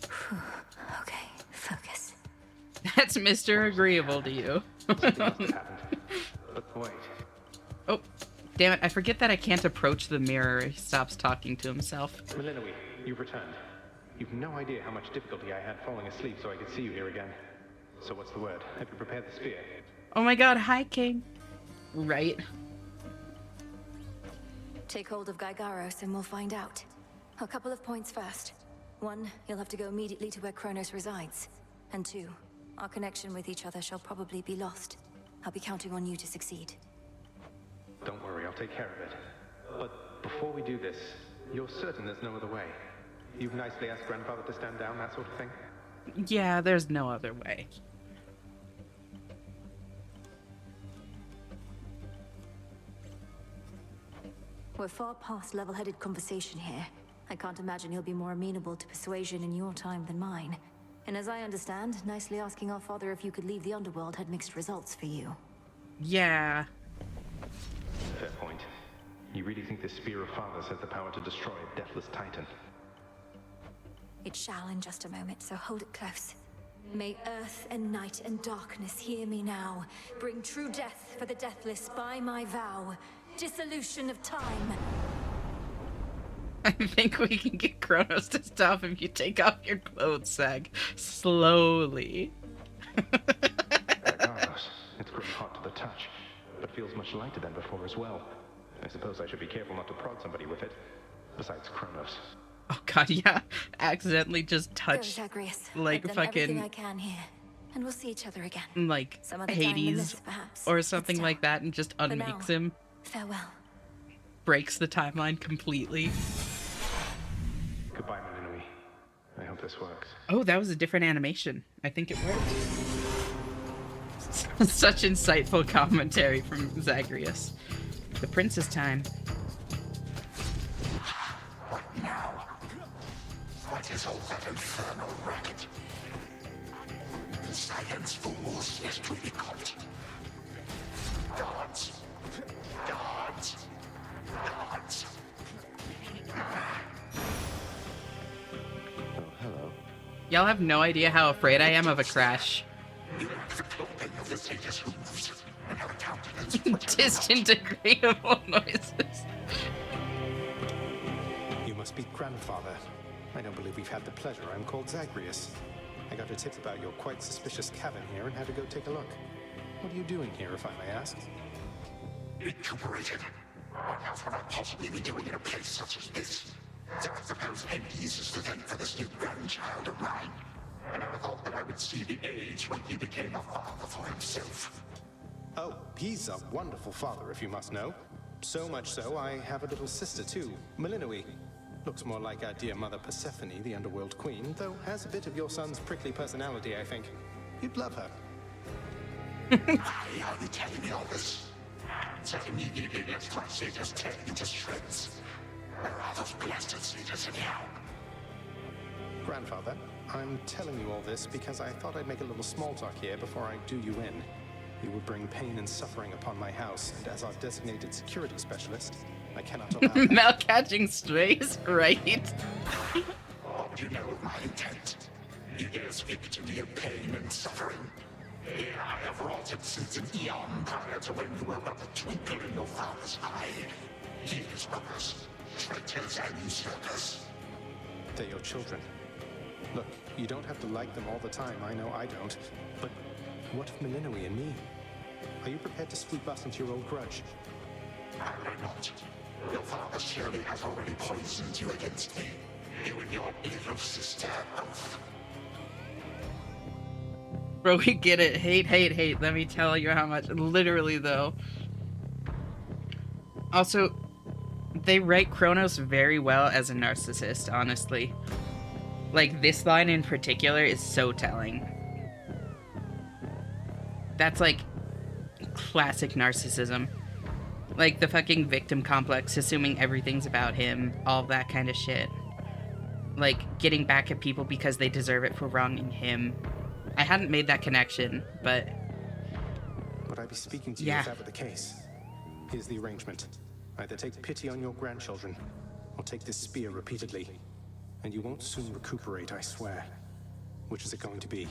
Whew. Okay, focus. That's Mr. Agreeable to you. But wait. Oh, damn it. I forget that I can't approach the mirror. He stops talking to himself. Melinoi, you've returned. You've no idea how much difficulty I had falling asleep so I could see you here again. So what's the word? Have you prepared the spear? Oh my god, hi, King. Right. Take hold of Icarus and we'll find out. A couple of points first. 1, you'll have to go immediately to where Kronos resides. And 2, our connection with each other shall probably be lost. I'll be counting on you to succeed. Don't worry, I'll take care of it. But before we do this, you're certain there's no other way? You've nicely asked Grandfather to stand down, that sort of thing? Yeah, there's no other way. We're far past level-headed conversation here. I can't imagine he'll be more amenable to persuasion in your time than mine. And as I understand, nicely asking our father if you could leave the underworld had mixed results for you. Yeah. Fair point. You really think this Spear of Fathers has the power to destroy a deathless Titan? It shall in just a moment, so hold it close. May earth and night and darkness hear me now. Bring true death for the deathless by my vow. Dissolution of time. I think we can get Kronos to stop if you take off your clothes, Sag. Slowly. Icarus, it's grown hot to the touch, but feels much lighter than before as well. I suppose I should be careful not to prod somebody with it. Besides Kronos. Oh god, yeah. Accidentally just touch, Go, Zagreus. like, I've done everything I fucking, can here, and we'll see each other again. like, Some other time in the Hades mist, perhaps. or something like that and just For unmakes now, him. Farewell. Breaks the timeline completely. Goodbye, Melinoi. I hope this works. Oh, that was a different animation. I think it worked. Such insightful commentary from Zagreus. The prince's time. What now? What is all that infernal racket? Silence, fools, lest we be caught. Guards. Guards. Guards. Oh, hello. Y'all have no idea how afraid I am of a crash. You lack the of the satyrs' hooves, and have a countenance for Distant, agreeable noises. You must be grandfather. I don't believe we've had the pleasure. I'm called Zagreus. I got a tip about your quite suspicious cabin here and had to go take a look. What are you doing here, if I may ask? Recuperated. What else would I possibly be doing in a place such as this? So I suppose Hades is to thank for this new grandchild of mine. I never thought that I would see the age when he became a father for himself. Oh, he's a wonderful father, if you must know. So much so, I have a little sister too, Melinoe. Looks more like our dear mother Persephone, the underworld queen, though has a bit of your son's prickly personality, I think. You'd love her. Why are you telling me all this? So immediately lets my satyrs tear into shreds. Where are those blasted satyrs anyhow? Grandfather, I'm telling you all this because I thought I'd make a little small talk here before I do you in. You would bring pain and suffering upon my house, and as our designated security specialist, I cannot allow that. Mel catching strays, right? What do you know of my intent? You dare speak to me of pain and suffering? Here I have wrought it since an eon prior to when you were but a twinkle in your father's eye. Healers, brothers, traitors, and usurpers. They're your children. Look, you don't have to like them all the time, I know I don't. But what of Melinoe and me? Are you prepared to sweep us into your old grudge? I will not. Your father surely has already poisoned you against me. You and your little sister both. Bro, we get it. Hate, hate, hate. Let me tell you how much. Literally, though. Also, they write Kronos very well as a narcissist, honestly. Like, this line in particular is so telling. That's, like, classic narcissism. Like, the fucking victim complex, assuming everything's about him, all that kind of shit. Like, getting back at people because they deserve it for wronging him. I hadn't made that connection, but... Would I be speaking to you if that were the case? Here's the arrangement. Either take pity on your grandchildren, or take this spear repeatedly. And you won't soon recuperate, I swear. Which is it going to be?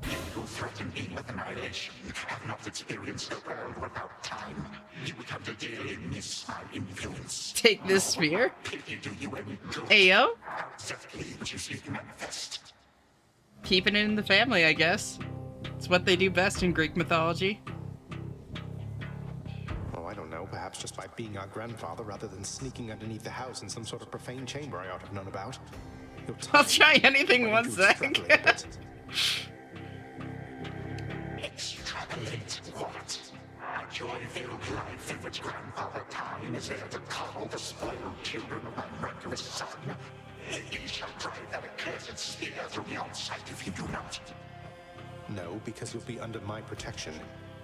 You who threaten me with annihilation have not experienced the world without time. You become to daily miss my influence. Take this spear? Pity do you any good? Ayo? How exactly would you see it manifest? Keeping it in the family, I guess. It's what they do best in Greek mythology. Oh, I don't know. Perhaps just by being our grandfather rather than sneaking underneath the house in some sort of profane chamber I ought to have known about. I'll try anything one sec. Extrapolate what? A joy-filled life in which grandfather time is there to coddle the spoiled children of my murderous son. He shall drive that accursed spear through your sight if you do not. No, because you'll be under my protection.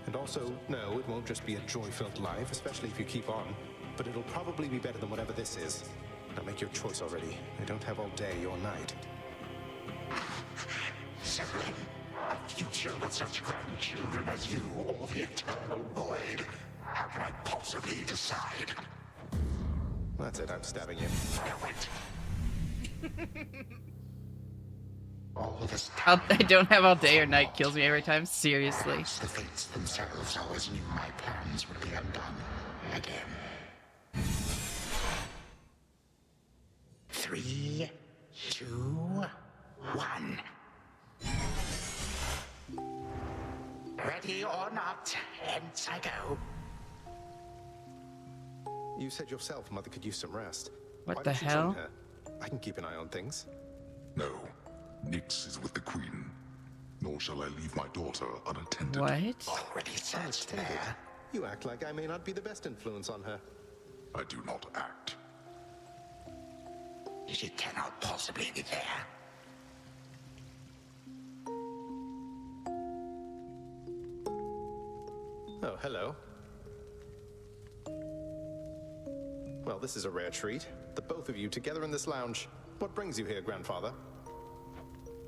And also, no, it won't just be a joy-filled life, especially if you keep on. But it'll probably be better than whatever this is. Now make your choice already. I don't have all day or night. Severin, a future with such grandchildren as you or the eternal void. How can I possibly decide? That's it, I'm stabbing you. All this I don't have all day or night kills me every time. Seriously. The fates themselves always knew my plans would be undone again. 3, 2, 1. Ready or not, hence I go. You said yourself Mother could use some rest. What Why the don't you join hell? her? I can keep an eye on things. No, Nyx is with the Queen. Nor shall I leave my daughter unattended. What? Already searched there. You act like I may not be the best influence on her. I do not act. She cannot possibly be there. Oh, hello. Well, this is a rare treat. The both of you together in this lounge. What brings you here, grandfather?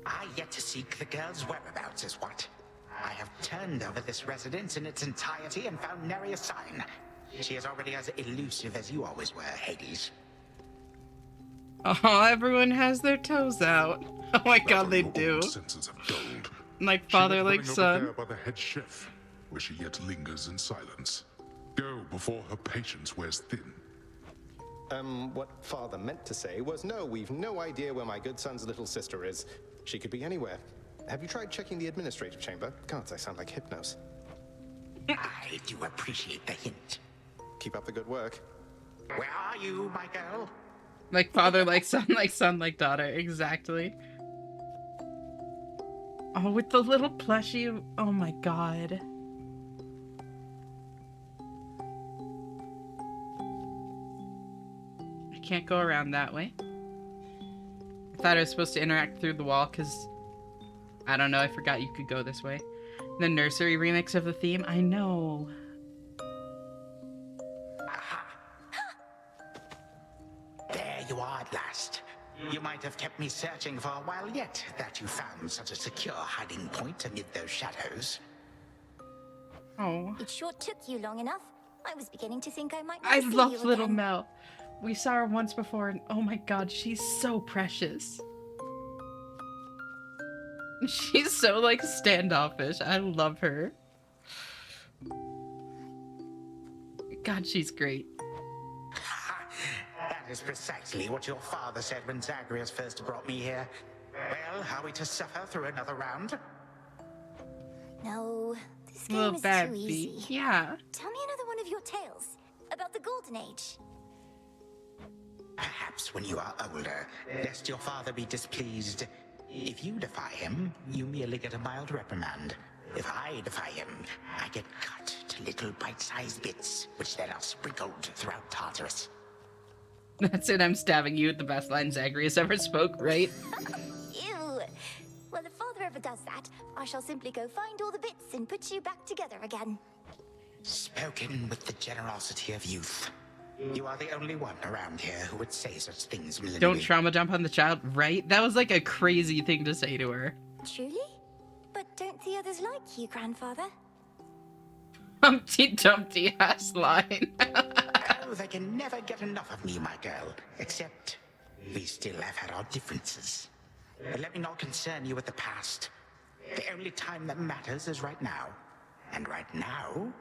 I yet to seek the girl's whereabouts is what. I have turned over this residence in its entirety and found nary a sign. She is already as elusive as you always were, Hades. Oh, everyone has their toes out. Oh my god, they do. Senses have dulled. Like She father, went like running over son. there by the head chef, where she yet lingers in silence. Go before her patience wears thin. What father meant to say was, no, we've no idea where my good son's little sister is. She could be anywhere. Have you tried checking the administrative chamber? Gods, I sound like Hypnos. I do appreciate the hint. Keep up the good work. Where are you, my girl? Like father, like son, like daughter. Exactly. Oh, with the little plushie. Oh my god. I can't go around that way. I thought I was supposed to interact through the wall because I don't know. I forgot you could go this way. The nursery remix of the theme. I know. There you are at last. You might have kept me searching for a while yet, that you found such a secure hiding point amid those shadows. Oh. It sure took you long enough. I was beginning to think I might I never see love you little again. Mel. We saw her once before and oh my god, she's so precious. She's so like standoffish. I love her. God, she's great. That is precisely what your father said when Zagreus first brought me here. Well, are we to suffer through another round? No, this Little game is bad too bee. easy. Yeah. Tell me another one of your tales about the Golden Age. Perhaps when you are older, lest your father be displeased. If you defy him, you merely get a mild reprimand. If I defy him, I get cut to little bite-sized bits, which then are sprinkled throughout Tartarus. That's it, I'm stabbing you with the best line Zagreus ever spoke, right? Ew. Well, if father ever does that, I shall simply go find all the bits and put you back together again. Spoken with the generosity of youth. You are the only one around here who would say such things, Melanie. Don't trauma dump on the child, right? That was like a crazy thing to say to her. Truly? But don't the others like you, grandfather? Humpty Dumpty ass line. Oh, they can never get enough of me, my girl. Except, we still have had our differences. But let me not concern you with the past. The only time that matters is right now. And right now...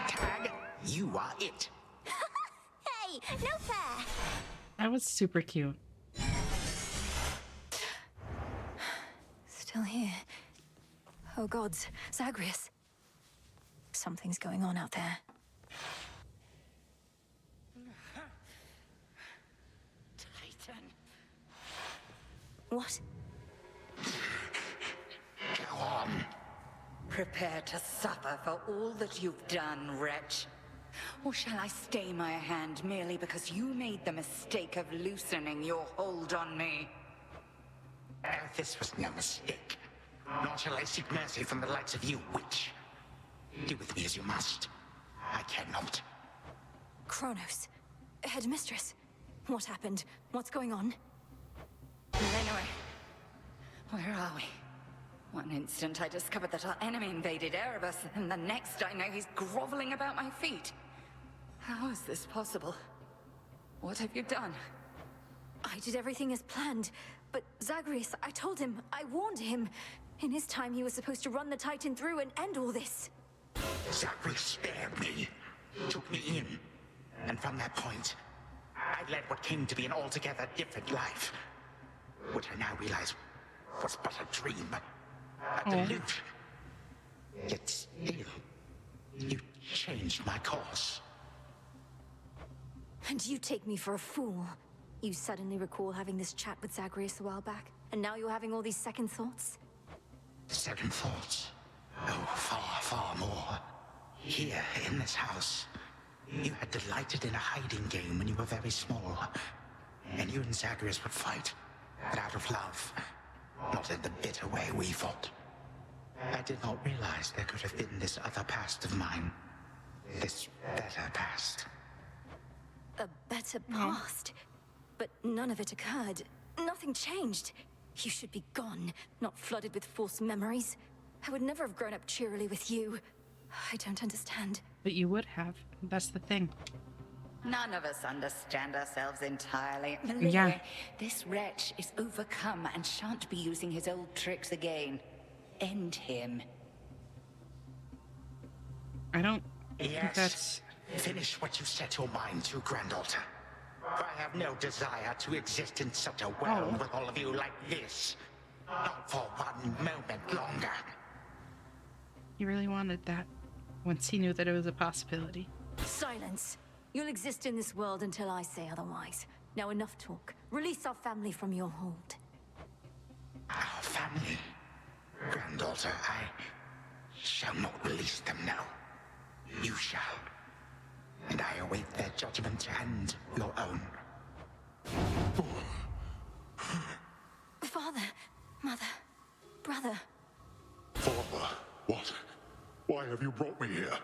Tag, you are it. Hey, no fair! That was super cute. Still here. Oh gods, Zagreus. Something's going on out there. Titan. What? Go on. Prepare to suffer for all that you've done, wretch. Or shall I stay my hand merely because you made the mistake of loosening your hold on me? This was no mistake. Nor shall I seek mercy from the likes of you, witch. Do with me as you must. I cannot. Kronos. Headmistress. What happened? What's going on? Anyway, where are we? One instant I discovered that our enemy invaded Erebus, and the next I know he's groveling about my feet. How is this possible? What have you done? I did everything as planned, but Zagreus, I told him, I warned him. In his time, he was supposed to run the Titan through and end all this. Zagreus spared me, took me in, and from that point, I led what came to be an altogether different life, which I now realize was but a dream, a delusion. Yet still, you changed my course. And you take me for a fool. You suddenly recall having this chat with Zagreus a while back, and now you're having all these second thoughts? Second thoughts? Oh, far, far more. Here, in this house, you had delighted in a hiding game when you were very small. And you and Zagreus would fight, but out of love, not in the bitter way we fought. I did not realize there could have been this other past of mine. This better past. A better past? But none of it occurred. Nothing changed. You should be gone, not flooded with false memories. I would never have grown up cheerily with you. I don't understand. But you would have. That's the thing. None of us understand ourselves entirely. Yeah. Melinwe, this wretch is overcome and shan't be using his old tricks again. End him. I don't think Yes. that's... Finish what you set your mind to, Granddaughter. For I have no desire to exist in such a world with all of you like this. Not for one moment longer. He really wanted that once he knew that it was a possibility. Silence. You'll exist in this world until I say otherwise. Now enough talk. Release our family from your hold. Our family? Granddaughter, I shall not release them now. You shall. And I await their judgment and your own. Father, mother, brother. Father, what? Why have you brought me here?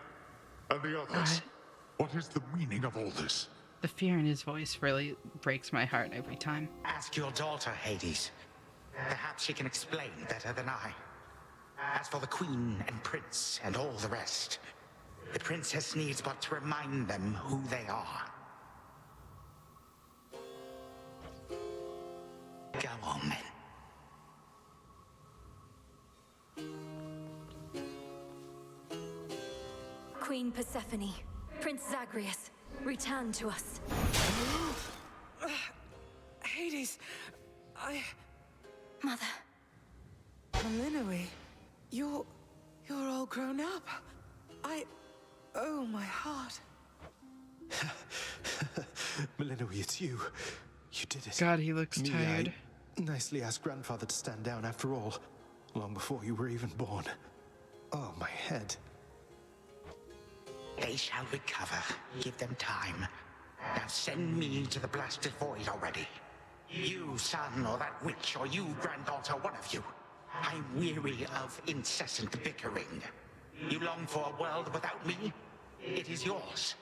And the others? What is the meaning of all this? The fear in his voice really breaks my heart every time. Ask your daughter, Hades. Perhaps she can explain better than I. As for the queen and prince and all the rest, the princess needs but to remind them who they are. Go on, then. Queen Persephone, Prince Zagreus, return to us. Hades, Mother. Melinwe, you're all grown up. Oh, my heart. Melinwe, it's you. You did it. God, he looks Me, tired. I nicely asked Grandfather to stand down after all, long before you were even born. Oh, my head. They shall recover. Give them time. Now send me to the blasted void already. You, son, or that witch, or you, granddaughter, one of you. I'm weary of incessant bickering. You long for a world without me? It is yours.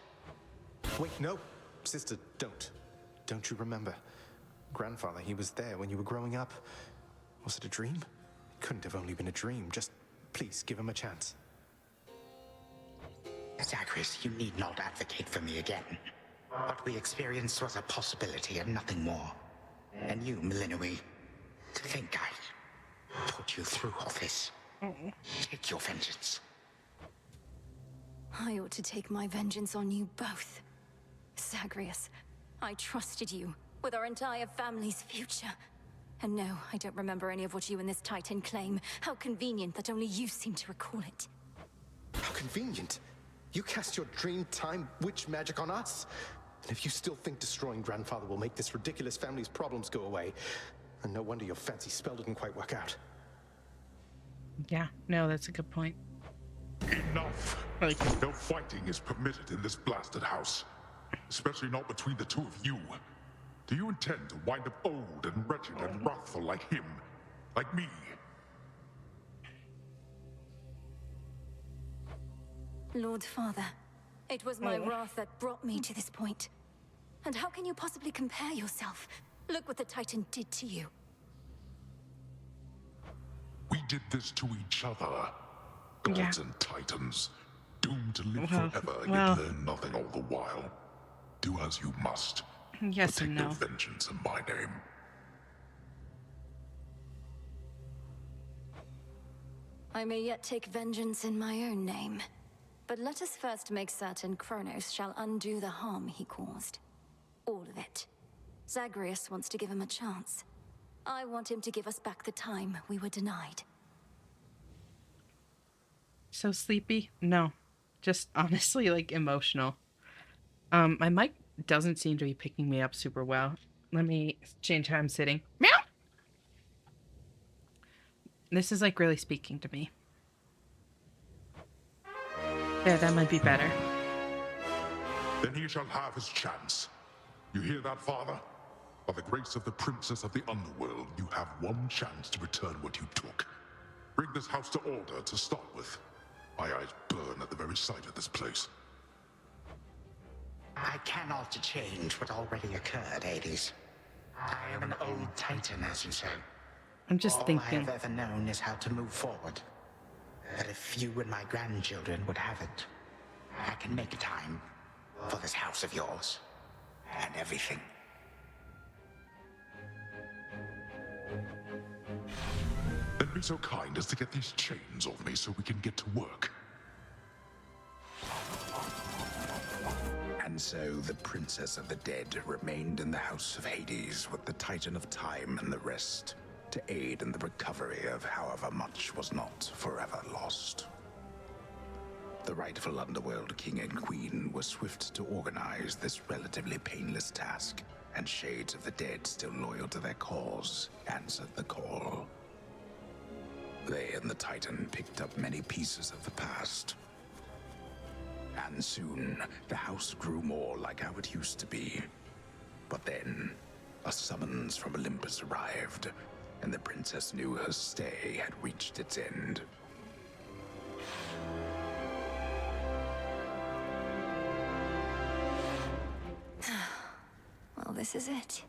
Wait, no. Sister, don't. Don't you remember? Grandfather, he was there when you were growing up. Was it a dream? It couldn't have only been a dream. Just please give him a chance. Zagreus, you need not advocate for me again. What we experienced was a possibility and nothing more. And you, Melinwe, to think I put you through all this. Take your vengeance. I ought to take my vengeance on you both. Zagreus, I trusted you with our entire family's future. And no, I don't remember any of what you and this Titan claim. How convenient that only you seem to recall it. How convenient. You cast your dream time witch magic on us? And if you still think destroying Grandfather will make this ridiculous family's problems go away, then no wonder your fancy spell didn't quite work out. Yeah, no, that's a good point. Enough! No fighting is permitted in this blasted house. Especially not between the two of you. Do you intend to wind up old and wretched and wrathful like him? Like me? Lord Father, it was my wrath that brought me to this point. And how can you possibly compare yourself? Look what the Titan did to you. We did this to each other. Gods and titans. Doomed to live forever, yet learn nothing all the while. Do as you must. Yes but and take no. no vengeance in my name. I may yet take vengeance in my own name. But let us first make certain Kronos shall undo the harm he caused. All of it. Zagreus wants to give him a chance. I want him to give us back the time we were denied. So sleepy? No. Just honestly, like, emotional. My mic doesn't seem to be picking me up super well. Let me change how I'm sitting. Meow! This is, like, really speaking to me. There, that might be better. Then he shall have his chance. You hear that, Father? By the grace of the Princess of the Underworld, you have one chance to return what you took. Bring this house to order to start with. My eyes burn at the very sight of this place. I cannot change what already occurred, Hades. I am an old titan, as you say. I'm just All thinking. I have ever known is how to move forward. But if you and my grandchildren would have it, I can make time for this house of yours. and everything. Then be so kind as to get these chains off me so we can get to work. And so the Princess of the Dead remained in the House of Hades with the Titan of Time and the rest to aid in the recovery of however much was not forever lost. The rightful Underworld King and Queen were swift to organize this relatively painless task, and Shades of the Dead, still loyal to their cause, answered the call. They and the Titan picked up many pieces of the past. And soon, the house grew more like how it used to be. But then, a summons from Olympus arrived, and the princess knew her stay had reached its end. Well, this is it.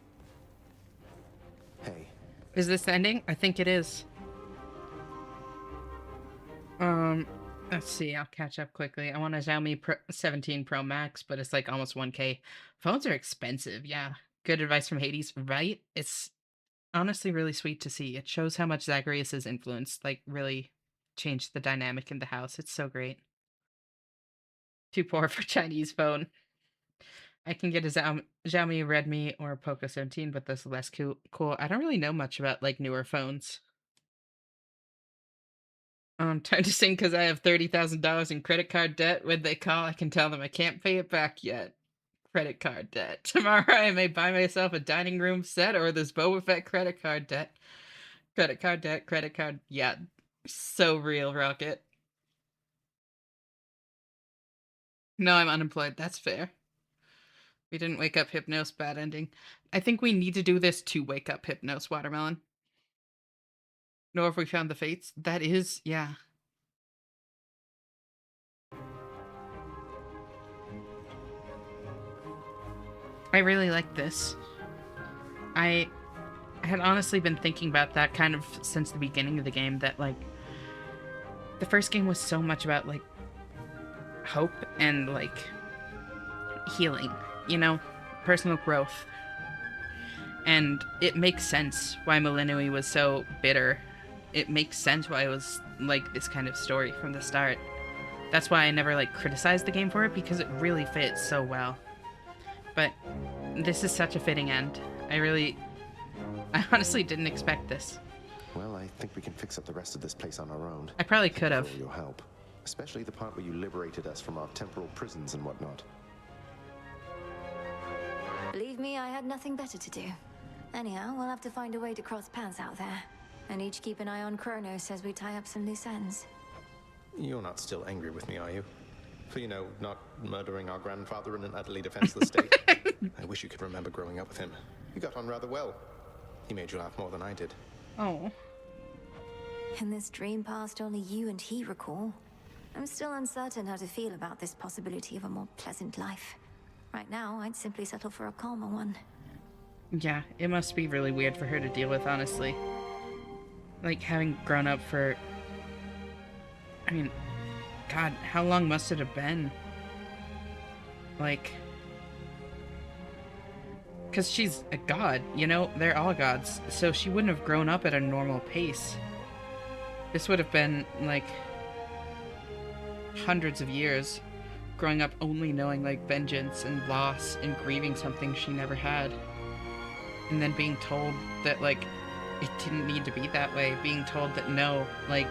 Hey. Is this the ending? I think it is. Let's see. I'll catch up quickly. I want a Xiaomi 17 Pro Max, but it's like almost 1K. Phones are expensive. Yeah. Good advice from Hades, right? It's honestly really sweet to see. It shows how much Zacharias's influence like really changed the dynamic in the house. It's so great. Too poor for Chinese phone. I can get a Xiaomi Redmi or a Poco 17, but those are less cool. I don't really know much about like newer phones. Time to sing because I have $30,000 in credit card debt. When they call, I can tell them I can't pay it back yet. Credit card debt. Tomorrow I may buy myself a dining room set or this Boba Fett credit card debt. Credit card debt, credit card. Yeah, so real, Rocket. No, I'm unemployed. That's fair. We didn't wake up Hypnos, bad ending. I think we need to do this to wake up Hypnos, Watermelon. Nor have we found the fates. That is, yeah. I really like this. I had honestly been thinking about that kind of since the beginning of the game, that like the first game was so much about like hope and like healing, you know, personal growth. And it makes sense why Millennium was so bitter. It makes sense why it was like this kind of story from the start. That's why I never like criticized the game for it, because it really fits so well. But this is such a fitting end. I honestly didn't expect this. Well, I think we can fix up the rest of this place on our own. I probably could have. With all your help. Especially the part where you liberated us from our temporal prisons and whatnot. Believe me, I had nothing better to do. Anyhow, we'll have to find a way to cross paths out there. And each keep an eye on Kronos as we tie up some loose ends. You're not still angry with me, are you? For, you know, not murdering our grandfather in an utterly defenseless state? I wish you could remember growing up with him. You got on rather well. He made you laugh more than I did. Oh. In this dream past only you and he recall, I'm still uncertain how to feel about this possibility of a more pleasant life. Right now, I'd simply settle for a calmer one. Yeah, it must be really weird for her to deal with, honestly. Like, having grown up for... I mean, God, how long must it have been? Like... Because she's a god, you know? They're all gods. So she wouldn't have grown up at a normal pace. This would have been, like... hundreds of years. Growing up only knowing, like, vengeance and loss and grieving something she never had. And then being told that, like, it didn't need to be that way. Being told that, no, like,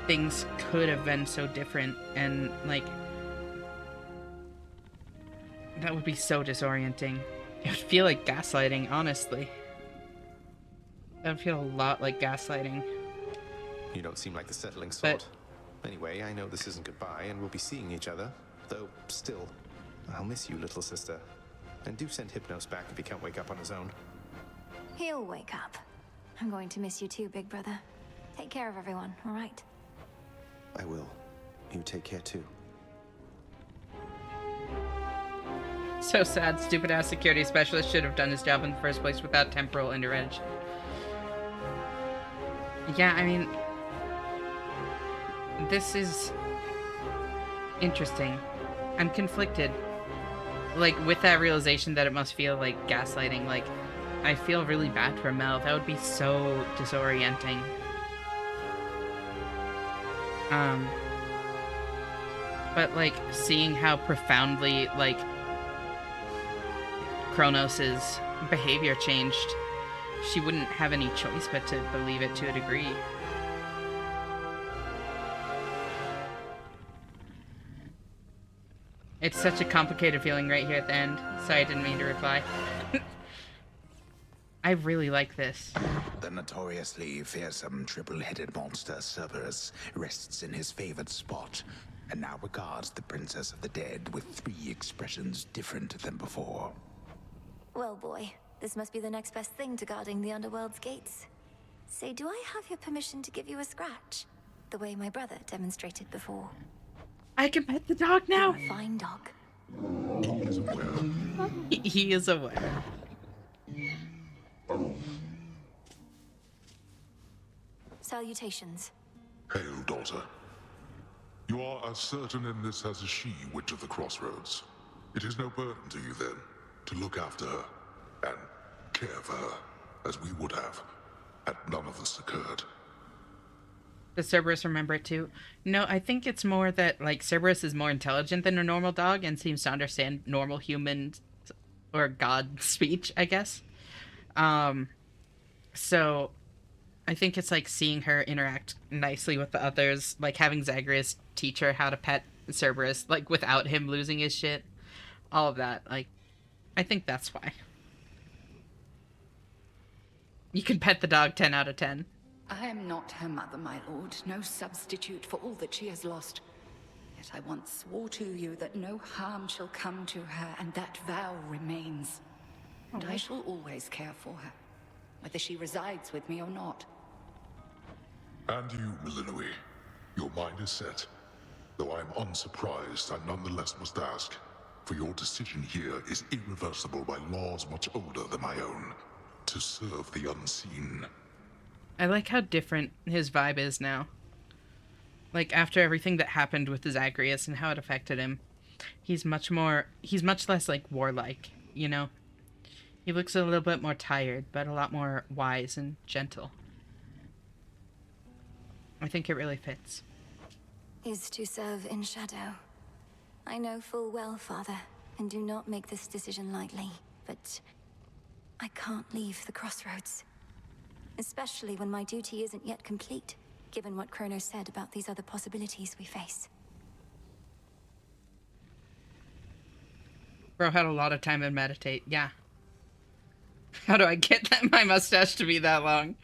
things could have been so different. And, like, that would be so disorienting. It would feel like gaslighting, honestly. That would feel a lot like gaslighting. You don't seem like the settling sort. Anyway, I know this isn't goodbye, and we'll be seeing each other. Though, still, I'll miss you, little sister. And do send Hypnos back if he can't wake up on his own. He'll wake up. I'm going to miss you too, big brother. Take care of everyone, all right? I will. You take care too. So sad. Stupid ass security specialist should have done his job in the first place without temporal intervention. Yeah, I mean... This is... interesting. I'm conflicted. like, with that realization that it must feel like gaslighting, like, I feel really bad for Mel. That would be so disorienting. But, like, seeing how profoundly, like, Kronos's behavior changed, she wouldn't have any choice but to believe it to a degree. It's such a complicated feeling right here at the end. Sorry, I didn't mean to reply. I really like this. The notoriously fearsome triple-headed monster Cerberus rests in his favored spot, and now regards the Princess of the Dead with 3 expressions different than before. Well, boy, this must be the next best thing to guarding the Underworld's gates. Say, do I have your permission to give you a scratch? The way my brother demonstrated before. I can pet the dog now! You're a fine dog. He is aware. He is aware. Salutations. Hail, daughter. You are as certain in this as is she, Witch of the Crossroads. It is no burden to you, then, to look after her and care for her, as we would have, had none of this occurred. Does Cerberus remember it too? No, I think it's more that, like, Cerberus is more intelligent than a normal dog and seems to understand normal human or god speech, I guess. So I think it's like seeing her interact nicely with the others, like having Zagreus teach her how to pet Cerberus, like, without him losing his shit. All of that, like, I think that's why. You can pet the dog 10 out of 10. I am not her mother, my lord, no substitute for all that she has lost. Yet I once swore to you that no harm shall come to her, and that vow remains. And I shall always care for her, whether she resides with me or not. And you, Milinoe, your mind is set. Though I am unsurprised, I nonetheless must ask, for your decision here is irreversible by laws much older than my own. To serve the unseen. I like how different his vibe is now. Like, after everything that happened with Zagreus and how it affected him, he's much less, like, warlike, you know? He looks a little bit more tired, but a lot more wise and gentle. I think it really fits. Is to serve in shadow. I know full well, Father, and do not make this decision lightly, but I can't leave the crossroads. Especially when my duty isn't yet complete, given what Kronos said about these other possibilities we face. Bro had a lot of time to meditate, yeah. How do I get my mustache to be that long?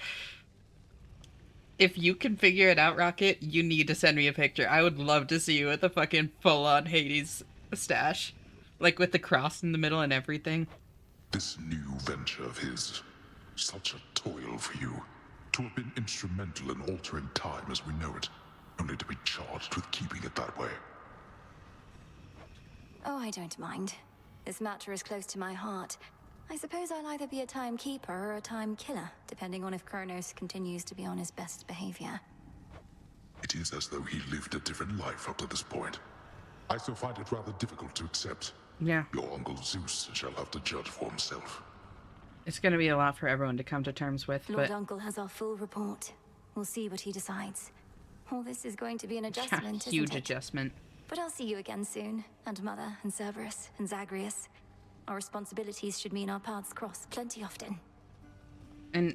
If you can figure it out, Rocket, you need to send me a picture. I would love to see you with a fucking full-on Hades stash. Like, with the cross in the middle and everything. This new venture of his, such a toil for you. To have been instrumental in altering time as we know it, only to be charged with keeping it that way. Oh, I don't mind. This matter is close to my heart. I suppose I'll either be a timekeeper or a time killer, depending on if Kronos continues to be on his best behavior. It is as though he lived a different life up to this point. I still find it rather difficult to accept. Yeah. Your Uncle Zeus shall have to judge for himself. It's gonna be a lot for everyone to come to terms with, Lord but... Uncle has our full report. We'll see what he decides. All this is going to be an adjustment, Yeah, huge isn't it? adjustment. But I'll see you again soon, and Mother, and Cerberus, and Zagreus. Our responsibilities should mean our paths cross plenty often. And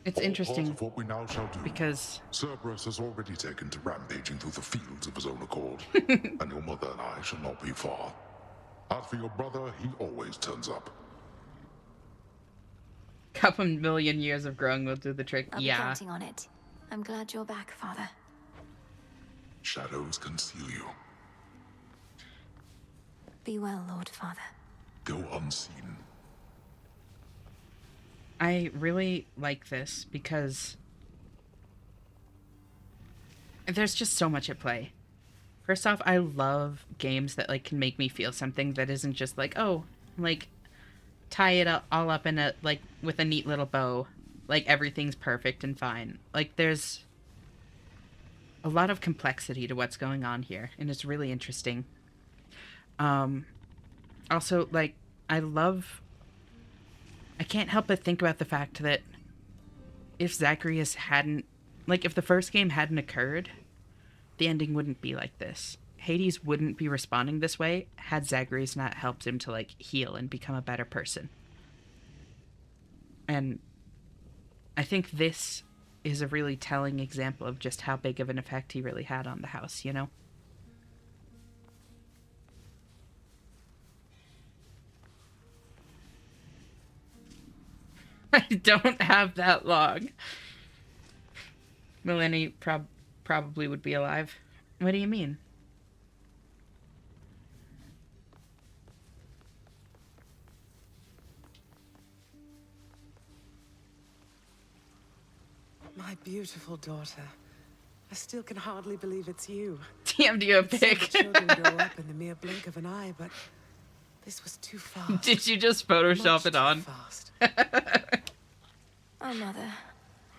it's All interesting part of what we now shall do. because Cerberus has already taken to rampaging through the fields of his own accord, and your mother and I shall not be far. As for your brother, he always turns up. couple million years of growing will do the trick. I'll be Yeah. counting on it. I'm glad you're back, Father. Shadows conceal you. Be well, Lord Father. Go unseen. I really like this because there's just so much at play. First off, I love games that, like, can make me feel something that isn't just like, oh, like, tie it all up in a, like, with a neat little bow. Like, everything's perfect and fine. Like, there's a lot of complexity to what's going on here, and it's really interesting. Also, like, I can't help but think about the fact that if Zacharias hadn't, like, if the first game hadn't occurred, the ending wouldn't be like this. Hades wouldn't be responding this way had Zacharias not helped him to, like, heal and become a better person. And I think this is a really telling example of just how big of an effect he really had on the house, you know? I don't have that long. Melanie probably would be alive. What do you mean? My beautiful daughter. I still can hardly believe it's you. Damn, do you a pic? Children grow up in the mere blink of an eye, but this was too fast. Did you just Photoshop it on? Oh, Mother.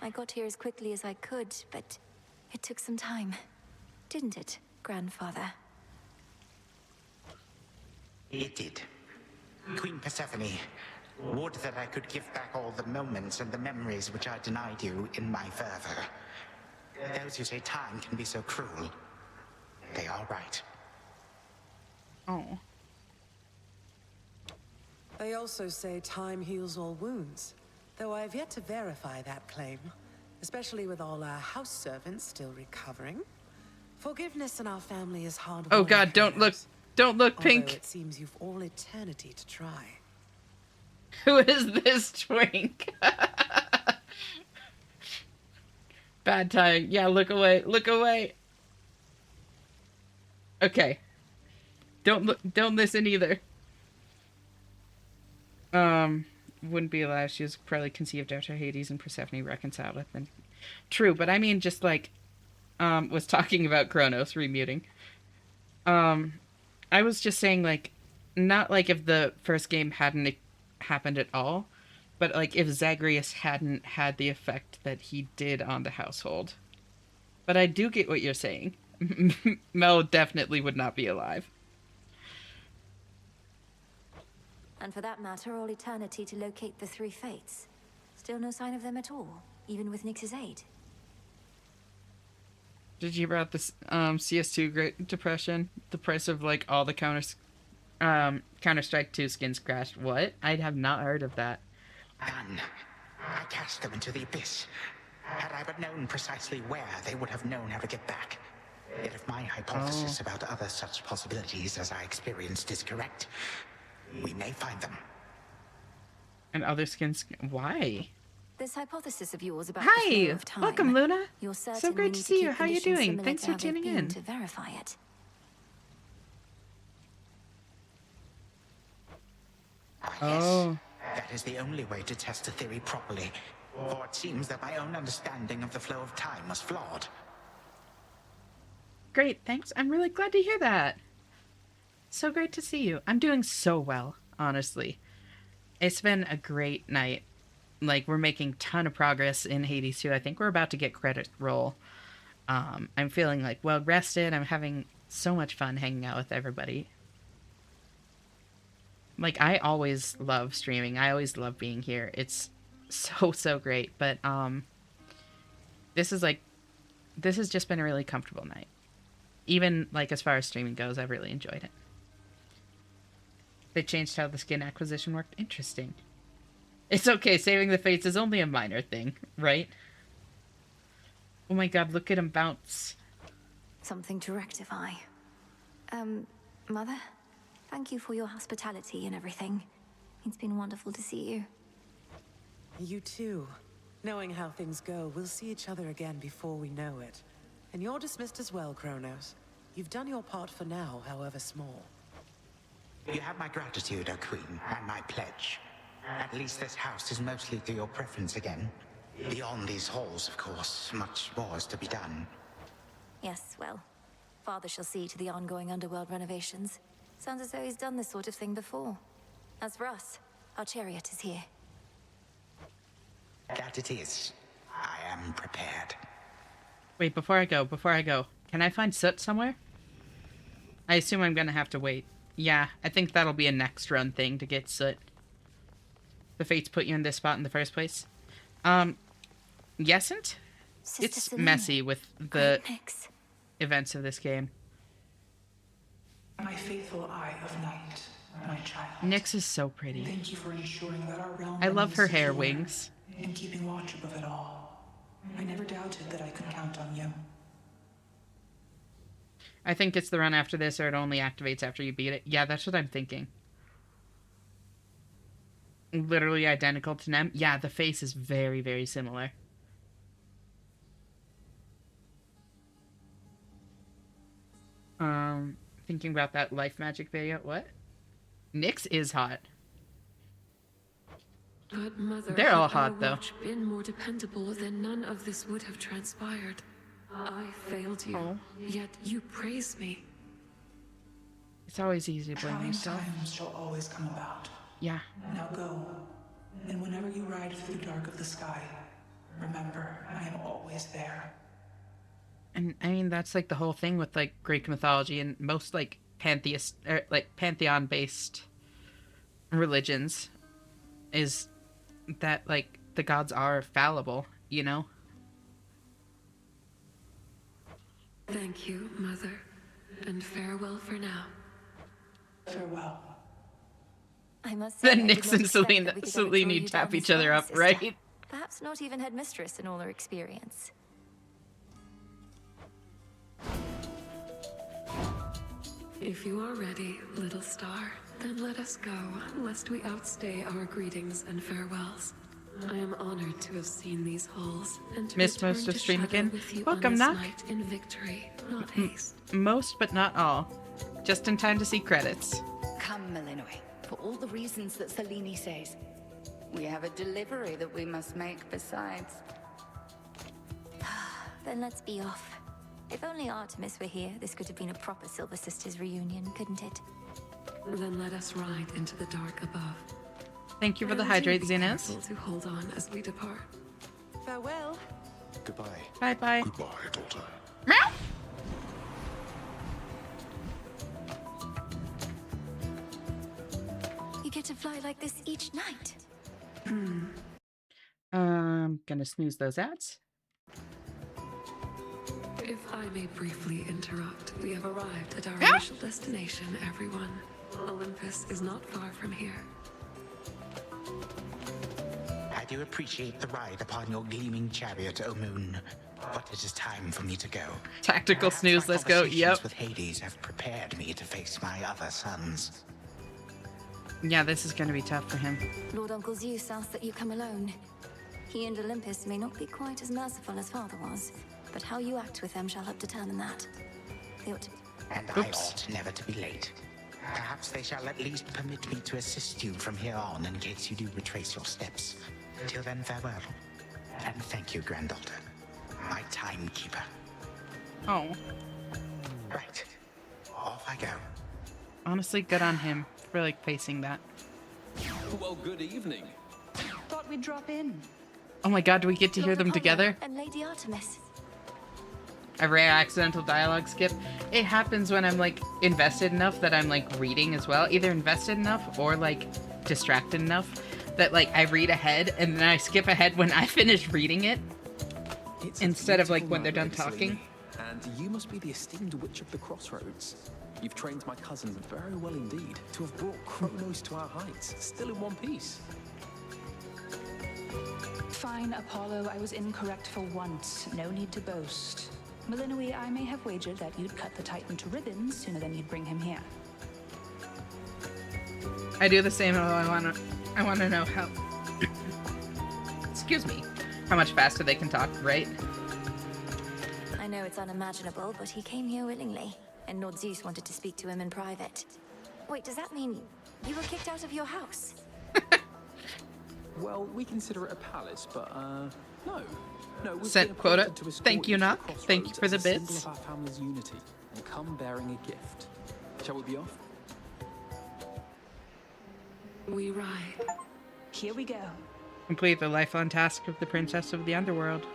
I got here as quickly as I could, but it took some time. Didn't it, Grandfather? It did. Queen Persephone, would that I could give back all the moments and the memories which I denied you in my fervor. Those who say time can be so cruel, they are right. Oh. They also say time heals all wounds, though I have yet to verify that claim, especially with all our house servants still recovering. Forgiveness in our family is hard. Oh God, don't look, Pink. It seems you've all eternity to try. Who is this twink? Bad time. Yeah, look away. Look away. Okay. Don't listen either. Wouldn't be alive. She was probably conceived after Hades and Persephone reconciled with them. True, but I mean just like was talking about Kronos remuting. I was just saying like not like if the first game hadn't happened at all, but like if Zagreus hadn't had the effect that he did on the household. But I do get what you're saying. Mel definitely would not be alive. And for that matter, all eternity to locate the three fates. Still no sign of them at all, even with Nyx's aid. Did you hear about this CS2 Great Depression? The price of like all the Counter-Strike 2 skins crashed. What? I have not heard of that. None. I cast them into the abyss. Had I but known precisely where, they would have known how to get back. Yet if my hypothesis about other such possibilities as I experienced is correct, we may find them. And other skins... Why? This hypothesis of yours about Hi! the flow of time, Welcome, Luna! You're certain So we great need to see you. keep How you conditions doing? similar Thanks to for how they've tuning been in. to verify it. Oh. That is the only way to test a theory properly. For it seems that my own understanding of the flow of time was flawed. Great, thanks. I'm really glad to hear that. So great to see you. I'm doing so well, honestly. It's been a great night. Like, we're making a ton of progress in Hades 2. I think we're about to get credit roll. I'm feeling, like, well rested. I'm having so much fun hanging out with everybody. Like, I always love streaming. I always love being here. It's so great. But, this has just been a really comfortable night. Even, like, as far as streaming goes, I've really enjoyed it. They changed how the skin acquisition worked. Interesting. It's okay, saving the fates is only a minor thing, right? Oh my god, look at him bounce. Something to rectify. Mother, thank you for your hospitality and everything. It's been wonderful to see you. You too. Knowing how things go, we'll see each other again before we know it. And you're dismissed as well, Kronos. You've done your part for now, however small. You have my gratitude, O Queen, and my pledge. At least this house is mostly to your preference again. Beyond these halls, of course, much more is to be done. Yes, well, Father shall see to the ongoing underworld renovations. Sounds as though he's done this sort of thing before. As for us, our chariot is here. That it is. I am prepared. Wait, before I go, can I find Soot somewhere? I assume I'm gonna have to wait Yeah, I think that'll be a next run thing to get Soot. The fates put you in this spot in the first place. Yesn't? Sister It's Selene. messy with the Great mix. events of this game. My faithful Eye of Night, my child. Nyx is so pretty. Thank you for ensuring that our realm I love remains her hair secure wings. and keeping watch above it all. I never doubted that I could count on you. I think it's the run after this, or it only activates after you beat it. Yeah, that's what I'm thinking. Literally identical to Nem. Yeah, the face is very, very similar. Thinking about that life magic video. What? Nyx is hot. But Mother, They're all had our hot, though. watch been more dependable, then none of this would have transpired. I failed you, yet you praise me. It's always easy to blame Trying yourself. times shall always come about. Yeah. Now go, and whenever you ride through the dark of the sky, remember, I am always there. And I mean, that's like the whole thing with like Greek mythology and most like pantheon based religions is that like the gods are fallible, you know? Thank you, Mother, and farewell for now. Farewell. I must say, Then I did Nyx not and expect that we could ever draw Selene you tap down each this other far, up, sister. right? Perhaps not even headmistress in all her experience. If you are ready, little star, then let us go, lest we outstay our greetings and farewells. I am honored to have seen these halls and to Missed return most of to stream Shadow again. with you Welcome, on this Knock. night in victory, not haste. Most, but not all. Just in time to see credits. Come, Malinois, for all the reasons that Selene says. We have a delivery that we must make besides. Then let's be off. If only Artemis were here, this could have been a proper Silver Sisters reunion, couldn't it? Then let us ride into the dark above. Thank you for the And hydrate, do be Xenos. careful to hold on as we depart. Farewell. Goodbye. Bye-bye. Goodbye, daughter. Meow! You get to fly like this each night. Gonna snooze those ads. If I may briefly interrupt, we have arrived at our initial destination, everyone. Olympus is not far from here. I do appreciate the ride upon your gleaming chariot, O Moon. But it is time for me to go. Tactical Perhaps snooze, my let's go. conversations Yep. with Hades have prepared me to face my other sons. Yeah, this is gonna be tough for him. Lord Uncle Zeus asks that you come alone. He and Olympus may not be quite as merciful as father was, but how you act with them shall help determine that. They ought to... And I ought never to be late. Perhaps they shall at least permit me to assist you from here on in case you do retrace your steps. Till then, farewell. And thank you, granddaughter. My timekeeper. Oh. Right. Off I go. Honestly, good on him for like facing that. Well, good evening. Thought we'd drop in. Oh my god, do we get to hear Lord them Apollo together? And Lady Artemis. A rare accidental dialogue skip. It happens when I'm like invested enough that I'm like reading as well. Either invested enough or like distracted enough that like I read ahead and then I skip ahead when I finish reading it. It's a Instead of like beautiful when they're night, done Lady talking. Selene. And you must be the esteemed witch of the crossroads. You've trained my cousins very well indeed to have brought Kronos to our heights, still in one piece. Fine, Apollo, I was incorrect for once. No need to boast. Malinois, I may have wagered that you'd cut the Titan to ribbons sooner than you'd bring him here. I do the same, although I wanna know how excuse me. How much faster they can talk, right? I know it's unimaginable, but he came here willingly, and Lord Zeus wanted to speak to him in private. Wait, does that mean you were kicked out of your house? Well, we consider it a palace, but no. No, we've Sent been quota. appointed to escort Thank you, to the Knock. Thank you crossroads for the as a symbol bits. of our family's unity and come bearing a gift. Shall we be off? We ride. Here we go. Complete the lifelong task of the Princess of the Underworld.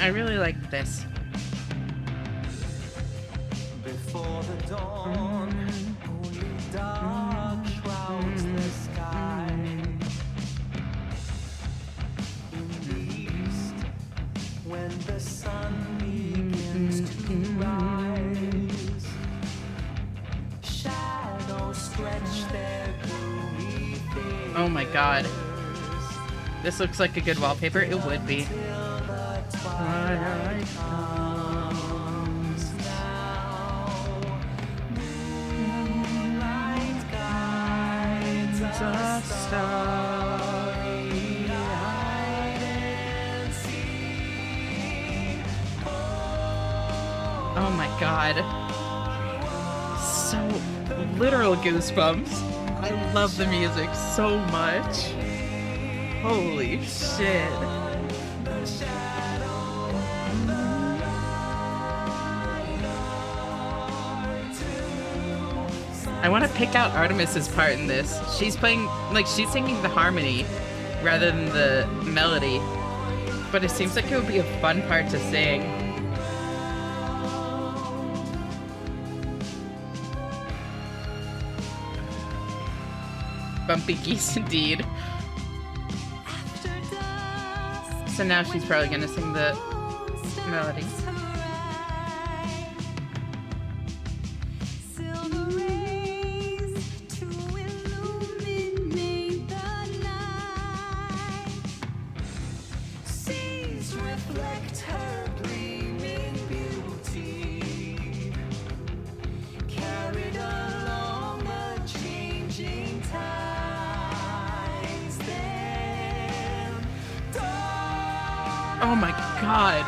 I really like this. Before the dawn, only dark shrouds the sky. In the east, when the sun begins to rise, shadows stretch their gloomy fingers. Oh my god. This looks like a good wallpaper. It would be. Twilight comes now. Moonlight guides us starry hide and seek. Oh my god. So literal goosebumps. I love the music so much. Holy shit. I want to pick out Artemis's part in this. She's playing, like, she's singing the harmony rather than the melody. But it seems like it would be a fun part to sing. Bumpy geese indeed. So now she's probably gonna sing the melody. Oh my god.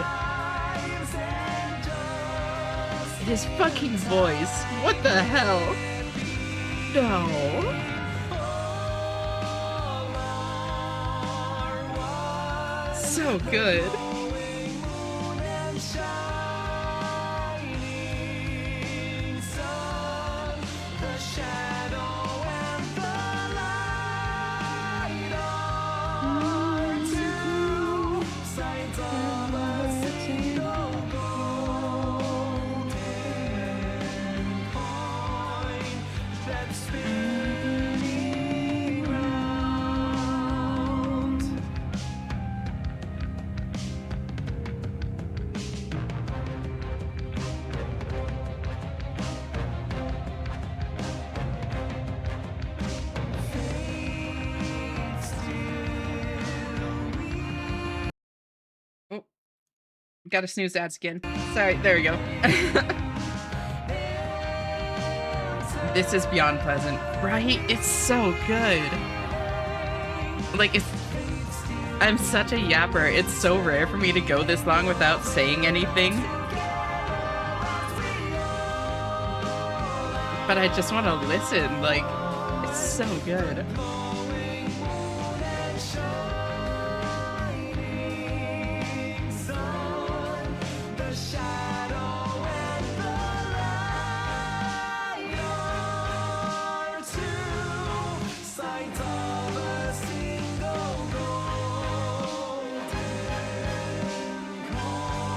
His fucking voice. What the hell? No. So good. Oh, gotta snooze ads again. Sorry, there we go. This is beyond pleasant, right? It's so good. Like, I'm such a yapper. It's so rare for me to go this long without saying anything. But I just want to listen. Like, it's so good.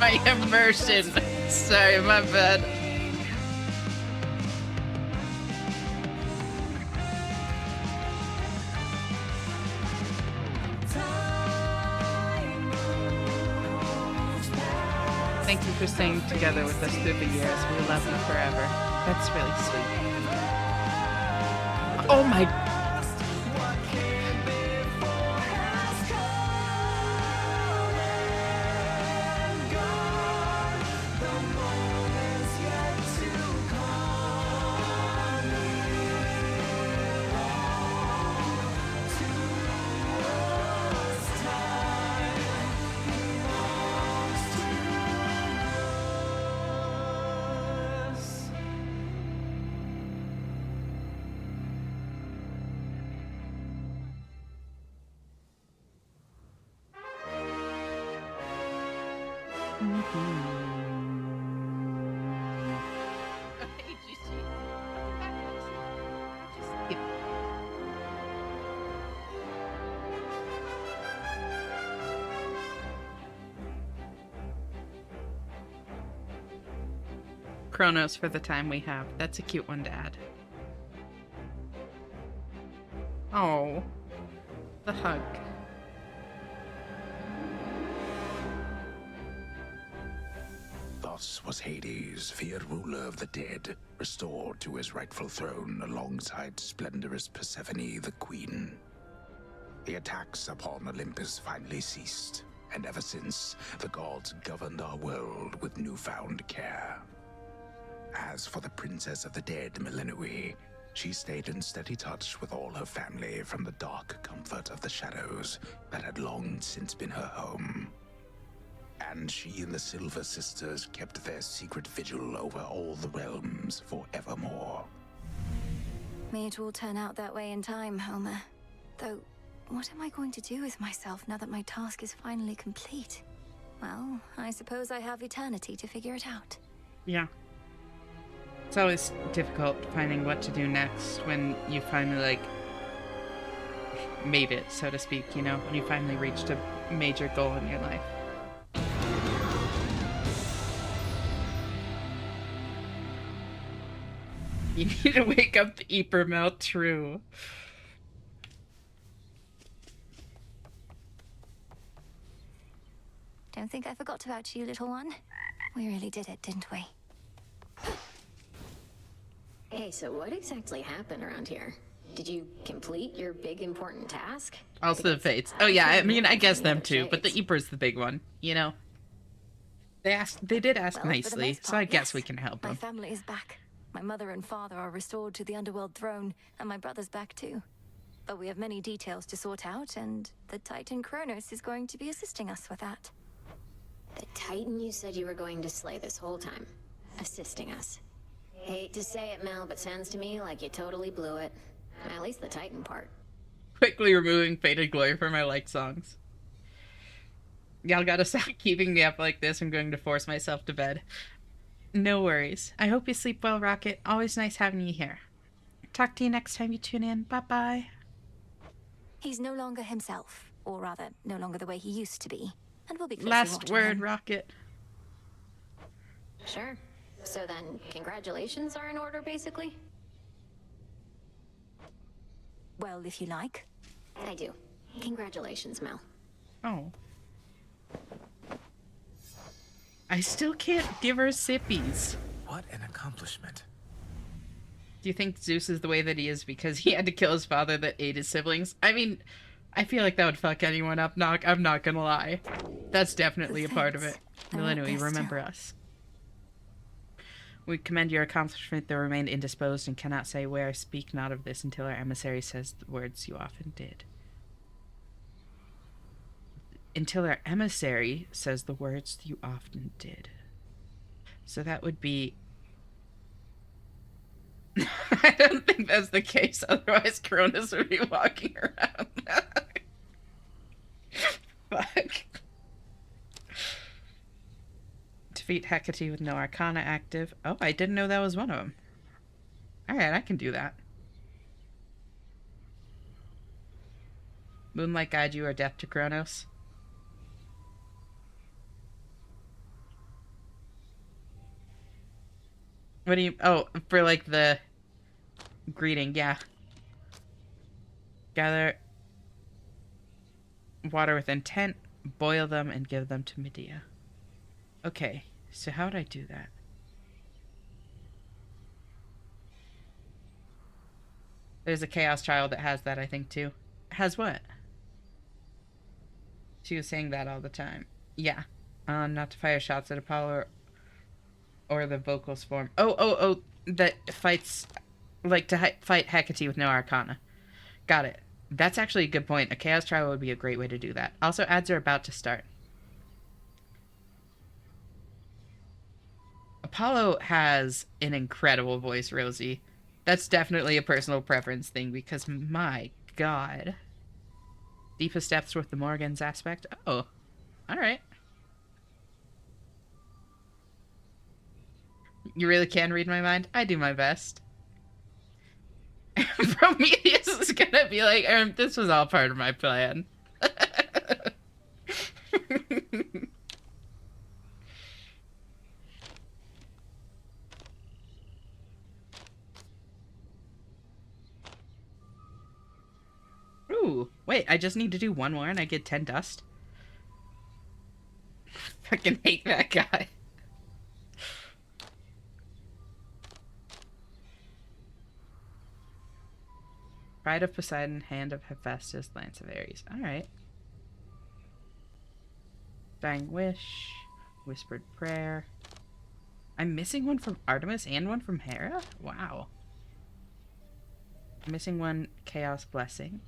My immersion. Sorry, my bad. Thank you for staying together with us through the years. We love you forever. That's really sweet. Oh my... Kronos for the time we have. That's a cute one to add. Oh, the hug. Thus was Hades, feared ruler of the dead, restored to his rightful throne alongside splendorous Persephone, the queen. The attacks upon Olympus finally ceased, and ever since, the gods governed our world with newfound care. As for the princess of the dead, Melinoi, she stayed in steady touch with all her family from the dark comfort of the shadows that had long since been her home. And she and the Silver Sisters kept their secret vigil over all the realms forevermore. May it all turn out that way in time, Homer. Though, what am I going to do with myself now that my task is finally complete? Well, I suppose I have eternity to figure it out. Yeah. It's always difficult finding what to do next when you finally, like, made it, so to speak, you know? When you finally reached a major goal in your life. You need to wake up the Ipermel, true. Don't think I forgot about you, little one. We really did it, didn't we? Hey, so what exactly happened around here? Did you complete your big important task? Also the Fates. Oh yeah, I mean, I guess them too, but the Eeper's the big one, you know? They did ask Well, for the nicely, most so part, I guess yes. we can help My them. family is back. My mother and father are restored to the underworld throne, and my brother's back too. But we have many details to sort out, and the Titan Kronos is going to be assisting us with that. The Titan you said you were going to slay this whole time. Assisting us. Hate to say it, Mel, but sounds to me like you totally blew it. At least the Titan part. Quickly removing Faded Glory from my like songs. Y'all gotta stop keeping me up like this. I'm going to force myself to bed. No worries. I hope you sleep well, Rocket. Always nice having you here. Talk to you next time you tune in. Bye-bye. He's no longer himself, or rather, no longer the way he used to be, and we'll be closely Last watching word, him. Rocket. Sure. So then, congratulations are in order, basically? Well, if you like. I do. Congratulations, Mel. Oh. I still can't give her sippies. What an accomplishment. Do you think Zeus is the way that he is because he had to kill his father that ate his siblings? I mean, I feel like that would fuck anyone up. I'm not gonna lie. That's definitely a part of it. Melinoi, remember us. We commend your accomplishment, though remain indisposed and cannot say where. Speak not of this until our emissary says the words you often did. Until our emissary says the words you often did. So that would be... I don't think that's the case, otherwise Cronus would be walking around. Fuck. Defeat Hecate with no Arcana active. Oh, I didn't know that was one of them. Alright, I can do that. Moonlight guide you or death to Kronos. What do you... Oh, for like the greeting, yeah. Gather water with intent, boil them, and give them to Medea. Okay, so how would I do that? There's a Chaos Child that has that, I think, too. Has what? She was saying that all the time. Yeah. Not to fire shots at Apollo or the vocals form. Oh, that fights, like to fight Hecate with no Arcana. Got it. That's actually a good point. A Chaos Trial would be a great way to do that. Also, ads are about to start. Apollo has an incredible voice, Rosie. That's definitely a personal preference thing because, my god. Deepest depths with the Morgans aspect. Oh, alright. You really can read my mind? I do my best. Prometheus is gonna be like, this was all part of my plan. Ooh, wait, I just need to do one more and I get 10 dust? Fucking hate that guy. Pride of Poseidon, Hand of Hephaestus, Lance of Ares. Alright. Dying Wish, Whispered Prayer. I'm missing one from Artemis and one from Hera? Wow. I'm missing one, Chaos Blessing.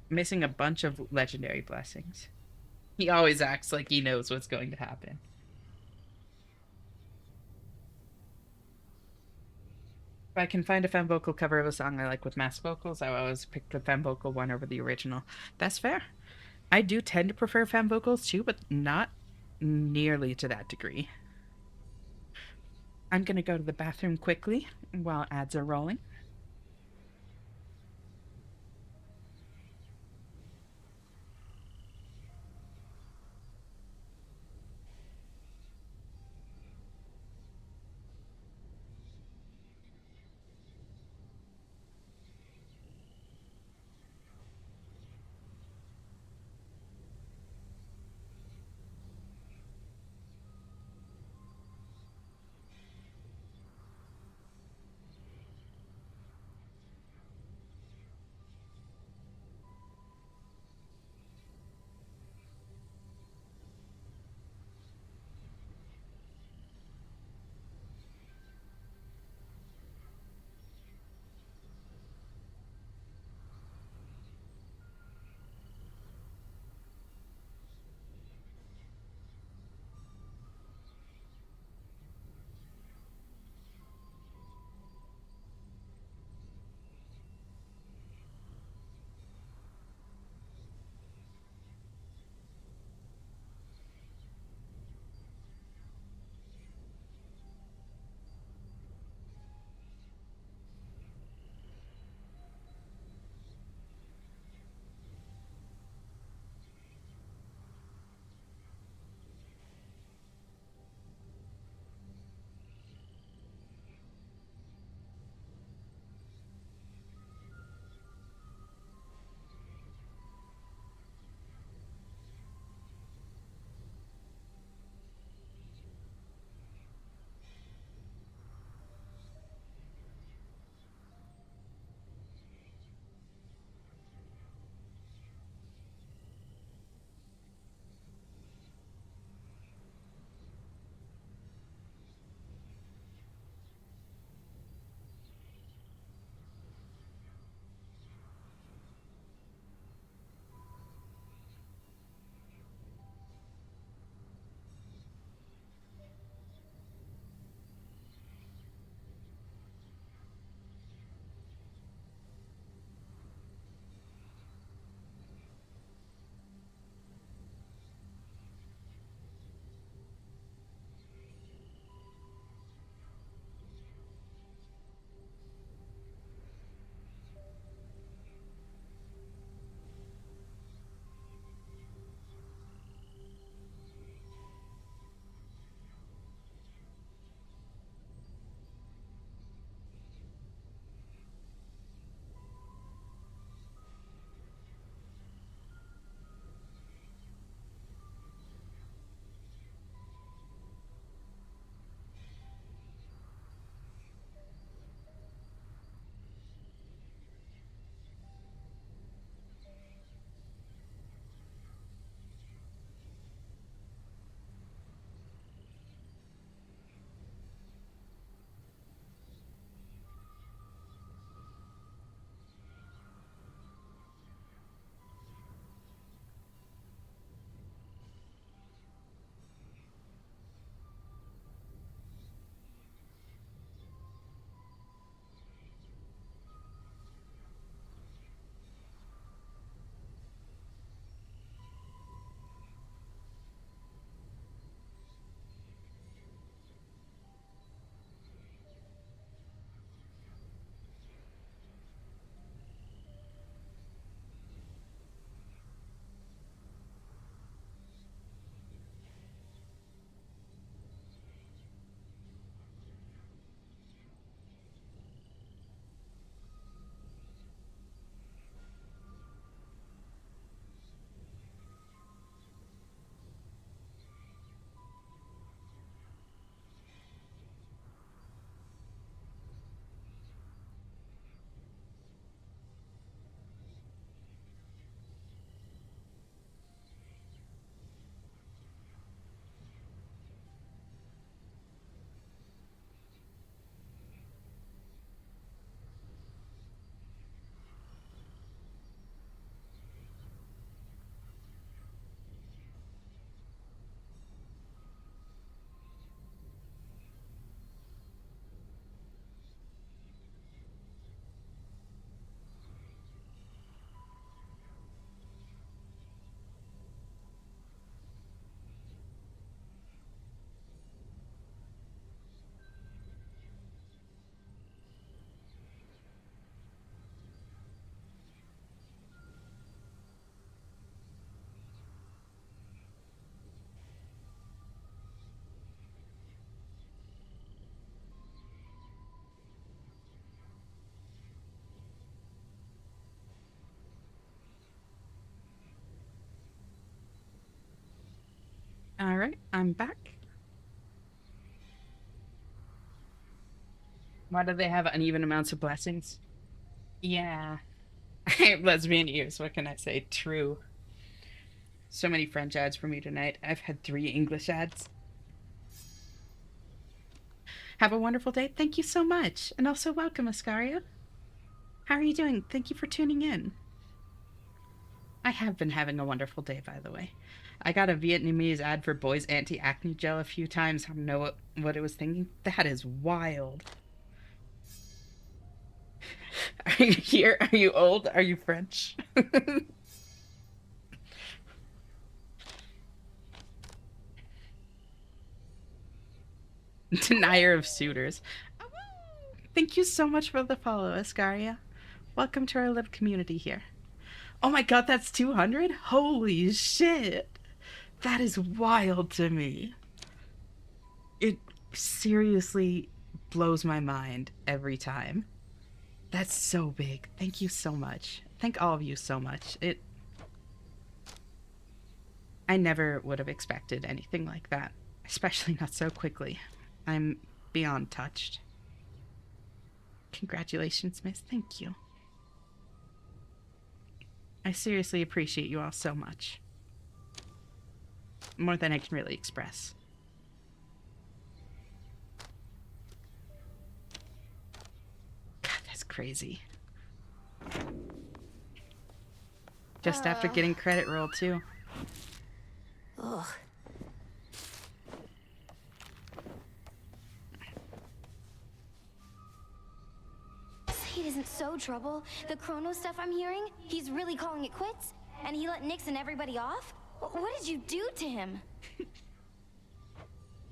I'm missing a bunch of legendary blessings. He always acts like he knows what's going to happen. If I can find a femme vocal cover of a song I like with masked vocals, I always pick the femme vocal one over the original. That's fair. I do tend to prefer femme vocals too, but not nearly to that degree. I'm gonna go to the bathroom quickly while ads are rolling. All right, I'm back. Why do they have uneven amounts of blessings? Yeah. Lesbian ears, what can I say? True. So many French ads for me tonight. I've had 3 English ads. Have a wonderful day. Thank you so much. And also welcome, Ascaria. How are you doing? Thank you for tuning in. I have been having a wonderful day, by the way. I got a Vietnamese ad for Boys Anti-Acne Gel a few times. I don't know what it was thinking. That is wild. Are you here? Are you old? Are you French? Denier of suitors. Thank you so much for the follow, Ascaria. Welcome to our little community here. Oh my god, that's 200? Holy shit. That is wild to me. It seriously blows my mind every time. That's so big. Thank you so much. Thank all of you so much. I never would have expected anything like that, especially not so quickly. I'm beyond touched. Congratulations, miss. Thank you. I seriously appreciate you all so much. More than I can really express. God, that's crazy. Just after getting credit roll, too. Ugh. It isn't so trouble. The Chrono stuff I'm hearing, he's really calling it quits? And he let Nyx and everybody off? What did you do to him?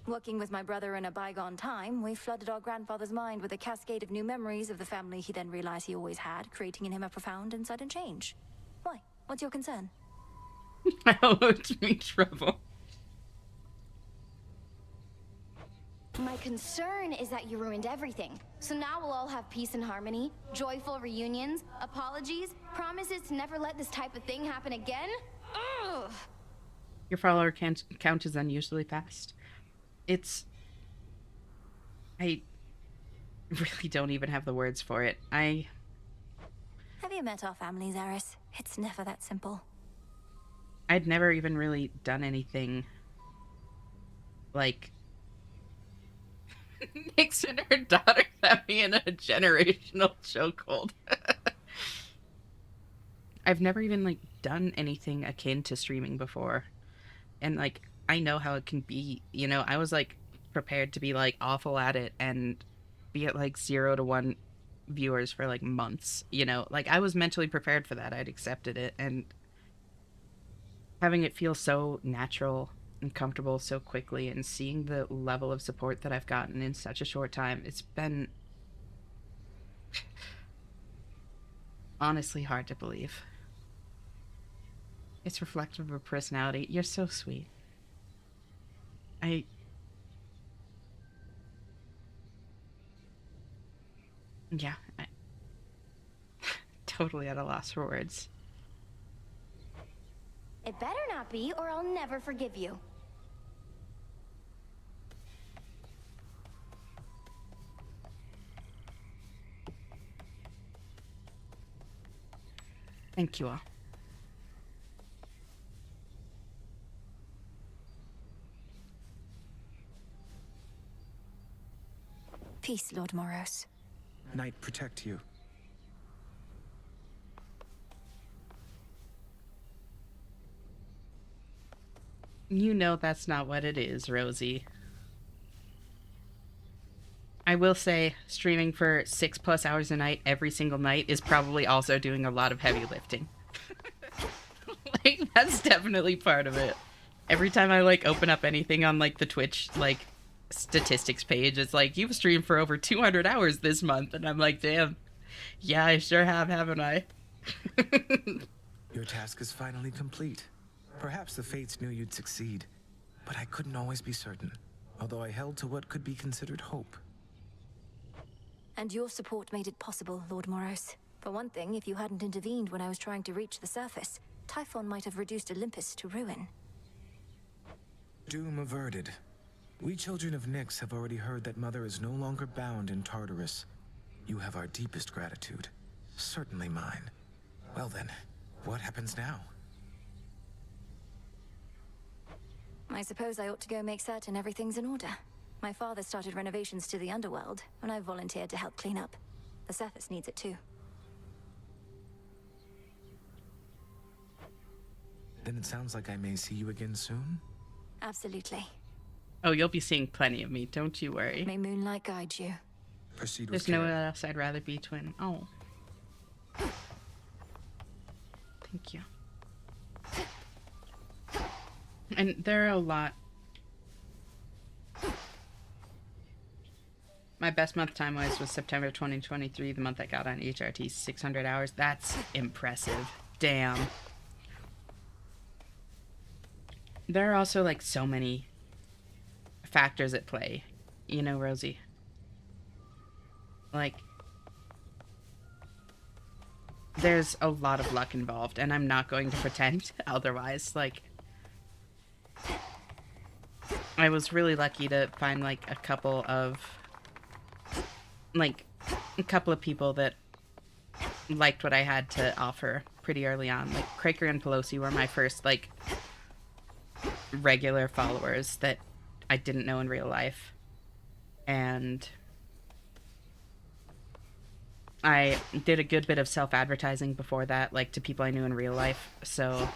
Working with my brother in a bygone time, we flooded our grandfather's mind with a cascade of new memories of the family he then realized he always had, creating in him a profound and sudden change. Why? What's your concern? Oh, it's me trouble. My concern is that you ruined everything. So now we'll all have peace and harmony, joyful reunions, apologies, promises to never let this type of thing happen again? Ugh! Your follower count is unusually fast. I really don't even have the words for it. Have you met our families, Eris? It's never that simple. I'd never even really done anything like Nyx and her daughter have me in a generational chokehold. I've never even like done anything akin to streaming before. And like I know how it can be, you know, I was like prepared to be like awful at it and be at like 0 to 1 viewers for like months, you know. Like I was mentally prepared for that. I'd accepted it, and having it feel so natural and comfortable so quickly and seeing the level of support that I've gotten in such a short time, it's been honestly hard to believe. It's reflective of her personality. You're so sweet. Yeah, totally at a loss for words. It better not be, or I'll never forgive you. Thank you all. Peace, Lord Moros. Night protect you. You know that's not what it is, Rosie. I will say, streaming for 6+ hours a night every single night is probably also doing a lot of heavy lifting. Like, that's definitely part of it. Every time I, like, open up anything on, like, the Twitch, like, statistics page, it's like, you've streamed for over 200 hours this month. And I'm like, damn. Yeah, I sure have, haven't I? Your task is finally complete. Perhaps the fates knew you'd succeed, but I couldn't always be certain, although I held to what could be considered hope. And your support made it possible, Lord Moros. For one thing, if you hadn't intervened when I was trying to reach the surface, Typhon might have reduced Olympus to ruin. Doom averted. We children of Nyx have already heard that Mother is no longer bound in Tartarus. You have our deepest gratitude. Certainly mine. Well then, what happens now? I suppose I ought to go make certain everything's in order. My father started renovations to the underworld, and I volunteered to help clean up. The surface needs it too. Then it sounds like I may see you again soon? Absolutely. Oh, you'll be seeing plenty of me, don't you worry. May moonlight guide you. Proceed with There's care. nowhere else I'd rather be, twin. Oh. Thank you. And there are a lot. My best month time-wise was September 2023, the month I got on HRT 600 hours. That's impressive. Damn. There are also, like, so many factors at play. You know, Rosie. Like, there's a lot of luck involved, and I'm not going to pretend otherwise. Like, I was really lucky to find, like, a couple of people that liked what I had to offer pretty early on. Like, Craker and Pelosi were my first, like, regular followers that I didn't know in real life. And I did a good bit of self-advertising before that, like, to people I knew in real life, so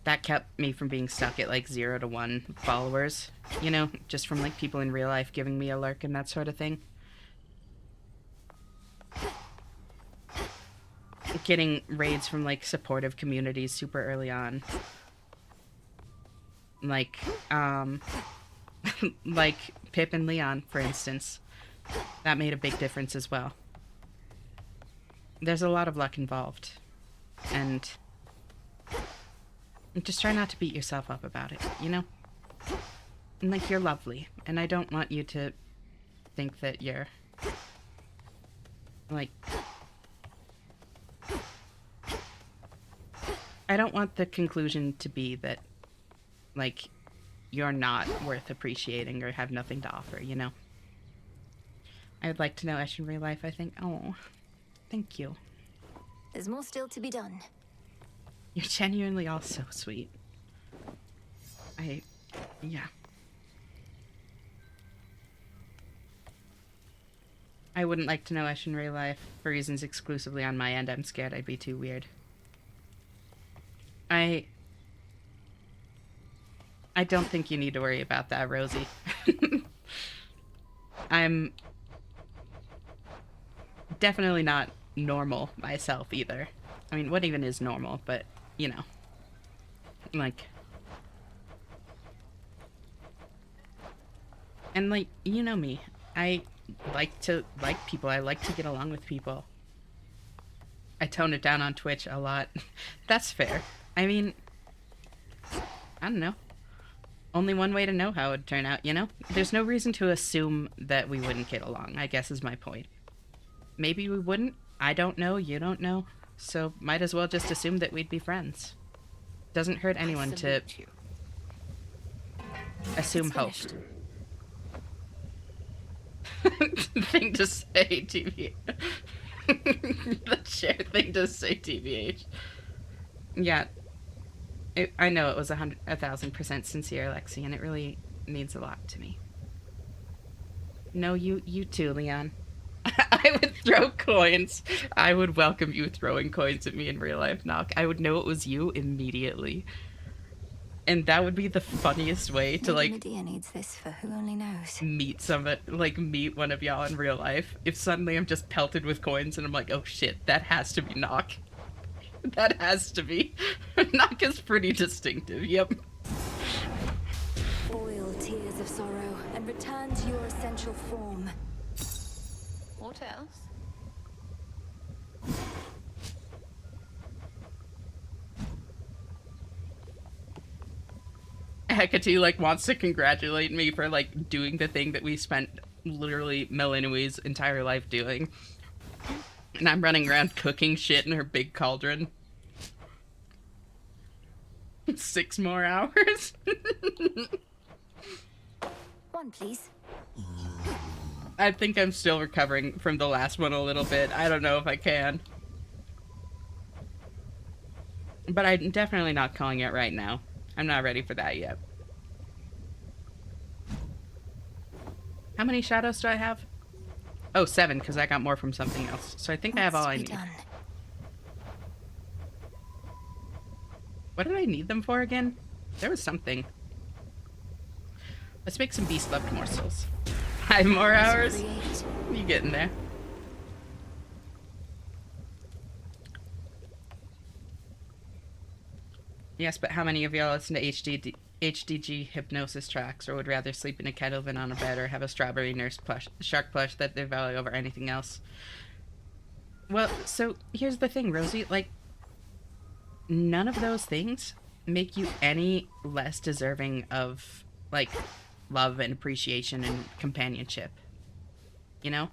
that kept me from being stuck at, like, 0 to 1 followers, you know, just from, like, people in real life giving me a lurk and that sort of thing. Getting raids from, like, supportive communities super early on. Like, like Pip and Leon, for instance. That made a big difference as well. There's a lot of luck involved. And just try not to beat yourself up about it, you know? And, like, you're lovely. And I don't want you to think that you're, like... I don't want the conclusion to be that, like, you're not worth appreciating or have nothing to offer, you know? I would like to know Ash in real life, I think. Oh, thank you. There's more still to be done. You're genuinely all so sweet. Yeah. I wouldn't like to know Ash in real life for reasons exclusively on my end. I'm scared I'd be too weird. I don't think you need to worry about that, Rosie. I'm definitely not normal myself either. I mean, what even is normal? But, you know. Like... And, like, you know me. I like to like people. I like to get along with people. I tone it down on Twitch a lot. That's fair. I mean... I don't know. Only one way to know how it would turn out, you know? There's no reason to assume that we wouldn't get along, I guess is my point. Maybe we wouldn't. I don't know. You don't know. So might as well just assume that we'd be friends. Doesn't hurt anyone to assume hope. Thing to say, TV. The shared thing to say, TBH. Yeah. I know it was 1,000% sincere, Lexi, and it really means a lot to me. No, you too, Leon. I would throw coins. I would welcome you throwing coins at me in real life, Knock. I would know it was you immediately. And that would be the funniest way to, like, Medea needs this for who only knows. meet one of y'all in real life. If suddenly I'm just pelted with coins and I'm like, oh shit, that has to be Knock. That has to be. Knock is pretty distinctive, yep. Boil tears of sorrow and return to your essential form. What else? Hecate, like, wants to congratulate me for, like, doing the thing that we spent literally Melinui's entire life doing. And I'm running around cooking shit in her big cauldron. 6 more hours? One, please. I think I'm still recovering from the last one a little bit. I don't know if I can. But I'm definitely not calling it right now. I'm not ready for that yet. How many shadows do I have? Oh, 7, because I got more from something else. So I think I have all I need. What did I need them for again? There was something. Let's make some beast-loved morsels. 5 more hours? You getting there? Yes, but how many of y'all listen to HDG hypnosis tracks, or would rather sleep in a kettle than on a bed, or have a strawberry nurse plush, shark plush that they value over anything else? Well, so here's the thing, Rosie. Like, none of those things make you any less deserving of, like, love and appreciation and companionship. You know?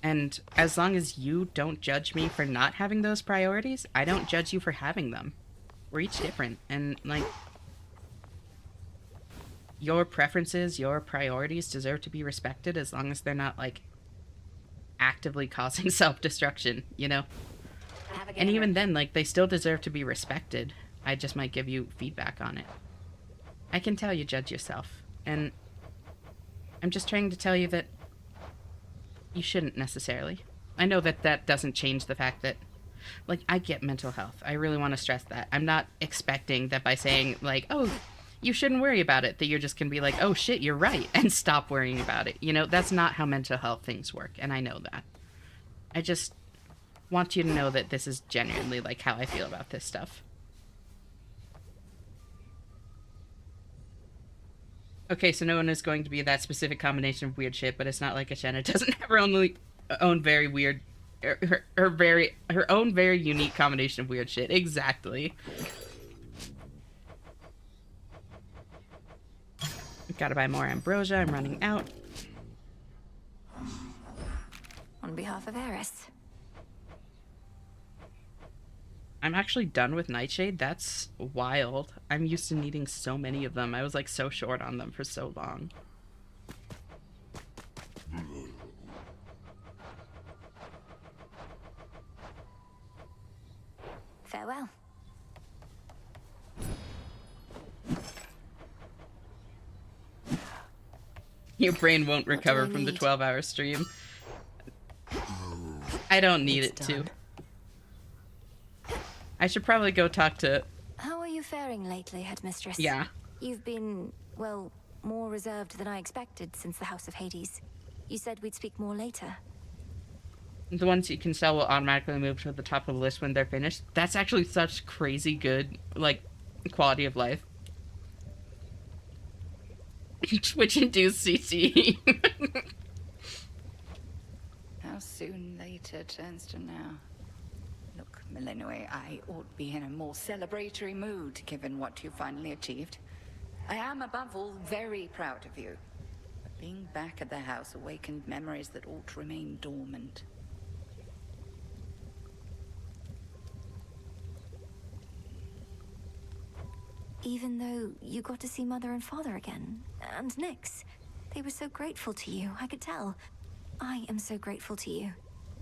And as long as you don't judge me for not having those priorities, I don't judge you for having them. We're each different, and, like, your preferences, your priorities deserve to be respected as long as they're not, like, actively causing self-destruction, you know? And even then, like, they still deserve to be respected. I just might give you feedback on it. I can tell you judge yourself, and I'm just trying to tell you that you shouldn't necessarily. I know that that doesn't change the fact that, like, I get mental health. I really want to stress that. I'm not expecting that by saying, like, oh, you shouldn't worry about it, that you're just going to be like, oh, shit, you're right, and stop worrying about it. You know, that's not how mental health things work, and I know that. I just want you to know that this is genuinely, like, how I feel about this stuff. Okay, so no one is going to be that specific combination of weird shit, but it's not like Ashena doesn't have her own very weird, her own very unique combination of weird shit. Exactly. Gotta buy more ambrosia. I'm running out. On behalf of Eris. I'm actually done with Nightshade. That's wild. I'm used to needing so many of them. I was, like, so short on them for so long. Farewell. Your brain won't recover from the 12-hour stream. I don't need it to. I should probably go talk to... How are you faring lately, Headmistress? Yeah. You've been, well, more reserved than I expected since the House of Hades. You said we'd speak more later. The ones you can sell will automatically move to the top of the list when they're finished. That's actually such crazy good, like, quality of life. Twitch-induced CC. How soon later turns to now. Look, Melinoi, I ought to be in a more celebratory mood, given what you finally achieved. I am, above all, very proud of you. But being back at the house awakened memories that ought to remain dormant. Even though you got to see Mother and Father again, and Nyx, they were so grateful to you, I could tell. I am so grateful to you.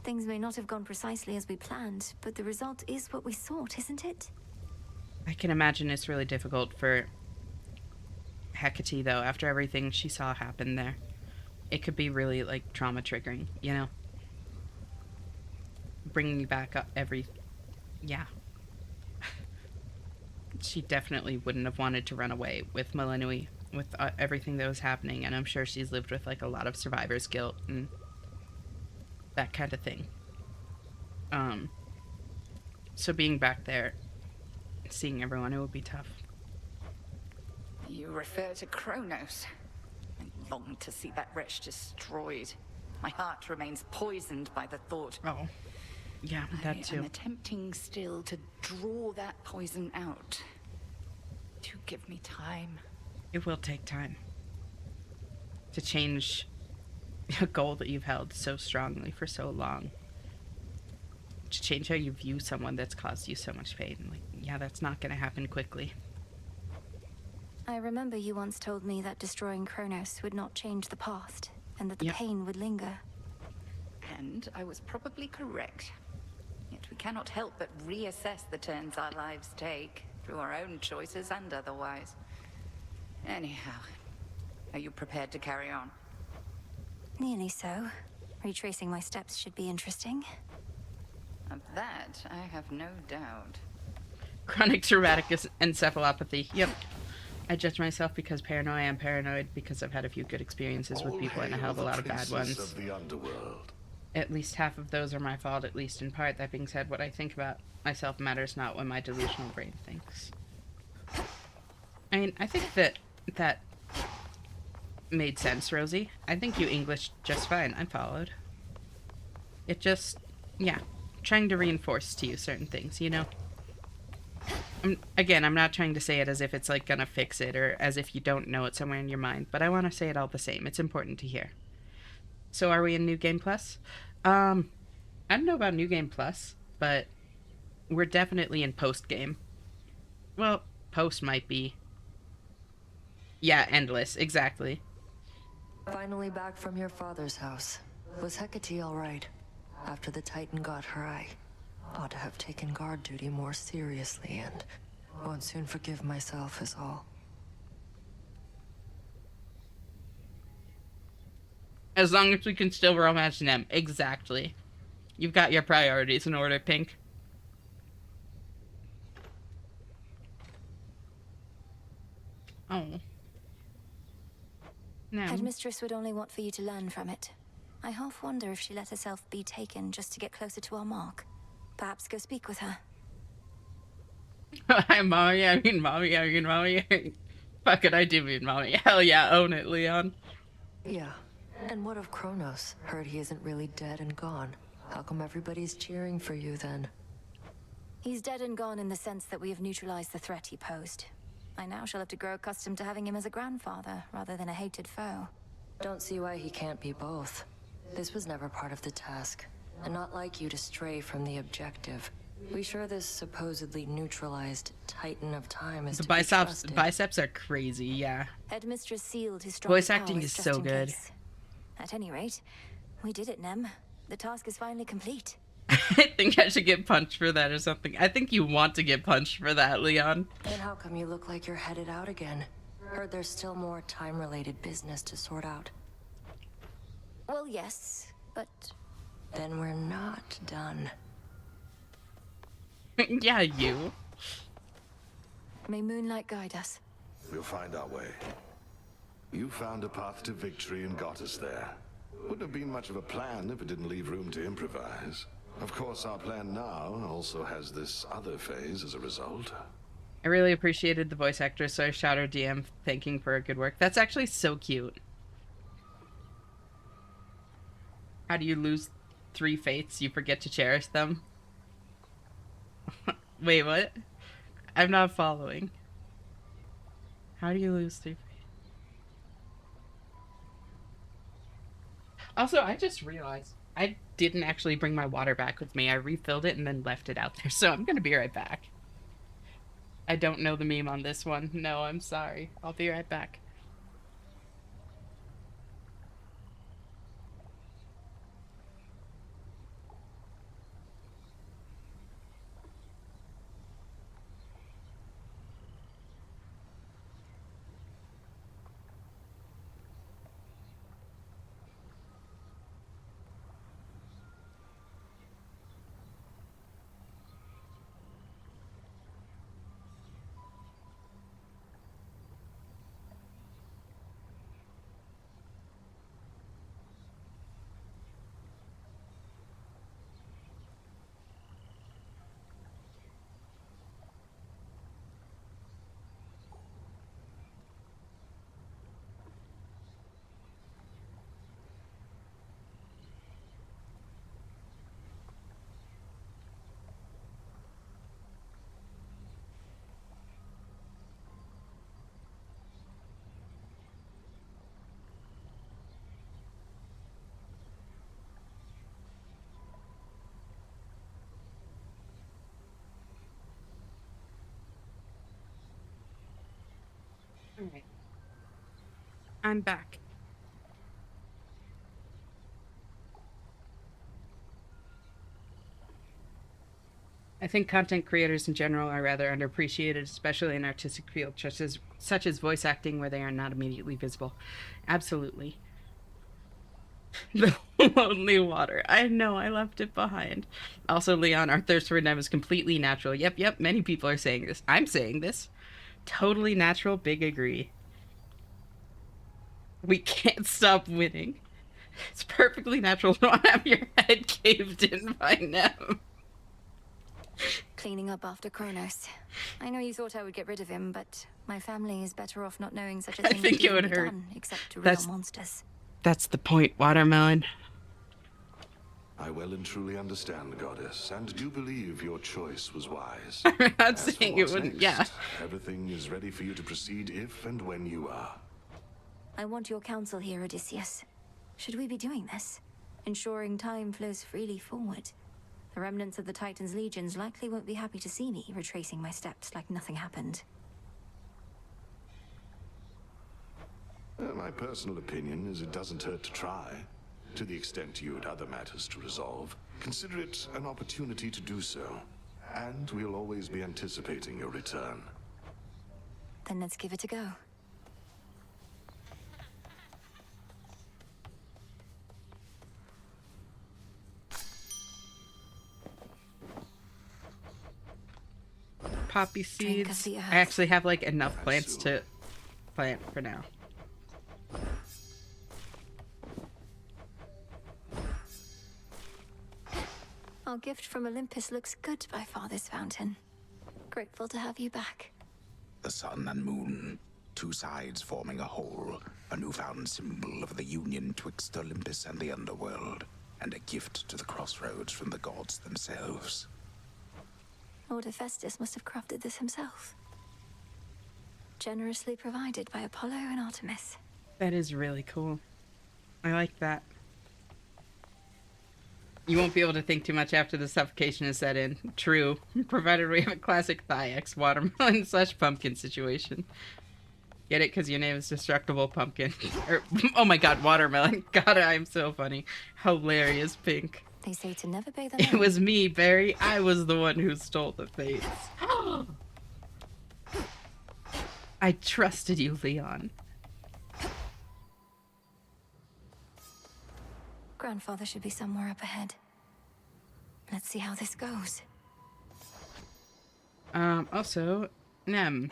Things may not have gone precisely as we planned, but the result is what we sought, isn't it? I can imagine it's really difficult for Hecate, though, after everything she saw happen there. It could be really, like, trauma triggering, you know? Bringing you back up yeah. She definitely wouldn't have wanted to run away with Melinoi, with everything that was happening, and I'm sure she's lived with, like, a lot of survivor's guilt and that kind of thing. So being back there, seeing everyone, it would be tough. You refer to Kronos. I long to see that wretch destroyed. My heart remains poisoned by the thought. Oh, yeah, that too. I'm attempting still to draw that poison out. Do give me time. It will take time to change a goal that you've held so strongly for so long. To change how you view someone that's caused you so much pain. Like, yeah, that's not going to happen quickly. I remember you once told me that destroying Kronos would not change the past, and that the Yep. pain would linger. And I was probably correct. Yet we cannot help but reassess the turns our lives take, through our own choices and otherwise. Anyhow, are you prepared to carry on? Nearly so. Retracing my steps should be interesting. Of that, I have no doubt. Chronic traumatic encephalopathy. Yep. I judge myself because paranoia. I'm paranoid because I've had a few good experiences with people and I have a lot of bad ones. Of the underworld. At least half of those are my fault, at least in part. That being said, what I think about myself matters not what my delusional brain thinks. I mean, I think that made sense, Rosie. I think you Englished just fine. I followed. It just, yeah, trying to reinforce to you certain things, you know? Again, I'm not trying to say it as if it's like gonna fix it or as if you don't know it somewhere in your mind, but I want to say it all the same. It's important to hear. So are we in New Game Plus? I don't know about New Game Plus, but we're definitely in post game. Well, post might be. Yeah, endless, exactly. Finally back from your father's house. Was Hecate all right? After the Titan got her, I ought to have taken guard duty more seriously and won't soon forgive myself is all. As long as we can still romance them. Exactly. You've got your priorities in order, Pink. Oh. No. Headmistress would only want for you to learn from it. I half wonder if she let herself be taken just to get closer to our mark. Perhaps go speak with her. Hi, Mommy. I mean, Mommy. Fuck it, I do mean Mommy. Hell yeah, own it, Leon. Yeah. And what of Kronos? Heard he isn't really dead and gone. How come everybody's cheering for you then? He's dead and gone in the sense that we have neutralized the threat he posed. I now shall have to grow accustomed to having him as a grandfather, rather than a hated foe. Don't see why he can't be both. This was never part of the task, and not like you to stray from the objective. We sure this supposedly neutralized Titan of Time is The to be trusted. biceps are crazy, yeah. Headmistress sealed his strong Voice acting powers is just so in good. case. At any rate, we did it, Nem. The task is finally complete. I think I should get punched for that or something. I think you want to get punched for that, Leon. Then how come you look like you're headed out again? Heard there's still more time-related business to sort out. Well, yes, but... Then we're not done. Yeah, you. May moonlight guide us. We'll find our way. You found a path to victory and got us there. Wouldn't have been much of a plan if it didn't leave room to improvise. Of course, our plan now also has this other phase as a result. I really appreciated the voice actress, so I shot her DM thanking for her good work. That's actually so cute. How do you lose 3 fates? You forget to cherish them? Wait, what? I'm not following. How do you lose 3 fates? Also, I just realized I didn't actually bring my water back with me. I refilled it and then left it out there, so I'm gonna be right back. I don't know the meme on this one. No, I'm sorry. I'll be right back. I'm back. I think content creators in general are rather underappreciated, especially in artistic fields such as voice acting, where they are not immediately visible. Absolutely. The lonely water. I know, I left it behind. Also, Leon, our thirst for Nev is completely natural. Yep, many people are saying this. I'm saying this. Totally natural, big agree. We can't stop winning. It's perfectly natural to not have your head caved in by Nev. Cleaning up after Kronos. I know you thought I would get rid of him, but my family is better off not knowing such a thing think could it even would be hurt. done, except to That's- real monsters. That's the point, Watermelon. I well and truly understand, Goddess, and do believe your choice was wise. I'm not As for saying it what's wouldn't, next, yeah. everything is ready for you to proceed if and when you are. I want your counsel here, Odysseus. Should we be doing this? Ensuring time flows freely forward. The remnants of the Titan's legions likely won't be happy to see me retracing my steps like nothing happened. My personal opinion is it doesn't hurt to try. To the extent you had other matters to resolve, consider it an opportunity to do so. And we'll always be anticipating your return. Then let's give it a go. Poppy Drink of seeds. the I earth. actually have like enough plants to plant for now. Our gift from Olympus looks good by Father's fountain. Grateful to have you back. The sun and moon, two sides forming a whole, a newfound symbol of the union twixt Olympus and the underworld, and a gift to the crossroads from the gods themselves. Lord Hephaestus must have crafted this himself. Generously provided by Apollo and Artemis. That is really cool. I like that. You won't be able to think too much after the suffocation is set in. True. Provided we have a classic Thiex watermelon / pumpkin situation. Get it? Because your name is Destructible Pumpkin. Oh my god, Watermelon. God, I'm so funny. Hilarious, Pink. They say to never bathe It alone. was me, Barry. I was the one who stole the fates. I trusted you, Leon. Grandfather should be somewhere up ahead. Let's see how this goes. Also, Nem.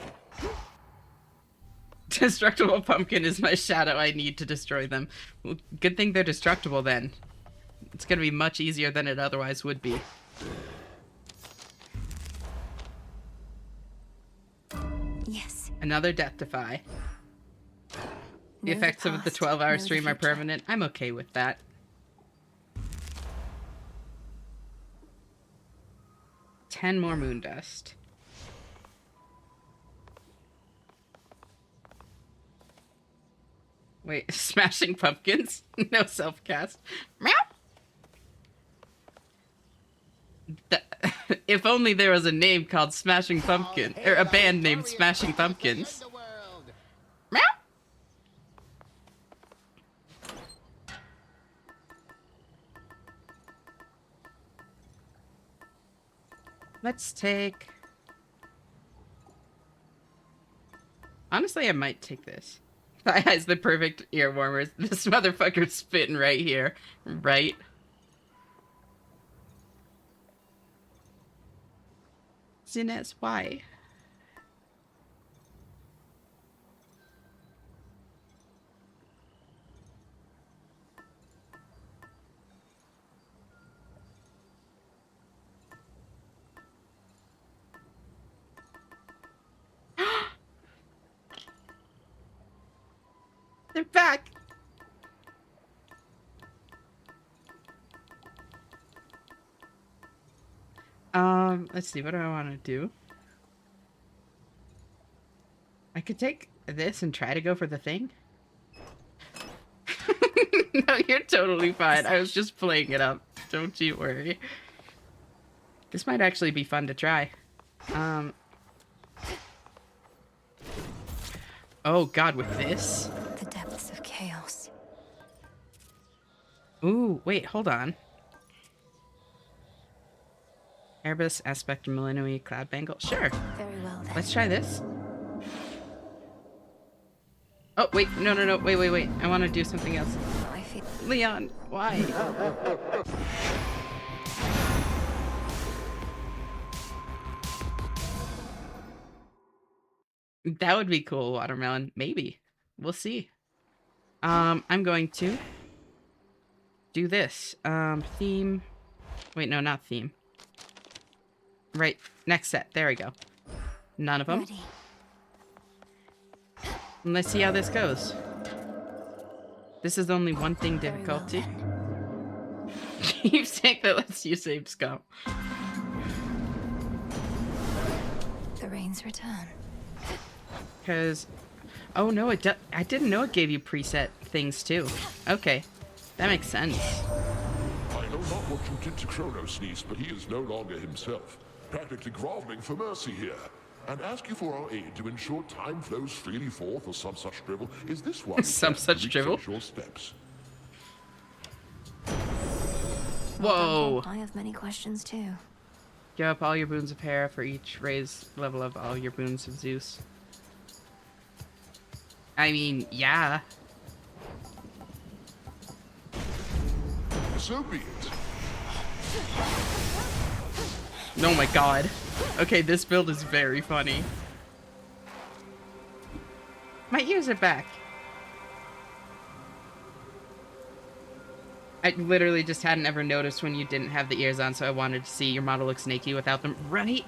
Destructible Pumpkin is my shadow. I need to destroy them. Well, good thing they're destructible then. It's gonna be much easier than it otherwise would be. Yes. Another Death Defy. The Know the effects of the past, 12-hour know the stream are future. permanent. I'm okay with that. Ten more moon dust. Wait, smashing pumpkins? No self-cast. Meow! If only there was a name called Smashing Pumpkin, or a band named Smashing Pumpkins. Meow! Let's take... Honestly, I might take this. That has the perfect ear warmers. This motherfucker's spitting right here. Right? Zinez, why? They're back! Let's see, what do I want to do? I could take this and try to go for the thing. No, you're totally fine. I was just playing it up. Don't you worry. This might actually be fun to try. Oh god, with this? The depths Ooh, wait, hold on. Erebus, Aspect, Millennium, Cloud Bangle. Sure. Very well then. Let's try this. Oh, wait. No, no, no. Wait, wait, wait. I want to do something else. Leon, why? That would be cool, Watermelon. Maybe. We'll see. I'm going to do this. Theme. Wait, no, not theme. Right. Next set. There we go. None of them. Ready. And let's see how this goes. This is only one thing difficulty. Keepsake that lets you save scum. The rains return. Because, oh no, I didn't know it gave you preset things too. Okay, that makes sense. I know not what you did to Kronos, niece, but he is no longer himself. Practically groveling for mercy here. And ask you for our aid to ensure time flows freely forth or some such drivel. Is this one? Some such drivel? Your steps. Whoa. I have many questions too. Give up all your boons of Hera for each raise level of all your boons of Zeus. I mean, yeah. So be it. Oh my god. Okay, this build is very funny. My ears are back. I literally just hadn't ever noticed when you didn't have the ears on, so I wanted to see your model look snaky without them. Right?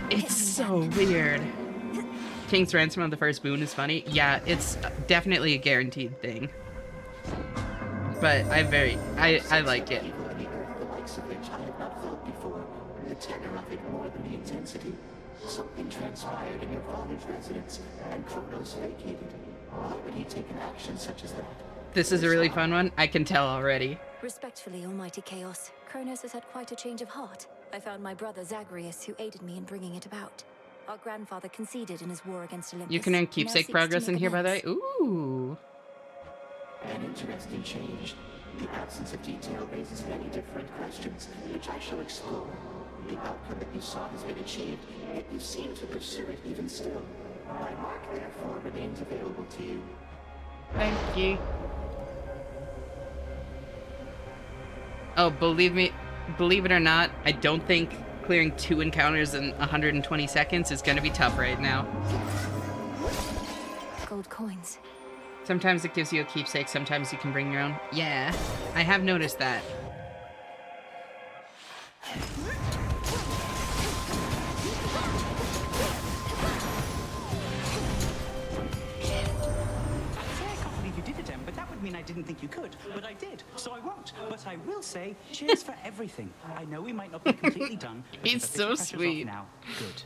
It's so weird. King's Ransom on the first boon is funny. Yeah, it's definitely a guaranteed thing. But I like it. The tenor of it more than the intensity. Something transpired in your father's residence, and Kronos vacated. Why would he take an action such as that? This is a really fun one. I can tell already. Respectfully, Almighty Chaos, Kronos has had quite a change of heart. I found my brother Zagreus, who aided me in bringing it about. Our grandfather conceded in his war against Olympus. You can earn Now keepsake seeks progress to in make here, by the way. amends. Ooh. An interesting change. The absence of detail raises many different questions, which I shall explore. The outcome that you saw has been achieved, yet you seem to pursue it even still. My mark, therefore, remains available to you. Thank you. Oh, believe it or not, I don't think clearing 2 encounters in 120 seconds is gonna be tough right now. Gold coins. Sometimes it gives you a keepsake, sometimes you can bring your own. Yeah, I have noticed that. I can't believe you did it, Em, but that would mean I didn't think you could. But I did, so I won't. But I will say, cheers for everything. I know we might not be completely done. But He's with a bit of so pressure's sweet. off now. Good.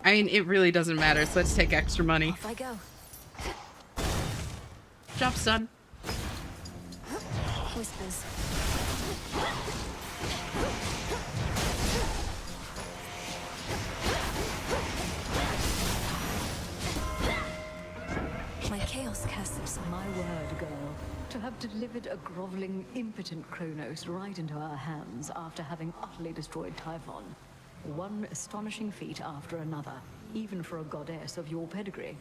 I mean, it really doesn't matter, so let's take extra money. Off I go. Job, son. Whispers. My chaos casts. My word, girl. To have delivered a groveling, impotent Kronos right into our hands after having utterly destroyed Typhon. One astonishing feat after another, even for a goddess of your pedigree.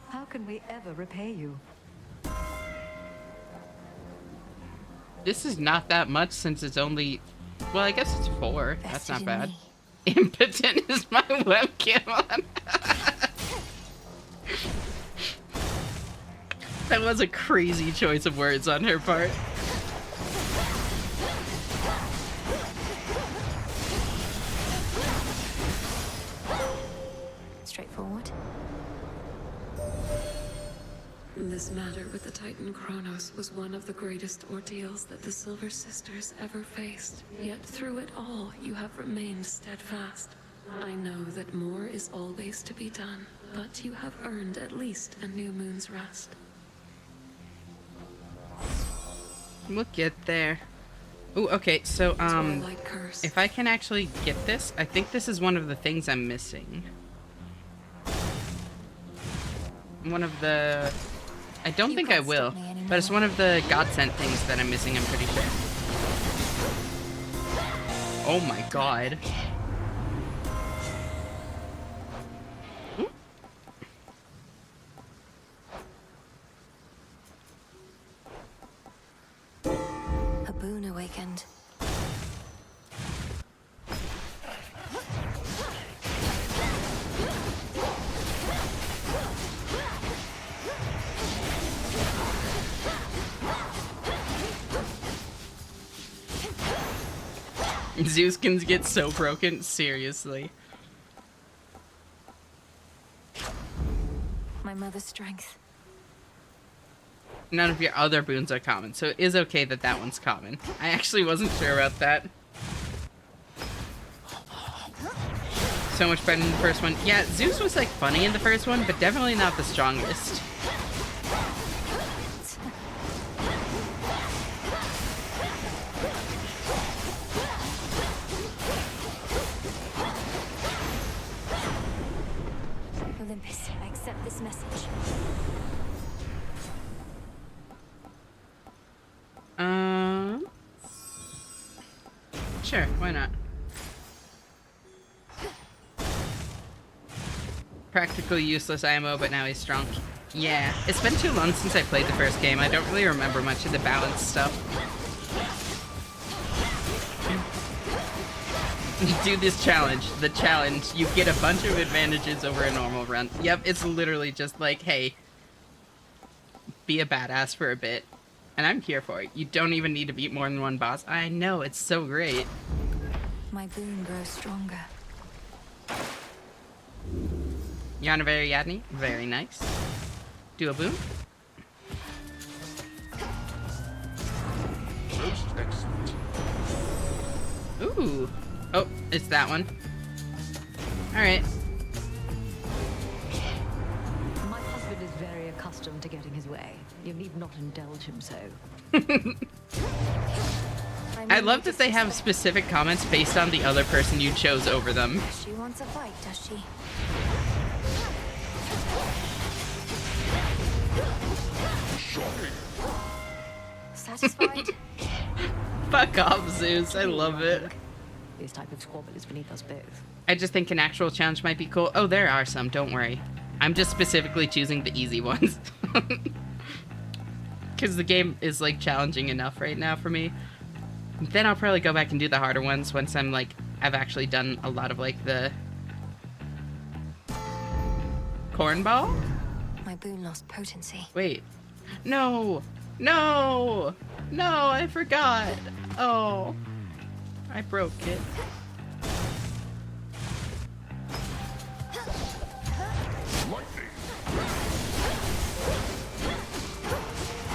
How can we ever repay you? This is not that much since it's only... Well, I guess it's 4. That's not in bad. me. Impotent is my webcam on. That was a crazy choice of words on her part. Straightforward. This matter with the Titan Kronos was one of the greatest ordeals that the Silver Sisters ever faced. Yet through it all, you have remained steadfast. I know that more is always to be done, but you have earned at least a new moon's rest. We'll get there. Ooh, okay, so, Twilight curse. if I can actually get this, I think this is one of the things I'm missing. one of the... I don't think I will, but it's one of the God-sent things that I'm missing, I'm pretty sure. Oh my god. A boon awakened. Zeusskins get so broken, seriously. My mother's strength. None of your other boons are common, so it is okay that that one's common. I actually wasn't sure about that. So much better than the first one. Yeah, Zeus was like funny in the first one, but definitely not the strongest. Olympus, I accept this message. Sure, why not? Practically useless IMO, but now he's strong. Yeah, it's been too long since I played the first game. I don't really remember much of the balance stuff. Do this challenge. The challenge. You get a bunch of advantages over a normal run. Yep, it's literally just like, hey, be a badass for a bit. And I'm here for it. You don't even need to beat more than one boss. I know, it's so great. My boon grows stronger. Yana very Yadni. Very nice. Do a boon. Most excellent. Ooh. Oh, it's that one. Alright. My husband is very accustomed to getting his way. You need not indulge him so. I love that they have specific comments based on the other person you chose over them. She wants a fight, does she? Satisfied? Fuck off, Zeus. I love it. This type of squabble is beneath us both. I just think an actual challenge might be cool. Oh, there are some. Don't worry. I'm just specifically choosing the easy ones. Because the game is, like, challenging enough right now for me. Then I'll probably go back and do the harder ones once I'm, like, I've actually done a lot of, like, the... Cornball? My boon lost potency. Wait. No! No! No, I forgot! Oh. I broke it.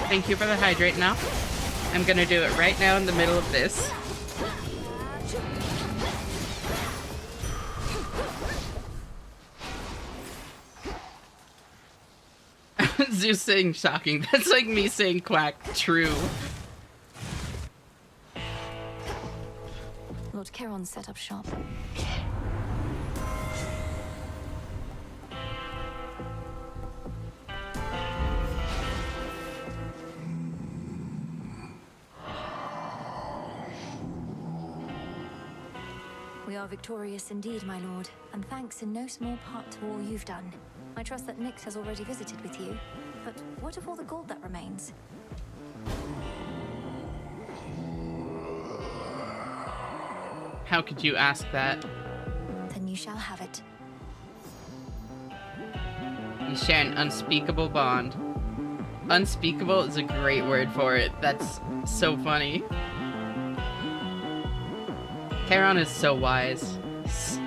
Thank you for the hydrate now. I'm gonna do it right now in the middle of this. Zeus saying shocking. That's like me saying quack. True. Lord Charon set up shop. We are victorious indeed, my lord, and thanks in no small part to all you've done. I trust that Nyx has already visited with you, but what of all the gold that remains? How could you ask that? Then you shall have it. You share an unspeakable bond. Unspeakable is a great word for it. That's so funny. Charon is so wise.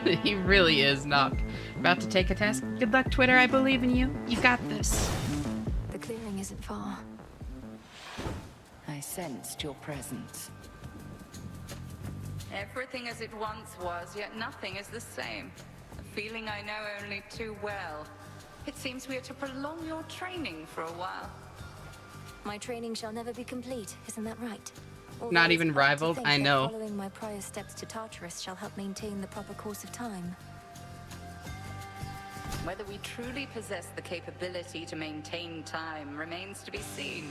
He really is, Noct. About to take a test? Good luck, Twitter. I believe in you. You got this. The clearing isn't far. I sensed your presence. Everything as it once was, yet nothing is the same. A feeling I know only too well. It seems we are to prolong your training for a while. My training shall never be complete, isn't that right? Not even rivaled? I know. Following my prior steps to Tartarus shall help maintain the proper course of time. Whether we truly possess the capability to maintain time remains to be seen.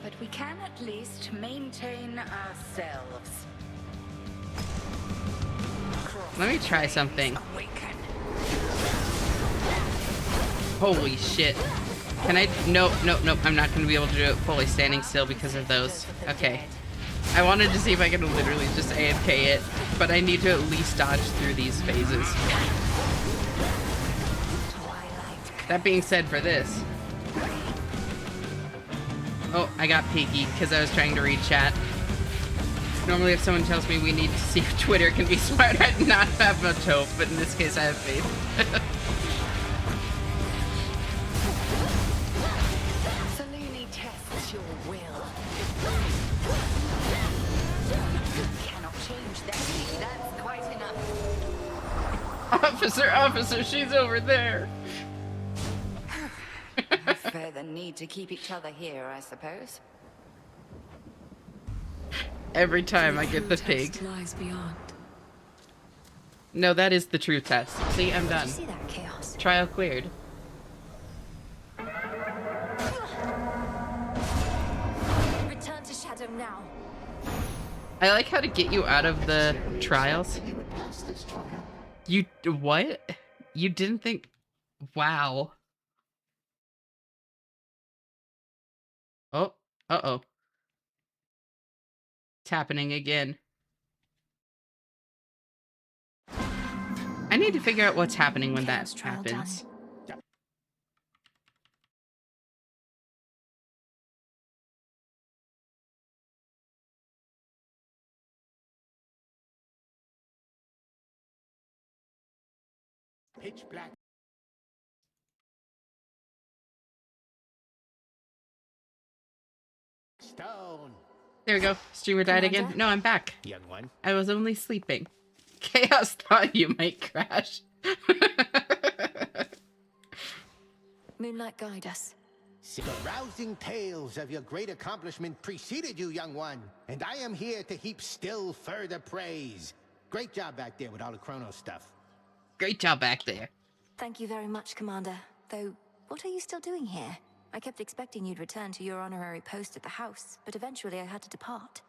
But we can at least maintain ourselves. Let me try something. Holy shit. Can I? Nope, nope, nope. I'm not going to be able to do it fully standing still because of those. Okay. I wanted to see if I could literally just AFK it, but I need to at least dodge through these phases. That being said, for this... Oh, I got piggy because I was trying to read chat. Normally if someone tells me we need to see if Twitter can be smart, I'd not have much hope, but in this case I have faith. Saluni tests your will. Cannot change that. That's quite enough. Officer, she's over there. No further need to keep each other here, I suppose. Every time I get the pig. Lies beyond. No, that is the true test. See, I'm done. Did you see that chaos? Trial cleared. Return to Shadow now. I like how to get you out of the trials. You what? You didn't think? Wow. Oh, uh-oh. It's happening again. I need to figure out what's happening when that happens. Pitch black. Stone. There we go. Streamer died again. Commander? No, I'm back. Young one. I was only sleeping. Chaos thought you might crash. Moonlight, guide us. The rousing tales of your great accomplishment preceded you, young one, and I am here to heap still further praise. Great job back there with all the Chronos stuff. Great job back there. Thank you very much, Commander. Though, what are you still doing here? I kept expecting you'd return to your honorary post at the house, but eventually I had to depart.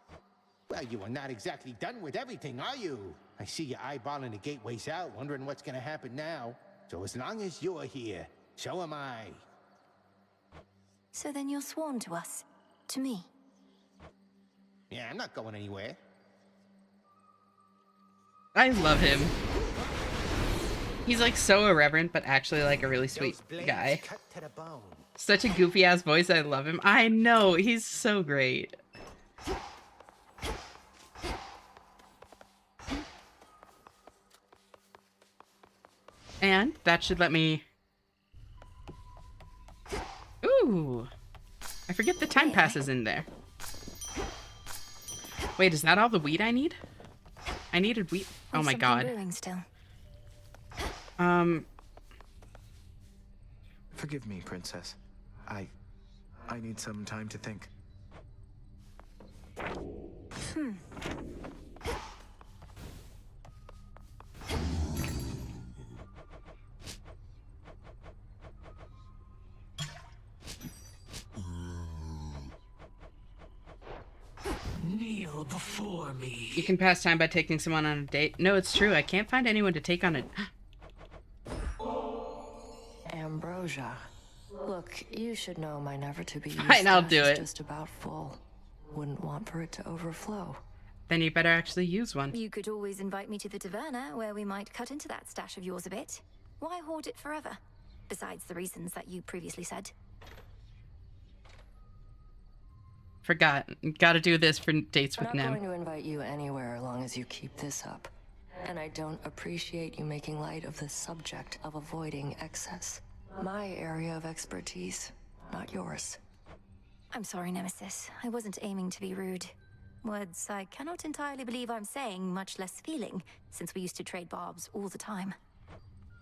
Well, you are not exactly done with everything, are you? I see you eyeballing the gateways out, wondering what's gonna happen now. So as long as you're here, so am I. So then you're sworn to us. To me. Yeah, I'm not going anywhere. I love him. He's like so irreverent, but actually like a really sweet guy. Cut to the bone. Such a goofy ass voice. I love him. I know. He's so great. And that should let me... Ooh. I forget the time passes in there. Wait, is that all the wheat I need? I needed wheat. Oh my god. Still. Forgive me, Princess. I need some time to think. Kneel before me. You can pass time by taking someone on a date. No, it's true. I can't find anyone to take on it. Ambrosia. Look, you should know my never-to-be-used Fine, I'll do stash it. is just about full. Wouldn't want for it to overflow. Then you better actually use one. You could always invite me to the taverna, where we might cut into that stash of yours a bit. Why hoard it forever? Besides the reasons that you previously said. Forgot. Gotta do this for dates I'm with not Nem. going to invite you anywhere as long as you keep this up. And I don't appreciate you making light of the subject of avoiding excess. My area of expertise, not yours. I'm sorry, Nemesis. I wasn't aiming to be rude. Words I cannot entirely believe I'm saying, much less feeling, since we used to trade barbs all the time.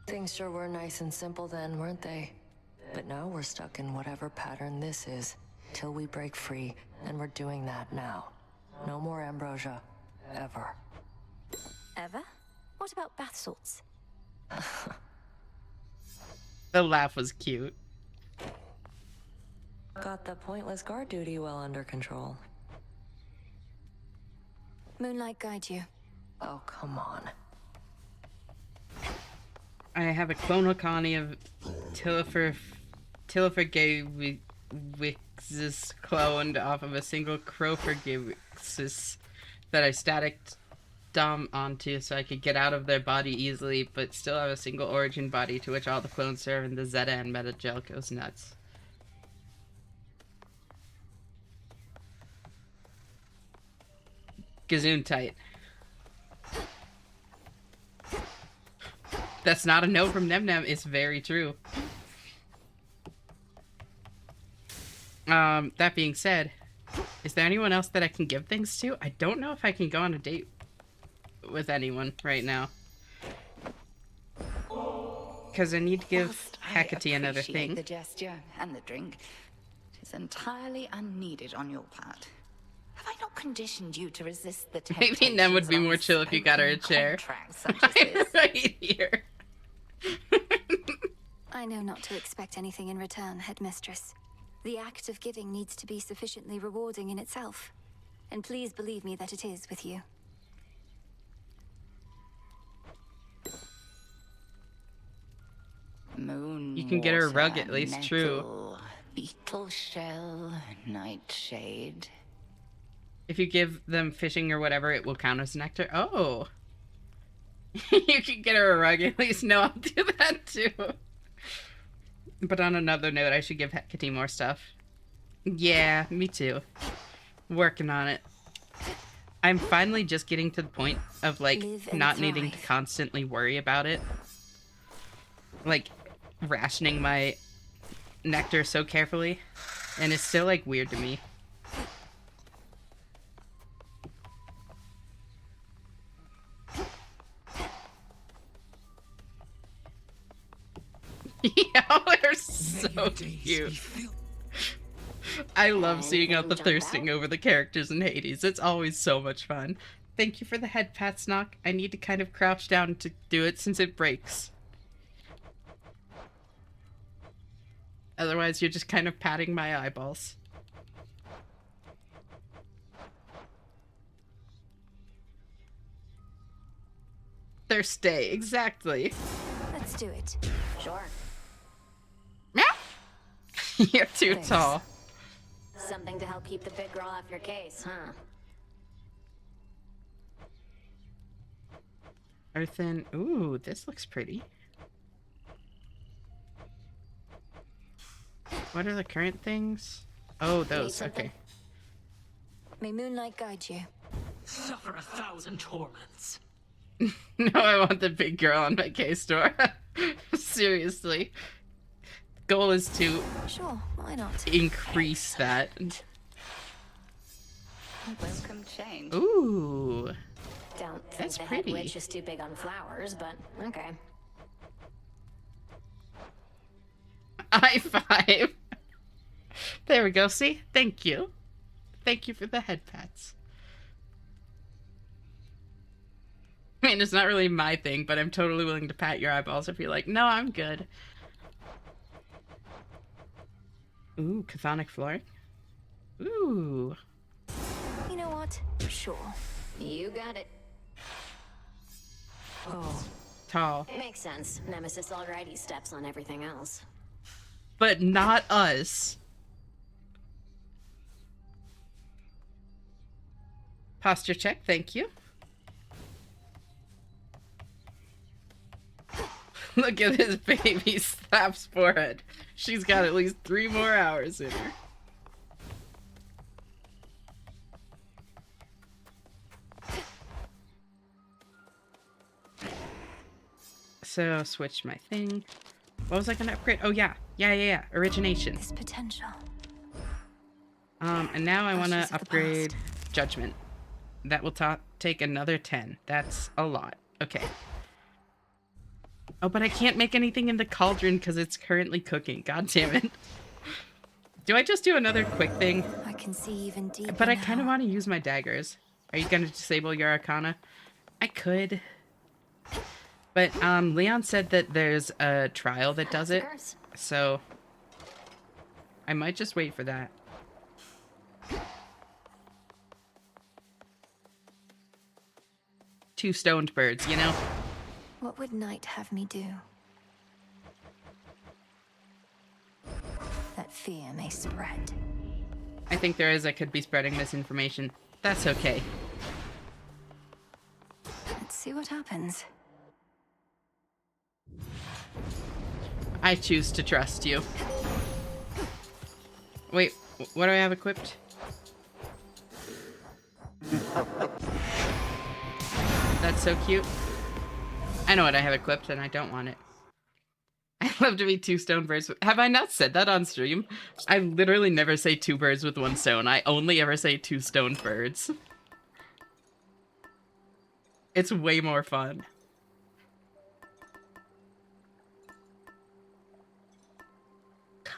Things sure were nice and simple then, weren't they? But now we're stuck in whatever pattern this is, till we break free, and we're doing that now. No more ambrosia. Ever. Ever? What about bath salts? The laugh was cute. Got the pointless guard duty well under control. Moonlight guide you. Oh, come on. I have a clonal colony of Tilifer Gawixis cloned off of a single Crofer Gawixis that I static dom onto so I could get out of their body easily, but still have a single origin body to which all the clones serve, and the Zeta and Meta gel goes nuts. Gazoon tight. That's not a no from Nemnem. It's very true. That being said, is there anyone else that I can give things to? I don't know if I can go on a date with anyone right now. Because I need to give Hecate another thing. The gesture and the drink. It is entirely unneeded on your part. Have I not conditioned you to resist the temptations? Maybe Nem would be more chill if you got her a chair. Right here. I know not to expect anything in return, Headmistress. The act of giving needs to be sufficiently rewarding in itself. And please believe me that it is with you. Moon You can get her a rug water, at least, nettle, true. Beetle shell, nightshade. If you give them fishing or whatever, it will count as nectar. Oh. You can get her a rug at least. No, I'll do that too. But on another note, I should give Hecate more stuff. Yeah, me too. Working on it. I'm finally just getting to the point of, like, not needing to constantly worry about it. Like, rationing my nectar so carefully. And it's still, like, weird to me. Y'all are so cute. I love seeing out the thirsting over the characters in Hades. It's always so much fun. Thank you for the head pats, Knock. I need to kind of crouch down to do it since it breaks. Otherwise, you're just kind of patting my eyeballs. Thirsty, exactly. Let's do it. Sure. You're too tall. Something to help keep the big girl off your case, huh? Earthen. Ooh, this looks pretty. What are the current things? Oh, those. Okay. May Moonlight guide you. Suffer 1,000 torments. No, I want the big girl on my case door. Seriously. Goal is to Sure, why not? increase that. Welcome change. Ooh. Don't think That's the pretty. head witch is too big on flowers, but okay. High five. There we go. See? Thank you. Thank you for the head pats. I mean, it's not really my thing, but I'm totally willing to pat your eyeballs if you're like, no, I'm good. Ooh, chthonic flooring. Ooh. You know what? Sure. You got it. Oh. Tall. It makes sense. Nemesis already steps on everything else. But not us. Posture check, thank you. Look at this baby slaps forehead. She's got at least 3 more hours in her. So, switch my thing. What was I gonna upgrade? Oh, yeah. Yeah. Origination. This potential. And now I want to upgrade Judgment. That will take another 10. That's a lot. Okay. Oh, but I can't make anything in the cauldron because it's currently cooking. God damn it. Do I just do another quick thing? I can see even deeper. But I kind of want to use my daggers. Are you going to disable your Arcana? I could. But But Leon said that there's a trial that does it, so I might just wait for that. Two stoned birds, you know? What would Night have me do? That fear may spread. I think there is. I could be spreading misinformation. That's okay. Let's see what happens. I choose to trust you. Wait, what do I have equipped? That's so cute. I know what I have equipped and I don't want it. I love to be two stone birds. Have I not said that on stream? I literally never say two birds with one stone. I only ever say two stone birds. It's way more fun.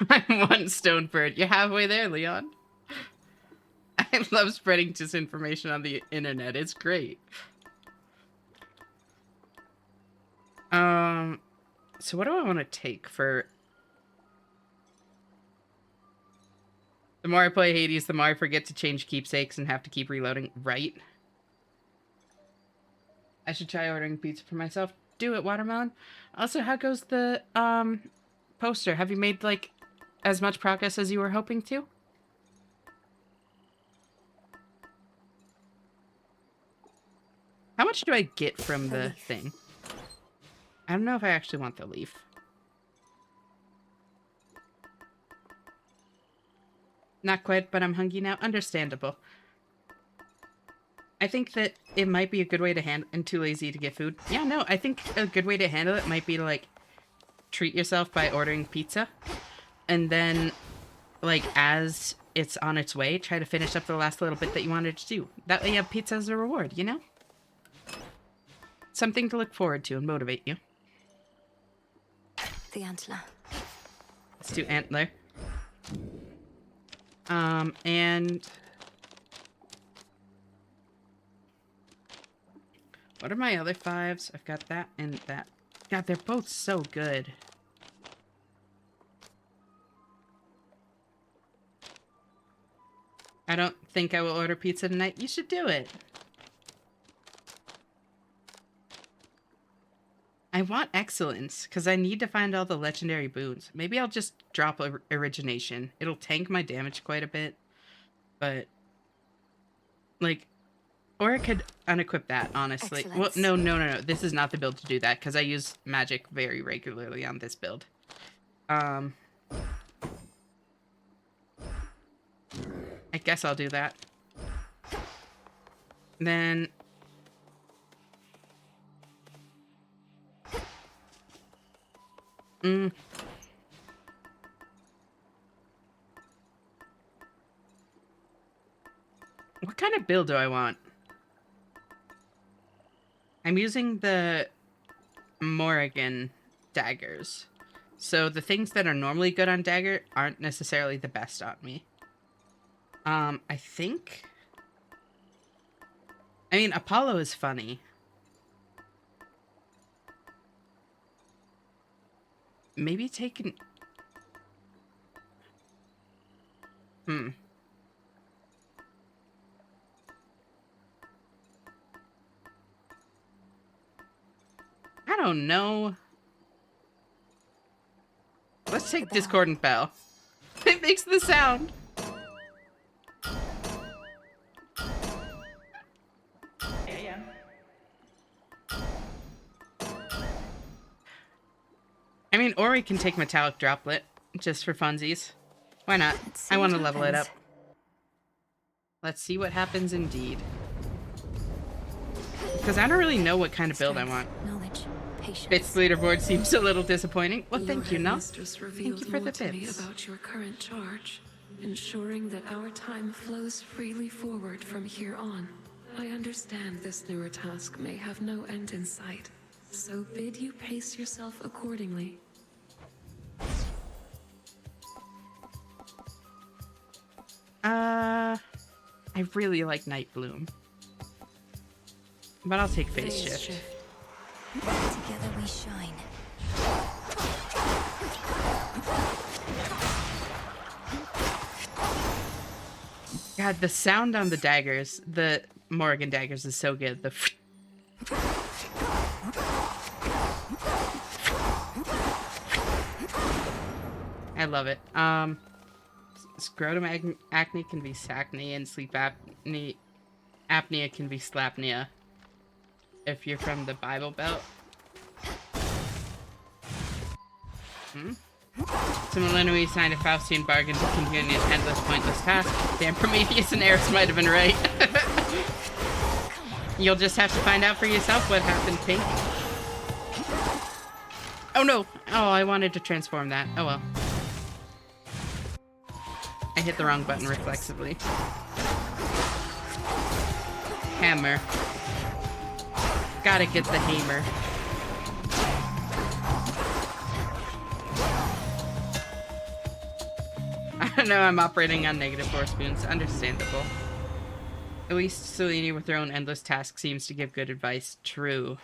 I'm one stone bird. You're halfway there, Leon. I love spreading disinformation on the internet. It's great. So what do I want to take for... The more I play Hades, the more I forget to change keepsakes and have to keep reloading. Right? I should try ordering pizza for myself. Do it, Watermelon. Also, how goes the, poster? Have you made, like, as much progress as you were hoping to? How much do I get from the thing? I don't know if I actually want the leaf. Not quite, but I'm hungry now. Understandable. I think that it might be a good way to handle, and too lazy to get food. Yeah, no, I think a good way to handle it might be to, like, treat yourself by ordering pizza. And then, like, as it's on its way, try to finish up the last little bit that you wanted to do. That way you have pizza as a reward, you know? Something to look forward to and motivate you. The antler. Let's do antler. And... what are my other 5s? I've got that and that. God, they're both so good. I don't think I will order pizza tonight. You should do it. I want excellence, because I need to find all the legendary boons. Maybe I'll just drop origination. It'll tank my damage quite a bit. But, like, or I could unequip that, honestly. Excellence. Well, no. This is not the build to do that, because I use magic very regularly on this build. I guess I'll do that. Then... what kind of build do I want? I'm using the Morrigan daggers. So the things that are normally good on dagger aren't necessarily the best on me. I think... I mean, Apollo is funny. Maybe taking... I don't know. Let's take Discordant Bell. It makes the sound. Yeah. I mean, or we can take Metallic Droplet, just for funsies. Why not? I want to level it up. Let's see what happens indeed. Because I don't really know what kind of build I want. Knowledge, patience. Bits leaderboard seems a little disappointing. Well, thank you, Nell. Mistress Thank revealed you for more the to me bits. about your current charge, ensuring that our time flows freely forward from here on. I understand this newer task may have no end in sight, so bid you pace yourself accordingly. I really like Night Bloom. But I'll take Phase Shift. Together we shine. God, the sound on the daggers, the Morrigan daggers, is so good. The I love it. Scrotum acne can be sacne, and sleep apnea can be slapnea. If you're from the Bible Belt. So Melinoi signed a Faustian bargain to continue an endless, pointless task. Damn, Prometheus and Eris might have been right. You'll just have to find out for yourself what happened, Pink. Oh no! Oh, I wanted to transform that. Oh well. I hit the wrong button reflexively. Hammer. Gotta get the hammer. I don't know, I'm operating on -4 spoons. Understandable. At least Selene with her own endless task seems to give good advice. True.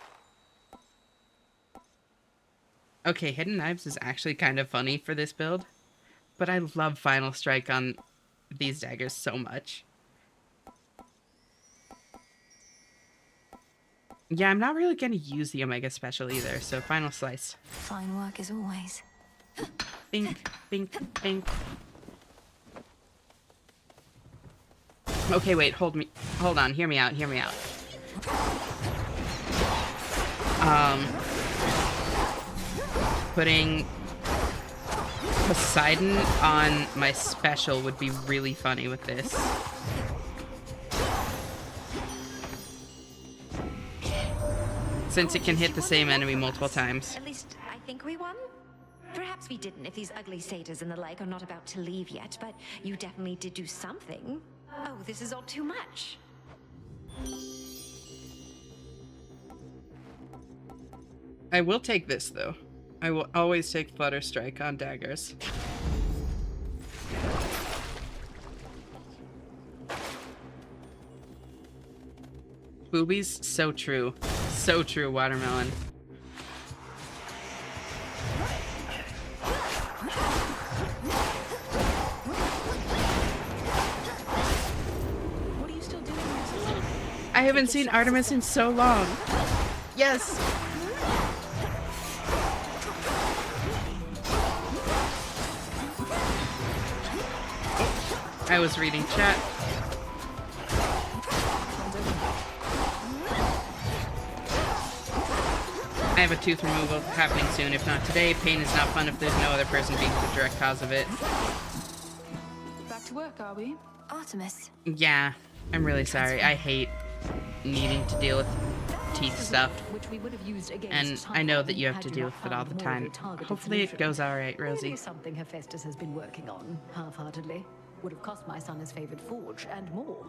Okay, Hidden Knives is actually kind of funny for this build, but I love Final Strike on these daggers so much. Yeah, I'm not really going to use the Omega Special either, so Final Slice. Fine work as always. Bink, bink, bink. Okay, wait, hold on, hear me out. Putting Poseidon on my special would be really funny with this. Since it can hit the same enemy multiple times. At least I think we won. Perhaps we didn't if these ugly satyrs and the like are not about to leave yet, but you definitely did do something. Oh, this is all too much. I will take this, though. I will always take Flutter Strike on daggers. Boobies, so true. So true, Watermelon. What are you still doing here? I haven't seen Artemis in so long. Yes! I was reading chat. I have a tooth removal happening soon, if not today. Pain is not fun if there's no other person being the direct cause of it. Back to work, are we? Artemis. Yeah, I'm really sorry. I hate needing to deal with teeth stuff. And I know that you have to deal with it all the time. Hopefully it goes alright, Rosie. Maybe something Hephaestus has been working on, half-heartedly. Would have cost my son his favorite forge, and more.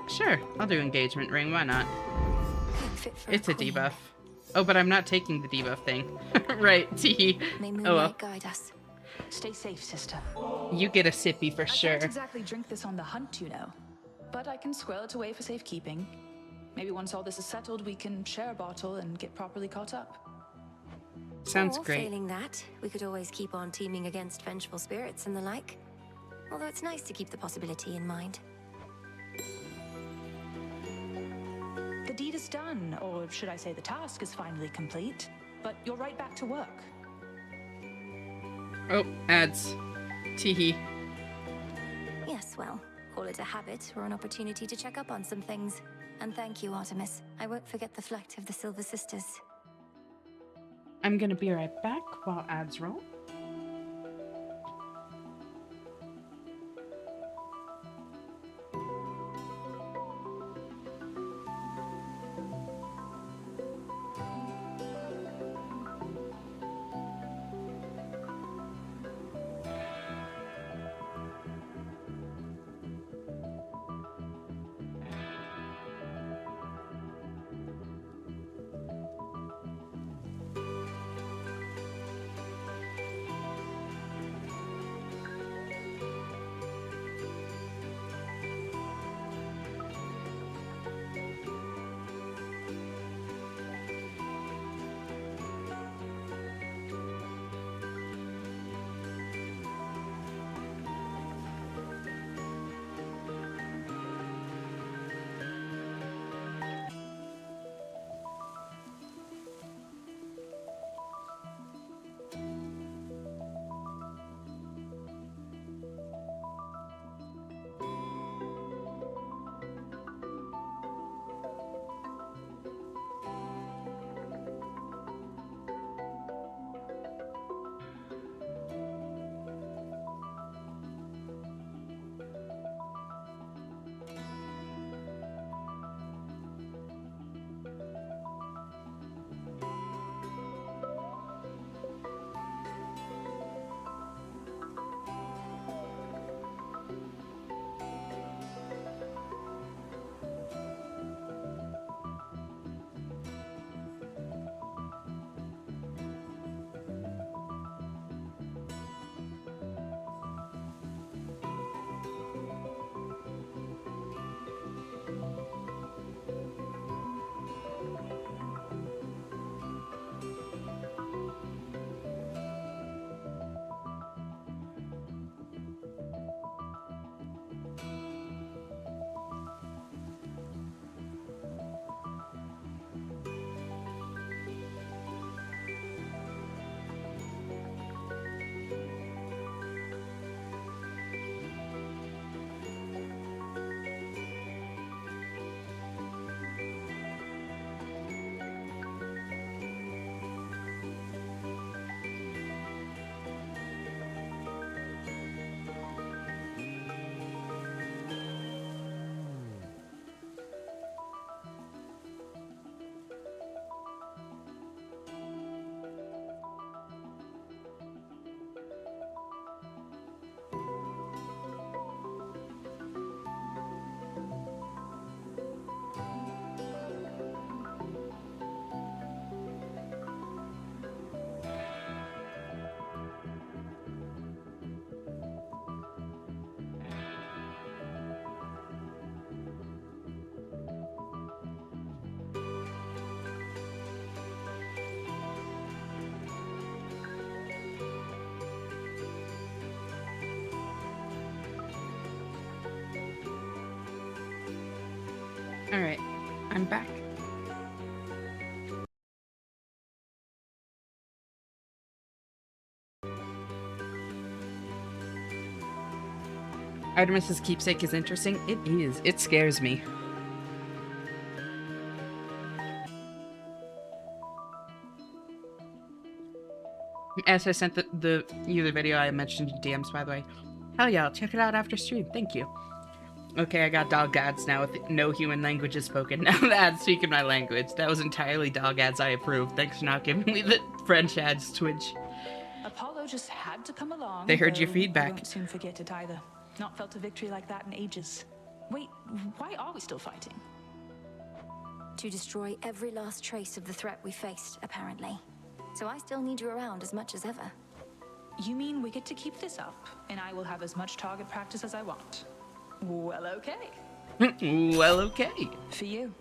Sure. I'll do engagement ring, why not? It's a debuff. Oh, but I'm not taking the debuff thing. Right, tee. Oh well. Guide us. Stay safe, sister. You get a sippy for sure. I can't exactly drink this on the hunt, you know. But I can squirrel it away for safekeeping. Maybe once all this is settled, we can share a bottle and get properly caught up. Sounds Or, great. Failing that, we could always keep on teaming against vengeful spirits and the like. Although it's nice to keep the possibility in mind. The deed is done, or should I say the task is finally complete. But you're right back to work. Oh, ads. Teehee. Yes, well, call it a habit or an opportunity to check up on some things. And thank you, Artemis. I won't forget the flight of the Silver Sisters. I'm gonna be right back while ads roll. Alright, I'm back. Artemis's keepsake is interesting. It is. It scares me. As I sent the video I mentioned in DMs, by the way. Hell yeah, I'll check it out after stream. Thank you. Okay, I got dog ads now with no human language is spoken. Now the ads speaking my language. That was entirely dog ads I approve. Thanks for not giving me the French ads, Twitch. Apollo just had to come along. They heard your though feedback. We won't soon forget it either. Not felt a victory like that in ages. Wait, why are we still fighting? To destroy every last trace of the threat we faced, apparently. So I still need you around as much as ever. You mean we get to keep this up, and I will have as much target practice as I want? Well, okay. Well, okay. For you.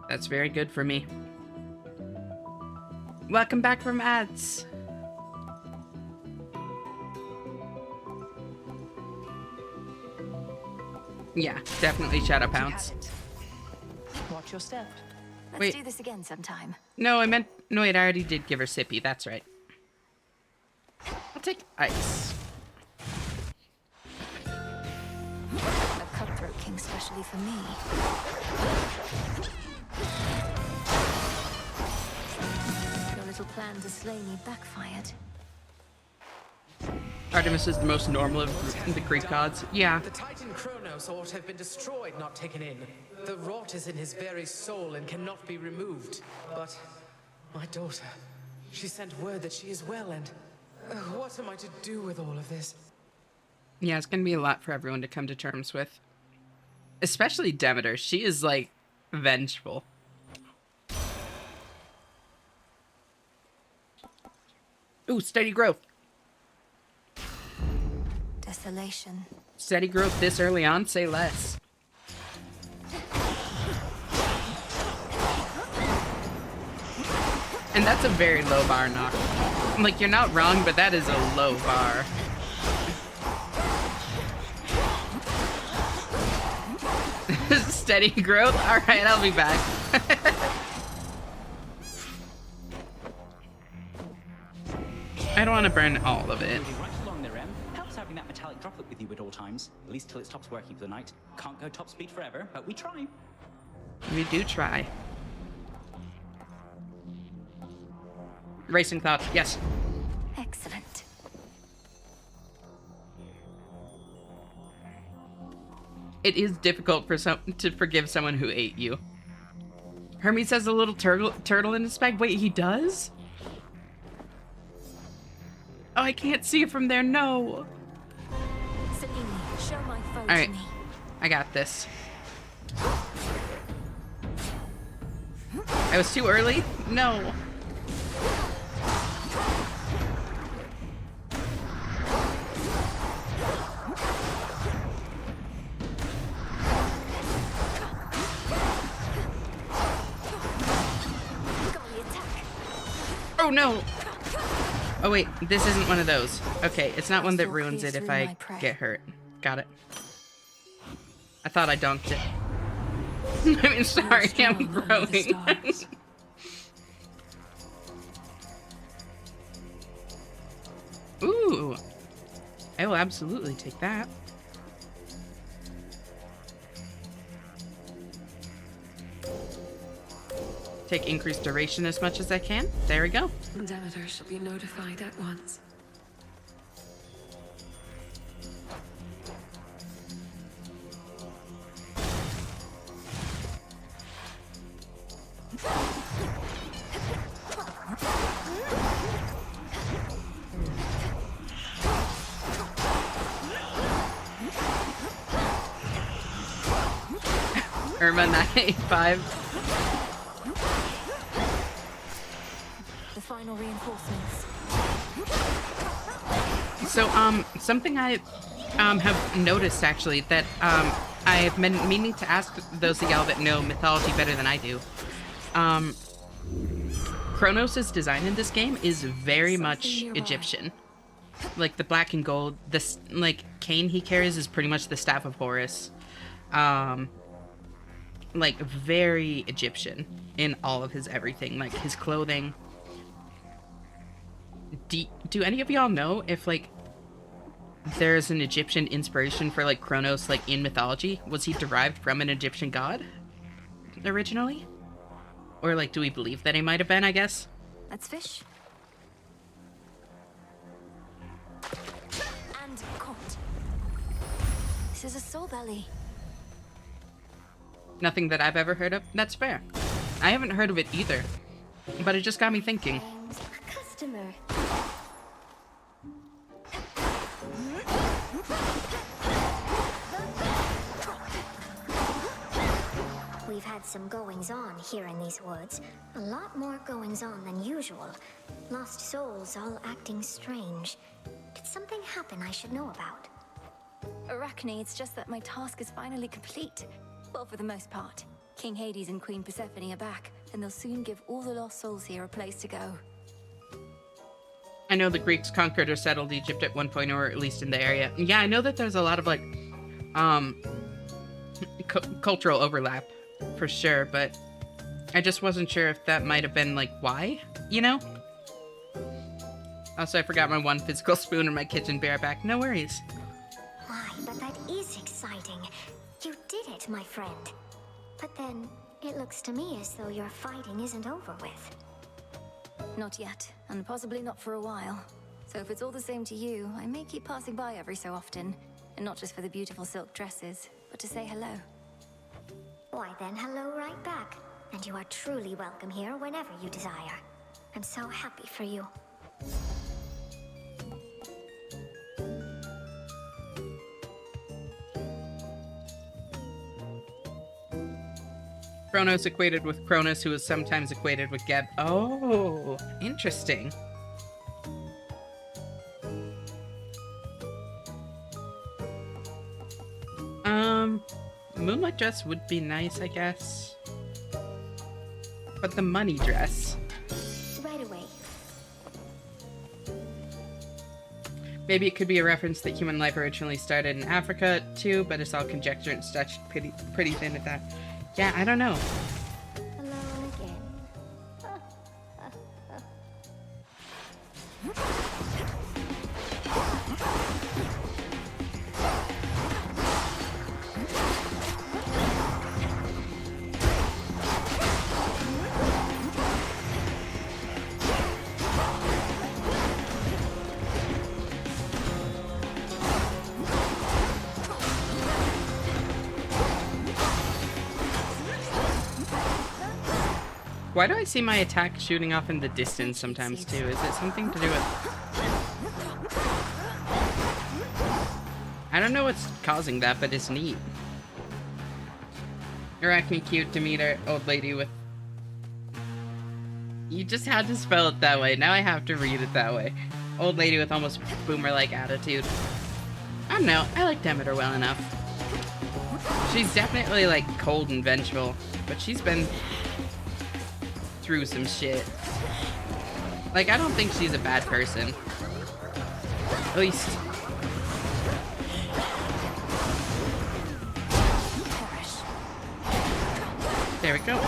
That's very good for me. Welcome back from ads. Yeah, definitely Shadow Pounce. Watch your step. Let's Wait. do this again sometime. No, I meant... No, wait, I already did give her Sippy. That's right. I'll take ice. A cutthroat king specially for me. Your little plan to slay me backfired. Artemis is the most normal of the Greek gods. Yeah. The Titan Kronos ought to have been destroyed, not taken in. The rot is in his very soul and cannot be removed. But my daughter, she sent word that she is well, and what am I to do with all of this? Yeah, it's gonna be a lot for everyone to come to terms with. Especially Demeter. She is, like, vengeful. Ooh, steady growth. Desolation. Steady growth this early on, say less. And that's a very low bar knock. Like, you're not wrong, but that is a low bar. Steady growth? Alright, I'll be back. I don't want to burn all of it. Moving right along there, Em. Helps having that metallic droplet with you at all times. At least till it stops working for the night. Can't go top speed forever, but we try. We do try. Racing thoughts, yes. Excellent. It is difficult for to forgive someone who ate you. Hermes has a little turtle in his bag. Wait, he does? Oh, I can't see it from there. No. Selene, show my foe All right, to me. I got this. I was too early? No. Oh no! Oh wait, this isn't one of those. Okay, it's not one that ruins it if I get hurt. Got it. I thought I dunked it. I mean, sorry, I'm growing. Ooh! I will absolutely take that. Take increased duration as much as I can. There we go. Demeter shall be notified at once. Irma 985. The final reinforcements. So, something I have noticed actually that I have been meaning to ask those of y'all that know mythology better than I do. Kronos' design in this game is very much Egyptian. like the black and gold, this like cane he carries is pretty much the staff of Horus. Like very Egyptian in all of his everything, like his clothing. Do any of y'all know if like there's an Egyptian inspiration for like Kronos like in mythology? Was he derived from an Egyptian god originally? Or like do we believe that he might have been, I guess? Let's fish. And caught. This is a soul belly. Nothing that I've ever heard of? That's fair. I haven't heard of it either. But it just got me thinking. A customer. We've had some goings-on here in these woods. A lot more goings-on than usual. Lost souls all acting strange. Did something happen I should know about? Arachne, it's just that my task is finally complete. Well, for the most part. King Hades and Queen Persephone are back, and they'll soon give all the lost souls here a place to go. I know the Greeks conquered or settled Egypt at one point, or at least in the area. Yeah, I know that there's a lot of like cultural overlap for sure, but I just wasn't sure if that might have been like why, you know? Also, I forgot my one physical spoon in my kitchen. Be right back. No worries. Why, but that is exciting. You did it, my friend. But then, it looks to me as though your fighting isn't over with. Not yet, and possibly not for a while. So if it's all the same to you, I may keep passing by every so often. And not just for the beautiful silk dresses, but to say hello. Why then, hello right back. And you are truly welcome here whenever you desire. I'm so happy for you. Kronos equated with Cronus, who is sometimes equated with Geb. Oh, interesting. Moonlight dress would be nice, I guess. But the money dress. Right away. Maybe it could be a reference that human life originally started in Africa too, but it's all conjecture and stretched pretty thin at that. Yeah, I don't know. Alone again. Why do I see my attack shooting off in the distance sometimes too? Is it something to do with... I don't know what's causing that, but it's neat. Arachne cute Demeter, old lady with... You just had to spell it that way. Now I have to read it that way. Old lady with almost boomer-like attitude. I don't know. I like Demeter well enough. She's definitely like cold and vengeful, but she's been through some shit. Like, I don't think she's a bad person. At least... There we go.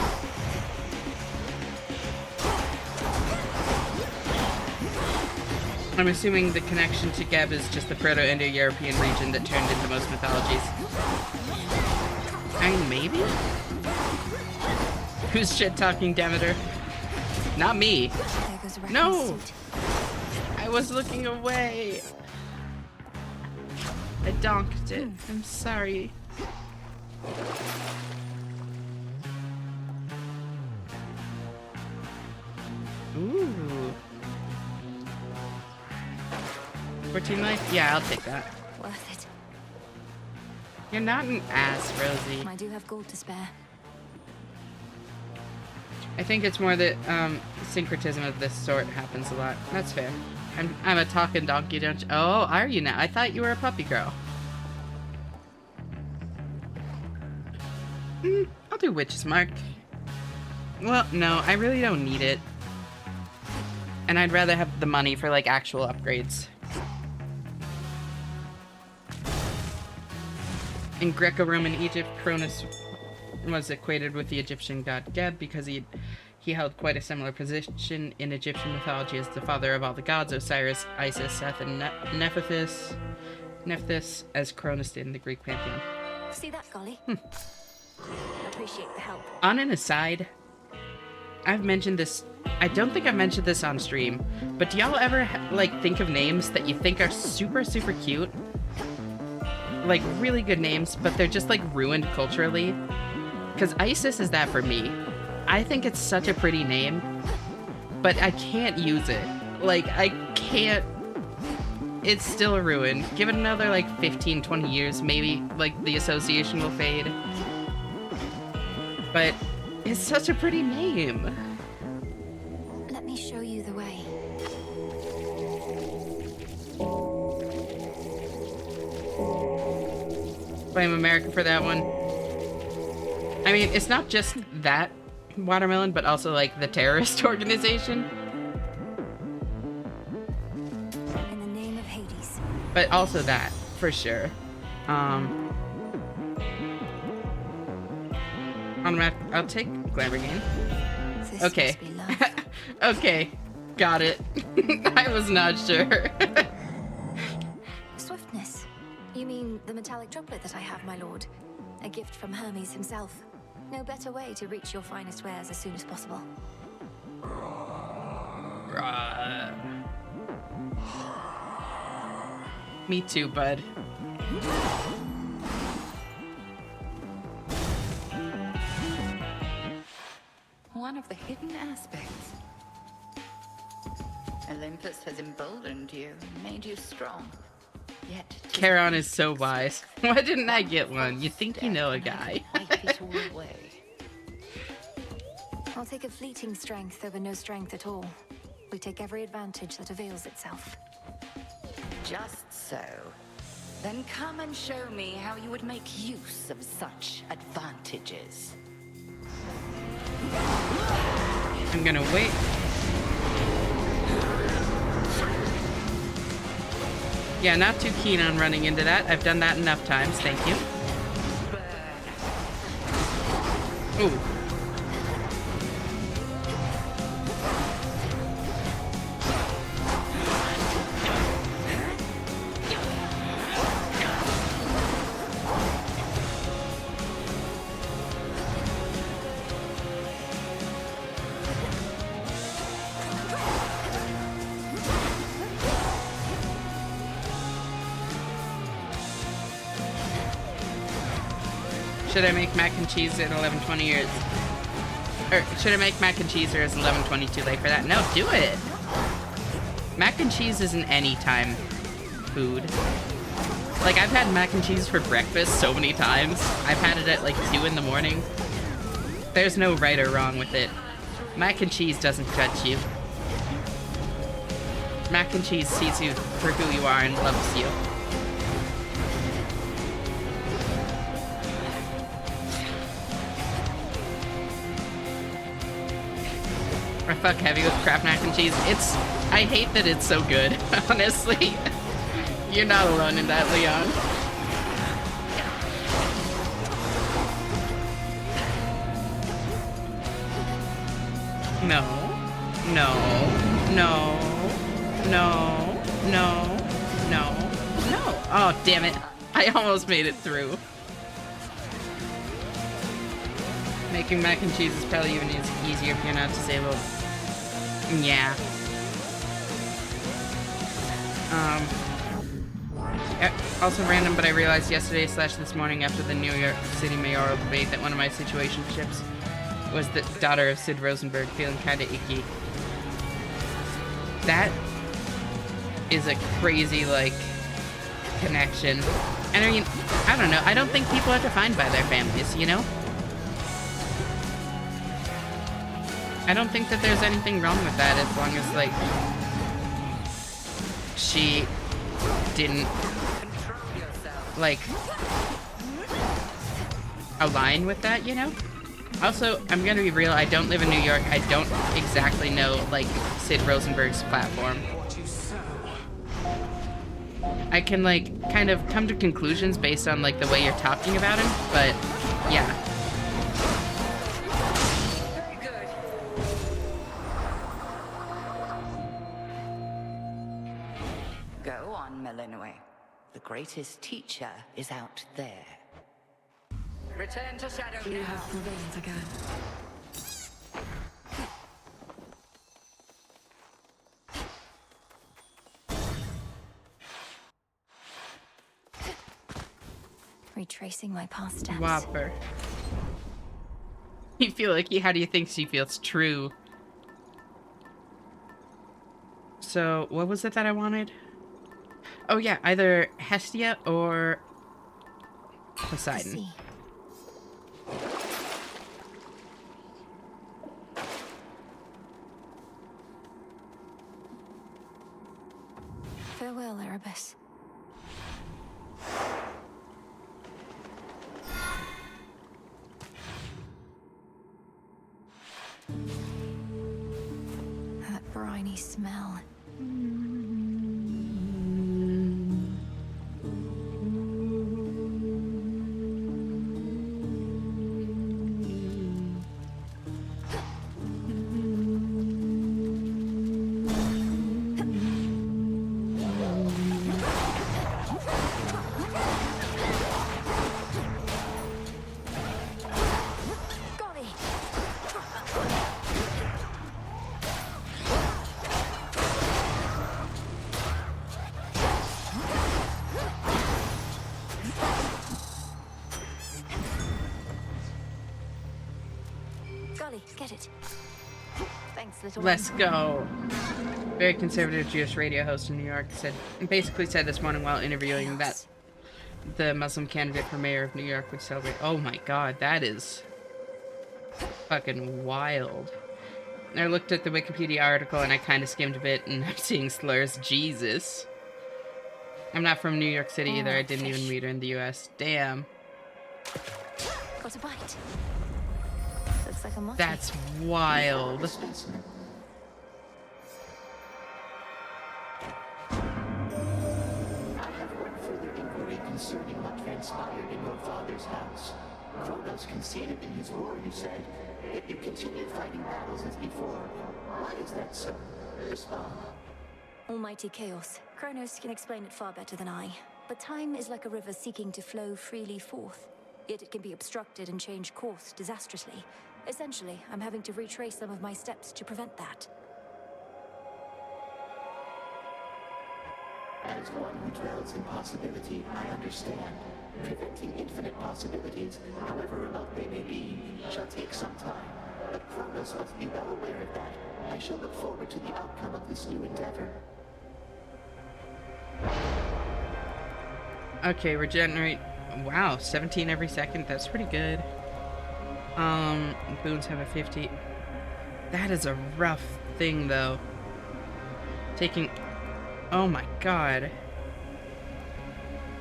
I'm assuming the connection to Geb is just the Proto-Indo-European region that turned into most mythologies. I mean, maybe? Who's shit-talking Demeter? Not me. No! I was looking away. I donked it. I'm sorry. Ooh. 14 life? Yeah, I'll take that. Worth it. You're not an ass, Rosie. I do have gold to spare. I think it's more that syncretism of this sort happens a lot. That's fair. I'm a talking donkey, don't you? Oh, are you now? I thought you were a puppy girl. I'll do Witch's Mark. Well, no, I really don't need it. And I'd rather have the money for, like, actual upgrades. In Greco-Roman Egypt, Cronus was equated with the Egyptian god Geb because he held quite a similar position in Egyptian mythology as the father of all the gods, Osiris, Isis, Seth, and Nephthys, as Cronus did in the Greek pantheon. See that, Golly? Appreciate the help. On an aside, I've mentioned this. I don't think I've mentioned this on stream, but do y'all ever like think of names that you think are super, super cute? Like really good names, but they're just like ruined culturally? Because Isis is that for me. I think it's such a pretty name, but I can't use it. Like, I can't. It's still ruined. Give it another like 15, 20 years, maybe like the association will fade. But it's such a pretty name. Let me show you the way. Blame America for that one. I mean, it's not just that watermelon, but also like the terrorist organization. In the name of Hades. But also that, for sure. I'll take Glamour Game. Okay. Okay. Got it. I was not sure. Swiftness. You mean the metallic droplet that I have, my lord? A gift from Hermes himself. No better way to reach your finest wares as soon as possible. Me too, bud. One of the hidden aspects. Olympus has emboldened you, made you strong. Yet Charon is so wise. Why didn't I get one? You think you know a guy. wipe it all away. I'll take a fleeting strength over no strength at all. We take every advantage that avails itself. Just so. Then come and show me how you would make use of such advantages. I'm gonna wait. Yeah, not too keen on running into that. I've done that enough times, thank you. Ooh. Should I make mac and cheese at 11:20 or should I make mac and cheese or is 11:20 too late for that? No, do it. Mac and cheese is an anytime food. Like I've had mac and cheese for breakfast so many times. I've had it at like 2 in the morning. There's no right or wrong with it. Mac and cheese doesn't judge you. Mac and cheese sees you for who you are and loves you. I fuck heavy with Kraft mac and cheese. I hate that it's so good, honestly. You're not alone in that, Leon. No. No. No. No. No. No. No. Oh, damn it. I almost made it through. Making mac and cheese is probably even easier if you're not disabled. Yeah. Also random, but I realized yesterday / this morning after the New York City mayoral debate that one of my situationships was the daughter of Sid Rosenberg, feeling kinda icky. That is a crazy, like, connection. And I mean, I don't know, I don't think people are defined by their families, you know? I don't think that there's anything wrong with that as long as, like, she didn't, like, align with that, you know? Also, I'm gonna be real, I don't live in New York. I don't exactly know, like, Sid Rosenberg's platform. I can, like, kind of come to conclusions based on, like, the way you're talking about him, but, yeah. Very good. Go on, Melinue. The greatest teacher is out there. Return to Shadow You now. have prevailed again. Retracing my past steps. Whopper. You feel like, how do you think she feels? True. So, what was it that I wanted? Oh yeah, either Hestia or Poseidon. Farewell, Erebus. That briny smell. Golly, get it. Thanks, little Let's one. go. Very conservative Jewish radio host in New York basically said this morning while interviewing that the Muslim candidate for mayor of New York would celebrate. Oh my god, that is fucking wild. I looked at the Wikipedia article and I kind of skimmed a bit and I'm seeing slurs. Jesus. I'm not from New York City either. I didn't even meet her in the US. Damn. Got a bite. Looks like a monkey. That's wild. Concerning what transpired in your father's house. Kronos conceded in his war, you said. Yet you continue fighting battles as before. Why is that so? Respond. Almighty chaos. Kronos can explain it far better than I. But time is like a river seeking to flow freely forth. Yet it can be obstructed and change course disastrously. Essentially, I'm having to retrace some of my steps to prevent that. As one who dwells in possibility, I understand. Preventing infinite possibilities, however remote they may be, shall take some time. But Kronos must be well aware of that. I shall look forward to the outcome of this new endeavor. Okay, regenerate. Wow, 17 every second. That's pretty good. Boons have a 50. That is a rough thing, though. Taking... Oh my god.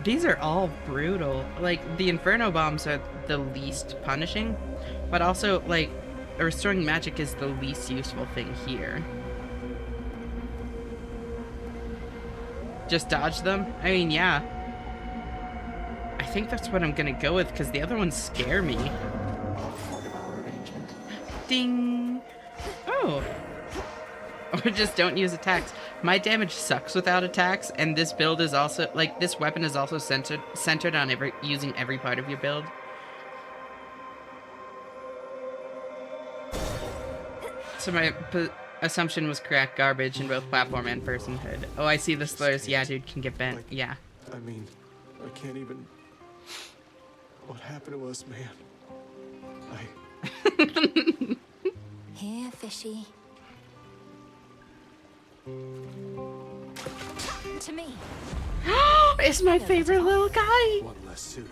These are all brutal. Like, the Inferno Bombs are the least punishing, but also, like, restoring magic is the least useful thing here. Just dodge them? I mean, yeah. I think that's what I'm gonna go with, because the other ones scare me. Ding! Oh! Or just don't use attacks. My damage sucks without attacks, and this build is also, like, this weapon is also centered on using every part of your build. So my assumption was correct. Garbage in both platform and personhood. Oh, I see the slurs. Yeah, dude, can get bent. Yeah. I mean, I can't even... What happened to us, man? Here, fishy. To me. It's my favorite little guy. One less sooner.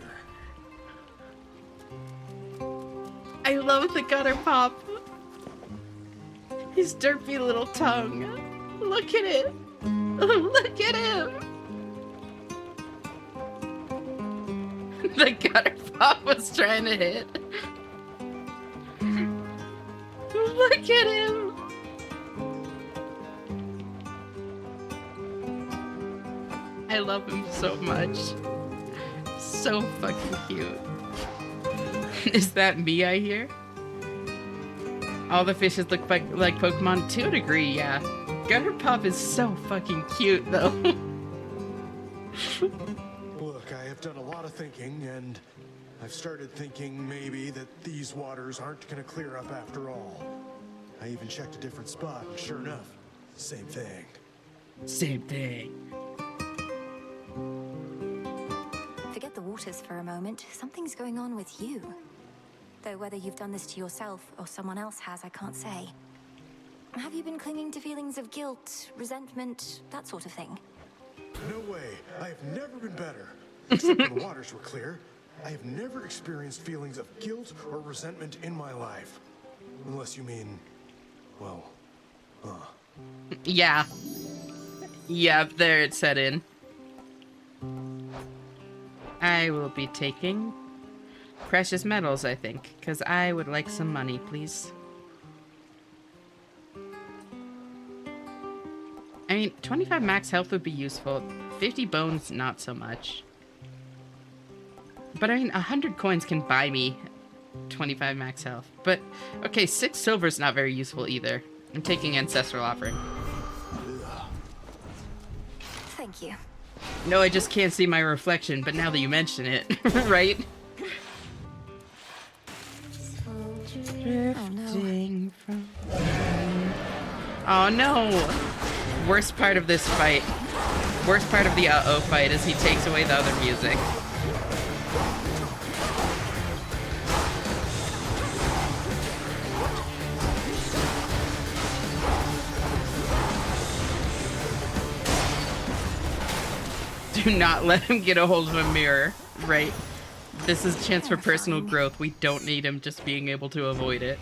I love the gutter pop. His derpy little tongue. Look at it. Look at him. The gutter pop was trying to hit. Look at him. I love him so much. So fucking cute. Is that me I hear? All the fishes look like Pokemon to a degree, yeah. Gutterpuff is so fucking cute, though. Look, I have done a lot of thinking, and I've started thinking maybe that these waters aren't gonna clear up after all. I even checked a different spot, and sure enough, same thing. Same thing. Forget the waters for a moment. Something's going on with you. Though whether you've done this to yourself or someone else has, I can't say. Have you been clinging to feelings of guilt, resentment, that sort of thing? No way. I have never been better. Except when the waters were clear, I have never experienced feelings of guilt or resentment in my life. Unless you mean, well, Yeah. Yep, there it set in. I will be taking precious metals, I think, because I would like some money, please. I mean, 25 max health would be useful. 50 bones, not so much. But I mean, 100 coins can buy me 25 max health. But, okay, 6 silver's not very useful either. I'm taking Ancestral Offering. Thank you. No, I just can't see my reflection, but now that you mention it, right? Drifting from... Oh no! Worst part of this fight. Worst part of the uh-oh fight is he takes away the other music. Do not let him get a hold of a mirror, right? This is a chance for personal growth. We don't need him just being able to avoid it.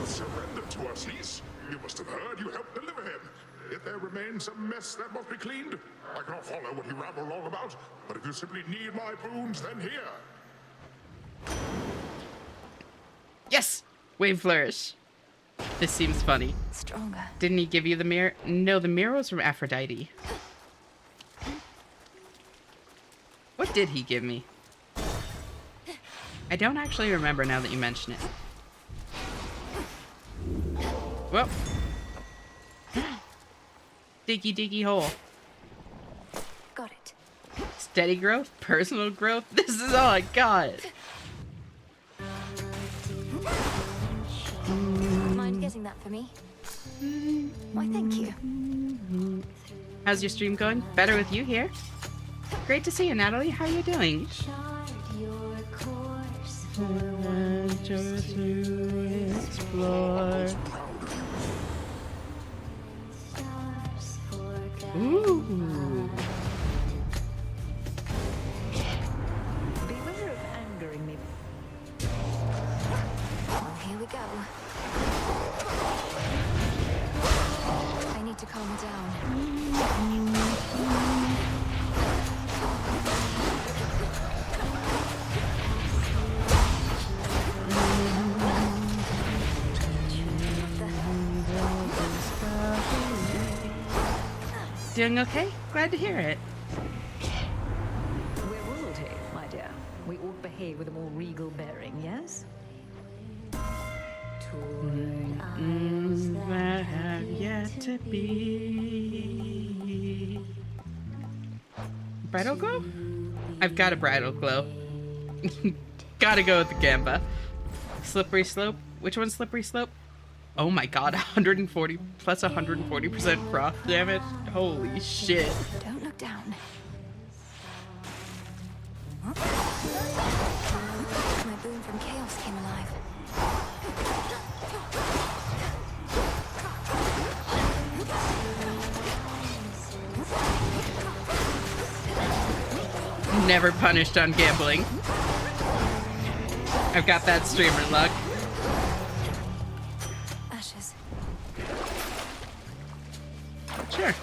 Surrender to us, Niece. You must have heard you helped deliver him. If there remains some mess that must be cleaned, I cannot follow what you ramble on about, but if you simply need my boons, then here. Yes! Wave Flourish. This seems funny. Stronger. Didn't he give you the mirror? No, the mirror was from Aphrodite. What did he give me? I don't actually remember now that you mention it. Well. Diggy diggy hole. Got it. Steady growth? Personal growth? This is all I got. Mind getting that for me? Why, thank you. How's your stream going? Better with you here. Great to see you, Natalie. How are you doing? Explore. Ooh. Beware of angering me. Well, here we go. I need to calm her down. Doing okay? Glad to hear it. We're royalty, my dear. We ought to behave with a more regal bearing, yes? That have yet to be. Bridal glow? I've got a bridal glow. Gotta go with the Gamba. Slippery slope? Which one's slippery slope? Oh my god, 140 plus 140% froth damage? Holy shit. Don't look down. My boon from chaos came alive. Never punished on gambling. I've got that streamer luck. Ashes. Sure.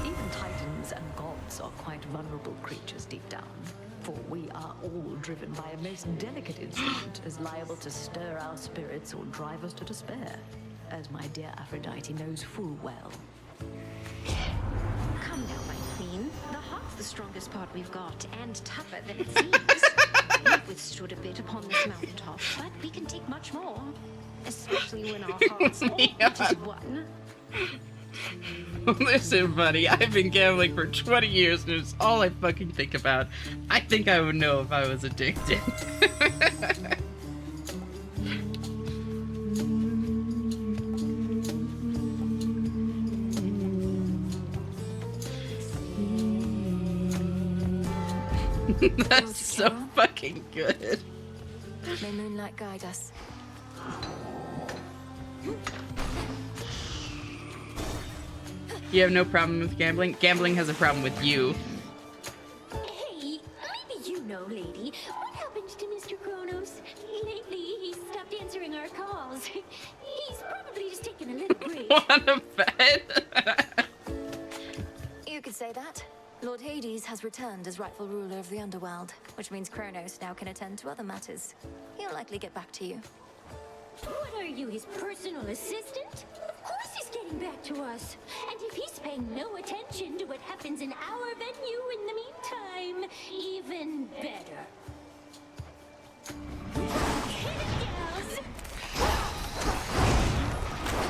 Even titans and gods us are quite vulnerable creatures deep down. For we are all driven by a most delicate instinct, as liable to stir our spirits or drive us to despair, as my dear Aphrodite knows full well. Come now, my queen. The heart's the strongest part we've got, and tougher than it seems. We've withstood a bit upon this mountaintop, but we can take much more. Especially when our hearts all beat as one. Listen, buddy, I've been gambling for 20 years and it's all I fucking think about. I think I would know if I was addicted. That's so fucking good. May moonlight guide us. You have no problem with gambling? Gambling has a problem with you. Hey, maybe you know, lady. What happened to Mr. Kronos? Lately, he's stopped answering our calls. He's probably just taking a little break. Want a bet? You could say that. Lord Hades has returned as rightful ruler of the underworld, which means Kronos now can attend to other matters. He'll likely get back to you. What are you, his personal assistant? Of course he's getting back to us. And if he's paying no attention to what happens in our venue in the meantime, even better.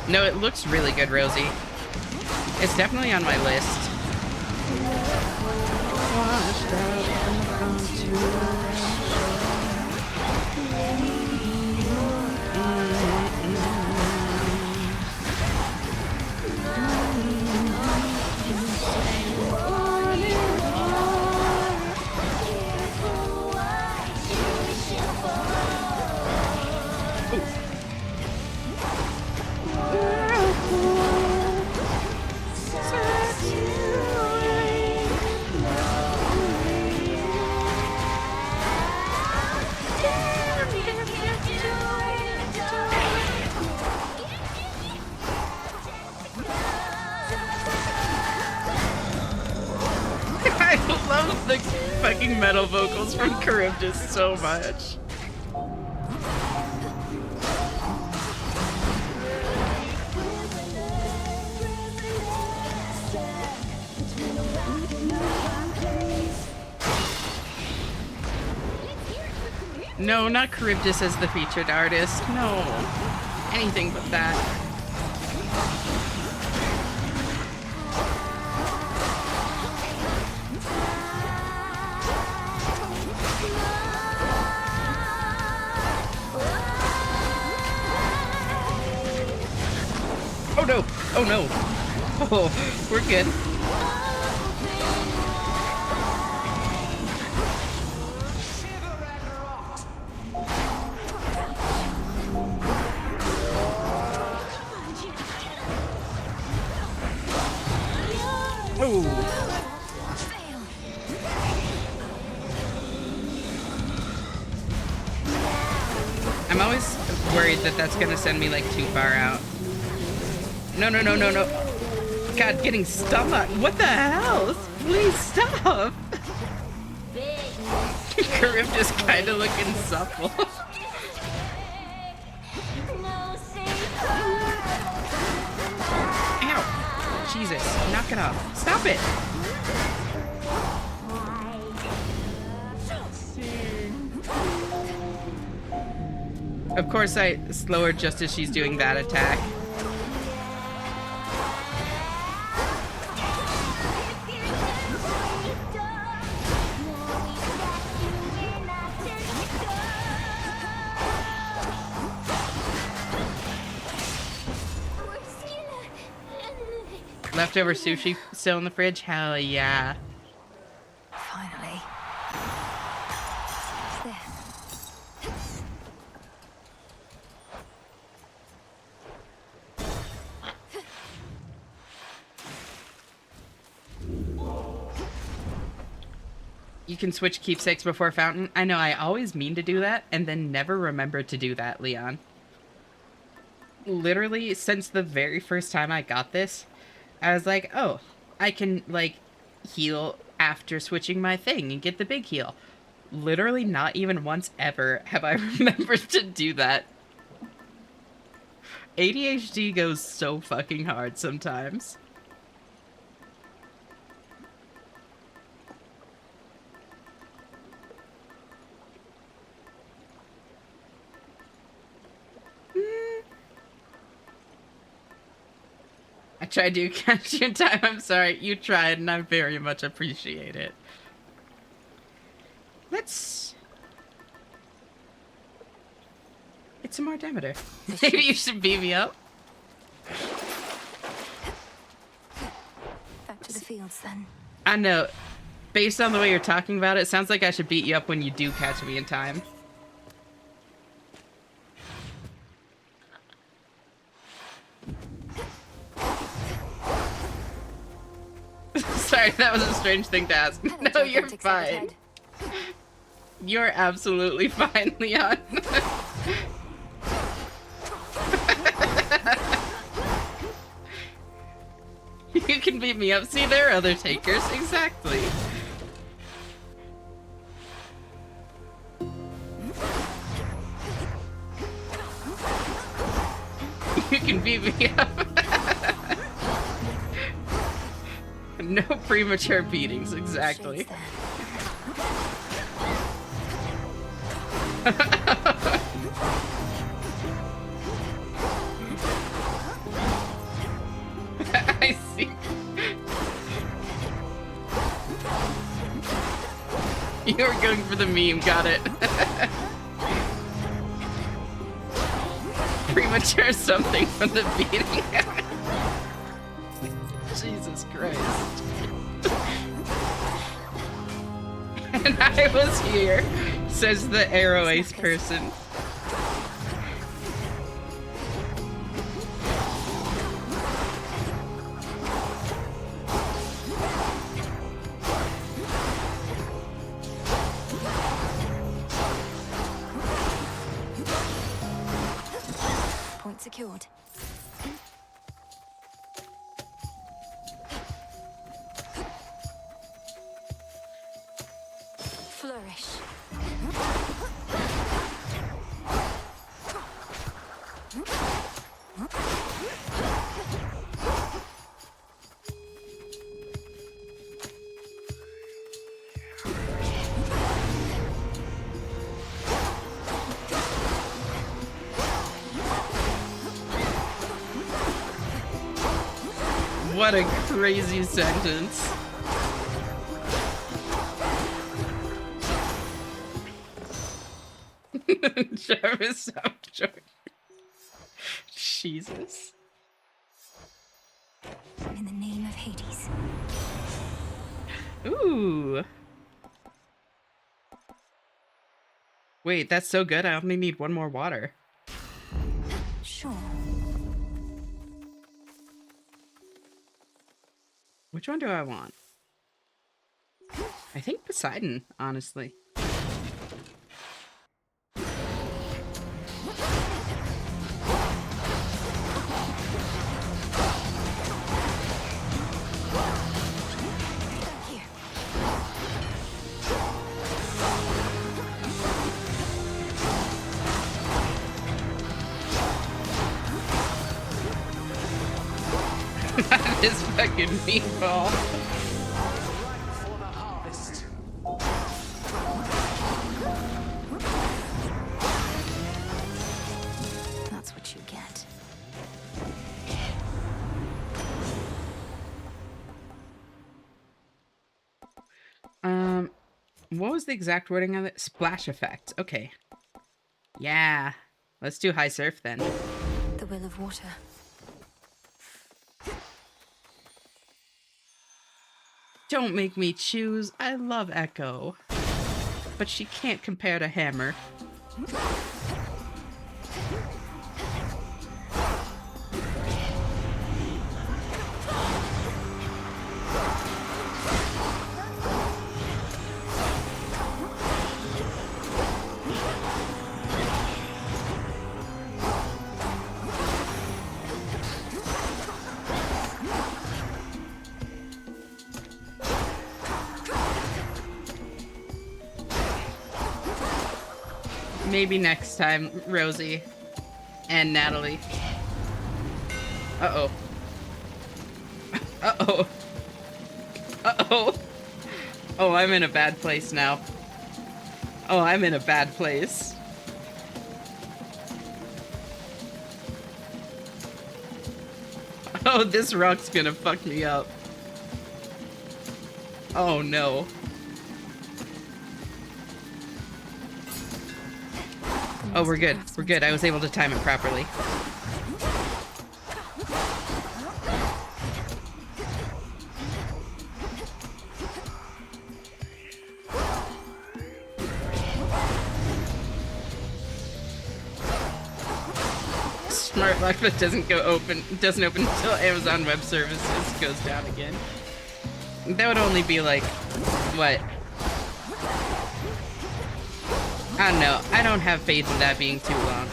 No, it looks really good, Rosie. It's definitely on my list. I love the fucking metal vocals from Charybdis so much. No, not Charybdis as the featured artist. No. Anything but that. Oh no! Oh no! Oh, we're good. I'm always worried that that's gonna send me like too far out. No, no, no, no, no. God, getting stomach. What the hell? Please stop. Charybdis kind of looking supple. Ow. Jesus, knock it off. Stop it. Of course, I slow her just as she's doing that attack. Leftover sushi still in the fridge? Hell yeah. Finally. There. You can switch keepsakes before fountain. I know, I always mean to do that and then never remember to do that, Leon. Literally, since the very first time I got this, I was like, oh, I can, like, heal after switching my thing and get the big heal. Literally not even once ever have I remembered to do that. ADHD goes so fucking hard sometimes. I tried to catch your time. I'm sorry. You tried, and I very much appreciate it. Let's get some more Demeter. Maybe you should beat me up. Back to the fields, then. I know. Based on the way you're talking about it, it sounds like I should beat you up when you do catch me in time. Sorry, that was a strange thing to ask. No, you're fine. You're absolutely fine, Leon. You can beat me up. See, there are other takers. Exactly. You can beat me up. No premature beatings, exactly. I see. You were going for the meme, got it. Premature something from the beating. Jesus Christ. And I was here, says the Arrow Ace person. Point secured. Flourish. What a crazy sentence. Jarvis Upjoy. Jesus. In the name of Hades. Ooh. Wait, that's so good. I only need one more water. Sure. Which one do I want? I think Poseidon, honestly. That is fucking meatball. That's what you get. What was the exact wording of it? Splash effect. Okay. Yeah. Let's do high surf then. The will of water. Don't make me choose. I love Echo. But she can't compare to Hammer. Maybe next time, Rosie and Natalie. Uh-oh. Uh-oh. Uh-oh. Oh, I'm in a bad place now. Oh, I'm in a bad place. Oh, this rock's gonna fuck me up. Oh, no. Oh, we're good. We're good. I was able to time it properly. Smart lock that doesn't open until Amazon Web Services goes down again. That would only be like, what? I don't know. I don't have faith in that being too long.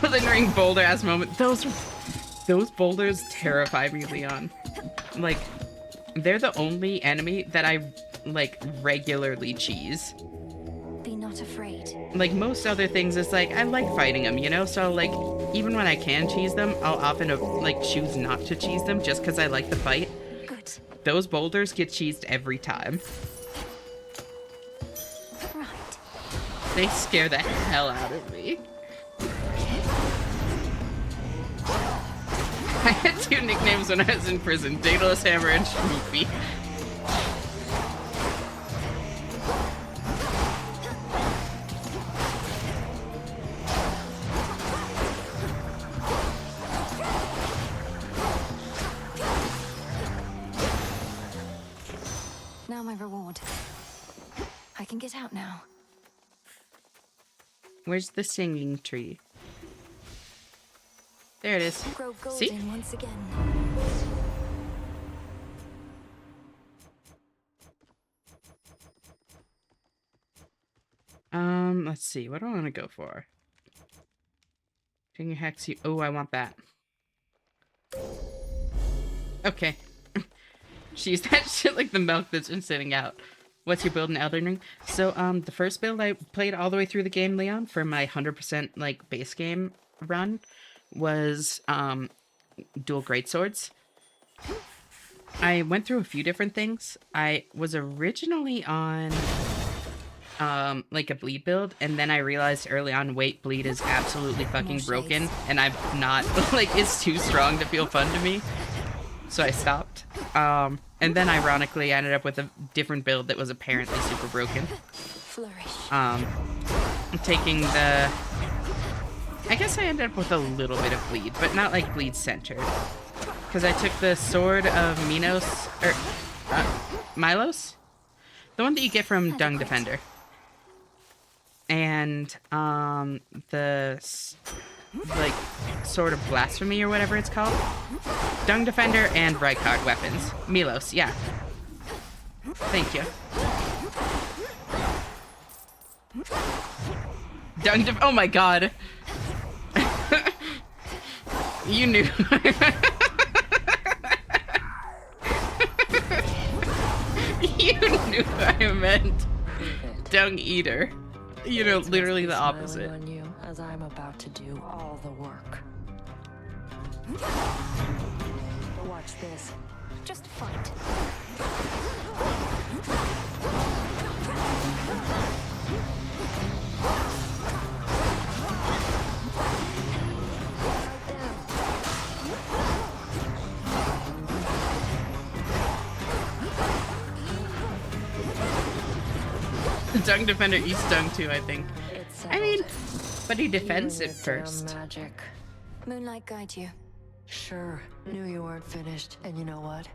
Elden Ring boulder ass moment. Those boulders terrify me, Leon. Like, they're the only enemy that I like regularly cheese. Be not afraid. Like most other things, it's like I like fighting them, you know. So like, even when I can cheese them, I'll often like choose not to cheese them just because I like the fight. Good. Those boulders get cheesed every time. Right. They scare the hell out of me. I had two nicknames when I was in prison: Daedalus Hammer and Shmoopy. Now my reward. I can get out now. Where's the singing tree? There it is. Grow See? golden once again. Let's see. What do I want to go for? King of Hex. Oh, I want that. Okay. Jeez, that shit like the milk that's been sitting out. What's your build in Elden Ring? So, the first build I played all the way through the game, Leon, for my 100% like base game run was dual greatswords. I went through a few different things. I was originally on like a bleed build, and then I realized early on, wait, bleed is absolutely fucking broken, and I'm not like it's too strong to feel fun to me. So I stopped. And then ironically I ended up with a different build that was apparently super broken. Flourish. Taking the I guess I ended up with a little bit of bleed, but not like bleed centered. Because I took the sword of Minos or Milos? The one that you get from Dung Defender. And the like sword of blasphemy or whatever it's called. Dung Defender and Rykard weapons. Milos, yeah. Thank you. Oh my god. You knew. You knew I meant Dung Eater. You know, literally the opposite. On you as I'm about to do all the work. Watch this. Just fight. Dung Defender eats Dung too, I think. I mean, but he defends it first. Magic. Moonlight guide you. Sure. Knew you weren't finished, and you know what?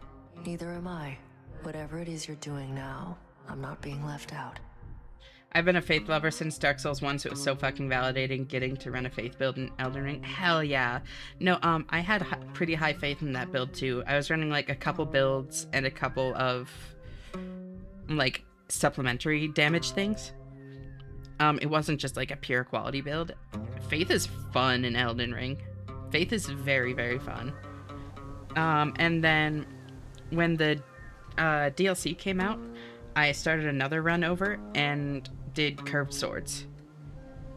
Neither am I. Whatever it is you're doing now, I'm not being left out. I've been a Faith lover since Dark Souls 1, so it was so fucking validating getting to run a Faith build in Elden Ring. Hell yeah. No, I had pretty high faith in that build too. I was running like a couple builds and a couple of like supplementary damage things. It wasn't just like a pure quality build. Faith is fun in Elden Ring. Faith is very, very fun. And then when the DLC came out, I started another run over and did curved swords.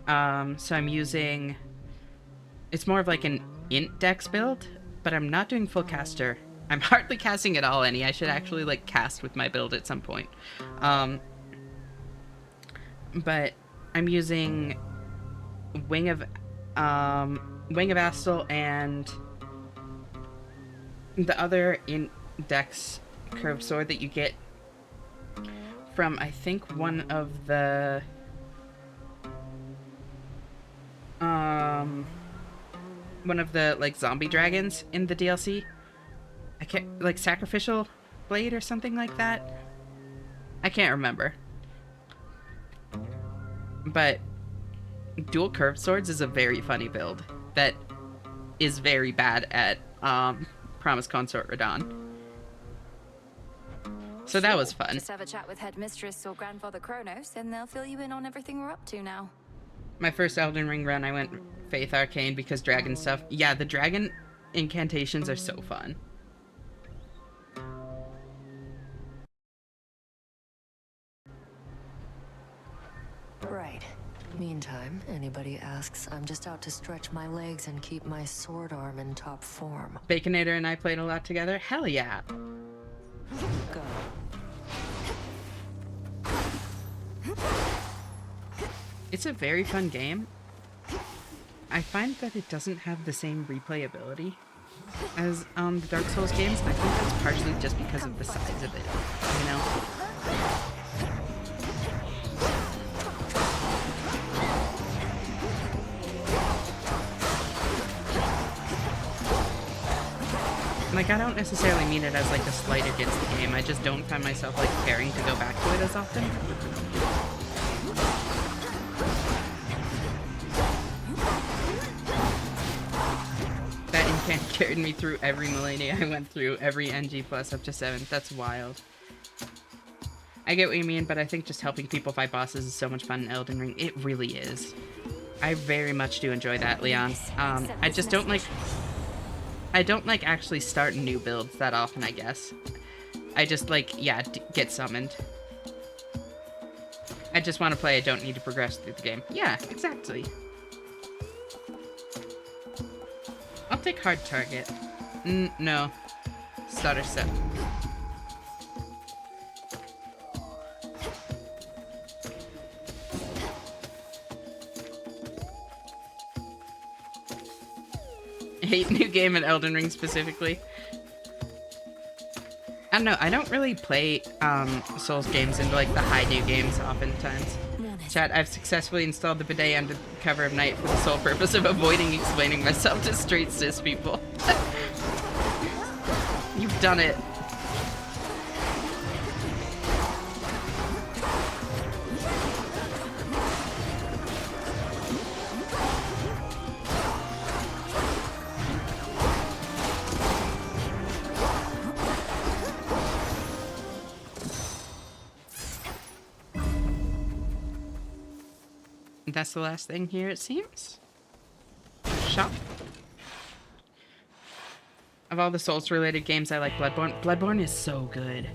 So I'm using... It's more of like an int dex build, but I'm not doing full caster. I'm hardly casting at all any. I should actually like cast with my build at some point. But I'm using Wing of Astal and the other int dex curved sword that you get from, I think, one of the like zombie dragons in the DLC. I can't, like Sacrificial Blade or something like that. I can't remember. But dual curved swords is a very funny build that is very bad at Promise Consort Radon. So that was fun. Just have a chat with Headmistress or Grandfather Kronos, and they'll fill you in on everything we're up to now. My first Elden Ring run, I went Faith Arcane because dragon stuff. Yeah, the dragon incantations are so fun. Right. Meantime, anybody asks, I'm just out to stretch my legs and keep my sword arm in top form. Baconator and I played a lot together. Hell yeah. Go. It's a very fun game. I find that it doesn't have the same replayability as the Dark Souls games. I think that's partially just because of the size of it, you know? Like, I don't necessarily mean it as like a slight against the game. I just don't find myself like caring to go back to it as often. That incant carried me through every millennia I went through, every NG plus up to 7. That's wild. I get what you mean, but I think just helping people fight bosses is so much fun in Elden Ring. It really is. I very much do enjoy that, Leon. I just don't like... I don't like actually start new builds that often, I guess. I just like, yeah, get summoned. I just want to play, I don't need to progress through the game. Yeah, exactly. I'll take hard target. No. Stutter step. Hate new game in Elden Ring specifically. I don't know, I don't really play Souls games into like the high new games oftentimes. Chat, I've successfully installed the bidet under cover of night for the sole purpose of avoiding explaining myself to straight cis people. You've done it. That's the last thing here, it seems. Shop. Of all the Souls-related games, I like Bloodborne. Bloodborne is so good.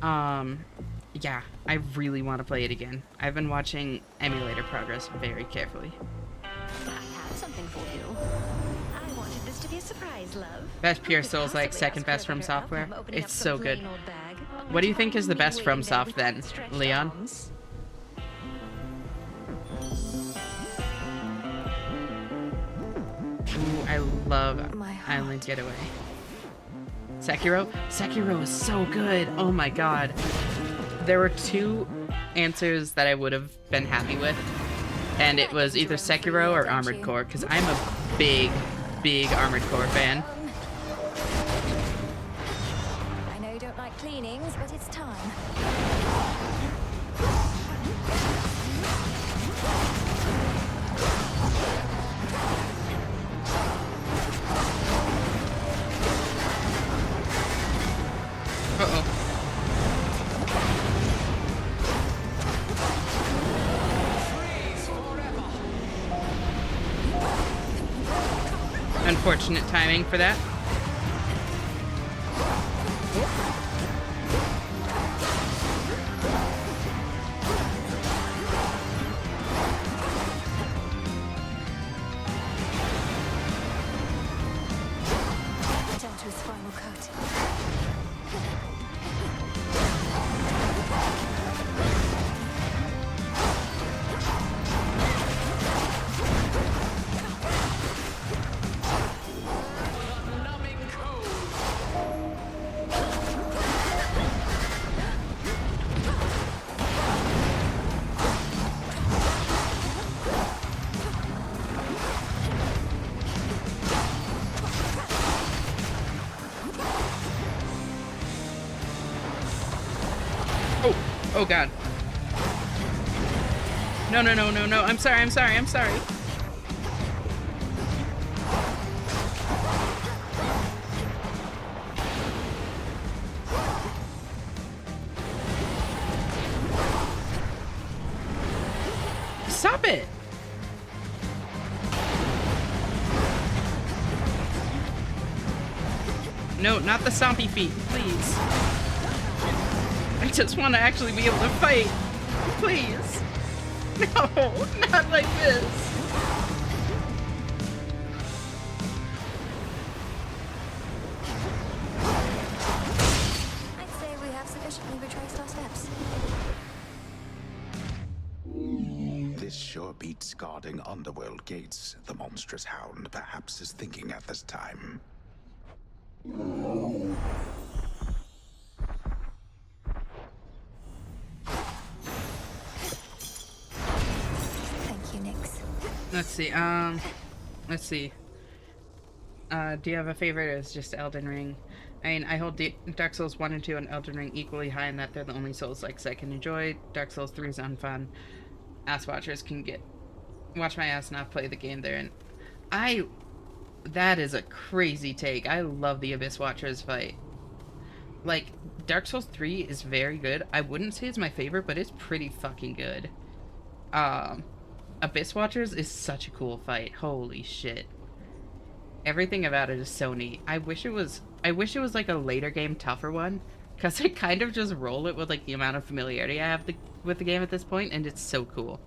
Yeah, I really want to play it again. I've been watching emulator progress very carefully. I have something for you. I wanted this to be a surprise, love. Best pure Souls, like second best from software. It's so good. What do you think is the best from soft then, Leon? Ooh, I love Island Getaway. Sekiro? Sekiro is so good! Oh my god. There were two answers that I would have been happy with, and it was either Sekiro or Armored Core, because I'm a big, big Armored Core fan. I know you don't like cleanings, but it's time. Uh-oh. Unfortunate timing for that. Oh, oh god. No, no, no, no, no. I'm sorry, I'm sorry, I'm sorry. Stop it! No, not the stompy feet, please. I just want to actually be able to fight. Please. No, not like this. I'd say we have sufficiently retraced our steps. This sure beats guarding underworld gates. The monstrous hound perhaps is thinking at this time. Thank you, Nyx. Let's see, let's see. Do you have a favorite? It's just Elden Ring. I mean, I hold Dark Souls 1 and 2 and Elden Ring equally high in that they're the only Souls-likes I can enjoy. Dark Souls 3 is unfun. Ass watchers can watch my ass not play the game there, and that is a crazy take. I love the Abyss Watchers fight. Like, Dark Souls 3 is very good. I wouldn't say it's my favorite, but it's pretty fucking good. Abyss Watchers is such a cool fight. Holy shit. Everything about it is so neat. I wish it was like a later game tougher one, because I kind of just roll it with like the amount of familiarity I have with the game at this point, and it's so cool.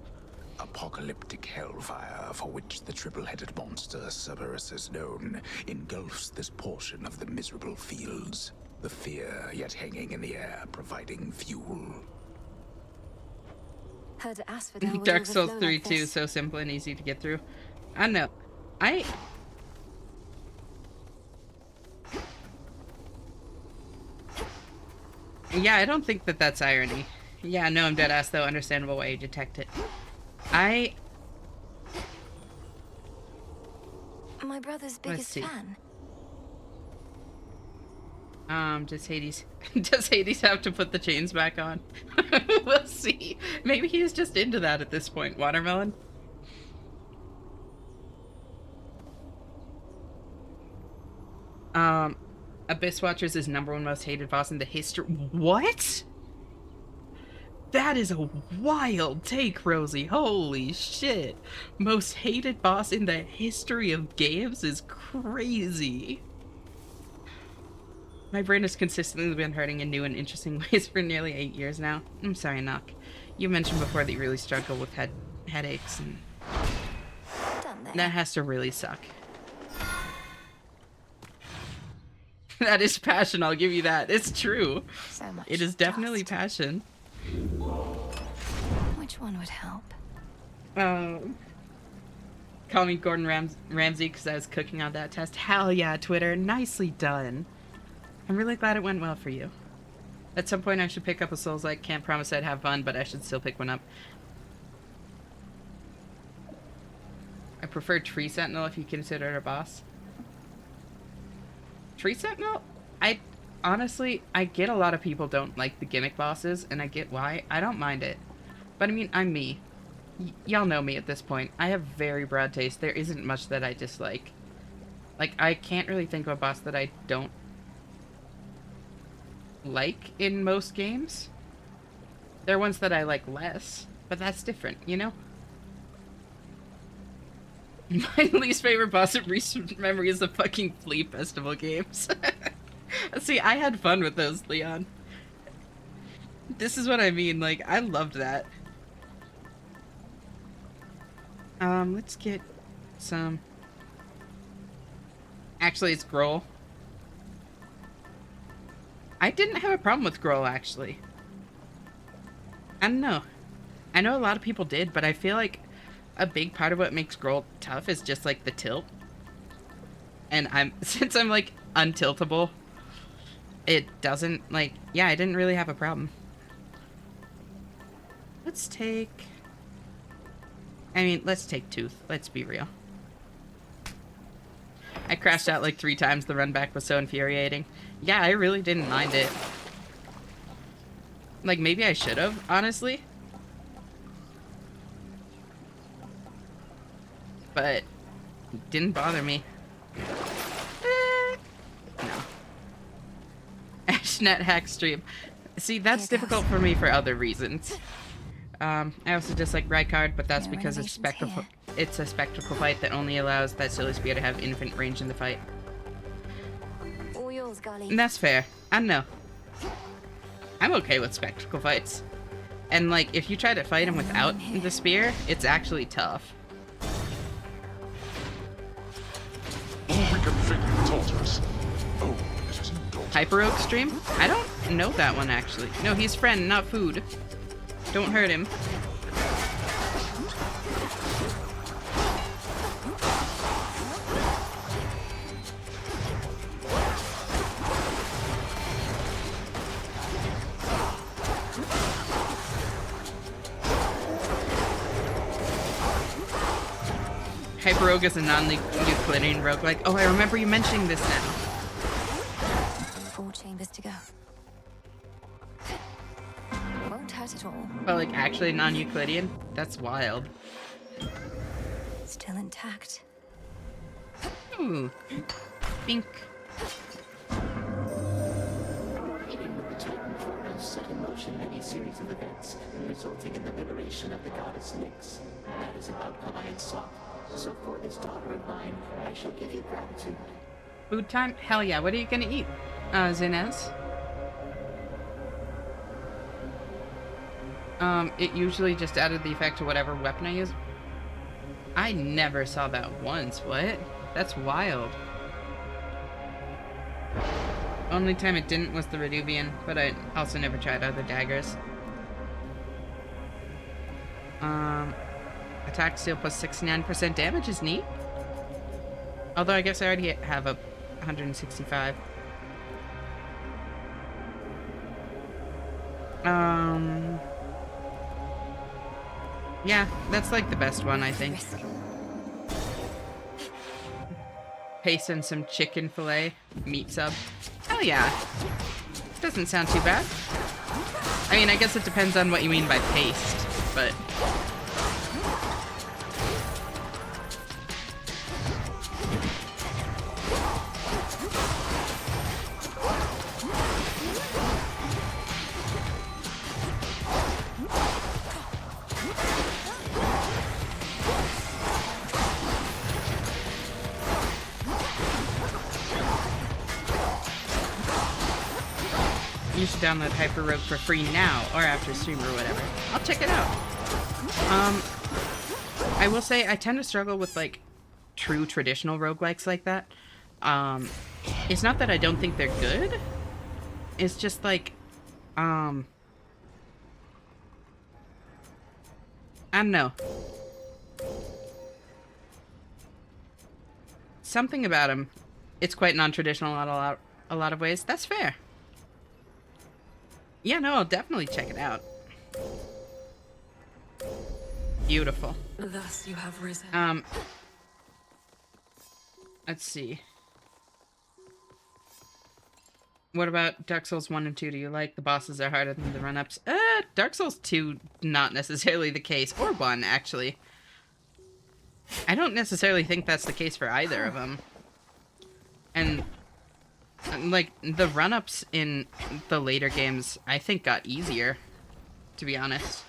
Apocalyptic hellfire for which the triple-headed monster Cerberus is known engulfs this portion of the miserable fields. The fear yet hanging in the air, providing fuel. Heard Asphodel would Dark Souls overflow 3 like too, this. so simple and easy to get through. I don't know. Yeah, I don't think that that's irony. Yeah, no, I'm dead ass though. Understandable why you detect it. My brother's biggest see. fan. Does Hades have to put the chains back on? We'll see. Maybe he's just into that at this point. Watermelon? Abyss Watchers is #1 most hated boss in the history. What? That is a wild take, Rosie. Holy shit. Most hated boss in the history of games is crazy. My brain has consistently been hurting in new and interesting ways for nearly 8 years now. I'm sorry, Knock. You mentioned before that you really struggle with headaches, and that has to really suck. That is passion, I'll give you that. It's true. So much it is definitely passion. Which one would help? Call me Gordon Ramsay because I was cooking on that test. Hell yeah, Twitter. Nicely done. I'm really glad it went well for you. At some point I should pick up a Souls-like. Can't promise I'd have fun, but I should still pick one up. I prefer Tree Sentinel if you consider it a boss. Tree Sentinel? Honestly, I get a lot of people don't like the gimmick bosses, and I get why. I don't mind it. But I mean, I'm me. Y'all know me at this point. I have very broad taste. There isn't much that I dislike. Like, I can't really think of a boss that I don't like in most games. There are ones that I like less, but that's different, you know? My least favorite boss of recent memory is the fucking Flea Festival games. See, I had fun with those, Leon. This is what I mean, like, I loved that. Let's get some... Actually, it's Grohl. I didn't have a problem with Grohl, actually. I don't know. I know a lot of people did, but I feel like a big part of what makes Grohl tough is just, like, the tilt. And since I'm, like, untiltable, it doesn't, like, yeah, I didn't really have a problem. Let's take Tooth. Let's be real. I crashed out like 3 times. The run back was so infuriating. Yeah, I really didn't mind it. Like, maybe I should have, honestly. But it didn't bother me. No. Ashnet hack stream. See, that's difficult for me for other reasons. I also dislike Rykard, but that's because it's a spectacle fight that only allows that silly spear to have infinite range in the fight. All yours, Golly. And that's fair. I know. I'm okay with spectacle fights. And, like, if you try to fight him without the spear, it's actually tough. Hyper Oak stream? I don't know that one, actually. No, he's friend, not food. Don't hurt him. Hyper Rogue is a non-Euclidean roguelike. Oh, I remember you mentioning this now. 4 chambers to go. Won't hurt at all. But, like, actually non-Euclidean? That's wild. Still intact. Ooh. Bink. Set in motion many series of events, resulting in the liberation of the goddess Nyx. That is an outcome I had sought. So for this daughter of mine, I shall give you gratitude. Food time? Hell yeah. What are you gonna eat, Zinez? It usually just added the effect to whatever weapon I use. I never saw that once. What? That's wild. Only time it didn't was the Reduvian, but I also never tried other daggers. Attack steal plus 69% damage is neat. Although I guess I already have a 165. Yeah, that's like the best one, I think. Paste in some chicken fillet, meat sub. Hell yeah. Doesn't sound too bad. I mean, I guess it depends on what you mean by paste, but... You should download Hyper Rogue for free now or after stream or whatever. I'll check it out. I will say I tend to struggle with like true traditional roguelikes like that. It's not that I don't think they're good. It's just like I don't know. Something about them. It's quite non-traditional in a lot of ways. That's fair. Yeah, no, I'll definitely check it out. Beautiful. Thus you have risen. Let's see. What about Dark Souls 1 and 2? Do you like the bosses are harder than the run-ups? Dark Souls 2, not necessarily the case. Or 1, actually. I don't necessarily think that's the case for either of them. And... like, the run-ups in the later games, I think, got easier, to be honest.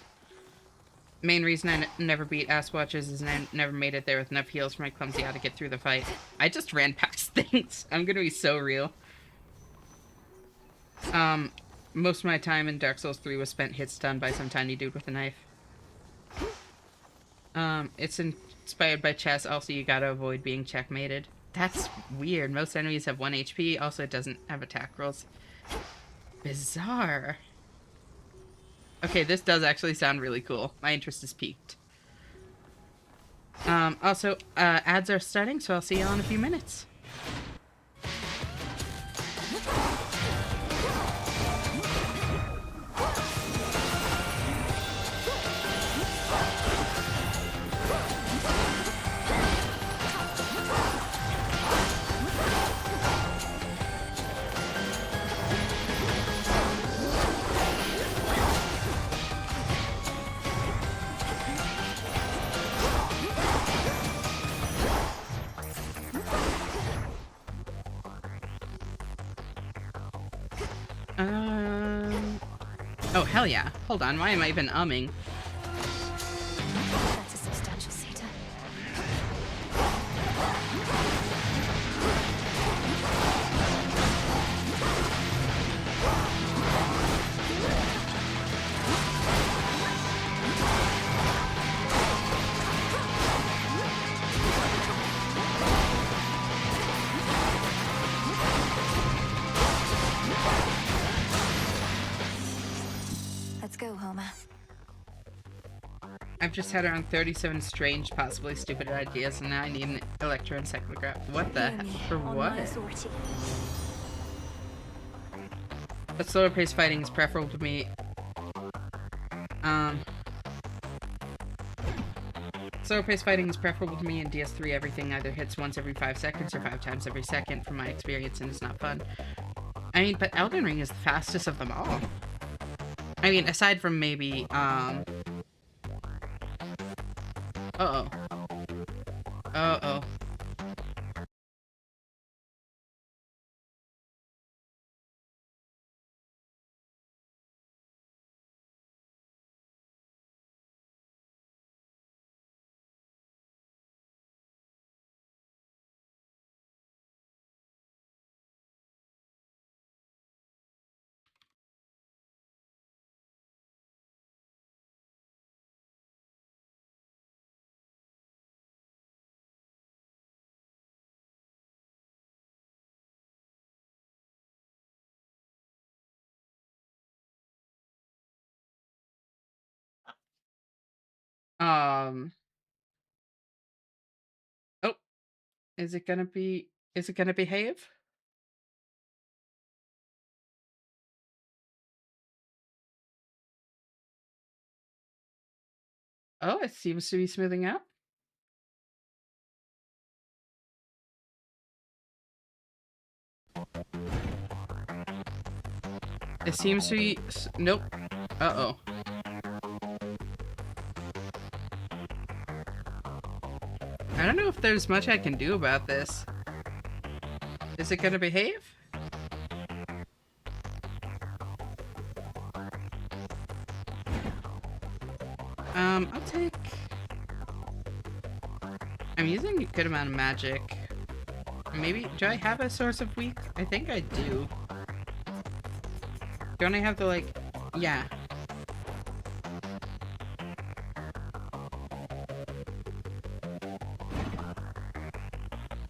Main reason I never beat Asswatches is I never made it there with enough heals for my clumsy eye to get through the fight. I just ran past things. I'm gonna be so real. Most of my time in Dark Souls 3 was spent hit stunned by some tiny dude with a knife. It's inspired by chess, also you gotta avoid being checkmated. That's weird. Most enemies have 1 HP. Also, it doesn't have attack rolls. Bizarre. Okay, this does actually sound really cool. My interest is piqued. Also, ads are starting, so I'll see you all in a few minutes. Oh, hell yeah. Hold on, why am I even umming? That's a substantial cedar. Let's go, Homer. I've just had around 37 strange, possibly stupid ideas, and now I need an electroencephalograph. What the heck? For what? But slower paced fighting is preferable to me. Slower paced fighting is preferable to me in DS3. Everything either hits once every 5 seconds or 5 times every second from my experience, and it's not fun. I mean, but Elden Ring is the fastest of them all. I mean, aside from maybe, Uh-oh. Uh-oh. Oh, is it gonna behave? Oh, it seems to be smoothing out. It seems to be... Nope. Uh-oh. I don't know if there's much I can do about this. Is it gonna behave? I'll take... I'm using a good amount of magic. Maybe... Do I have a source of weak? I think I do. Don't I have the, like... Yeah.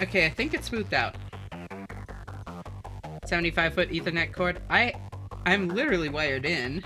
Okay, I think it's smoothed out. 75-foot Ethernet cord. I'm literally wired in.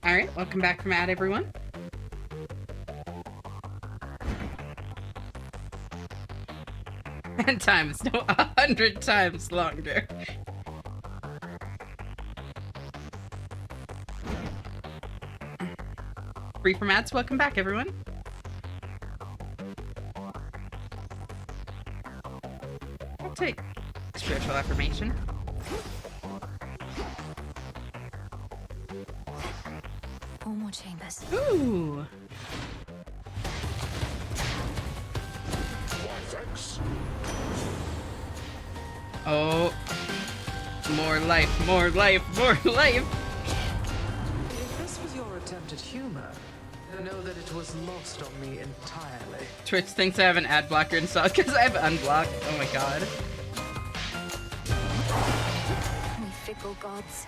Alright, welcome back from ad, everyone. And times, no, 100 times longer. Free from ads, welcome back, everyone. I'll take spiritual affirmation. Four more chambers. Ooh. Why, thanks. Oh. More life, more life, more life. If this was your attempt at humor, know that it was lost on me entirely. Twitch thinks I have an ad blocker installed because I have unblocked. Oh my god. We fickle gods.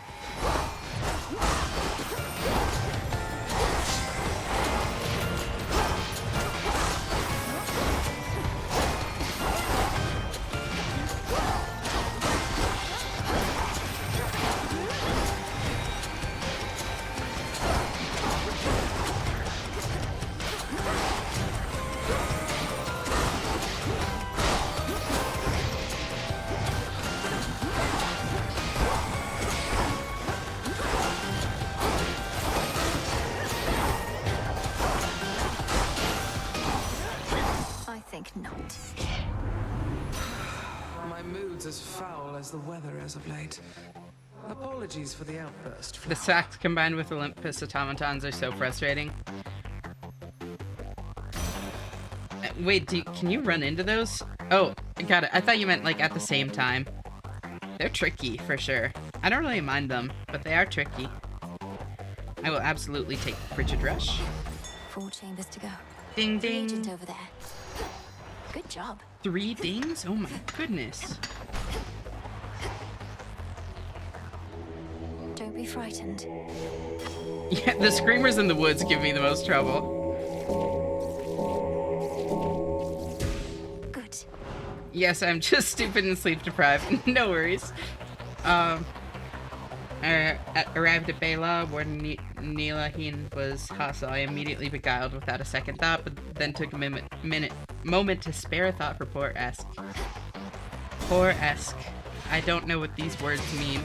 roads as foul as the weather as of late. Apologies for the outburst. The sacks combined with Olympus automatons are so frustrating. Wait, can you run into those? Oh, got it. I thought you meant like at the same time. They're tricky for sure. I don't really mind them, but they are tricky. I will absolutely take Frigid Rush. 4 chambers to go. Ding The ding. agent over there. Good job. 3 dings? Oh my goodness. Don't be frightened. Yeah, the screamers in the woods give me the most trouble. Good. Yes, I'm just stupid and sleep deprived. No worries. Arrived at Bela, where Nilahin was hostile. I immediately beguiled without a second thought, but then took a moment to spare a thought for poor Esk. Poor Esk. I don't know what these words mean.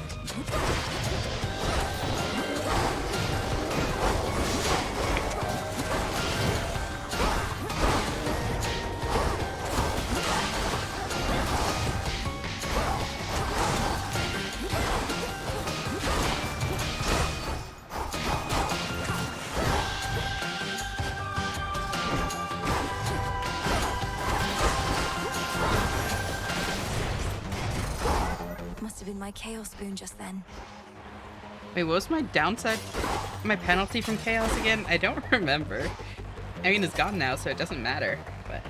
Must have been my chaos spoon just then. Wait, what was my downside? My penalty from Chaos again? I don't remember. I mean, it's gone now, so it doesn't matter, but...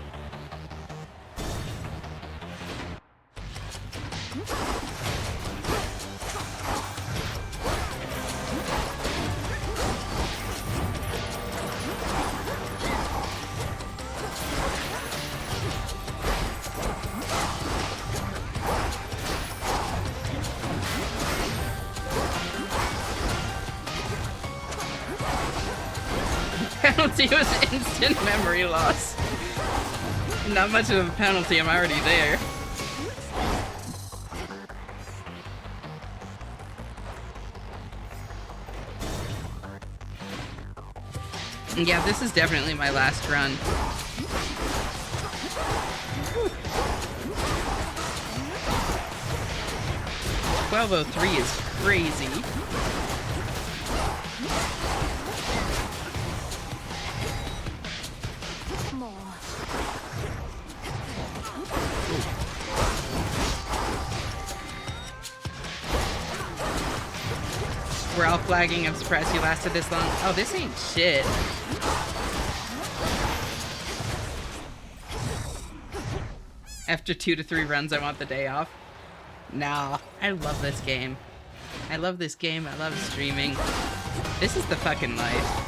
Penalty was instant memory loss. Not much of a penalty, I'm already there. Yeah, this is definitely my last run. $12:03 is crazy. We're all flagging. I'm surprised you lasted this long. Oh, this ain't shit. After 2 to 3 runs, I want the day off. Nah, I love this game. I love this game. I love streaming. This is the fucking life.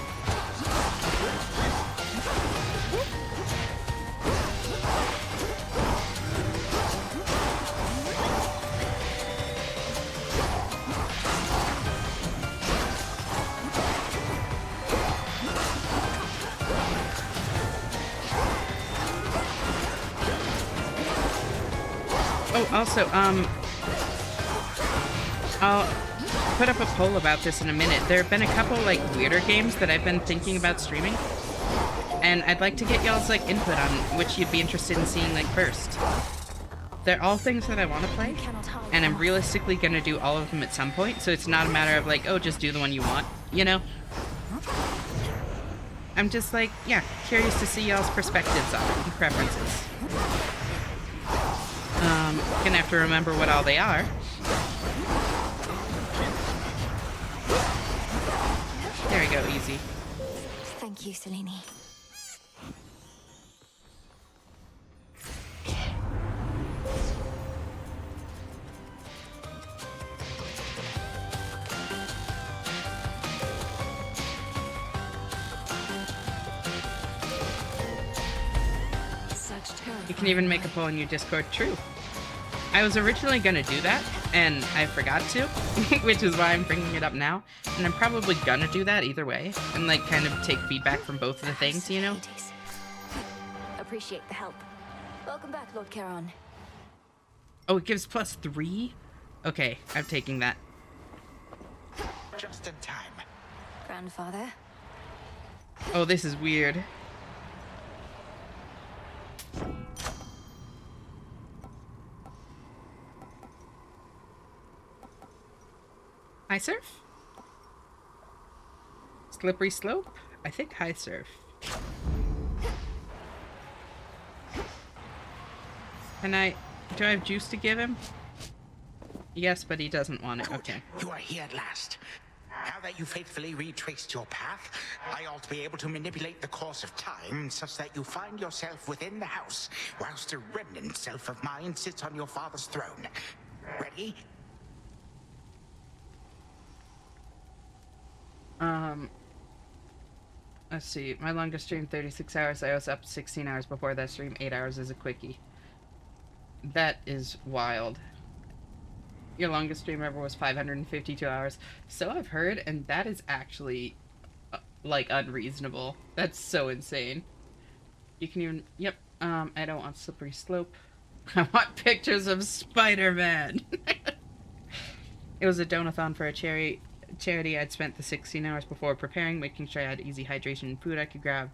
Oh, also, I'll put up a poll about this in a minute. There have been a couple, like, weirder games that I've been thinking about streaming. And I'd like to get y'all's, like, input on which you'd be interested in seeing, like, first. They're all things that I want to play, and I'm realistically going to do all of them at some point, so it's not a matter of, like, oh, just do the one you want, you know? I'm just, like, yeah, curious to see y'all's perspectives on it and preferences. Gonna have to remember what all they are. There we go, easy. Thank you, Selene. You can even make a poll in your Discord. True. I was originally gonna do that, and I forgot to, which is why I'm bringing it up now. And I'm probably gonna do that either way, and like kind of take feedback from both of the things, you know? Appreciate the help. Welcome back, Lord Charon. Oh, it gives +3? Okay, I'm taking that. Just in time. Grandfather. Oh, this is weird. High surf? Slippery slope? I think high surf. Do I have juice to give him? Yes, but he doesn't want it. Okay. You are here at last. Now that you faithfully retraced your path, I ought to be able to manipulate the course of time such that you find yourself within the house, whilst a remnant self of mine sits on your father's throne. Ready? Let's see. My longest stream, 36 hours. I was up 16 hours before that stream. 8 hours is a quickie. That is wild. Your longest stream ever was 552 hours. So I've heard, and that is actually, like, unreasonable. That's so insane. You can even... Yep. I don't want slippery slope. I want pictures of Spider-Man. It was a donathon for a charity. I'd spent the 16 hours before preparing, making sure I had easy hydration and food I could grab,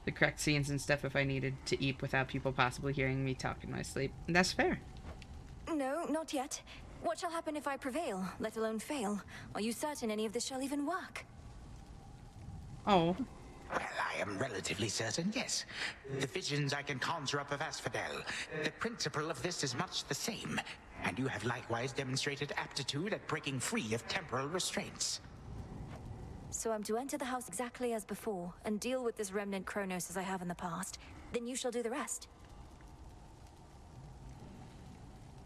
the correct scenes and stuff if I needed to eat without people possibly hearing me talk in my sleep. And that's fair. No, not yet. What shall happen if I prevail, let alone fail? Are you certain any of this shall even work? Oh. Well, I am relatively certain, yes. The visions I can conjure up of Asphodel. The principle of this is much the same, and you have likewise demonstrated aptitude at breaking free of temporal restraints. So I'm to enter the house exactly as before, and deal with this remnant Kronos as I have in the past. Then you shall do the rest.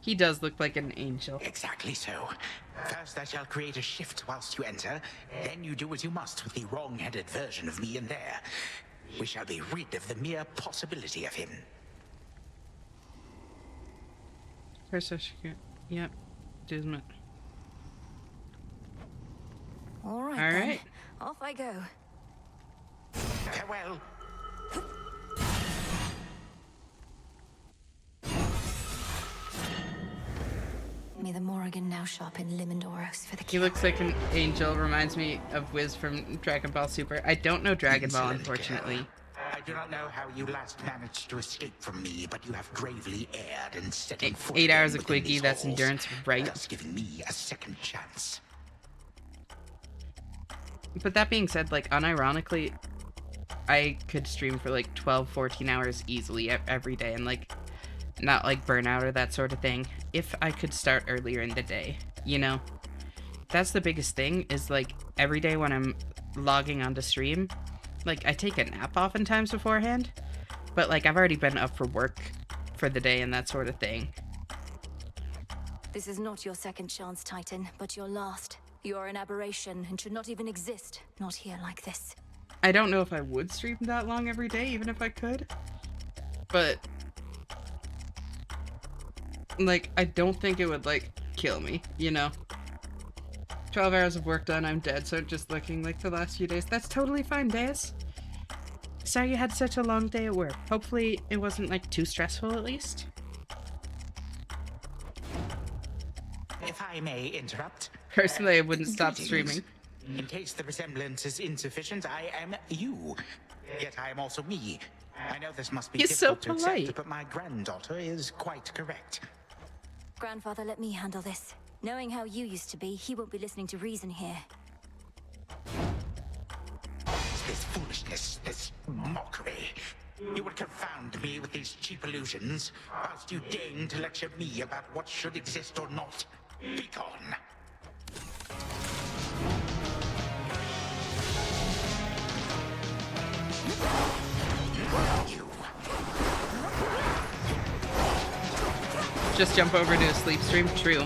He does look like an angel. Exactly so. First I shall create a shift whilst you enter, then you do as you must with the wrong-headed version of me in there. We shall be rid of the mere possibility of him. Yep. Dismit. All right, All then. right. Off I go. Farewell. May the Morrigan now sharpen Limandoros for the He looks like an angel. Reminds me of Wiz from Dragon Ball Super. I don't know Dragon Ball, unfortunately. I do not know how you last managed to escape from me, but you have gravely erred in setting foot 8 hours of within quickie, these that's halls, endurance, right? thus giving me a second chance. But that being said, like, unironically, I could stream for like 12, 14 hours easily every day and like not like burnout or that sort of thing if I could start earlier in the day, you know? That's the biggest thing is like every day when I'm logging onto stream, like I take a nap oftentimes beforehand, but like I've already been up for work for the day and that sort of thing. This is not your second chance, Titan, but your last. You are an aberration and should not even exist, not here like this. I don't know if I would stream that long every day, even if I could, but like, I don't think it would, like, kill me, you know? 12 hours of work done, I'm dead, so just looking like the last few days. That's totally fine, Deus. Sorry you had such a long day at work. Hopefully it wasn't, like, too stressful, at least. If I may interrupt. Personally, I wouldn't stop streaming. In case the resemblance is insufficient, I am you. Yet I am also me. I know this must be He's so difficult to polite. accept, but my granddaughter is quite correct. Grandfather, let me handle this. Knowing how you used to be, he won't be listening to reason here. This foolishness, this mockery. You would confound me with these cheap illusions, whilst you deign to lecture me about what should exist or not. Be gone. Just jump over to a sleep stream? True.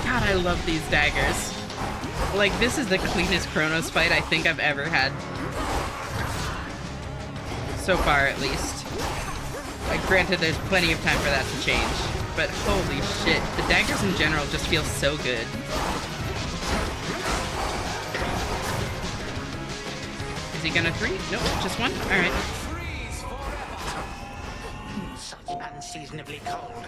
God, I love these daggers. Like, this is the cleanest Kronos fight I think I've ever had. So far, at least. Like, granted, there's plenty of time for that to change. But holy shit, the daggers in general just feel so good. Is he gonna 3? Nope, just 1? Alright. Such unseasonably cold.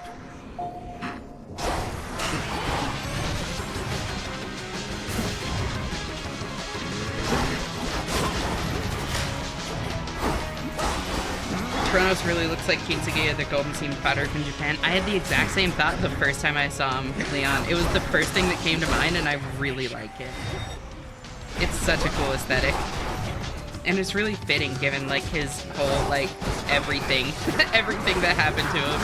Kronos really looks like Kintsugi, the golden seam powder from Japan. I had the exact same thought the first time I saw him, Leon. It was the first thing that came to mind, and I really like it. It's such a cool aesthetic. And it's really fitting given, like, his whole, like, everything. Everything that happened to him.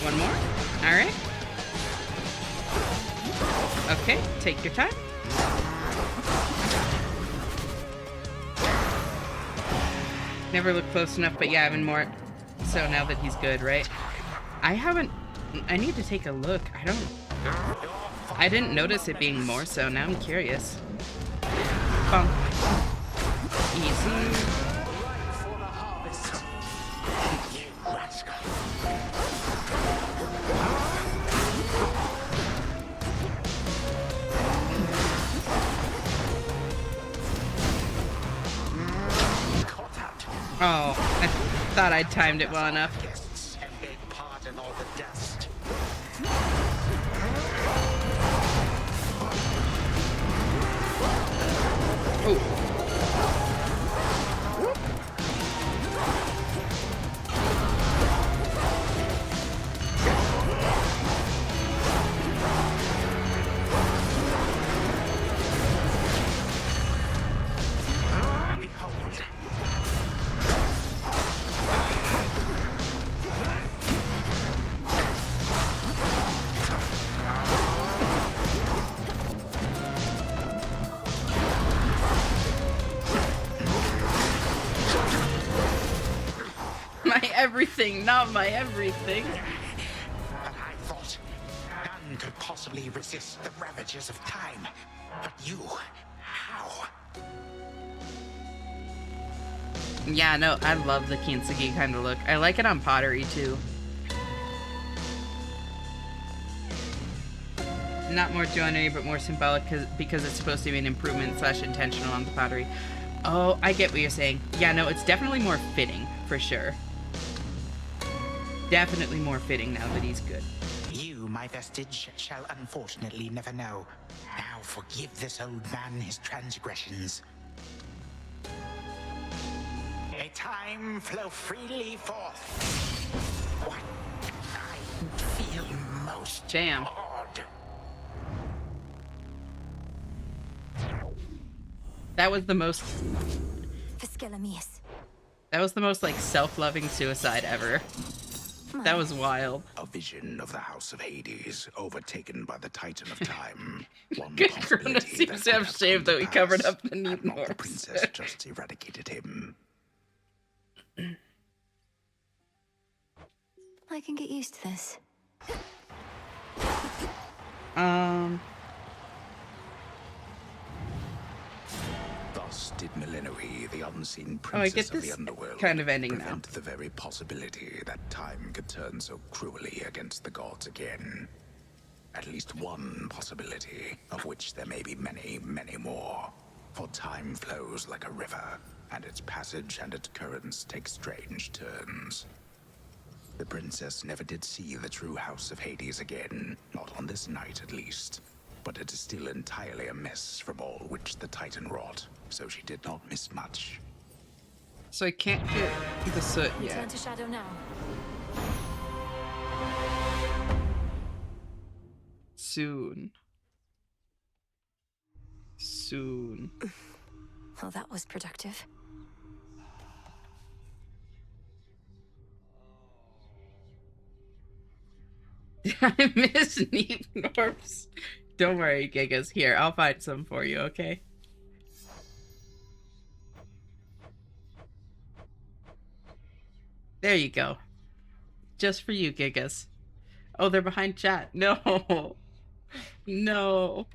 One more? Alright. Okay, take your time. Never looked close enough, but yeah, even more so now that he's good, right? I need to take a look. I didn't notice it being more so. Now I'm curious. Bump. Easy. Oh, I thought I'd timed it well enough. Oh. Everything, not my everything. But I thought none could possibly resist the ravages of time. But you, how? Yeah, no, I love the Kintsugi kind of look. I like it on pottery too. Not more joinery, but more symbolic because it's supposed to be an improvement / intentional on the pottery. Oh, I get what you're saying. Yeah, no, it's definitely more fitting, for sure. Definitely more fitting now that he's good. You, my vestige, shall unfortunately never know. Now forgive this old man his transgressions. May time flow freely forth. What I feel most Damn. odd. That was the most... That was the most, like, self-loving suicide ever. That was wild. A vision of the House of Hades, overtaken by the Titan of Time. One Good Kronos seems to have shaved, though he covered up the neat not the princess just eradicated him. I can get used to this. Thus did Millenoi, the unseen princess of the underworld, kind of ending prevent the very possibility that time could turn so cruelly against the gods again. At least one possibility, of which there may be many, many more. For time flows like a river, and its passage and its currents take strange turns. The princess never did see the true House of Hades again, not on this night at least. But it is still entirely a mess from all which the Titan wrought, so she did not miss much. So I can't get the soot Return yet. to Shadow now. Soon. Soon. Well, that was productive. I miss neat norms. Don't worry, Gigas. Here, I'll find some for you, okay? There you go. Just for you, Gigas. Oh, they're behind chat. No. No.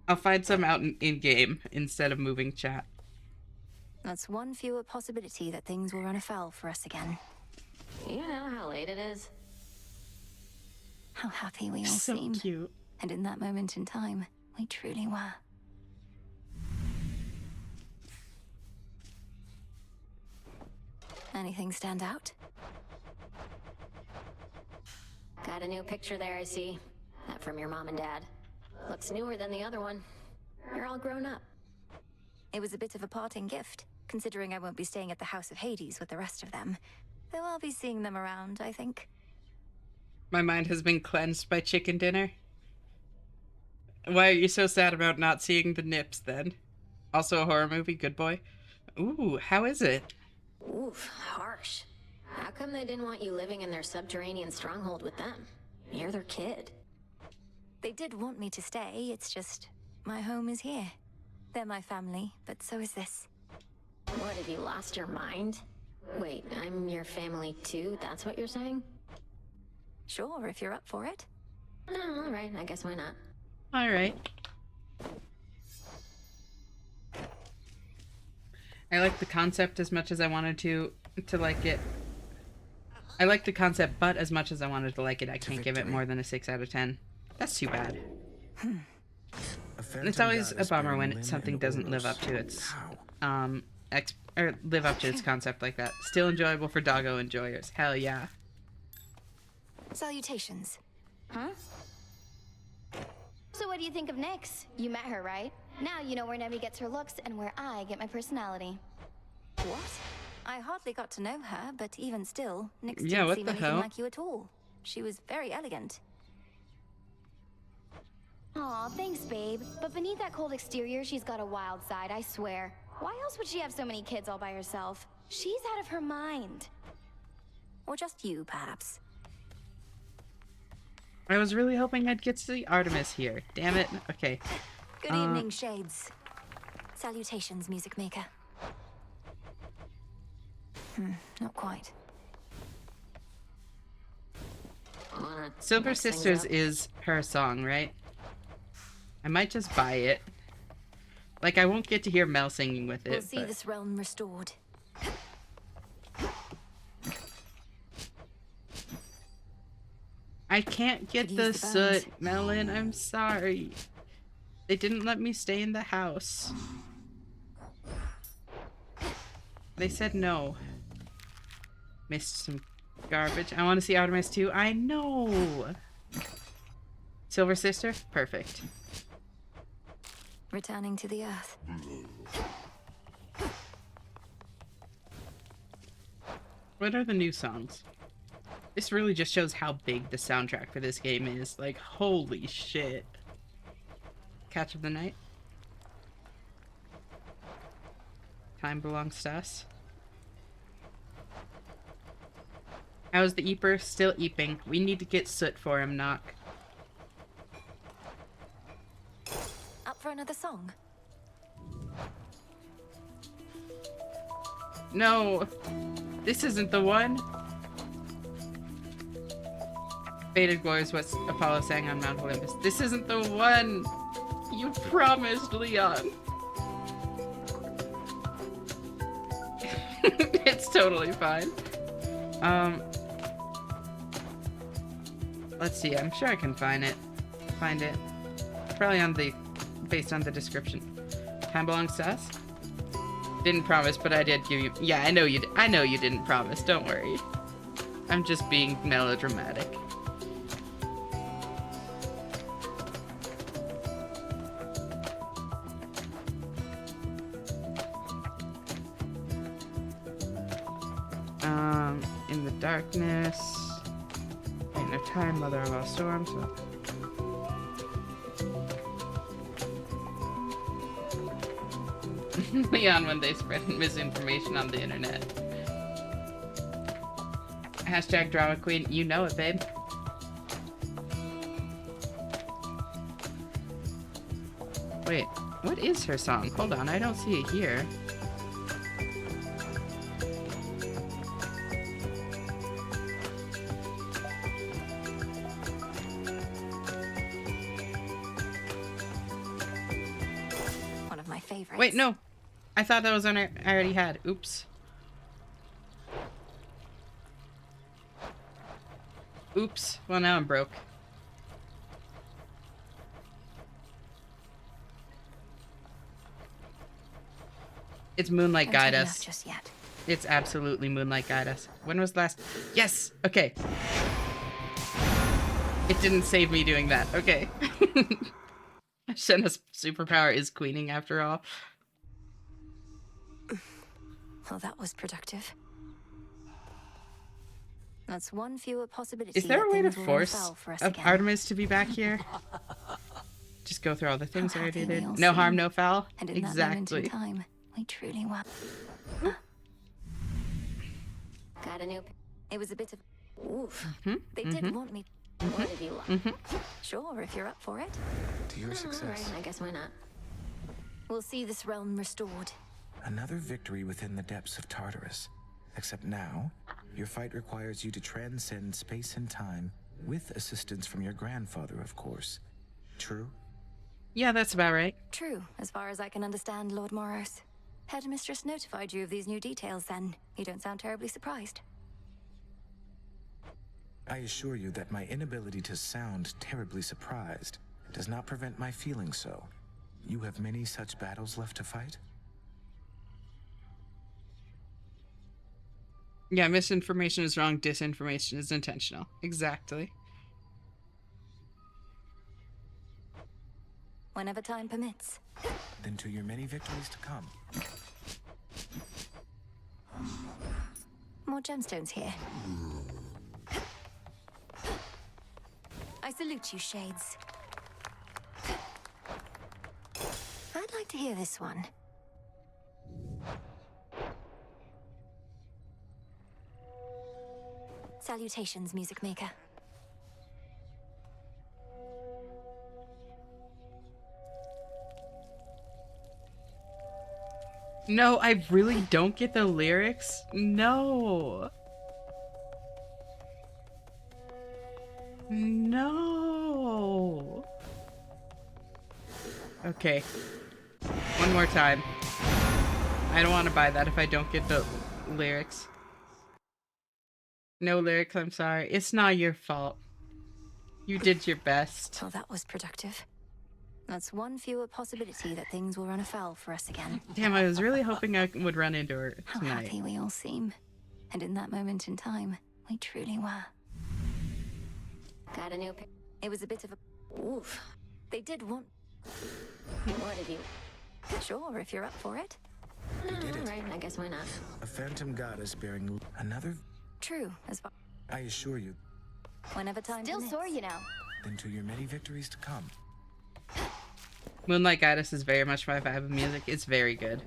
I'll find some out in-game instead of moving chat. That's one fewer possibility that things will run afoul for us again. You know how late it is? How happy we all So seem. cute. And in that moment in time, we truly were. Anything stand out? Got a new picture there, I see. That from your mom and dad. Looks newer than the other one. You're all grown up. It was a bit of a parting gift, considering I won't be staying at the House of Hades with the rest of them. Though I'll be seeing them around, I think. My mind has been cleansed by chicken dinner. Why are you so sad about not seeing the nips then? Also a horror movie, good boy. Ooh, how is it? Oof, harsh. How come they didn't want you living in their subterranean stronghold with them? You're their kid. They did want me to stay, it's just my home is here. They're my family, but so is this. What, have you lost your mind? Wait, I'm your family too? That's what you're saying? Sure, if you're up for it. Oh, alright, I guess why not? Alright. I like the concept as much as I wanted to like it. I like the concept, but as much as I wanted to like it, I can't give it more than a 6 out of 10. That's too bad. It's always a bummer when something doesn't live up to its live up to its concept like that. Still enjoyable for doggo enjoyers. Hell yeah. Salutations. Huh? So what do you think of Nyx? You met her, right? Now you know where Nemi gets her looks and where I get my personality. What? I hardly got to know her, but even still, Nyx Yeah, didn't what seem the anything hell? like you at all. She was very elegant. Aw, thanks, babe. But beneath that cold exterior, she's got a wild side, I swear. Why else would she have so many kids all by herself? She's out of her mind. Or just you, perhaps. I was really hoping I'd get to see Artemis here. Damn it. Okay. Good evening, Shades. Salutations, music maker. Not quite. Silver mix things Sisters up? is her song, right? I might just buy it. Like, I won't get to hear Mel singing with We'll it, see but... this realm restored. I can't get Could the use the bones. soot, Melon. I'm sorry. They didn't let me stay in the house. They said no. Missed some garbage. I want to see Artemis too. I know. Silver Sister? Perfect. Returning to the earth. What are the new songs? This really just shows how big the soundtrack for this game is. Like, holy shit. Catch of the Night. Time Belongs to Us. How's the Eeper? Still eeping. We need to get soot for him, Knock. Up for another song? No! This isn't the one! Faded Glory is what Apollo sang on Mount Olympus. This isn't the one! You promised, Leon! It's totally fine. Let's see, I'm sure I can find it. Probably on the... based on the description. Time Belongs to Us? Didn't promise, but I did give you... Yeah, I know you didn't promise, don't worry. I'm just being melodramatic. In the darkness. Ain't no time, mother of all storms. Leon when they spread misinformation on the internet. Hashtag drama queen, you know it, babe. Wait, what is her song? Hold on, I don't see it here. One of my favorites. Wait, no. I thought that was one I already had. Oops. Oops. Well, now I'm broke. It's Moonlight Don't Guide take Us. enough just yet. It's absolutely Moonlight Guide Us. When was the last? Yes! Okay. It didn't save me doing that. Okay. Shenna's superpower is queening after all. Well, that was productive. That's one fewer possibility. Is there that a way to things will run force foul for us of again. Artemis to be back here? Just go through all the things I How already happy we did. all No harm, seem. no foul. And in that moment in Exactly. time, we truly were. Got a new. It was a bit of. Oof. They mhm. did want me. What have you? Sure, if you're up for it. To your success. Alright, I guess why not? We'll see this realm restored. Another victory within the depths of Tartarus. Except now, your fight requires you to transcend space and time, with assistance from your grandfather, of course. True? Yeah, that's about right. True, as far as I can understand, Lord Moros. Headmistress notified you of these new details, then. You don't sound terribly surprised. I assure you that my inability to sound terribly surprised does not prevent my feeling so. You have many such battles left to fight? Yeah, misinformation is wrong, disinformation is intentional. Exactly. Whenever time permits. Then to your many victories to come. More gemstones here. I salute you, Shades. I'd like to hear this one. Salutations, music maker. No, I really don't get the lyrics. No. No. Okay. One more time. I don't want to buy that if I don't get the lyrics. No lyrics, I'm sorry. It's not your fault. You did your best. Well, that was productive. That's one fewer possibility that things will run afoul for us again. Damn, I was really hoping I would run into her How tonight. happy we all seem. And in that moment in time, we truly were. Got a new. It was a bit of a. Oof. They did want. What have you? Sure, if you're up for it. did it. Alright, I guess why not? A phantom goddess bearing another. True, as far. I assure you, Whenever time Still permits. sore, you know. then to your many victories to come. Moonlight Goddess is very much my vibe of music. It's very good.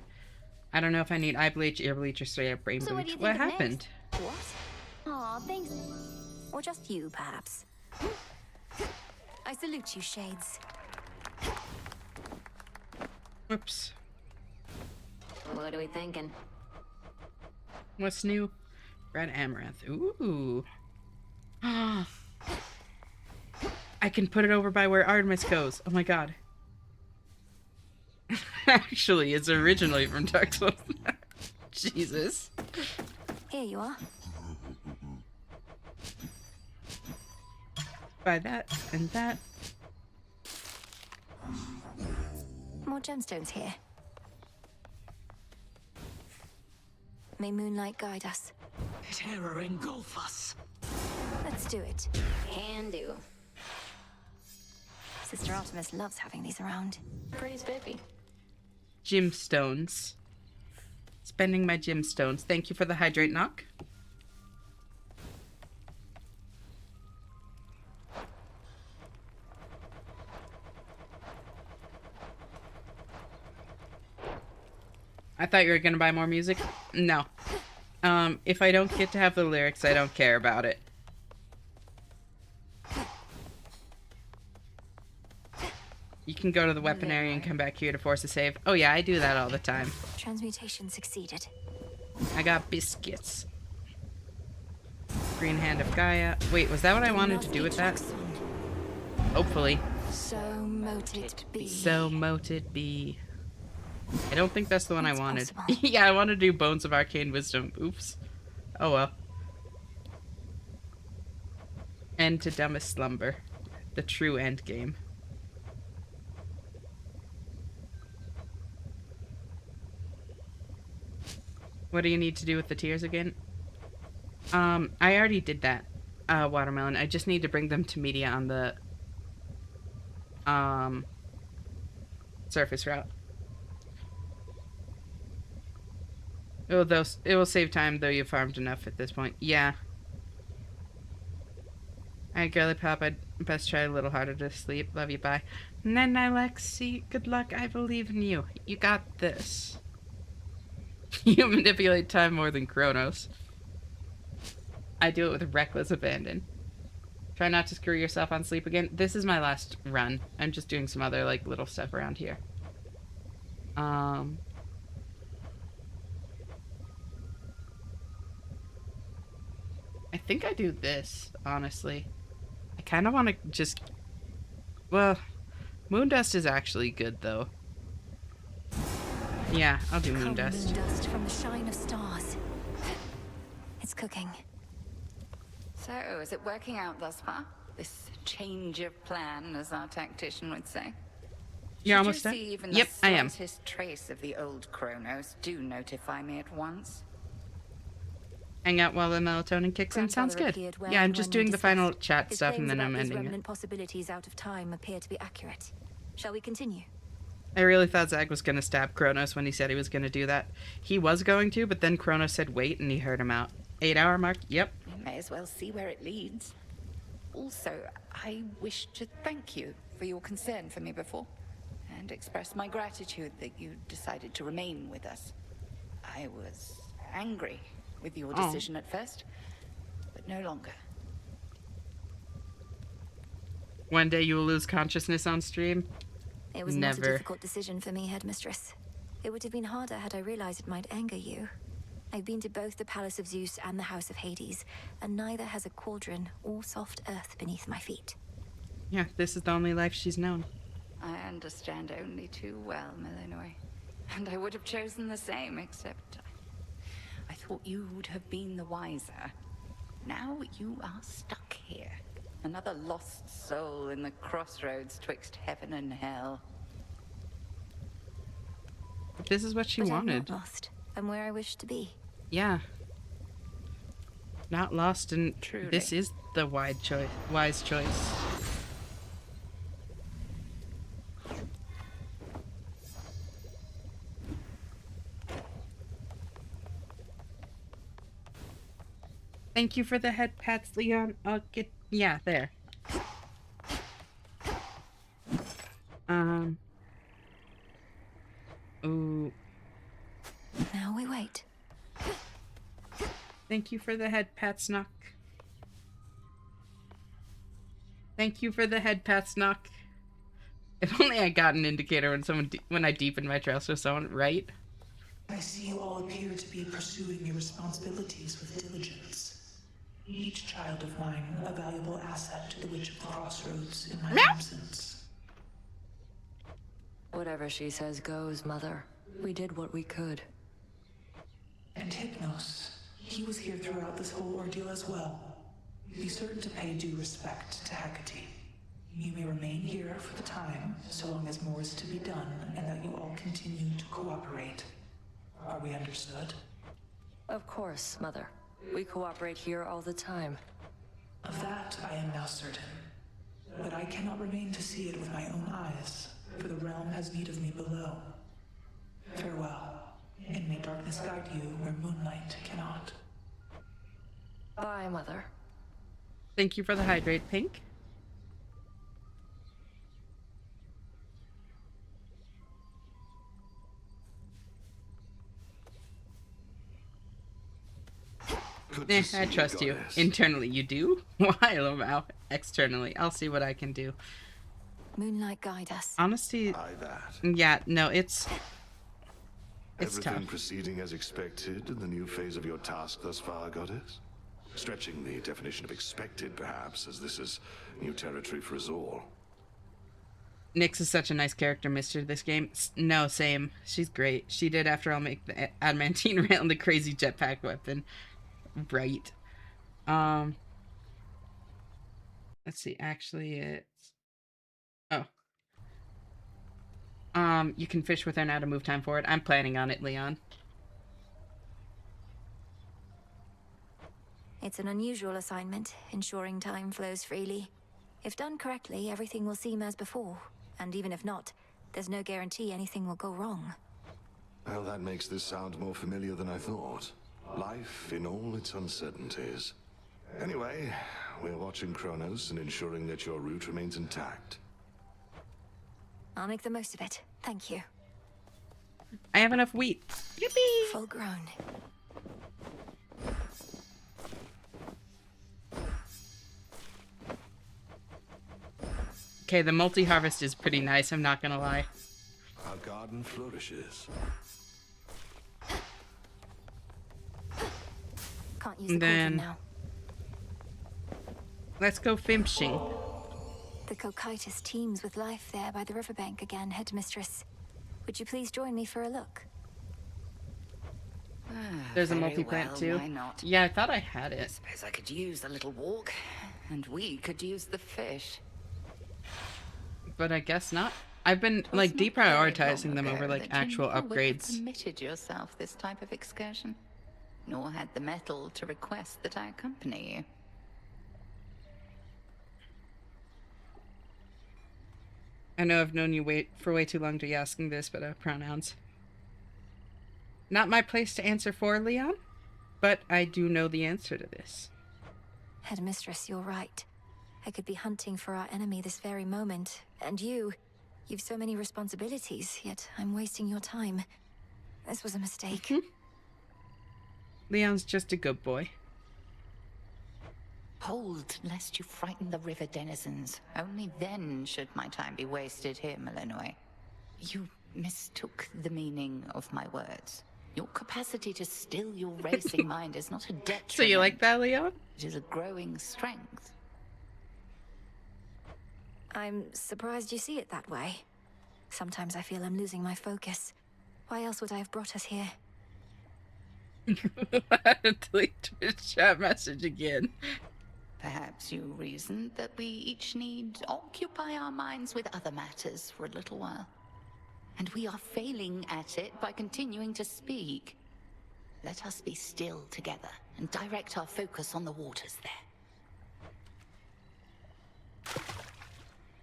I don't know if I need eye bleach, ear bleach, or straight up brain So what do bleach. you What think of happened? What? Aw, thanks. Or just you, perhaps. I salute you, Shades. Whoops. What are we thinking? What's new? Red Amaranth. Ooh. I can put it over by where Artemis goes. Oh my god. Actually, it's originally from Dark Souls. Jesus. Here you are. Buy that and that. More gemstones here. May moonlight guide us. Terror engulf us. Let's do it. Can do. Sister Artemis loves having these around. Pretty spiffy. Gemstones. Spending my gemstones. Thank you for the hydrate knock. I thought you were gonna buy more music. No. If I don't get to have the lyrics, I don't care about it. You can go to the weapon area and come back here to force a save. Oh yeah, I do that all the time. Transmutation succeeded. I got biscuits. Green Hand of Gaia. Wait, was that what I wanted to do with that? Hopefully. So moted be. So moted be. I don't think that's the one I wanted. Yeah, I want to do Bones of Arcane Wisdom. Oops. Oh well. End to dumbest slumber. The true end game. What do you need to do with the tears again? I already did that, watermelon. I just need to bring them to media on the, surface route. It will save time, though you've farmed enough at this point. Yeah. Alright, girly pop, I'd best try a little harder to sleep. Love you, bye. Night night, Lexi. Good luck, I believe in you. You got this. You manipulate time more than Kronos. I do it with reckless abandon. Try not to screw yourself on sleep again. This is my last run. I'm just doing some other, like, little stuff around here. I think I do this, honestly. I kind of want to just... Well, Moondust is actually good, though. Yeah, I'll do Moondust. Moondust from the shine of stars. It's cooking. So, is it working out thus far? This change of plan, as our tactician would say? You're almost done? See even Yep, the I am. slightest trace of the old Kronos, do notify me at once. Hang out while the melatonin kicks in. Sounds good. Yeah, I'm just doing the final chat His stuff and claims then about I'm these ending it. remnant possibilities out of time appear to be accurate. Shall we continue? I really thought Zag was going to stab Kronos when he said he was going to do that. He was going to, but then Kronos said wait and he heard him out. 8-hour mark? Yep. We may as well see where it leads. Also, I wish to thank you for your concern for me before, and express my gratitude that you decided to remain with us. I was angry with your decision at first, but no longer. One day you will lose consciousness on stream? It was Never. not a difficult decision for me, Headmistress. It would have been harder had I realized it might anger you. I've been to both the Palace of Zeus and the House of Hades, and neither has a cauldron or soft earth beneath my feet. Yeah, this is the only life she's known. I understand only too well, Millenoi. And I would have chosen the same, except I thought you would have been the wiser. Now you are stuck here. Another lost soul in the crossroads twixt heaven and hell. But this is what she but wanted. I'm not lost. I'm where I wish to be. Yeah. Not lost, and Truly. This is the wise choice. Thank you for the head pats, Leon. I'll get... Yeah, there. Ooh. Now we wait. Thank you for the head pats, Knock. Thank you for the head pats, Knock. If only I got an indicator when I deepened my trust with someone, right? I see you all appear to be pursuing your responsibilities with diligence. Each child of mine a valuable asset to the Witch of the Crossroads in my absence. Whatever she says goes, Mother. We did what we could. And Hypnos, he was here throughout this whole ordeal as well. Be certain to pay due respect to Hecate. You may remain here for the time, so long as more is to be done, and that you all continue to cooperate. Are we understood? Of course, Mother. We cooperate here all the time. Of that I am now certain. But I cannot remain to see it with my own eyes, for the realm has need of me below. Farewell, and may darkness guide you where moonlight cannot. Bye, Mother. Thank you for the hydrate, Pink. I trust you. Internally, you do. Why, Lomao? Externally, I'll see what I can do. Moonlight guide us. Honesty. That. Yeah, no, it's Everything tough. proceeding as expected in the new phase of your task thus far, Goddess? Stretching the definition of expected, perhaps, as this is new territory for us all. Nyx is such a nice character, mister, this game. No, same. She's great. She did, after all, make the adamantine rail and the crazy jetpack weapon. Right. Let's see, actually it's... Oh. You can fish with an out of move time for it. I'm planning on it, Leon. It's an unusual assignment, ensuring time flows freely. If done correctly, everything will seem as before. And even if not, there's no guarantee anything will go wrong. Well, that makes this sound more familiar than I thought. Life in all its uncertainties. Anyway, we're watching Kronos and ensuring that your route remains intact. I'll make the most of it. Thank you. I have enough wheat. Yippee! Full grown. Okay, the multi-harvest is pretty nice, I'm not gonna lie. Our garden flourishes. Can't use the cauldron now. Let's go fishing. The Cocytus teems with life there by the riverbank again, Headmistress. Would you please join me for a look? There's a Very multi-plant well, too. why not? Yeah, I thought I had it. Suppose I could use a little walk, and we could use the fish. But I guess not. I've been like deprioritizing them over like actual upgrades. Permitted yourself this type of excursion, nor had the mettle to request that I accompany you. I know I've known you for way too long to be asking this, but pronouns. Not my place to answer for, Leon, but I do know the answer to this. Headmistress, you're right. I could be hunting for our enemy this very moment, and you've so many responsibilities, yet I'm wasting your time. This was a mistake. Leon's just a good boy. Hold, lest you frighten the river denizens. Only then should my time be wasted here, Malinois. You mistook the meaning of my words. Your capacity to still your racing mind is not a detriment. So you like that, Leon? It is a growing strength. I'm surprised you see it that way. Sometimes I feel I'm losing my focus. Why else would I have brought us here? Delete the chat message again. Perhaps you reasoned that we each need occupy our minds with other matters for a little while. And we are failing at it by continuing to speak. Let us be still together and direct our focus on the waters there.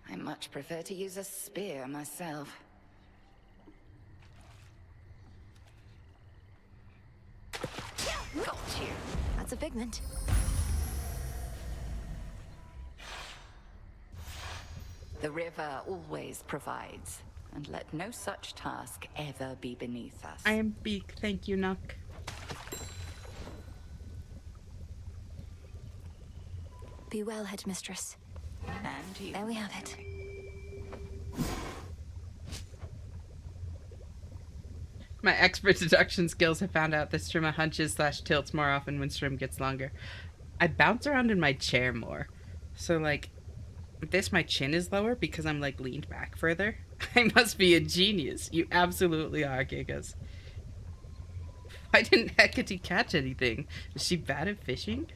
I much prefer to use a spear myself. Got you. That's a figment. The river always provides, and let no such task ever be beneath us. I am Beak, thank you, Nook. Be well, Headmistress. And you. There we have it. My expert deduction skills have found out that Strimma hunches / tilts more often when Strim gets longer. I bounce around in my chair more. So, like, my chin is lower because I'm, like, leaned back further. I must be a genius. You absolutely are, Gigas. Why didn't Hecate catch anything? Is she bad at fishing?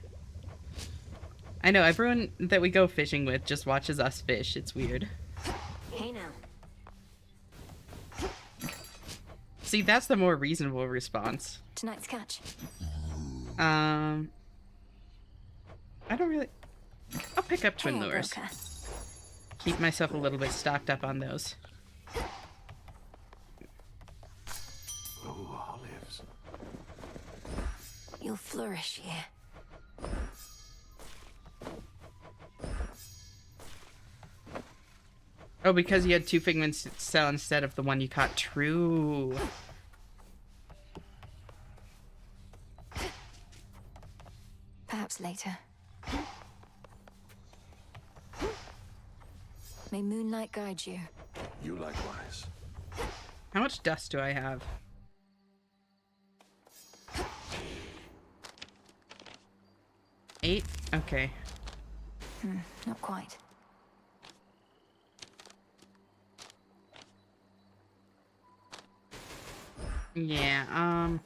I know, everyone that we go fishing with just watches us fish. It's weird. Hey now. See, that's the more reasonable response. Tonight's catch. I don't really... I'll pick up twin lures. Keep myself a little bit stocked up on those. Oh, olives. You'll flourish here. Oh, because you had 2 figments to sell instead of the one you caught. True. Perhaps later. May moonlight guide you. You likewise. How much dust do I have? Eight? Okay. Not quite. Yeah, Upon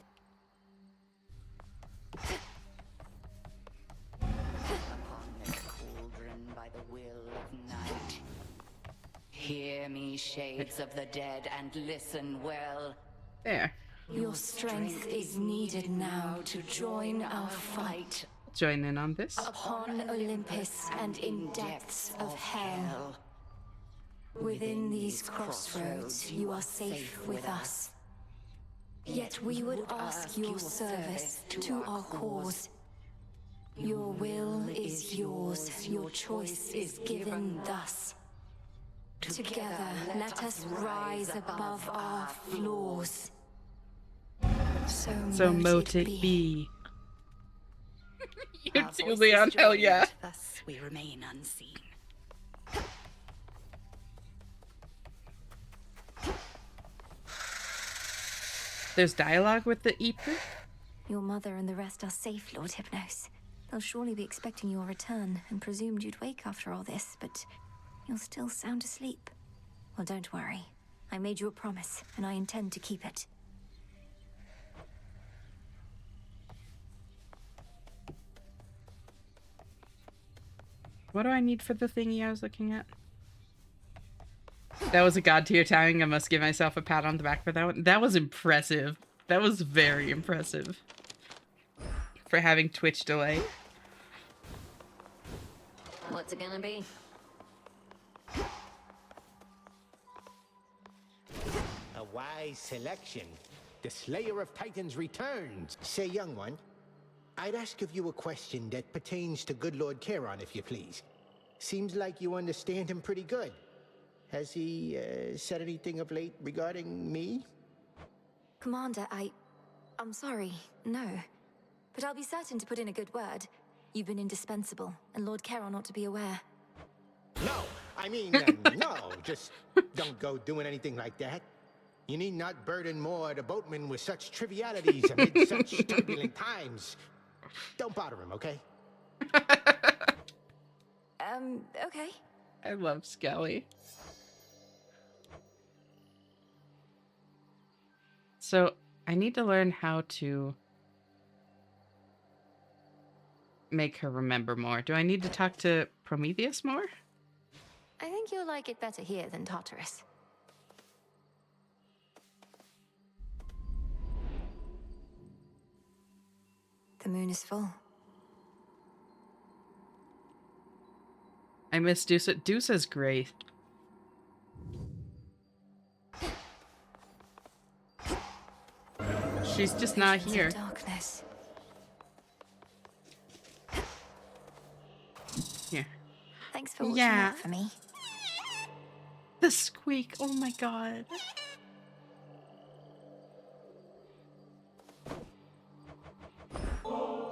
this cauldron by the me, shades of the dead, and listen well. There. Your strength is needed now to join our fight. Join in on this. Upon Olympus and in depths of hell. Within these crossroads, you are safe with us. Yet we would ask your service to our cause. Your will is yours, your choice is given thus. Together, let us rise above our flaws. So mote it be. You too, Leon, hell yeah. Thus we remain unseen. There's dialogue with the Eper? Your mother and the rest are safe, Lord Hypnos. They'll surely be expecting your return and presumed you'd wake after all this, but you're still sound asleep. Well, don't worry. I made you a promise, and I intend to keep it. What do I need for the thingy I was looking at? That was a god tier timing. I must give myself a pat on the back for that one. That was impressive. That was very impressive. For having Twitch delay. What's it gonna be? A wise selection. The Slayer of Titans returns. Say, young one, I'd ask of you a question that pertains to good Lord Charon, if you please. Seems like you understand him pretty good. Has he said anything of late regarding me? Commander, I'm sorry, no. But I'll be certain to put in a good word. You've been indispensable, and Lord Charon ought to be aware. No, I mean, no, just don't go doing anything like that. You need not burden more the boatman with such trivialities amid such turbulent times. Don't bother him, okay? Okay. I love Skelly. So, I need to learn how to make her remember more. Do I need to talk to Prometheus more? I think you'll like it better here than Tartarus. The moon is full. I miss Dusa. Dusa's great. She's just not here. Darkness. Here. Thanks for watching out for me. The squeak. Oh my god.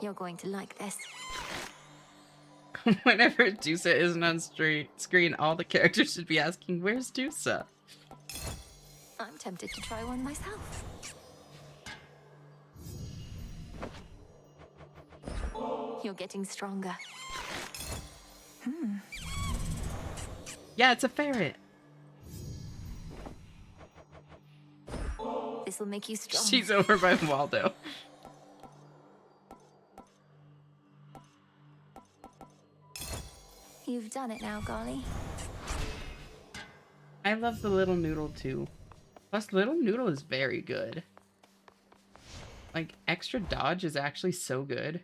You're going to like this. Whenever Dusa isn't on screen, all the characters should be asking, "Where's Dusa?" I'm tempted to try one myself. You're getting stronger. Yeah, it's a ferret. This will make you strong. She's over by Waldo. You've done it now, Golly. I love the little noodle too. Plus, little noodle is very good. Like, extra dodge is actually so good.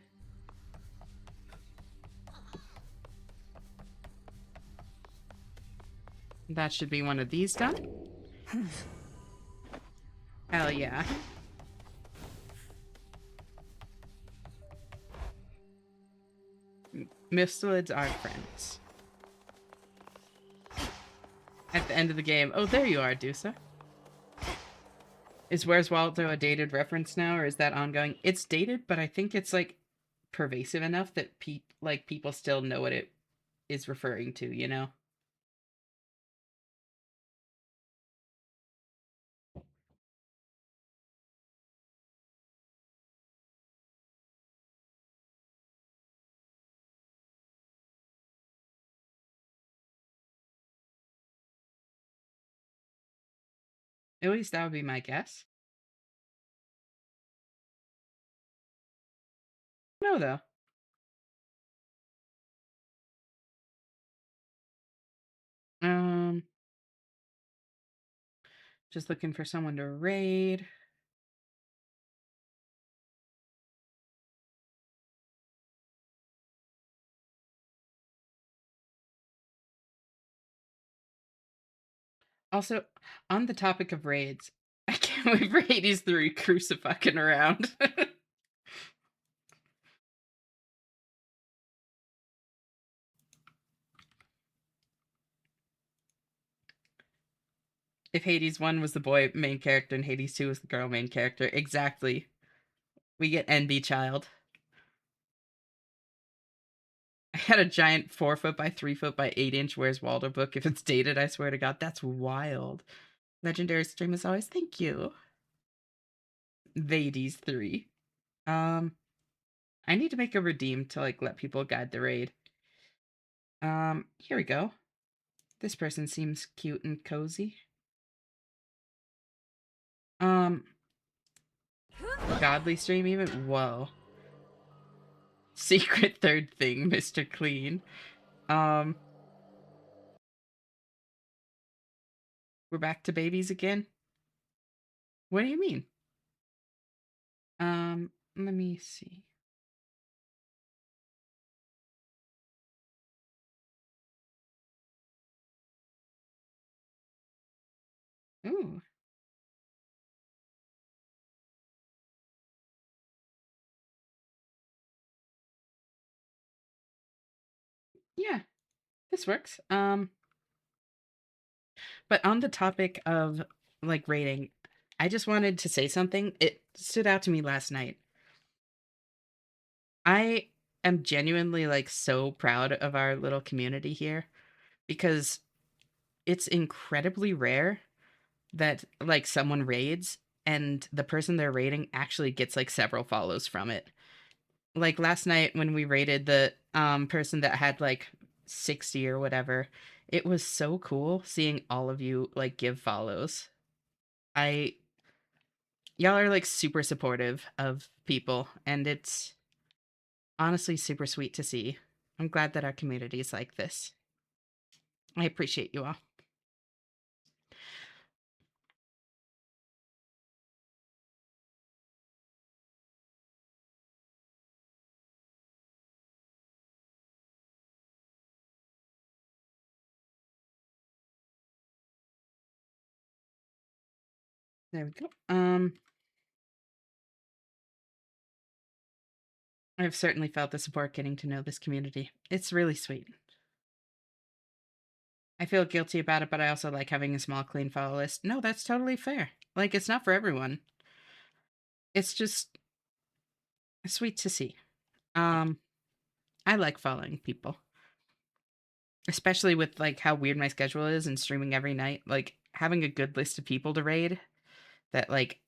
That should be one of these done. Hell yeah. Mistelids are friends. At the end of the game. Oh, there you are, Dusa. Is Where's Waldo a dated reference now, or is that ongoing? It's dated, but I think it's, like, pervasive enough that people still know what it is referring to, you know? At least that would be my guess. No, though. Just looking for someone to raid. Also, on the topic of raids, I can't wait for Hades 3 crucifying around. If Hades 1 was the boy main character and Hades 2 was the girl main character. Exactly. We get NB child. I had a giant 4 foot by 3 foot by 8 inch Where's Waldo book. If it's dated, I swear to God, that's wild. Legendary stream as always. Thank you. Hades 3. I need to make a redeem to like let people guide the raid. Here we go. This person seems cute and cozy. Godly stream even? Whoa. Secret third thing, Mr. Clean. We're back to babies again? What do you mean? Let me see. Ooh. Yeah, this works. But on the topic of like rating, I just wanted to say something. It stood out to me last night. I am genuinely like so proud of our little community here because it's incredibly rare that like someone raids and the person they're raiding actually gets like several follows from it. Like last night when we raided the person that had like 60 or whatever, it was so cool seeing all of you like give follows. I Y'all are like super supportive of people and it's honestly super sweet to see. I'm glad that our community is like this. I appreciate you all. There we go. I've certainly felt the support getting to know this community. It's really sweet. I feel guilty about it, but I also like having a small, clean follow list. No, that's totally fair. Like, it's not for everyone. It's just sweet to see. I like following people, especially with like how weird my schedule is and streaming every night. Like, having a good list of people to raid that like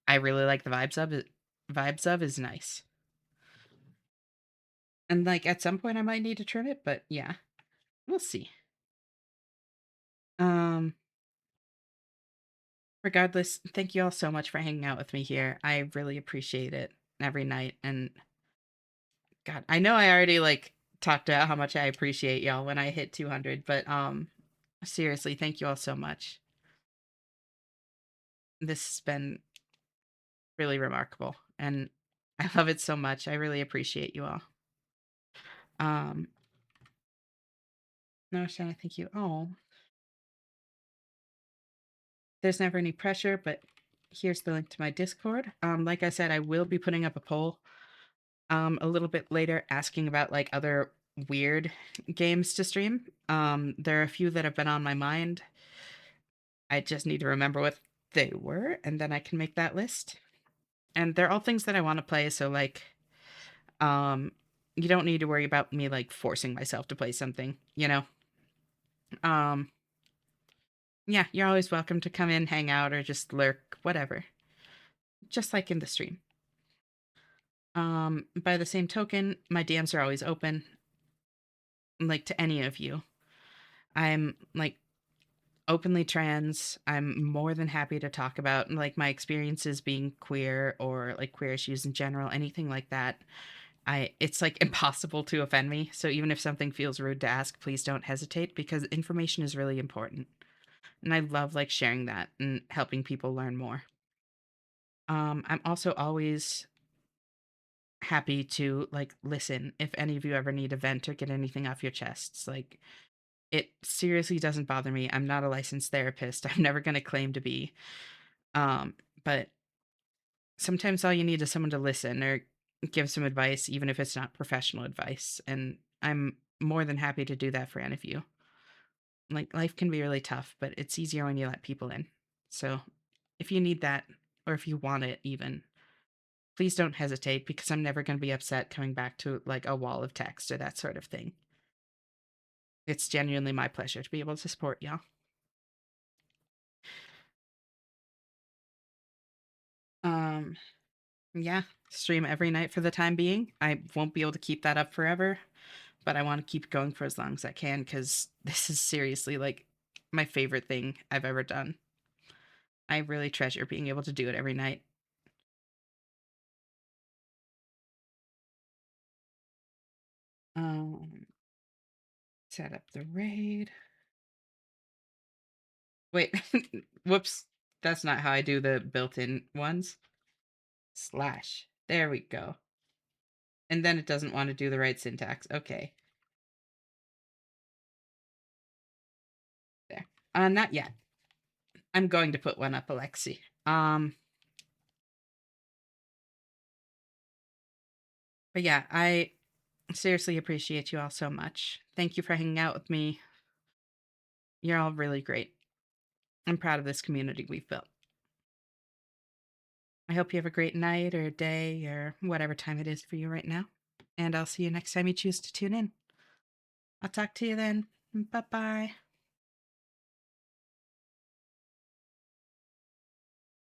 I really like the vibes of is nice. And like at some point I might need to trim it, but yeah, we'll see. Um Regardless, thank you all so much for hanging out with me here. I really appreciate it every night. And God, I know I already like talked about how much I appreciate y'all when I hit 200, but seriously, thank you all so much. This has been really remarkable and I love it so much. I really appreciate you all. Um no, Shanna, thank you. Oh, there's never any pressure, but here's the link to my Discord. Like I said, I will be putting up a poll a little bit later asking about like other weird games to stream. There are a few that have been on my mind. I just need to remember what they were and then I can make that list. And they're all things that I want to play, so like um you don't need to worry about me like forcing myself to play something, you know. Um yeah, you're always welcome to come in, hang out or just lurk, whatever. Just like in the stream. By the same token, my DMs are always open, like to any of you. I'm like openly trans. I'm more than happy to talk about like my experiences being queer or like queer issues in general, anything like that. It's like impossible to offend me. So even if something feels rude to ask, please don't hesitate because information is really important. And I love like sharing that and helping people learn more. I'm also always happy to like listen if any of you ever need a vent or get anything off your chests. Like it seriously doesn't bother me. I'm not a licensed therapist. I'm never going to claim to be. But sometimes all you need is someone to listen or give some advice, even if it's not professional advice. And I'm more than happy to do that for any of you. Like life can be really tough, but it's easier when you let people in. So if you need that, or if you want it even, please don't hesitate because I'm never going to be upset coming back to like a wall of text or that sort of thing. It's genuinely my pleasure to be able to support y'all. Um, yeah, stream every night for the time being. I won't be able to keep that up forever, but I want to keep going for as long as I can because this is seriously like my favorite thing I've ever done. I really treasure being able to do it every night. Um, Set up the raid. Wait, whoops. That's not how I do the built-in ones. Slash. There we go. And then it doesn't want to do the right syntax. Okay. There. Not yet. I'm going to put one up, Alexi. But yeah, I seriously appreciate you all so much. Thank you for hanging out with me. You're all really great. I'm proud of this community we've built. I hope you have a great night or day or whatever time it is for you right now. And I'll see you next time you choose to tune in. I'll talk to you then. Bye bye.